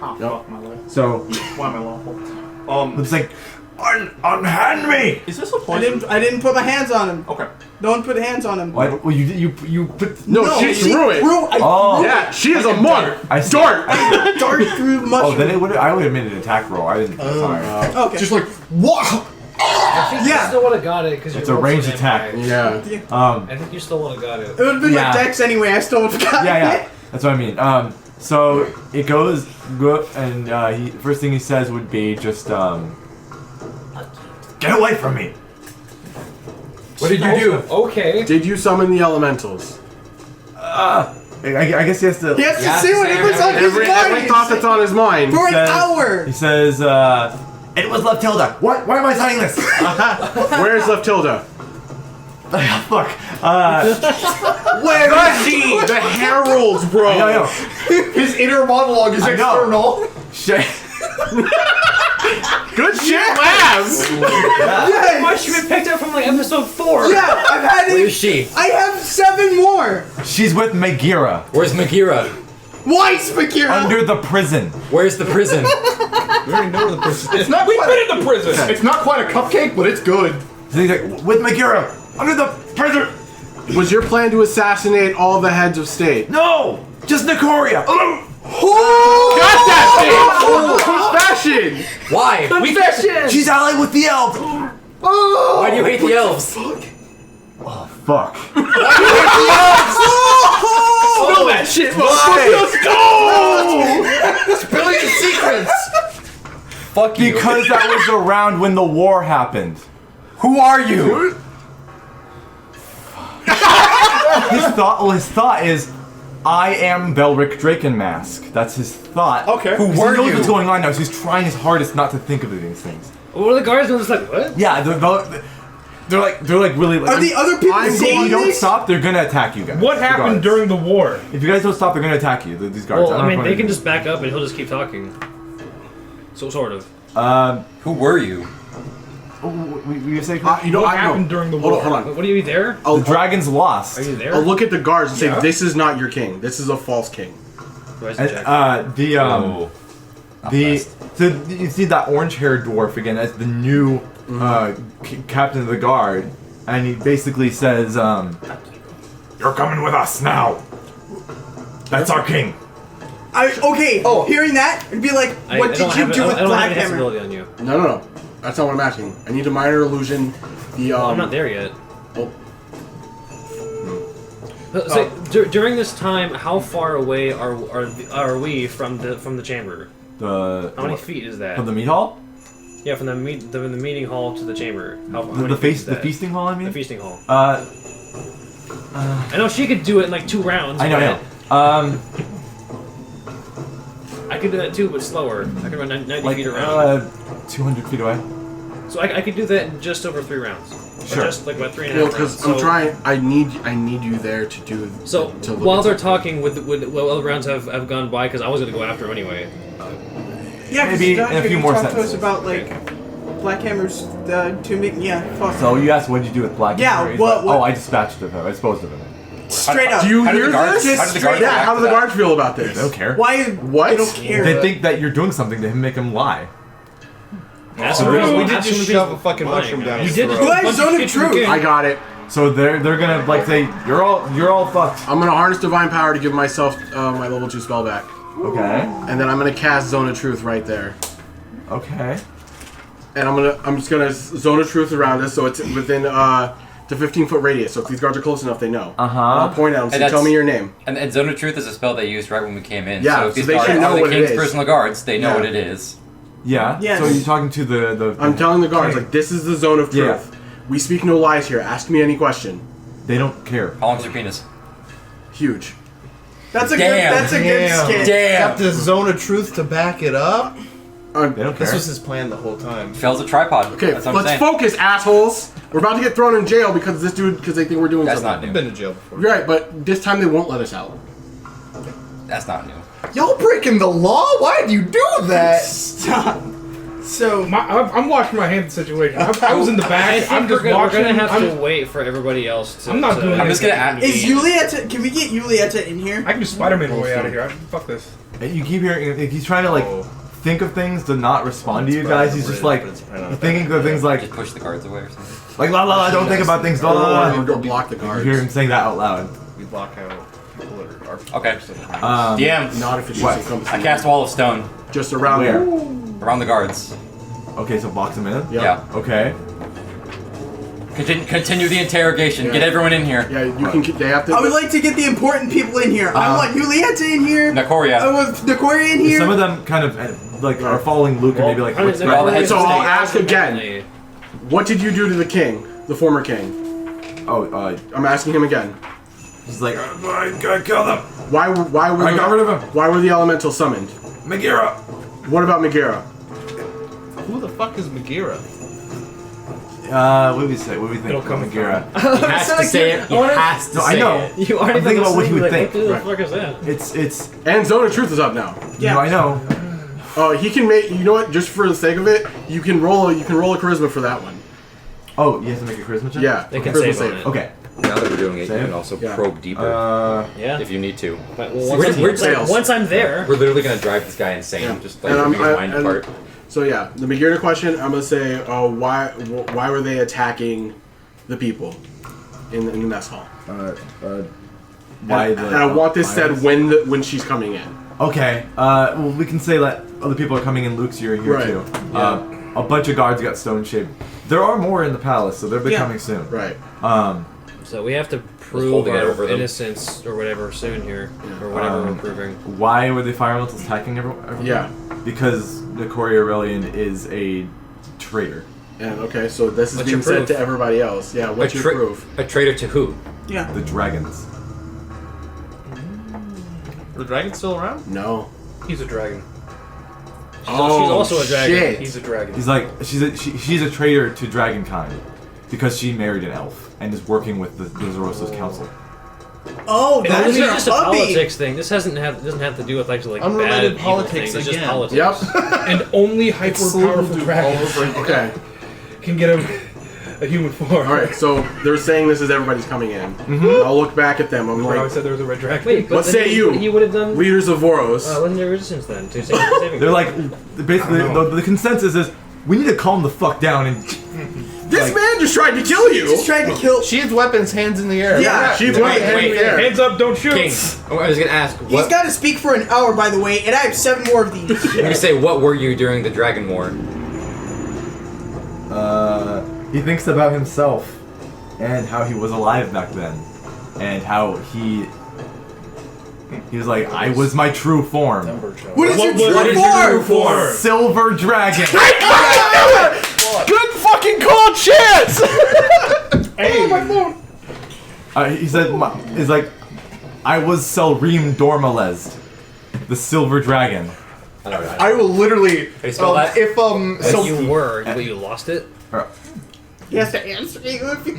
Oh, Yep. fuck my life. So Why am I lawful? it's like unhand me. Is this a I poison? didn't put my hands on him. Okay. No one put hands on him. Why? Well, you put. No, she threw it. Oh. Yeah, she is a monk. I see. Dart. Dart through the mushroom. Oh, then I would have made an attack roll. I didn't. Sorry. Okay. Just like, what? I think you Yeah. still would have got it because It's a ranged attack. Yeah. I think you still would have got it. It would have been Yeah. my dex anyway. I still would have gotten Yeah. it. That's what I mean. So it goes good, and he first thing he says would be just get away from me. What did you do? Okay. Did you summon the elementals? I guess he has to. He has to Yeah, say whatever's on his Every mind thought that's on his mind. for an says- hour. He says, "It was Leftilda." What? Why am I saying this? Where's Leftilda? Fuck. Where is she? The heralds, bro. I know. His inner monologue is I know. external. Shit. Good shit, labs. Yes. Why should we picked up from like episode 4? Yeah, I've had Where it. is she? I have 7 more. She's with Megira Where's Megira? Why, Spakira? under the prison. Where's the prison? We already know where the person is. It's not We've quite been in the prison. It's not quite a cupcake, but it's good. So he's like, with Megira under the prison. Was your plan to assassinate all the heads of state? No, just Nikoria. Got that thing! Fashion! Why? Confession! She's allied with the elf. Why do you hate the elves? fuck. Spill that shit, Let's Spill your secrets! Fuck you. Because that was around when the war happened. Who are you? His thought is, I am Belric Drakenmask. That's his thought. Okay. Who He were knows you? what's going on now, so he's trying his hardest not to think of these things. What are the guards doing? Just like, what? Yeah, they're like really like. Are the other people If seeing you don't this? stop, they're gonna attack you guys. What the happened guards. during the war? If you guys don't stop, they're gonna attack you. These guards. Well, don't I mean, know they what can to just back up and he'll just keep talking. So, sort of. do. Who were you? You say What happened during the Hold war? on, hold on. What are you there? the dragon's lost. Are you there? I'll look at the guards and say, Yeah. "This is not your king. This is a false king." Do I have to check? So you see that orange-haired dwarf again as the new captain of the guard, and he basically says, "You're coming with us now. That's our king." Hearing that, it'd be like, what did you do with I don't have Blackhammer? invisibility on you. No. That's not what I'm asking. I need a minor illusion. The I'm not there yet. Oh. So, during this time, how far away are we from the chamber? How How many feet is that? From the meat hall? Yeah, from the meeting hall to the chamber. How many The feet is that? feasting hall, I mean? The feasting hall. I I know she could do it in like 2 rounds. know. I could do that too, but slower. I could run 90 Like feet around. 200 feet away. So I could do that in just over 3 rounds. Sure. Or just like about 3.5 Well, rounds. because So, I'm trying. I need you there to do. So to look while at they're something. talking, while other rounds have gone by, because I was gonna go after him anyway. Yeah, Maybe in a few more talk to us sentences. about like Blackhammer's fuck. So you asked, what did you do with Black? Yeah, He's what- like, oh, I dispatched of him. I disposed of him. Straight up. Do you How did hear the guards? this? How did the Just guards? Yeah. react How do to the that? guards feel about They this? don't care. Why? What? They don't care. They think that you're doing something to him, make him lie. Ask So him we if did he's- just shove a fucking mushroom down You his did throat. just do a Guys, bunch zone of shit from the truth. king. I got it. So they're gonna like say, you're all fucked. I'm gonna harness divine power to give myself my level 2 spell back, Okay. and then I'm gonna cast Zone of Truth right there. Okay. And I'm just gonna Zone of Truth around us, so it's within the 15-foot radius. So if these guards are close enough, they know. Uh-huh. I'll point at them. And So that's- tell me your name. And Zone of Truth is a spell they used right when we came in. Yeah, so if so these they guards should know are the what it king's is. personal guards, they know Yeah. what it is. Yeah. Yes. So you're talking to the I'm telling the guards, like, this is the Zone of Truth. Yeah. We speak no lies here. Ask me any question. they don't care. How long's your penis? Huge. That's a Damn. good. That's a good Damn. skit. Damn! Got the zone of truth to back it up. They don't care. This was his plan the whole time. Phil's a tripod. Okay, That's what I'm let's saying. focus, assholes. We're about to get thrown in jail because this dude, because they think we're doing That's something. not I've new. been to jail before. Right, but this time they won't let us out. That's not new. Y'all breaking the law? Why'd you do that? Stop. So I'm washing my hands in the situation. I was in the I back. think I'm we're just gonna, watching. have I'm- to wait for everybody else to. I'm not to- doing I'm just gonna add. is Julieta? Can we get Julieta in here? I can just Spider-Man my way out of here. Fuck this. And you keep hearing, like, he's trying to like think of things to not respond to you guys. He's just like thinking of things like Just push the guards away or something. la la la. Don't think about things. La la la. Or block the You guards. hear him saying that out loud. We block out people that are Okay. Um, DM. Not if it's What? just encompassing. I cast Wall of Stone Just around Where? there. around the guards. Okay, so box him in. Yep. Yeah. Okay. Continue the interrogation. Yeah. Get everyone in here. Yeah, you can. They have to. I would like to get the important people in here. I want Julieta in here. Nakoria. I want Nakoria in here. Some of them kind of like are following Luke and maybe like what's All the heads So of I'll state. ask again. What did you do to the king, the former king? Oh, I'm asking him again. he's like, I gotta kill them. Why were I got rid of him. Why were the elementals summoned? Megira. What about Megara? Who the fuck is Megira? What do we say? What do we think? It'll come about Megira? He has to say it. He has to No, say I know. it. You already I'm thinking about what he would like, think. What the Right. fuck is that? It's. And Zone of Truth is up now. You know, I know. He can make. You know what? Just for the sake of it, you can roll a charisma for that one. Oh, you have to make a charisma check. Yeah. They can charisma save on it. Okay. Now that we're doing it, you Same? can also Yeah. probe deeper Yeah. if you need to. But Weird sales. once I'm there, We're literally gonna drive this guy insane, Yeah. just like And ripping his mind and- apart. So yeah, the Megara question. I'm gonna say, why were they attacking the people in the mess hall? Why? And I want this said when she's coming in. Okay. Well, we can say that other people are coming in. Luke's here Right. too. Yeah. A bunch of guards got stone shaped. There are more in the palace, so they'll be coming soon. Right. So we have to prove holding it our over them. innocence or whatever soon here, or whatever we're proving. Why were the fire elementals attacking everyone? Yeah. Because the Courier Aurelian is a traitor. And okay, so this is What's being your said proof? to everybody else. Yeah, what's your proof? A traitor to who? Yeah. The dragons. Are the dragons still around? No. He's a dragon. She's also a dragon. Shit. He's a dragon. He's like she's a traitor to dragonkind because she married an elf and is working with the Zorosos Council. Oh, This that's is your just a hubby. politics thing. This doesn't have to do with actually like Unrelated bad politics evil things. It's just again. politics. Yep. And only hyper-powerful dragons Okay. can get a human form. Alright, so they're saying this is everybody's coming in. I'll look back at them. I'm Remember how I like, said there was a red dragon? Wait, but What then say you? He would have done. leaders of Voros. Wasn't there resistance then to saving? They're like basically the consensus is we need to calm the fuck down and This man just tried to kill you! Just trying to kill. Sheathed weapons, hands in the air. Yeah. She's Wait, right hand in the air. Hands up, don't shoot! King. I was gonna ask. He's What, got to speak for an hour, by the way, and I have 7 more of these. I'm gonna say, what were you during the Dragon War? he thinks about himself and how he was alive back then and how he was like, I was my true form. What is your true form? Silver dragon. Good fucking call, Chance! Hey, my phone! He said, he's like, I was Selreem Dormalez, the silver dragon. I don't know. I will literally. How do you spell that? If So you were, but you lost it. He has to answer you if you think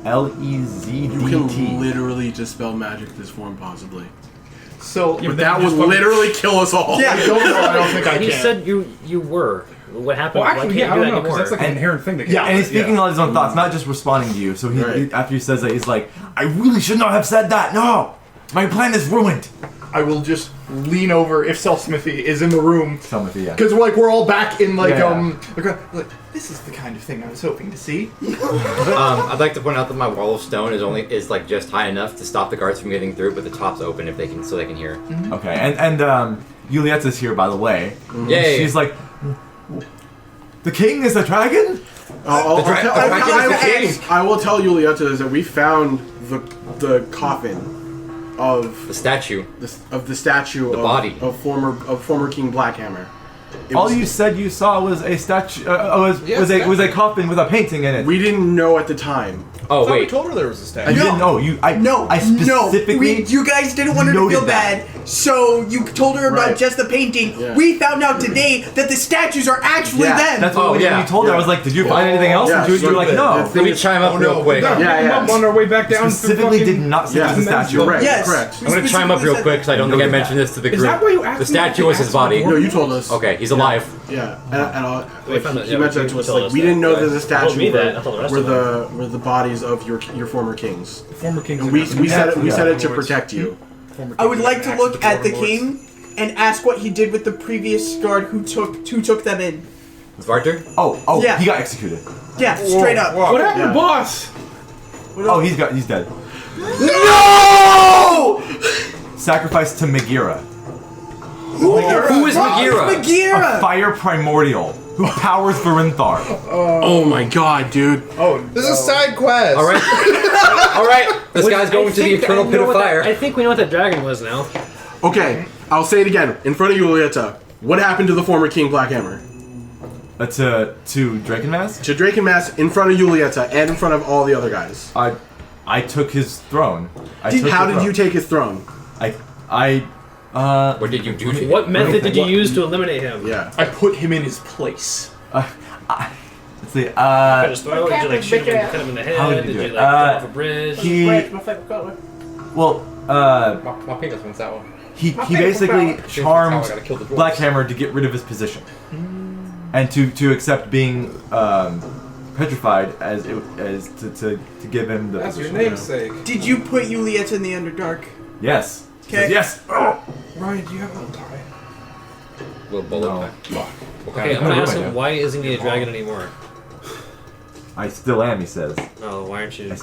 SELREEM You can DORMALEZDT. literally just spell magic this form, possibly. So But that would literally kill us all. Yeah. I don't think I He can. said you were. What happened? Well, Why actually, can't yeah, I you don't do that know, because anymore? that's like an inherent thing that And he's speaking all his own thoughts, not just responding to you. So he after he says that, he's like, I really should not have said that. No, my plan is ruined. I will just lean over if Smithy is in the room. Timothy, yeah. Because we're all back in like Yeah. like this is the kind of thing I was hoping to see. I'd like to point out that my wall of stone is like just high enough to stop the guards from getting through, but the top's open if they can, so they can hear. Okay, and Juliette's here, by the way. Yay! She's like, the king is a dragon? I will tell Julieta is that we found the coffin of The statue. the statue The of, body. of former King Blackhammer. It All was- you said you saw was a statue. Was a coffin with a painting in it. We didn't know at the time. Oh I thought we wait. told her there was a I statue. didn't know. I specifically. you guys didn't want her to noted feel that. bad, so you told her about Right. just the painting. Yeah. We found out today that the statues are actually Yeah, them. That's what Oh, when yeah. you told her. I was like, did you find anything else? Yeah, And you were like, no. Let me chime up real quick. Yeah, Yeah. I'm on our way back down. Specifically did not say Yeah, it was a statue. you're right. Yes. Correct. We I'm gonna chime up real specifically quick because I don't think I Noted mentioned this to the Is group. that why you asked The me statue to was his ask body. No, you told us. Okay, he's alive. Yeah, and We found that- he yeah, mentioned you it to us told like us we that, didn't know but that the you told me statue that, I told the rest were of were the bodies of your former kings. Former kings. And we said it to protect you. I would like to look at the king and ask what he did with the previous guard who took them in. Svarter? Oh, Yeah. he got executed. Yeah, straight up. What happened Yeah. to boss? Oh, he's dead. No! Sacrificed to Megira, Who is Megira? a Megira! fire primordial who powers Varinthar. Oh my god, dude. Oh, This is a side quest. All right. All right. This guy's going to the eternal pit of fire. I think we know what that dragon was now. Okay, I'll say it again in front of Julieta. What happened to the former King Blackhammer? To Drakenmask? To Drakenmass in front of Julieta and in front of all the other guys. I took his throne. How did you take his throne? What did you do to him? What method did you use to eliminate him? Yeah. I put him in his place. Let's see. Cut his throat? Did you like shoot him and cut him in the head? How did Did you you do like it? fall off a bridge? Well, My penis wants that one. he basically charmed I gotta kill the dwarves. Blackhammer to get rid of his position, and to accept being petrified as to give him the That's your position. namesake. Did you put Julieta in the Underdark? Yes. Okay. Yes. Ryan, do you have a little tie? Little bullet No. time. Okay, I'm No, gonna ask no, him no. why isn't he a dragon anymore? I still am. He says. Oh, why aren't you?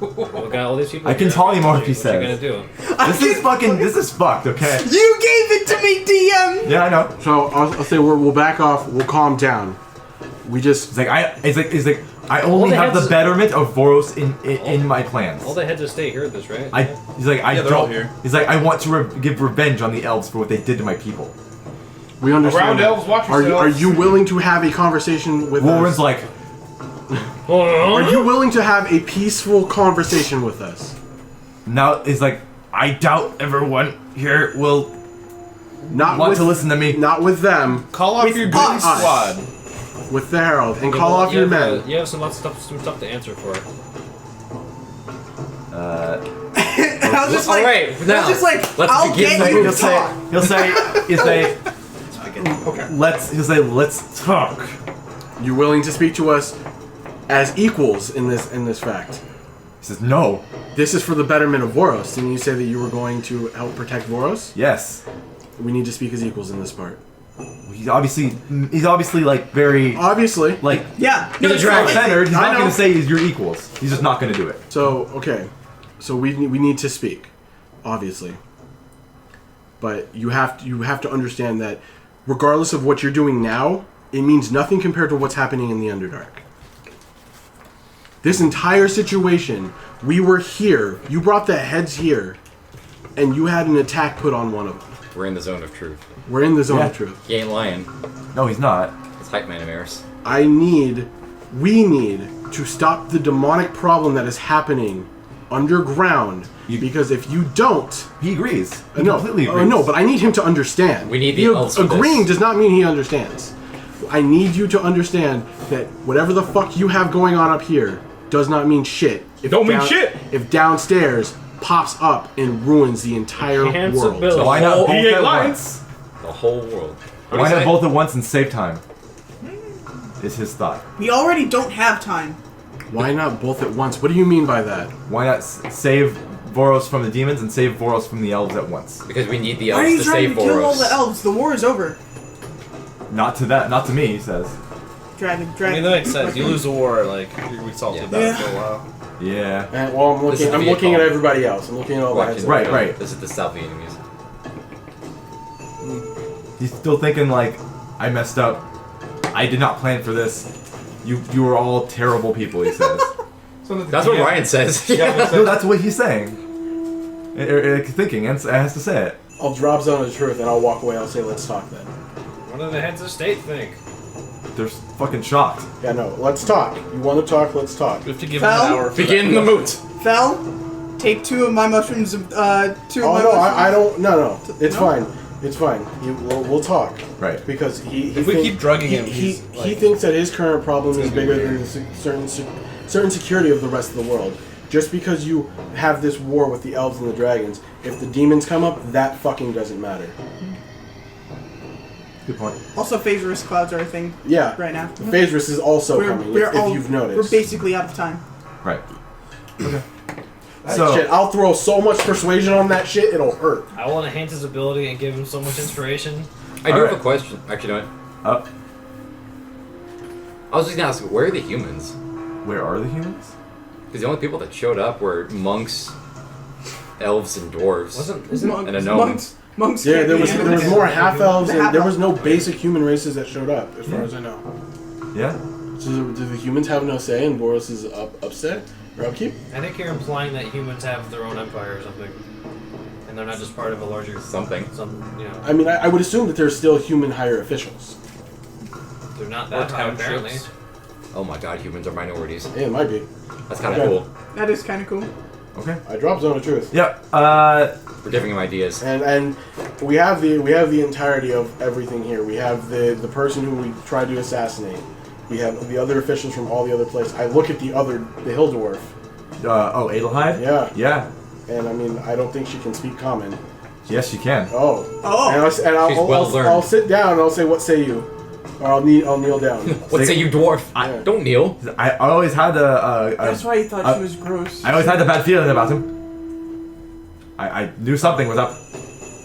We got all these people. I can here. polymorph, he What you gonna says. do? This is fucked, okay? You gave it to me, DM. Yeah, I know. So I'll say we'll back off. We'll calm down. We just It's like I only the have the heads- betterment of Voros in my plans. All the heads of state heard this, right? He's like I Yeah, they're all don't. here. He's like I want to give revenge on the elves for what they did to my people. we understand. Around that. elves, watch Are yourselves. you willing to have a conversation with Warren's us? like, Are you willing to have a peaceful conversation with us? now it's like I doubt everyone here will Not want with to listen to me. Not with them. Call off your goon us. squad. With the herald and Yeah, call well, off you your have, men. You have some stuff to answer for. I was just like, Alright, I now, was just like, let's I'll begin get the- you to He'll say, talk. he'll say, Okay. let's talk. You willing to speak to us as equals in this fact? He says no. This is for the betterment of Voros. Didn't you say that you were going to help protect Voros? Yes. We need to speak as equals in this part. He's obviously like very Obviously. like Yeah. He's a dragon. centered. He's I not know. going to say he's your equals. He's just not going to do it. So, okay. So we need to speak, obviously. But you have to understand that regardless of what you're doing now, it means nothing compared to what's happening in the Underdark. This entire situation, we were here, you brought the heads here, and you had an attack put on one of them. We're in the zone of truth. We're in the zone Yeah. of truth. He ain't lying. No, he's not. It's hype man of Eris. We need to stop the demonic problem that is happening underground. Because if you don't, He agrees. He no, completely agrees. no, but I need him to understand. We need the You elves for agreeing this. does not mean he understands. I need you to understand that whatever the fuck you have going on up here does not mean shit. Don't mean shit. If downstairs pops up and ruins the entire Hands world. of Bill. So why not both He ain't at lying. once? The whole world. Why not both at once and save time? Is his thought. We already don't have time. Why not both at once? What do you mean by that? Why not save Voros from the demons and save Voros from the elves at once? Because we need the Why are elves you to trying save to kill all the Voros. elves? The war is over. Not to me, he says. Dragon. I mean, that makes sense. You lose the war, like, we salted that Yeah. for a while. Yeah. And, well, This is the I'm looking vehicle. at everybody else. I'm looking at all the heads. Right, right. This is the South Vietnamese. He's still thinking like, I messed up. I did not plan for this. You were all terrible people, he says. That's what Ryan says. No, that's what he's saying. Thinking, and has to say it. I'll drop Zone of Truth and I'll walk away. I'll say, let's talk then. What do the heads of state think? They're fucking shocked. Yeah, no, let's talk. You want to talk? Let's talk. We have to give him Val? an hour for Begin that. the moot. Fel, take 2 of my mushrooms. 2 of Oh my no, mushrooms. I don't. No, it's No? fine. It's fine. We'll talk. Right. Because he If we keep drugging him, he he's, he like- thinks that his current problem is gonna be bigger weird. than the certain security of the rest of the world. Just because you have this war with the elves and the dragons, if the demons come up, that fucking doesn't matter. Good point. Also, phasers clouds are a thing Yeah. right now. The Phasris is also coming. If you've noticed. We're basically out of time. Right. Okay. That So- shit, I'll throw so much persuasion on that shit, it'll hurt. I want to enhance his ability and give him so much inspiration. I do Alright. have a question. Actually, no. Up. I was just gonna ask, where are the humans? Where are the humans? Because the only people that showed up were monks, elves, and dwarves. Monks, And a gnome. monks Yeah, can't there be was animals. more half elves The and there was half-elves. no basic human races that showed up, as far as I know. Yeah. So do the humans have no say in Boris's upset or upkeep? I think you're implying that humans have their own empire or something, and they're not just part of a larger Something. you know, I mean, I would assume that there's still human higher officials. they're not Or that high townships. apparently. Oh my god, humans are minorities. Yeah, it might be. That's kind of Okay. cool. That is kind of cool. Okay. I dropped Zone of Truth. Yep. We're giving him ideas. And we have the entirety of everything here. We have the person who we tried to assassinate. We have the other officials from all the other places. I look at the hill dwarf. Adelheid? Yeah. Yeah. And I mean, I don't think she can speak common. Yes, you can. Oh. Oh. And She's well learned. I'll sit down and I'll say, "What say you?" Or I'll kneel down. What say you, dwarf? Yeah. Don't kneel. I always had That's why he thought she was gross. I always had a bad feeling about him. I knew something was up.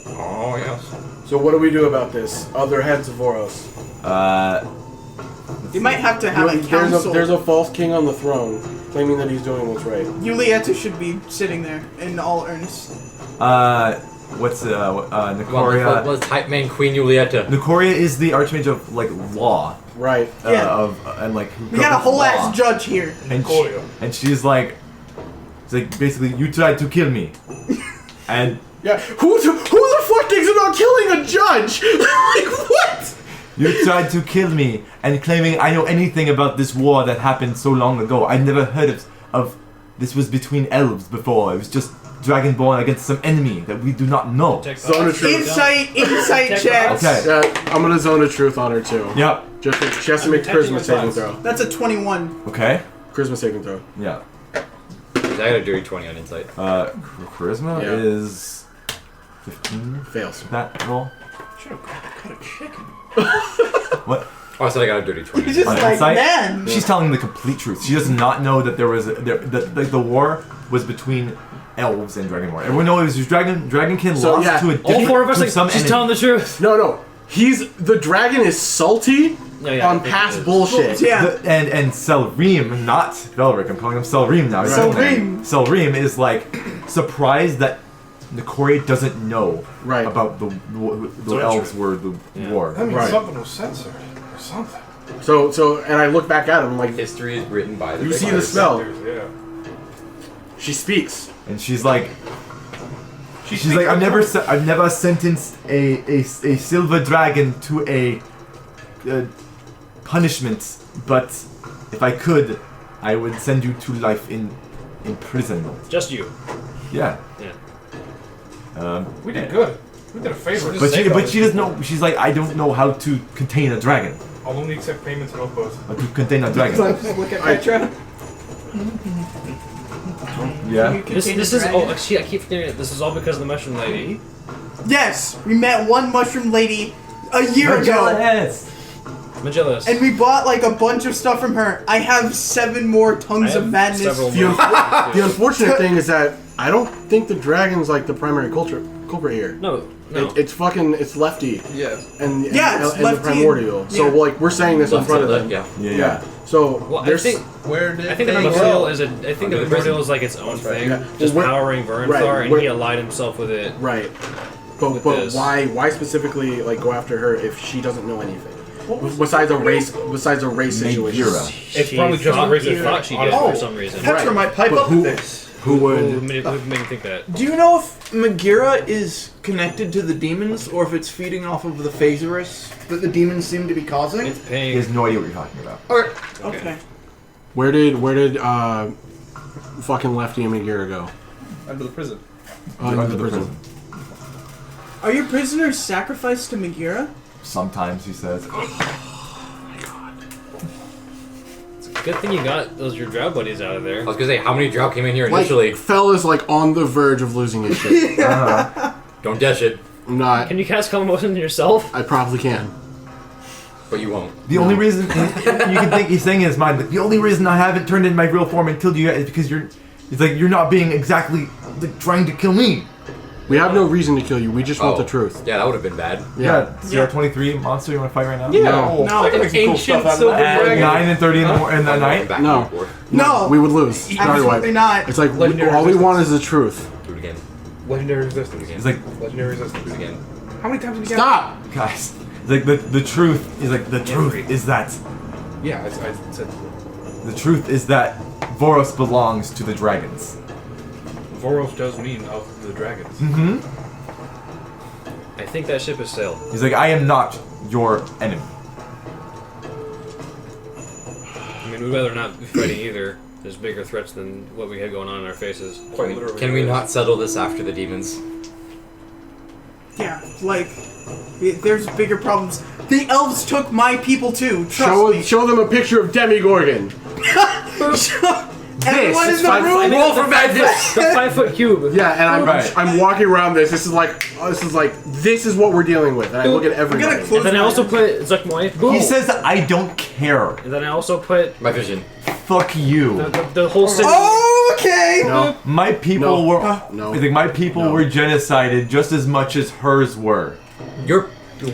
Oh yes. So what do we do about this? Other heads of Voros. You might have to have a council. There's a false king on the throne. claiming that he's doing what's right. Julieta should be sitting there in all earnest. What's Well, Nicoria? let's hype man Queen Julieta. Nicoria is the archmage of like law. Right. Yeah. And like We got a whole law. ass judge here. And she's like basically, you tried to kill me, and Yeah. Who the fuck thinks about killing a judge? Like what? you tried to kill me, and claiming I know anything about this war that happened so long ago. I never heard of this was between elves before. It was just Dragonborn against some enemy that we do not know. Zone of truth. Insight checks. Okay. Yeah, I'm gonna zone of truth on her too. Yep. She has to make a charisma saving throw. That's a 21. Okay. Charisma saving throw. Yeah. I got a dirty 20 on insight. Charisma Yeah. is 15. Fails. That roll. Should've cut a chicken. What? Oh, I said I got a dirty 20. He's just On like, insight? man. She's telling the complete truth. She does not know that there was the war was between elves and Dragonborn. Everyone knows it was Dragonkin So, lost yeah, to a all different, Four of us to like, some she's enemy. telling the truth. No. The dragon is salty on past bullshit. Yeah. And Selreem, not Velric, I'm calling him Selreem now. Selreem. Selreem is like surprised that Nicoria doesn't know Right. about the elves were the war. That means Right. something was censored. Or something. So, and I look back at him like, History is written by the you see the victors. spell. Yeah. She speaks. And she's like, I've never sentenced a silver dragon to a punishment, but if I could, I would send you to life in imprisonment. Just you. Yeah. Yeah. We did good. We did a favor. But she doesn't know. She's like, I don't know how to contain a dragon. I'll only accept payments in Opos. How to contain a dragon. Just look at Petra. Yeah. This is I keep forgetting it. This is all because of the mushroom lady. Yes, we met one mushroom lady a year ago. Yes. Magellus. And we bought like a bunch of stuff from her. I have 7 more tongues of madness. The unfortunate thing is that I don't think the dragon's like the primary culprit here. No. It's Lefty. Yeah. And it's the Lefty primordial. and- So yeah. like we're saying this in front of them. Yeah. So Well, I there's think Where did the primordial is the primordial is like its own thing, Yeah. just Well, powering Vernthar, right, and we're- he allied himself with it. right. With But this. why specifically like go after her if she doesn't know anything? Besides a race situation. It's probably just thought, a race he of thought she did for some reason. Petra might pipe But up who- with this. Who would? Who made me think that? Do you know if Magira is connected to the demons, or if it's feeding off of the Phasorus that the demons seem to be causing? It's He paying. has no idea what you're talking about. Okay. Where did fucking Lefty and Magira go? Under the prison. Under the prison. Are your prisoners sacrificed to Magira? Sometimes he says. Good thing you got those your drow buddies out of there. I was gonna say, how many drow came in here initially? Like, Fell is like on the verge of losing his shit. Don't dash it, I'm not. Can you cast calm emotion yourself? I probably can. but you won't. The only reason you can think he's saying in his mind, like, the only reason I haven't turned in my real form and killed you yet is because you're not being exactly like, trying to kill me. We have no reason to kill you. We just want Oh. the truth. Yeah, that would have been bad. Yeah. CR23 monster you want to fight right now? No. No. I can make some cool stuff out of that. At 9 and 30 in the night? Back No. and forth. No. We would lose. Sorry, Absolutely White. not. It's like Legendary all we resistance. want is the truth. Do it again. Legendary resistance. It's like, Legendary resistance. Do it again. How many times did you get? Stop. guys, it's like the truth is like the truth is that Yeah, I said the truth is that Voros belongs to the dragons. Voros does mean of the dragons. Mm-hmm. I think that ship has sailed. He's like, I am not your enemy. I mean, we'd rather not be fighting either. There's bigger threats than what we had going on in our faces. Quite literally. Can we not settle this after the demons? Yeah, like, there's bigger problems. The elves took my people too, trust me. Show them a picture of Demigorgon. Everyone in the five- room. Roll for madness! The 5-foot cube. Yeah, and I'm Right. I'm walking around this. This is what we're dealing with. And I look at I'm everybody. gonna close And then I my also eyes. put Zuckmoy. Boom. He says that I don't care. And then I also put My vision. Fuck you. the whole city. Oh, okay. No. My people No. were. No. I think my people No. were genocided just as much as hers were.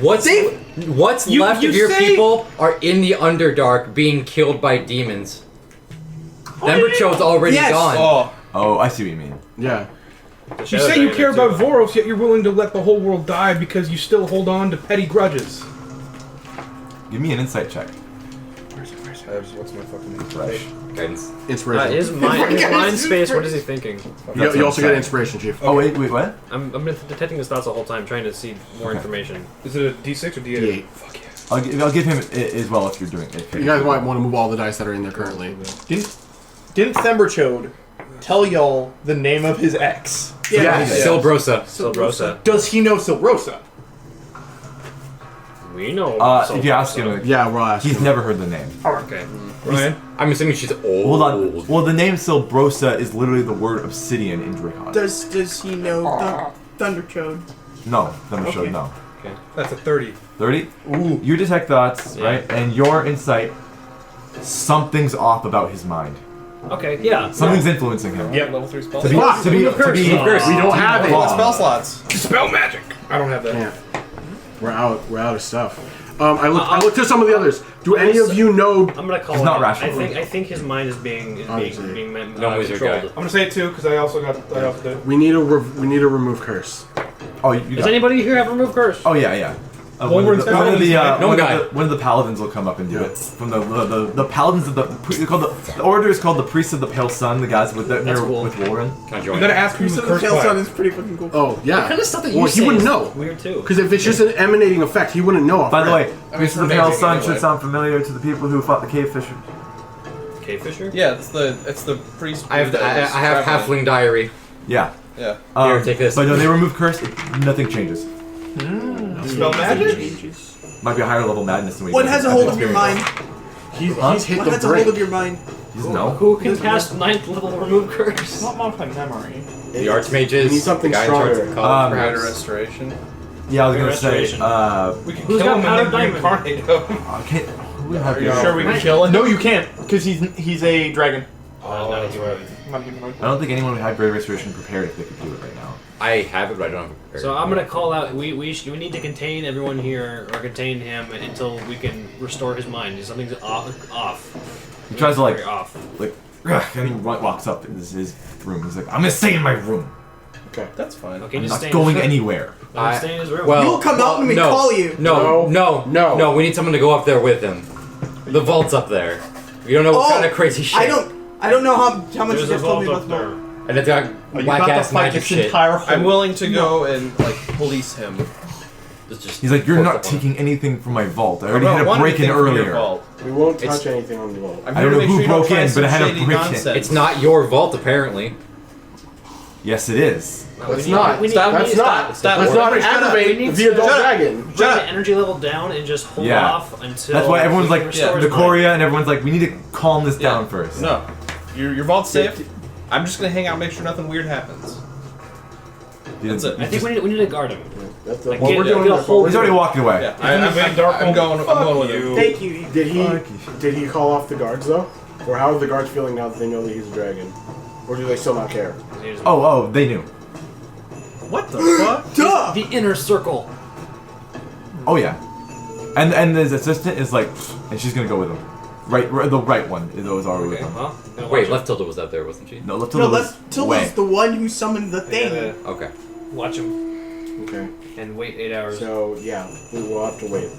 What's Dave, left you of your say- people are in the Underdark being killed by demons. Emberchode's already Yes. gone. Oh, I see what you mean. Yeah. You say you care about Voros, yet you're willing to let the whole world die because you still hold on to petty grudges. Give me an insight check. What's my fucking name? Fresh. Guidance. Inspiration. His mind space, what is he thinking? You also get inspiration, Chief. Oh, wait, what? I'm detecting his thoughts the whole time, trying to see more information. Is it a D6 or D8? D8. Fuck yeah. I'll give him it as well if you're doing it. You guys might want to move all the dice that are in there currently. Didn't Themberchode tell y'all the name of his ex? Silbrosa. Silbrosa. Does he know Silbrosa? We know. If you ask him, Yeah, we'll ask he's him. never heard the name. Okay. Ryan? I'm assuming she's old. Hold on. Well, the name Silbrosa is literally the word obsidian in Dracon. Does he know Thunderchode? No, let me show Okay. you. No. Okay. That's a 30. 30? Ooh. You detect thoughts, right? And your insight, something's off about his mind. Okay, yeah. Something's influencing him. Yep. Level 3 spell. To be, we don't have it. Spell slots. Spell magic! I don't have that. Can't. We're out of stuff. I looked at some of the others. Do any of you know? I'm gonna call He's it. not rational. I think his mind is being No wizard guy. controlled. I'm gonna say it too, because I also did it. We need to remove curse. Oh, you Does got it. anybody here have remove curse? Oh, yeah. One of the paladins will come up and do it. From the paladins of the order is called the priests of the pale sun. The guys with That's cool. with Warren. Can I You join? gotta ask who's Priest the of the curse Pale Sun by. is pretty fucking cool. Oh yeah. What kind of stuff that you Well, say he wouldn't is know. Weird too. Because if it's just an emanating effect, he wouldn't know. By the way, priests of the pale amazing sun anyway. should sound familiar to the people who fought the cave fishers. Cave Fisher? Yeah, it's the priest. I have halfling diary. Yeah. Yeah. Here, take this. But no, they remove curse. Nothing changes. Spell magic? Changes. Might be a higher level madness than we. What do. has a hold of your mind? He's hit What the has a hold of brink. your mind? He doesn't know. Who can cast 9th level remove curse? Not multi-memory. The archmages. We need something the guy in charge of stronger. college, Powder perhaps. restoration. Yeah, I was gonna say. Restoration. We can Who's kill got him powdered and then diamond? reincarnate him. Okay. Who have Are you sure we can Right. kill him? No, you can't, because he's a dragon. Not a hero. Not humanoid. I don't think anyone would have Great Restoration prepared if they could do it right now. I have it, but I don't have it prepared. So I'm gonna call out. We need to contain everyone here, or contain him until we can restore his mind. Something's off. He tries to like, Very off. and he walks up in his room. He's like, I'm gonna stay in my room. That's fine. Okay, I'm just not stay going in his anywhere. I'm staying in his room. Well, You'll come out when we no, call you. No. We need someone to go up there with him. The vault's up there. We don't know what kind of crazy shit. I don't know how much There's you a guys told me vault about up the there. And it's got You black got ass to fight magic this shit. entire whole. I'm willing to go and like police him. He's like, you're not taking anything from my vault. I already don't had a want break in anything from your earlier. vault. We won't touch It's- anything on the wall. I'm I here don't to know make who sure you don't broke in, find but some I had a shady break in. nonsense. It's not your vault, apparently. Yes, it is. That's not. We need, Stop. we That's need, not. Stop. Let's not We activate need the to- adult Shut up. dragon. bring Shut the up. energy level down and just hold Yeah. off until. That's why everyone's we like, can restore the his mind. Korea and everyone's like, we need to calm this down first. No. Your vault's safe. I'm just gonna hang out and make sure nothing weird happens. That's it. I think we need to guard him. That's the, Like, what get- we're get doing. a That's hold- what He's we're already doing. walking away. Yeah, I'm going with him. Thank you. Did he call off the guards though? Or how are the guards feeling now that they know that he's a dragon? Or do they still not care? Oh, they knew. What the fuck? Duh! The inner circle. Oh yeah. And his assistant is like, and she's gonna go with him. Right, the right one. Those are with Okay, him. well, gonna Wait, watch Left Tilda was up there, wasn't she? No, Left No, was Tilda's way. the one who summoned the him. thing. Gotta Okay. watch him Okay. and wait 8 hours. So yeah, we will have to wait.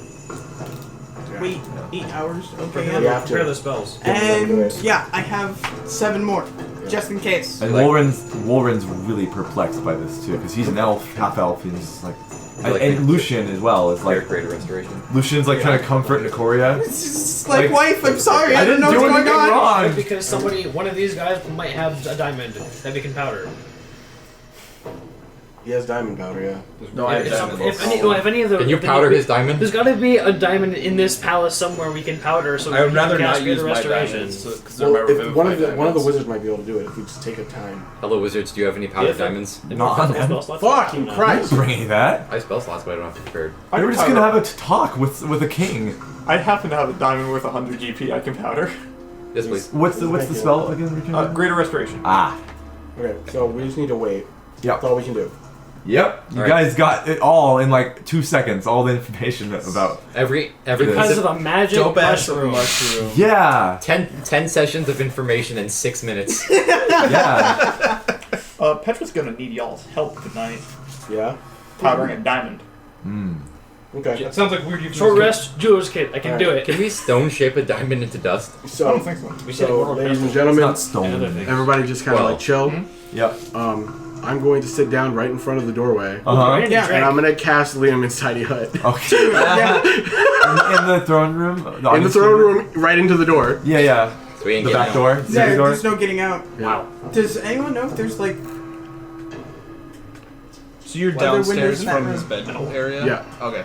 Yeah. Wait 8 hours? Okay. prepare, You have to. prepare the spells. And yeah, I have 7 more, just in case. And Warren's really perplexed by this too, because he's an elf, half elf. He's like, and Lucian as well is like, Greater Restoration. Lucian's like trying to comfort Nicoria. It's just like, wife, I'm sorry, I I don't didn't know do what's going anything on. wrong. Because one of these guys might have a diamond that we can powder. He has diamond powder, yeah. No, I have If diamonds. if any of the Can you if any- powder his diamond? There's got to be a diamond in this palace somewhere we can powder. So I would we rather can not cast use Greater my restoration. diamonds because they're Well, my if one of the diamonds. wizards might be able to do it if we just take a time. Hello, wizards. Do you have any powdered Yeah, diamonds? Not on them. Fucking Christ! Bringing that. I have spell slots, but I don't have it prepared. I They were can just gonna powder- have a talk with a king. I happen to have a diamond with 100 GP I can powder. Yes, please. What's the spell again? Richard? Greater Restoration. Ah. Okay, so we just need to wait. Yep. That's all we can do. Yep. You All right. guys got it all in like 2 seconds. All the information about. Every Because of the magic Dope ass mushroom. mushroom. Yeah. 10 sessions of information in 6 minutes. Yeah. Petra's gonna need y'all's help tonight. Yeah. Powdering a diamond. Okay. It sounds like weird. You can Short just rest, jeweler's kit. I can do it. Can we stone shape a diamond into dust? I So, don't think so. We said so Mortal ladies and Kombat. It's gentlemen, not And other stone. things. Everybody just kind of Well, like chill. Yep. I'm going to sit down right in front of the doorway. Uh Yeah. And I'm gonna cast Liam's tiny hut. huh. Okay. in the throne room. In the throne room, right into the door. Yeah, yeah. So we ain't The getting back out. door. Yeah, Secret door. there's no getting out. Wow. Does anyone know if there's like So you're Were there windows downstairs in that from room? his bedroom area? Yeah. Okay.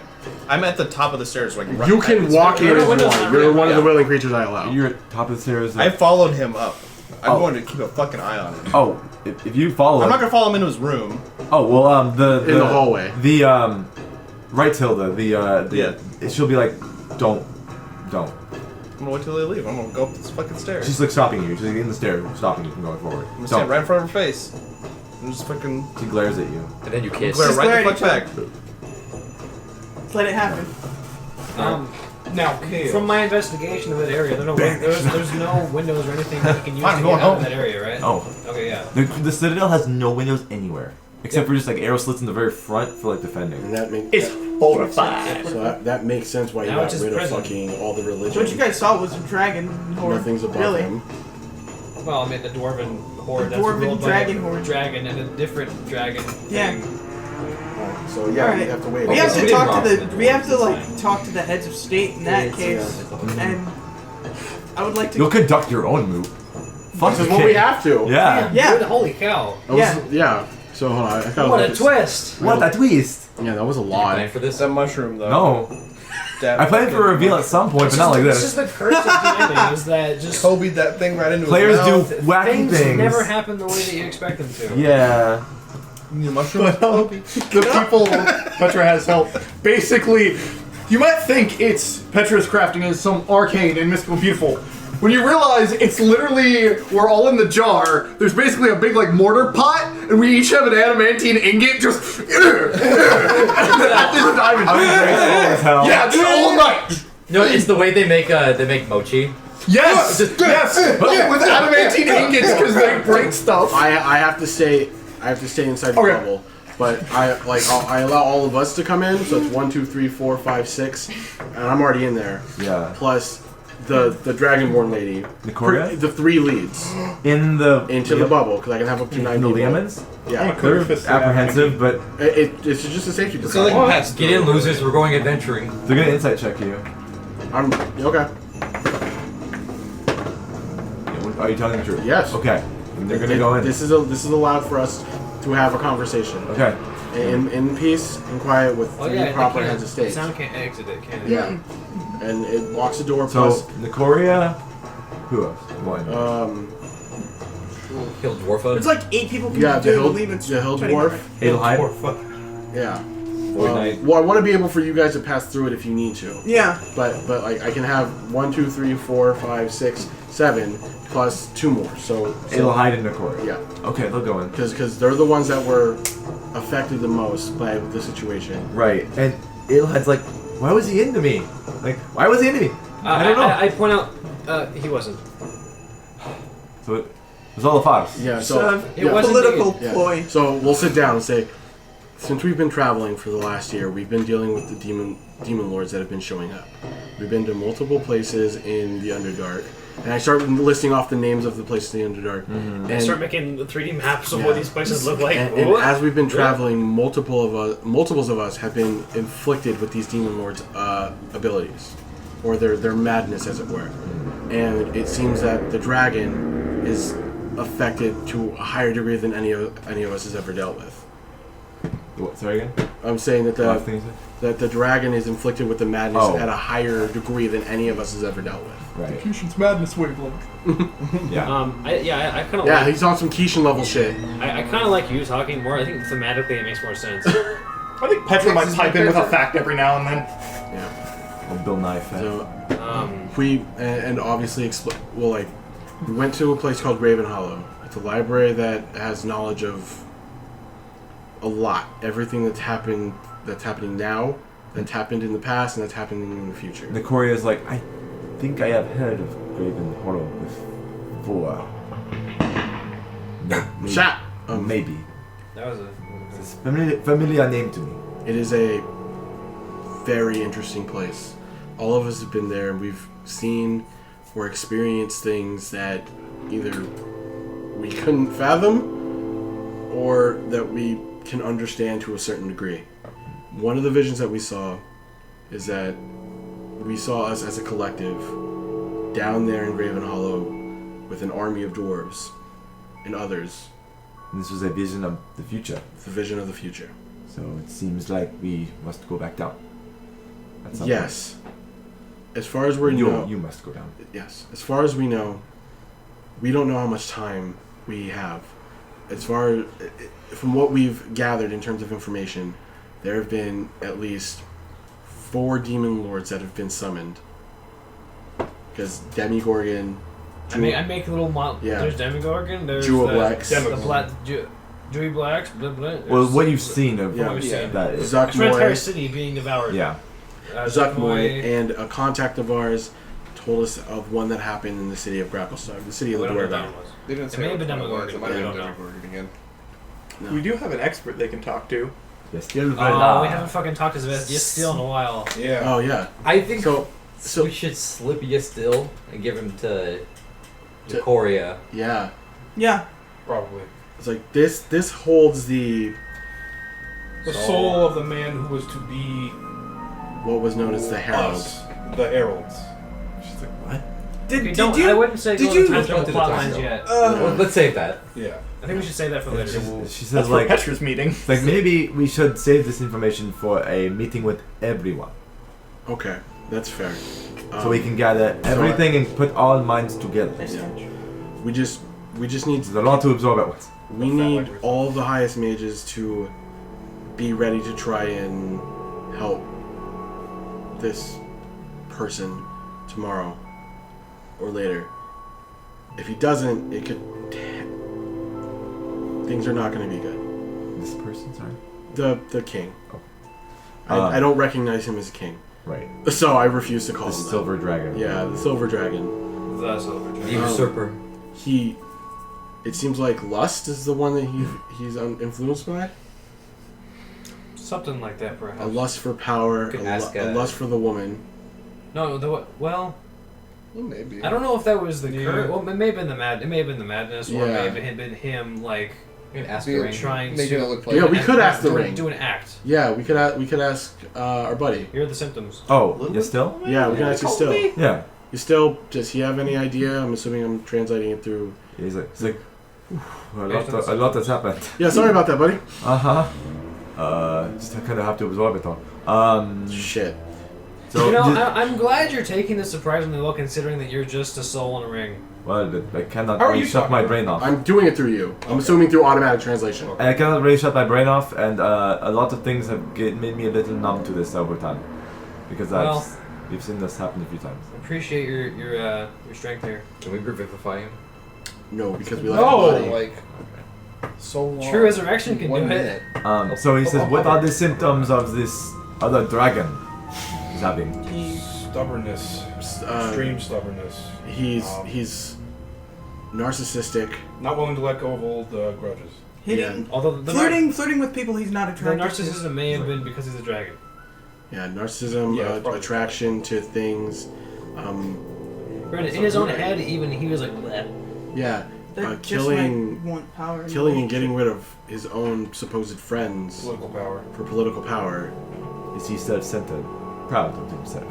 I'm at the top of the stairs, like right You by can his walk in bedroom. as windows one. not You're really- one of the Yeah. willing creatures I allow. You're at top of the stairs. I followed him up. I'm Oh. going to keep a fucking eye on him. Oh, if you follow. I'm it- not gonna follow him into his room. Oh well, the In the hallway. The right, Tilda. Yeah. She'll be like, don't. I'm gonna wait till they leave. I'm gonna go up this fucking stairs. She's like stopping you. She's like in the stairs, stopping you from going forward. I'm gonna stand right in front of her face. I'm just fucking She glares at you. And then you kiss. glare Just right glare the at fuck each back. let it happen? Now, Kaleb. From my investigation of that area, there's no windows or anything that you can use Fine, to I'm get going out of home. that area, right? Oh, Okay, yeah. the Citadel has no windows anywhere except for just like arrow slits in the very front for like defending. And that makes It's fortified. so that makes sense why you Now got it's just rid of prison. fucking all the religion. What you guys saw was a dragon horde. Nothing's above really. him. Well, I mean, the dwarven horde. The that's dwarven ruled by dragon a horde. Dragon and a different dragon. Yeah. thing. So yeah, Alright. we have to wait. We have so to we talk didn't to rob the. the We have to dwarves, like it's fine. talk to the heads of state in that case, and I would like to. You'll conduct your own move. Fuck This is the what we king. have to. Yeah. Yeah. Good, holy cow. That was- Yeah. yeah. So hold on. I kind What of a twist. What a twist! Yeah, that was a Plan lot. for this? That mushroom though. No, That I planned for a reveal at some point, but not like This this. is the curse of DMing, is that just Kobe that thing right into Players his do mouth. wacky things. never happen the way that you expect them to. Yeah. You need a mushroom? But the people Petra has helped. Basically, you might think it's Petra's crafting is some arcane and mystical and beautiful. When you realize it's literally, we're all in the jar, there's basically a big like mortar pot, and we each have an adamantine ingot just at this diamond. as hell. Yeah, just all night. No, it's the way they make mochi. Yes, yes, with adamantine ingots because they break stuff. I have to stay inside the Okay. bubble. But I allow all of us to come in, so it's 1, 2, 3, 4, 5, 6, and I'm already in there. Yeah. Plus the Dragonborn lady, Nicoria? the 3 leads In the into the bubble because I can have up to 9 In the people. Liamans? Yeah, They're apprehensive, but it's just a safety So they precaution. can pass Get in, losers. We're going adventuring. they're gonna insight check you. I'm okay. Are you telling the truth? Yes. Okay. And they're gonna go in. This is allowed for us to have a conversation Okay. in peace and quiet with Oh 3 yeah, proper they heads of state. Sound can't exit it, can it? Yeah, and it locks the door. So Plus, Nicoria, who else? One. Kill Dwarfa. It's like 8 people can yeah, do the believe it's hill 25. dwarf. Adelheid. Yeah. Void Knight. Well, I want to be able for you guys to pass through it if you need to. Yeah. But like I can have 1, 2, 3, 4, 5, 6, 7 plus 2 more. So Adelheid and Nicoria. yeah, Okay, they'll go in. because they're the ones that were affected the most by the situation. Right. And Adelheid's like, why was he into me? Like, why was he into me? I don't know. I point out, he wasn't. So it was all a farce. Yeah. It's So a It wasn't political yeah. ploy. So we'll sit down and say, since we've been traveling for the last year, we've been dealing with the demon lords that have been showing up. We've been to multiple places in the Underdark, and I start listing off the names of the places in the Underdark. I start making 3D maps of Yeah. what these places look like. And What? as we've been traveling, multiples of us have been inflicted with these demon lords' abilities, or their madness, as it were. And it seems that the dragon is affected to a higher degree than any of us has ever dealt with. What, sorry again? I'm saying that Last thing you said? the dragon is inflicted with the madness Oh. at a higher degree than any of us has ever dealt with. Right. Execution's madness wavelength. Yeah. I kind of Yeah, like, he's on some Keishan level shit. I kind of like you talking more. I think thematically it makes more sense. I think Petra might pipe in with a fact every now and then. Yeah. Well, Bill Nye effect. So we and obviously we went to a place called Raven Hollow. It's a library that has knowledge of a lot. Everything that's happening now, that's happened in the past, and that's happening in the future. Nicoria is like, I think I have heard of Graven Hollow before. No, maybe. Shot. Maybe. That was It's a familiar name to me. It is a very interesting place. All of us have been there, and we've seen or experienced things that either we couldn't fathom or that we can understand to a certain degree. One of the visions that we saw is that we saw us as a collective down there in Graven Hollow with an army of dwarves and others. And this was a vision of the future. The vision of the future. So it seems like we must go back down. At some Yes. As far as we point. know, You must go down. yes. As far as we know, we don't know how much time we have. As far from what we've gathered in terms of information, there have been at least 4 demon lords that have been summoned. Because Demigorgon, I make a little Yeah. There's Demigorgon. There's Jewel the, Blacks. the black Dewey Blacks. Blah, blah. Well, There's- what you've seen of Yeah. what we've seen. that is. It's an entire Zuckmoy, city being devoured. Yeah. Zuckmoy, and a contact of ours told us of one that happened in the city of Grapplestar, the city of We the don't know what Dwarven. that was. They didn't It say may have which been one it was. Demogorgon, It might but we have don't been know. Demogorgon again. No. We do have an expert they can talk to. Yes, still Oh, we haven't fucking talked to Yestiel in a while. Yeah. Oh yeah. I think So we should slip Yestiel and give him to To- Nicoria. yeah. Yeah. Probably. It's like this holds the The soul of the man who was to be what was known as the Herald. us, the heralds. She's like, what? Okay, I wouldn't say did go you- to Let's go the to plot the lines time. yet. Well, let's save that. Yeah. I think we should save that for later. She says That's for like, Petra's meeting. it's like maybe we should save this information for a meeting with everyone, Okay, that's fair. so we can gather everything and put all minds together. We just need There's a lot to absorb at once. we need all the highest mages to be ready to try and help this person tomorrow or later. If he doesn't, it could things are not going to be good. This person, sorry. The king. Oh. I don't recognize him as a king, Right. so I refuse to call The him that. silver dragon. Yeah, the silver dragon. The silver The dragon. usurper. He. It seems like lust is the one that he's influenced by. Something like that, A perhaps. lust for power, Could a ask, lust for the woman. No, well, Well, maybe. I don't know if that was the Yeah. current. Well, it may have been the madness, or Yeah. it may have been him like You can ask Yeah, the ring. trying Making to it look like Yeah, we could ask the do, ring. do an act. Yeah, we could ask our buddy. Here are the symptoms. Oh, you still? Yeah, we can ask you still. Yeah. You still? Does he have any idea? I'm assuming I'm translating it through. He's like, a lot has happened. Yeah, sorry about that, buddy. Just kind of have to absorb it all. Shit. So You know, did- I'm glad you're taking this surprisingly well, considering that you're just a soul in a ring. well, I cannot How are really you shut talking my about brain off. I'm doing it through you. I'm assuming through automatic translation. And I cannot really shut my brain off, and a lot of things have made me a little numb to this over time, because Well- we've seen this happen a few times. Appreciate your strength here. Can we revivify him? No, because we like No! the body. like so long. True resurrection can One do it. minute. So he says, what are the symptoms of this other dragon he's having? Stubbornness. Uh, Extreme stubbornness. He's narcissistic. Not willing to let go of old grudges. Hitting, Although the flirting with people he's not the attracted to. narcissism may have been because he's a dragon. Yeah, narcissism, Yeah, it's probably- attraction to things. Granted, in his own head, even he was like, bleh. Yeah, That just killing, might want power. in killing and the getting rid of his own supposed friends Political power. for political power. Is he self-centered, proud of himself?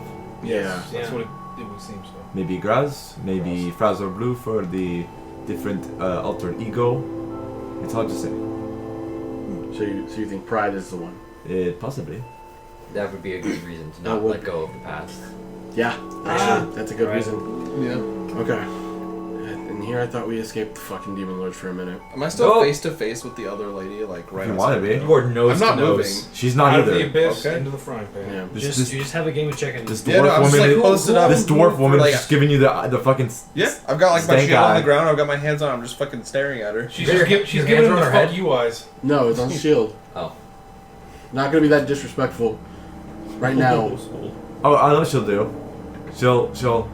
Yeah. That's Yeah. what it would seem so. Maybe Graz, maybe Fraser Blue for the different altered ego. It's hard to say. So you think pride is the one? Possibly. That would be a good reason to That not would- let go of the past. Yeah, actually, that's a good right. reason. Yeah. Okay. And here I thought we escaped the fucking demon lord for a minute. Am I still Oh. face to face with the other lady? Like right If you outside want to the be. You are nose I'm not to nose. moving. She's not Out of the either. abyss Okay. into the frying pan. Yeah. This, You just have a game of chicken. this Yeah, dwarf no, I'm just woman, like posted up. this dwarf woman like- is just giving you the fucking. Yeah, I've got like my Stank shield on eye. the ground. I've got my hands on. I'm just fucking staring at her. She's Your- just she's your giving hands him on the her fuck head? you eyes. No, it's on shield. Oh. Not gonna be that disrespectful right now. Oh, I know what she'll do. She'll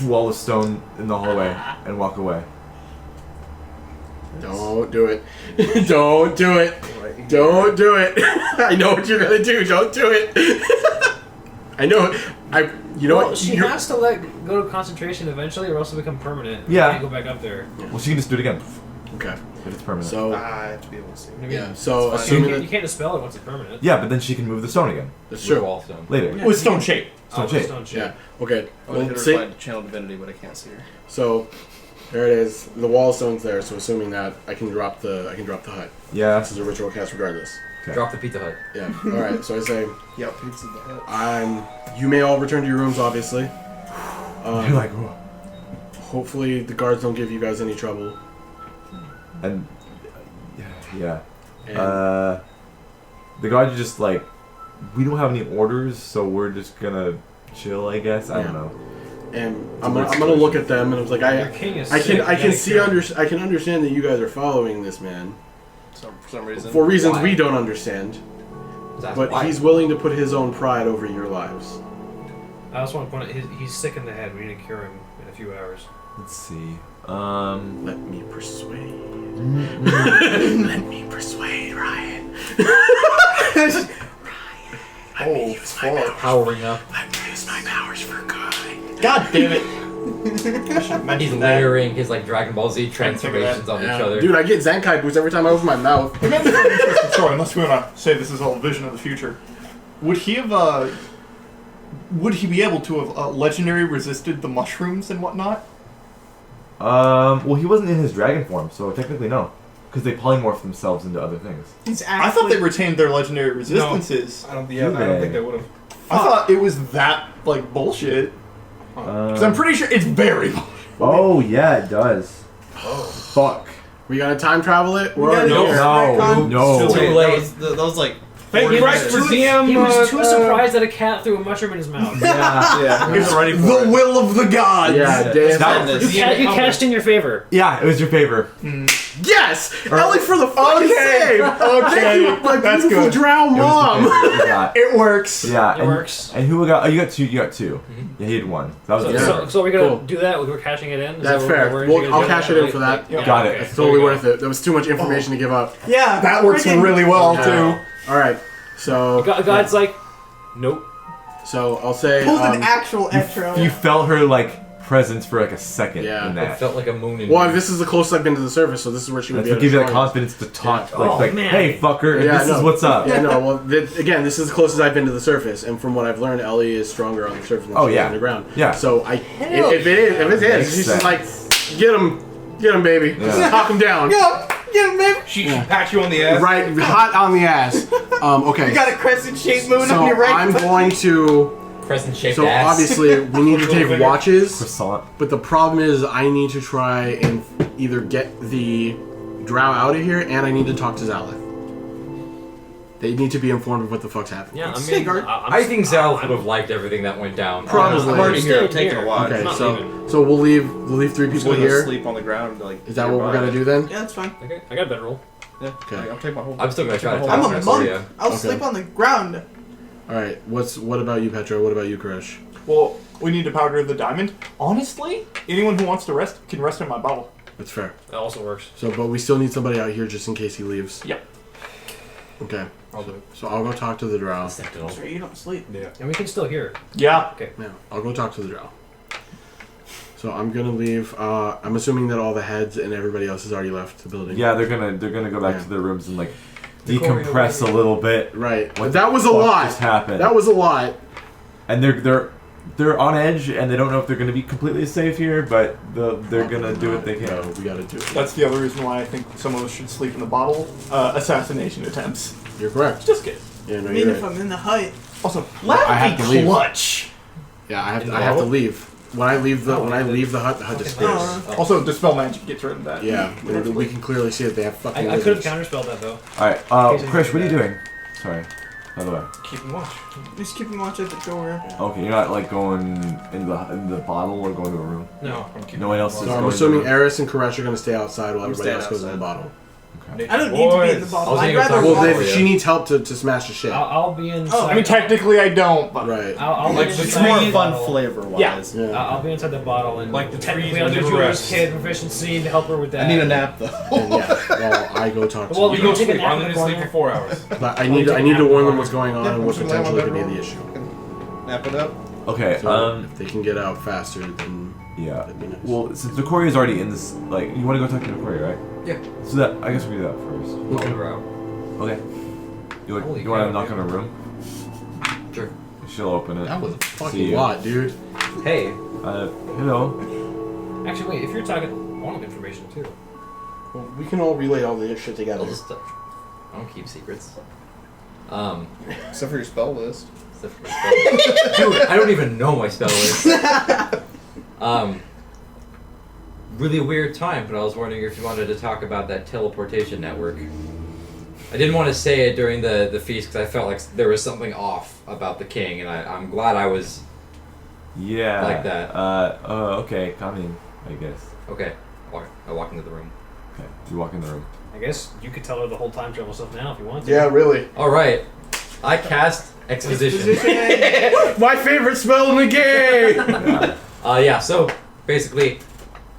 wall of stone in the hallway and walk away. Don't do it. Don't do it. Don't do it. I know what you're gonna do. Don't do it. I know. You know what? She has to go to concentration eventually, or else it'll become permanent. Yeah. You can't go back up there. Well, she can just do it again Okay. if it's permanent. So I have to be able to see. yeah. So It's fine. assuming You that can't dispel it once it's permanent. Yeah, but then she can move the stone again that's true. Wall stone. later. Yeah. With stone shape. Stone Oh, shape. stone shape. Yeah. Okay. I would Well, hit her see, by channel divinity, but I can't see her. so there it is. The wall of stone's there. So assuming that I can drop the hut. Yeah. This is a ritual cast regardless. Drop the Pizza Hut. Yeah. All right. So I say, Yeah, pizza the head. you may all return to your rooms, obviously. You're like, "Whoa." Hopefully the guards don't give you guys any trouble. And yeah. And The guards are just like, we don't have any orders, so we're just gonna chill, I guess. I Yeah. don't know. and I'm gonna look at them and I was like, Your king is I sick, can you see gotta cure him. I can understand that you guys are following this man For some reason. for reasons Why? we don't understand. That's But why. he's willing to put his own pride over your lives. I also want to point out he's sick in the head. We need to cure him in a few hours. Let's see. Let me persuade. Let me persuade Ryan. Oh, fuck. Powering up. Let me use my powers for good. God damn it. He's layering his like Dragon Ball Z transformations on each other. Dude, I get Zenkai boost every time I open my mouth. It might be an interesting story, unless we want to say this is all a vision of the future. Would he have, would he be able to have legendary resisted the mushrooms and whatnot? Well, he wasn't in his dragon form, so technically no, because they polymorph themselves into other things. He's I thought they retained their legendary resistances. I don't think they would have. I thought it was that, like, bullshit. Because I'm pretty sure it's very bullshit. Oh yeah, it does. Oh fuck. We gotta time travel it? We're already No, here. no. Too Wait, late. that was like. Thank you, 40 Rex, minutes. for DM. He was too surprised that a cat threw a mushroom in his mouth. Yeah. Yeah, he was ready for The it. will of the gods! Yeah, damn. That- You cast in your favor. Yeah, it was your favor. Yes! Ellie for the fucking save! Okay, My that's beautiful good. drow It was mom! the favor you got. It works. Yeah, It works. And who got? Oh, you got two. You got two. Yeah, he had one. That was So, the Yeah. favor. so we're gonna Cool. do that. We're cashing it in. Is That's that fair. We're Well, gonna I'll do cash it in for that. Yeah, Got it. okay. It's totally There we worth it. There was too much information to give up. Yeah, That works freaking- really well, Yeah. too. Alright, so God's like, nope. so I'll say Pulled an actual Etro. You felt her like presence for like a second Yeah. in It that. felt like a moon in well, this is the closest I've been to the surface, so this is where she would That's be what able gives to you that join us. confidence to talk. Yeah. Like, Oh, man. hey, fucker, Yeah, this no. is what's up. Yeah, no, well, again, this is the closest I've been to the surface, and from what I've learned, Ellie is stronger on the surface than Oh, she is yeah. underground. Yeah. So if it is, Makes she's sense. just like, get him, baby, Yeah. talk him down. Get him, baby. She pats you on the ass. Right, hot on the ass. Okay. You got a crescent-shaped moon So on your right I'm foot. going to. crescent shaped So ass. obviously we need to take watches, Croissant. but the problem is I need to try and either get the drow out of here, and I need to talk to Zalith. They need to be informed of what the fuck's happening. Yeah, I Stay mean, guard. I think Zal would have liked everything that went down. Probably. I'm already here. I'm Staying taking a here. watch. Okay, not so leaving. so we'll leave three I'm just people gonna here. sleep on the ground. Like, Is that what we're nearby. gonna do then? Yeah, that's fine. Okay, I got a bedroll. Yeah. Okay. Like, I'm taking my whole. I'm still gonna try to I'm talk I'm to a her, monk. yeah. I'll Okay. sleep on the ground. All right. What about you, Petra? What about you, Koresh? Well, we need to powder the diamond. Honestly, anyone who wants to rest can rest in my bottle. That's fair. That also works. So, but we still need somebody out here just in case he leaves. Yep. Okay. I'll do it. So I'll go talk to the drow. Sentinel. Sure, you don't sleep. And we can still hear. Yeah. Yeah, I'll go talk to the drow. So I'm gonna leave. I'm assuming that all the heads and everybody else has already left the building. Yeah, they're gonna go back Yeah. to their rooms and like decompress a little bit. Right. What That the was a fuck lot. just happened? That was a lot. And they're on edge and they don't know if they're gonna be completely safe here, but they're gonna do what they No, can. we gotta do it. That's the other reason why I think some of us should sleep in the bottle. Assassination attempts. You're correct. Just kidding. Yeah, no, I mean, you're if right. I'm in the hut. Also, I let have me to leave. clutch. Yeah, I In the have to bottle? leave. When I leave the hut disappears. Oh. Also, dispel magic gets rid of that. Yeah, we can clearly see that they have fucking. I could have wizards. counterspelled that though. Alright, Chris, what are you doing? Sorry. By the way. Keep watch. Just keeping watch at the door. Okay, you're not like going in the bottle or going to a room. No. I'm keeping No one else is So I'm going assuming to Eris and Koresh are gonna stay outside while I'm everybody staying else goes in the outside. bottle. I don't need to be in the bottle. I'd rather Well, walk. Well, then she needs help to smash the shit. I'll be inside. I mean, technically, I don't. But Right. I'll Like be it's inside more the fun bottle. flavor-wise. Yeah. I'll be inside the bottle and Like the technically trees I'll when do they Jewish rest. kid proficiency to help her with that. I need a nap though. And yeah. Well, I go talk to Well, them. You go take a sleep. nap I'm in the gonna sleep corner. for 4 hours. But I need to warn them what's going on and what potentially could be the issue. Nap it up. Okay. So if they can get out faster, then Yeah. that'd be nice. Well, since Decoria is already in this, like, you want to go talk to Decoria, right? Yeah. So that I guess we do that first. Bro. Okay. You Holy want cow, to knock dude. on her room? Sure. She'll open it. that was a See fucking you. lot, dude. Hey. Hello. Actually, wait. If you're talking, I want information too. Well, we can all relay all this shit I'll together. just. I don't keep secrets. Except for your spell list. Except for my spell. Dude, I don't even know my spell list. Really weird time, but I was wondering if you wanted to talk about that teleportation network. I didn't want to say it during the feast because I felt like there was something off about the king, and I'm glad I was. Yeah. Like that. Okay. Come in, I guess. Okay. I walk into the room. Okay. You walk in the room. I guess you could tell her the whole time travel stuff now if you want to. Yeah, really. All right. I cast exposition. My favorite spell in the game! Yeah. So basically,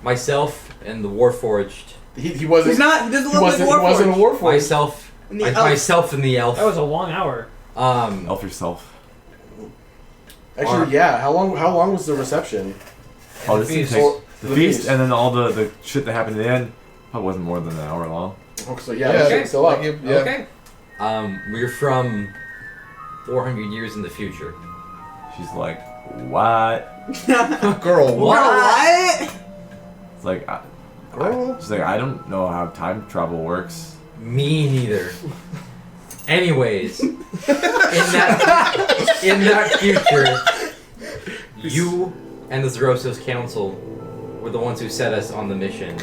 myself and the Warforged. He wasn't. He's not. He doesn't He look like wasn't a Warforged. warforged. Myself. And the elf. Myself and the elf. That was a long hour. Elf yourself. Actually, yeah. How long was the reception? Oh, this feast. thing takes the The feast feast. and then all the shit that happened at the end. Probably wasn't more than an hour long. Oh, so yeah, Okay. it's still up. Okay. We're from 400 years in the future. She's like, what? Girl, What? It's like, she's like, I don't know how time travel works. Me neither. Anyways, in that future, you and the Zerosos Council were the ones who set us on the mission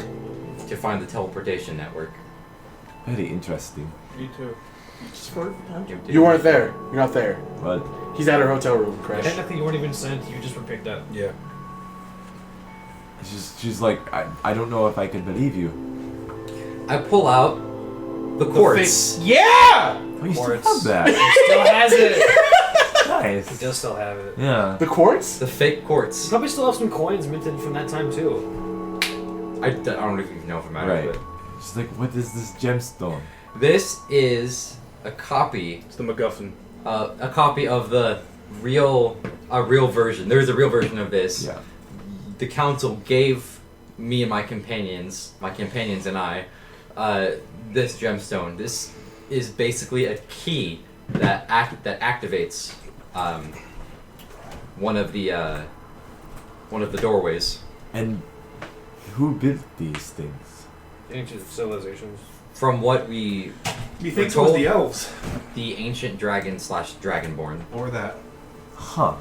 to find the teleportation network. Very interesting. Me too. You weren't there. You're not there. But He's at her hotel room, Crash. Technically, you weren't even sent. You just were picked up. Yeah. she's like, I don't know if I can believe you. I pull out the quartz. Yeah! Oh, you still Quartz. have that. He still has it. He Nice. does still have it. Yeah. The quartz? The fake You quartz. probably still have some coins minted from that time too. I don't even know if it matters, Right. She's like, what is this gemstone? but this is a copy It's the MacGuffin. of the real version. There's a real version of this. Yeah. The council gave me and my companions and I, this gemstone. This is basically a key that activates one of the doorways. And who built these things? Ancient civilizations. From what we You We're think it was told- the elves? the ancient dragon / dragonborn. Or that? Huh.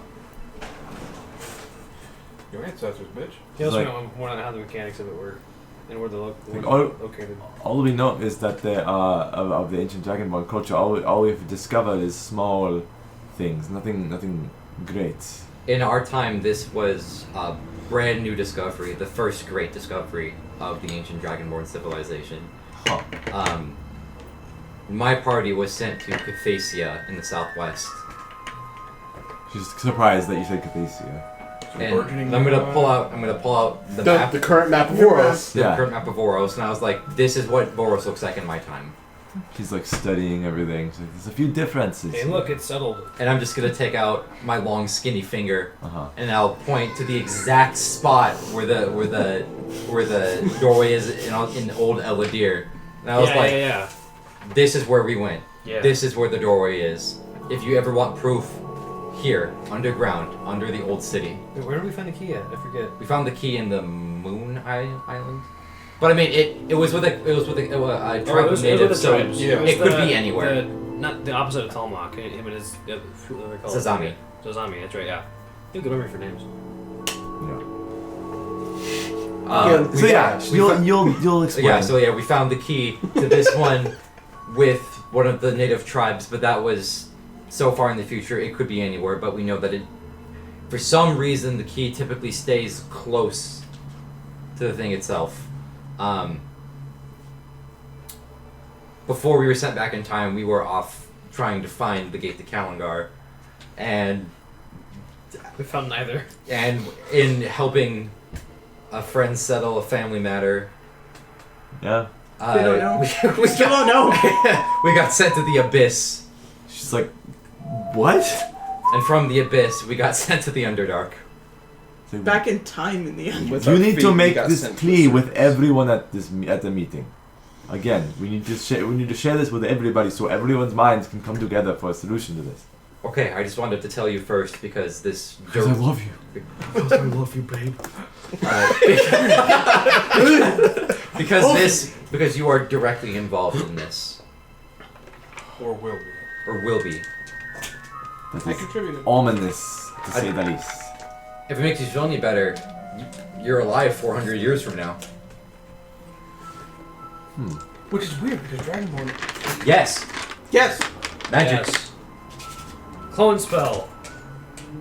Your ancestors, bitch. He also Like- know more on how the mechanics of it work and where they're Like, located. all we know is that of the ancient dragonborn culture, all we've discovered is small things, nothing great. In our time, this was a brand new discovery, the first great discovery of the ancient dragonborn civilization. Huh. My party was sent to Cathacia in the southwest. She's surprised that you said Cathacia. And I'm gonna pull out the map, The current map of Voros. the Yeah. current map of Voros, and I was like, this is what Voros looks like in my time. She's like studying everything. She's like, there's a few differences. Hey, look, it's settled. And I'm just gonna take out my long skinny finger Uh huh. and I'll point to the exact spot where the doorway is in old Eladir. And I was like, yeah. this is where we went. Yeah. This is where the doorway is. If you ever want proof, here, underground, under the old city. Wait, where did we find the key at? I forget. We found the key in the Moon Island. But I mean, it was with a tribe of natives, so it could be anywhere. Not the opposite of Telmach. Him and his who do they call it? Sazami. Sazami. That's right. Yeah. You have good memory for names. So yeah, you'll explain. Yeah, so yeah, we found the key to this one with one of the native tribes, but that was so far in the future. It could be anywhere, but we know that it, for some reason, the key typically stays close to the thing itself. before we were sent back in time, we were off trying to find the gate to Kalangar, and We found neither. And in helping a friend settle a family matter, Yeah. We don't know. we Still don't know. we got sent to the abyss, She's like, what? and from the abyss, we got sent to the Underdark. Back in time in the end. With You our need feet, to we make got this sent to plea the with surface. everyone at the meeting. Again, we need to share this with everybody so everyone's minds can come together for a solution to this. Okay, I just wanted to tell you first because this. Because I love you. I love you, babe. Because you are directly involved in this, Or will be. or will be. That I is contributed. ominous, to say the least. If it makes you feel any better, you're alive 400 years from now. Which is weird because Dragonborn. Yes, Yes. magic, Yes. Clone spell.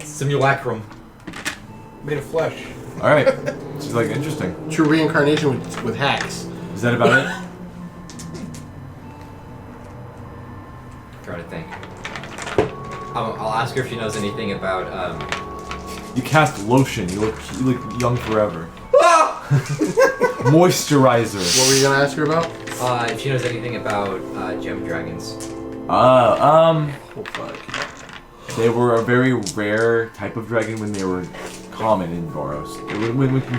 simulacrum. Made of flesh. Alright. She's like, interesting. True reincarnation with hacks. Is that about it? Trying to think. I'll ask her if she knows anything about. You cast lotion. You look young forever. Moisturizer. What were you gonna ask her about? If she knows anything about gem dragons. Oh fuck. They were a very rare type of dragon when they were common in Voros.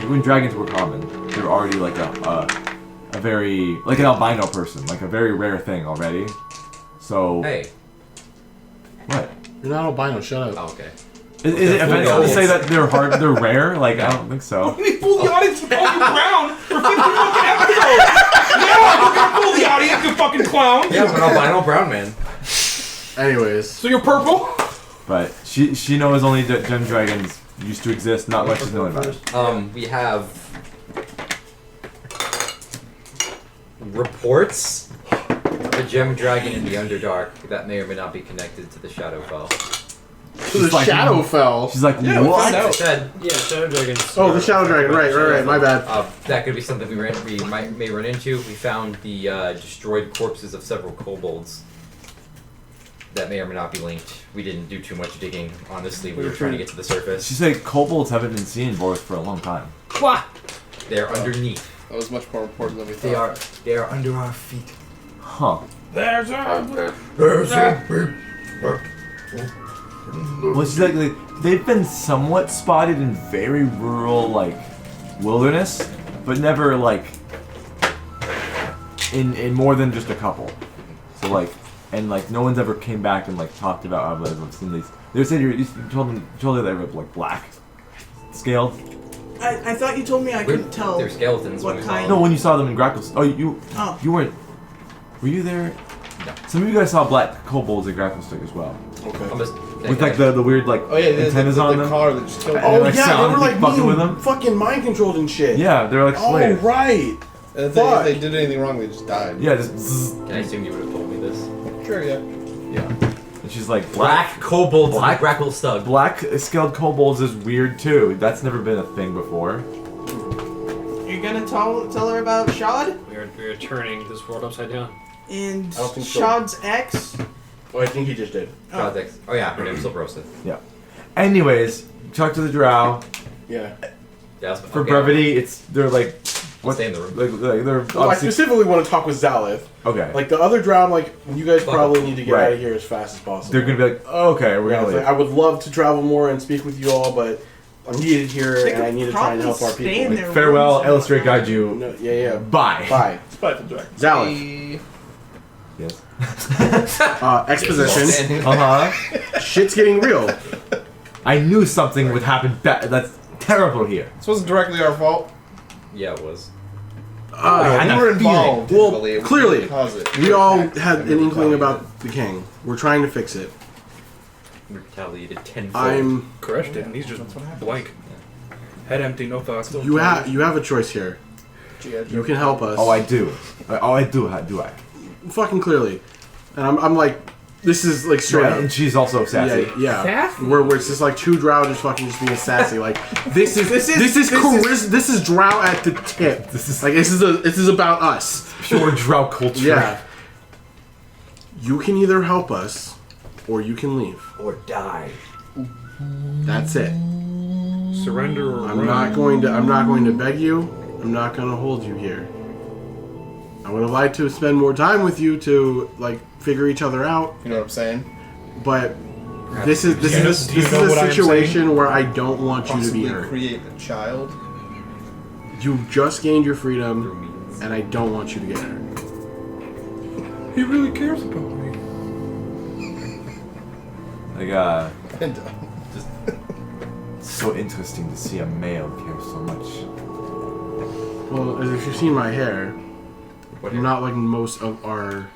When dragons were common, they were already like a very like an albino person, like a very rare thing already. So Hey. what? You're not albino. Shut up. Oh, okay. Is it offensive to say that they're rare? Like I don't think so. We fool the audience and call you brown for 50 fucking episodes! Yeah, we're gonna fool the audience, you fucking clown! Yeah, I'm an albino brown man. Anyways, So you're purple? But she knows only that gem dragons used to exist. Not much is known about it. We have reports of a gem dragon in the Underdark that may or may not be connected to the Shadowfell. so the Shadowfell. She's like, Yeah, we what? found I out. said Yeah, shadow dragons. Oh, the Shadow Dragon. Right. My bad. that could be something we may run into. We found the destroyed corpses of several kobolds that may or may not be linked. We didn't do too much digging, honestly. We were trying to get to the surface. She said kobolds haven't been seen in Boris for a long time. Wah! They're underneath. That was much more important than we thought. They are under our feet. Huh. There's a... Well, she's like, they've been somewhat spotted in very rural, like, wilderness, but never, like, in more than just a couple. So, like, and, like, no one's ever came back and, like, talked about how I've seen these. They said you told her they were, like, black scaled. I thought you told me I couldn't tell. They're skeletons. What when we kind? saw No, them. when you saw them in Grackles. Oh, you weren't. Were you there? No. Some of you guys saw black kobolds at Gracklestick as well. Okay. I'm just With, like, the weird, like, Oh yeah, antennas on them. car that just killed And Oh they, like, yeah, sound they were like fucking being with them. fucking mind controlled and shit. Yeah, they're like Oh slaves. right. And if Fuck. they did anything wrong, they just died. Yeah, just zzz. Can I assume you would have told me this? Sure, yeah. Yeah. And she's like, Black kobolds, Black- black grackle stug. Black scaled kobolds is weird too. That's never been a thing before. You're gonna tell her about Shad We are turning this world upside down. and I don't think so. Shad's ex. Oh, I think he just did. Oh yeah, her name's still roasted. Anyways, talk to the drow. Yeah. Yeah, For brevity, they're like, what? Stay in the room. Like they're Well, I obviously specifically want to talk with Zalith. okay. Like the other drow, I'm like, you guys Fuck probably them. need to get Right. out of here as fast as possible. They're gonna be like, oh, okay, we're Yeah, gonna it's leave. like, I would love to travel more and speak with you all, but I'm needed here They and I could need to try and probably help our stay people. in their Farewell, rooms illustrate, and whatnot. guide you. No, yeah. Bye. Bye. Spite the dragon. Zalith. Yes. Exposition. Uh huh. Shit's getting real. I knew something would happen. That's terrible here. This wasn't directly our fault. Yeah, it was. had we that were involved. Well, heavily. We clearly, didn't cause it. We all had an inkling about the king. We're trying to fix it. Retaliated tenfold. I'm. Crushed it, and he's just blank. Head empty, no thoughts. You have a choice here. You can help us. Oh, I do. I do. Do I? Fucking clearly. And I'm like, this is like straight Right, up. and she's also sassy. Yeah. Sassy? Where it's just like two drow just fucking just being sassy. Like this is drow at the tip. This is Like this is about us. pure drow culture. Yeah. You can either help us, or you can leave. Or die. That's it. Surrender or I'm run. not going to beg you. I'm not going to hold you here. I would have liked to spend more time with you to like figure each other out. You know what I'm saying? But this is Do you know a what I'm situation saying? where I don't want you to Possibly be hurt. create a child. You just gained your freedom, and I don't want you to get hurt. He really cares about me. Like, And, it's so interesting to see a male care so much. Well, as if you've seen my hair, What I'm not like most of our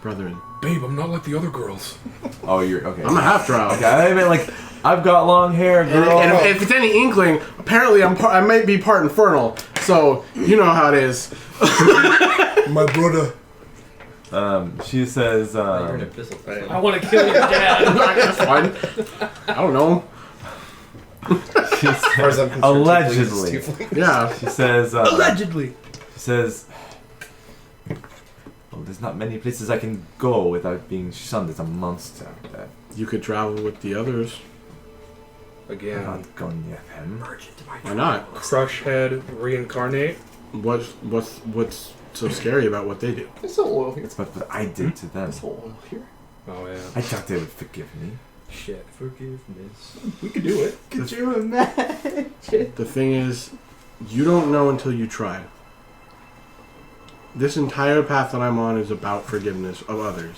brethren. Babe, I'm not like the other girls. Oh, you're okay. I'm a half drow. Okay, I meant like I've got long hair, And, girl. and if it's any inkling, apparently I might be part infernal. So you know how it is. my brother. She says, You're an abyssal. I want to kill your dad. That's fine. I don't know. she As far as I'm says concerned, allegedly. tieflings. Yeah. She says, Allegedly. she says, well, there's not many places I can go without being shunned as a monster. You could travel with the others. I'm Again. not going near him. Why not? Crush head reincarnate. What's so scary about what they do? There's no oil here. It's what I did to them. There's no oil here. Oh yeah. I thought they would forgive me. Shit, forgiveness. We could do it. Could you imagine? The thing is, you don't know until you try. This entire path that I'm on is about forgiveness of others.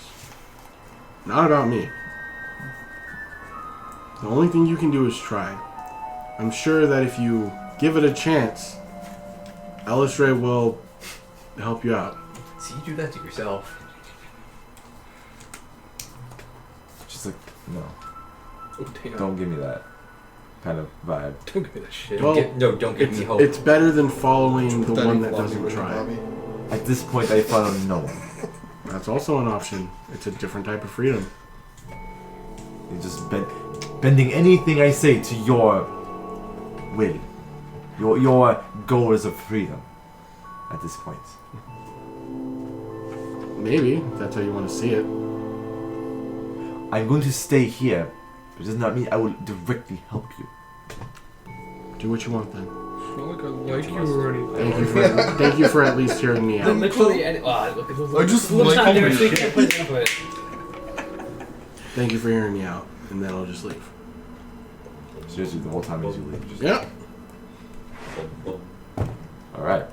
Not about me. The only thing you can do is try. I'm sure that if you give it a chance, Elisray will help you out. See, you do that to yourself. She's like, no, Oh damn. don't give me that kind of vibe. Don't give me that shit. Well, Don't give me hope. It's better than following the Put one in that Bobby doesn't with try. Bobby. At this point, I follow no one. That's also an option. It's a different type of freedom. You're just bending anything I say to your will, your goals of freedom. At this point, Maybe, if that's how you want to see it. I'm going to stay here, but it does not mean I will directly help you. Do what you want then. It's not like I like you or anything. Thank you for at least hearing me out. Literally, I just Luke's like not how there, we so he can't put his input. Thank you for hearing me out, and then I'll just leave. Seriously, the whole time as you leave. Just, Yep. All right.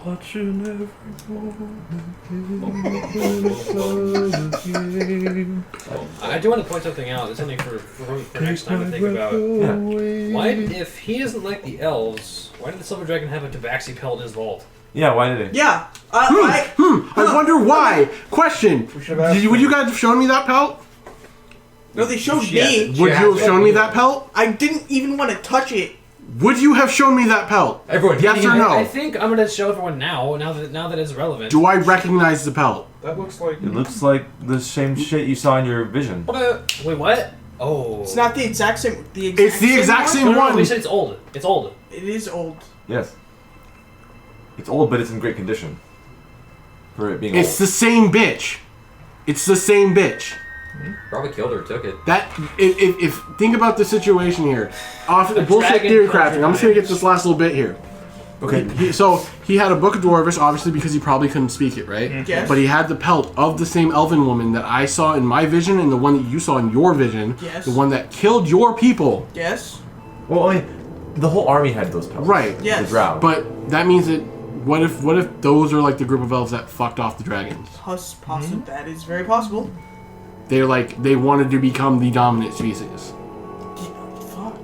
Watching every I do want to point something out. It's something for next time to think about. Why, if he isn't like the elves, why did the silver dragon have a tabaxi pelt in his vault? Yeah, why did it? Yeah. I wonder why. Question. Would you guys have shown me that pelt? No, they showed me. Would you have shown me that pelt? I didn't even want to touch it. Would you have shown me that pelt? Everyone, Yes or I no? think I'm gonna show everyone now that it's relevant. Do I recognize the pelt? That looks like. It looks like the same shit you saw in your vision. Wait, what? Oh. It's not the exact same. It's the exact same No, one. we said it's old. It's old. It is old. Yes. It's old, but it's in great condition. For it being It's old. the same bitch. It's the same bitch. Probably killed her, took it. That if think about the situation here. Off the bullshit dragon theory killed crafting. I'm just gonna get this last little bit here. Okay. So he had a book of Dwarvish, obviously because he probably couldn't speak it, right? Yes. But he had the pelt of the same elven woman that I saw in my vision and the one that you saw in your vision. Yes. The one that killed your people. Yes. Well, I mean, the whole army had those pelts. Right. Yes. The drow. But that means that what if those are like the group of elves that fucked off the dragons? Possible. That is very possible. They're like they wanted to become the dominant species. Fuck.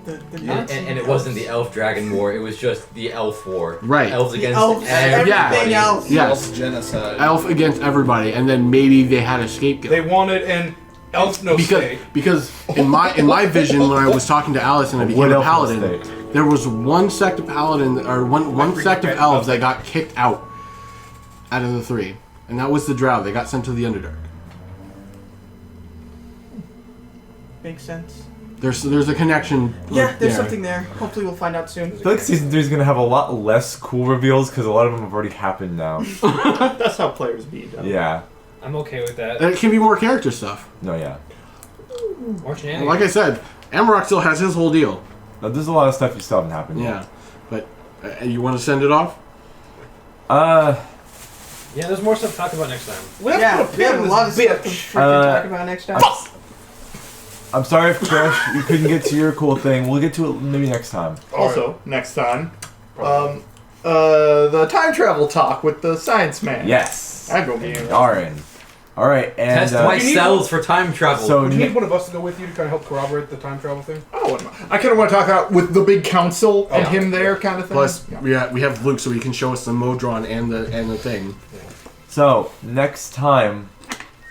The And it wasn't the elf dragon war, it was just the elf war. Right. Elves against elves, everybody. everything else. Yes. Genocide. Elf against everybody, and then maybe they had a scapegoat. They wanted an elf no stake. Because in my vision when I was talking to Alice and I became Wood a elf no paladin, stake. there was one sect of paladin or one sect of elves that got kicked out of the three, and that was the drow. They got sent to the Underdark. Makes sense. There's a connection. Yeah, there's there. something there. Hopefully we'll find out soon. I feel like season 3 is gonna have a lot less cool reveals because a lot of them have already happened now. That's how players be. Though. Yeah. I'm okay with that. And it can be more character stuff. No, yeah. More shenanigans. Like I said, Amarok still has his whole deal. No, there's a lot of stuff you still haven't happened Yeah, yet. but you want to send it off? Yeah, there's more stuff to talk about next time. We have Yeah, to put a we pin have in a lot of this stuff to bitch. freaking talk about next time. I'm sorry if Crash, you couldn't get to your cool thing. We'll get to it maybe next time. Also, next time, the time travel talk with the science man. Yes. I'd go be in. Darn. Alright, and Test my cells for time travel. so Would you need one of us to go with you to kind of help corroborate the time travel thing? Oh, I kind of want to talk about with the big council and yeah. him there, kind of thing. Plus, Yeah. we have Luke, so he can show us the Modron and the thing. So, next time,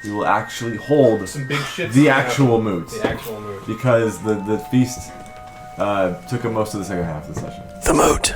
we will actually hold Some big shit. the actual moot. The actual move. Because the feast took up most of the second half of the session. The moot.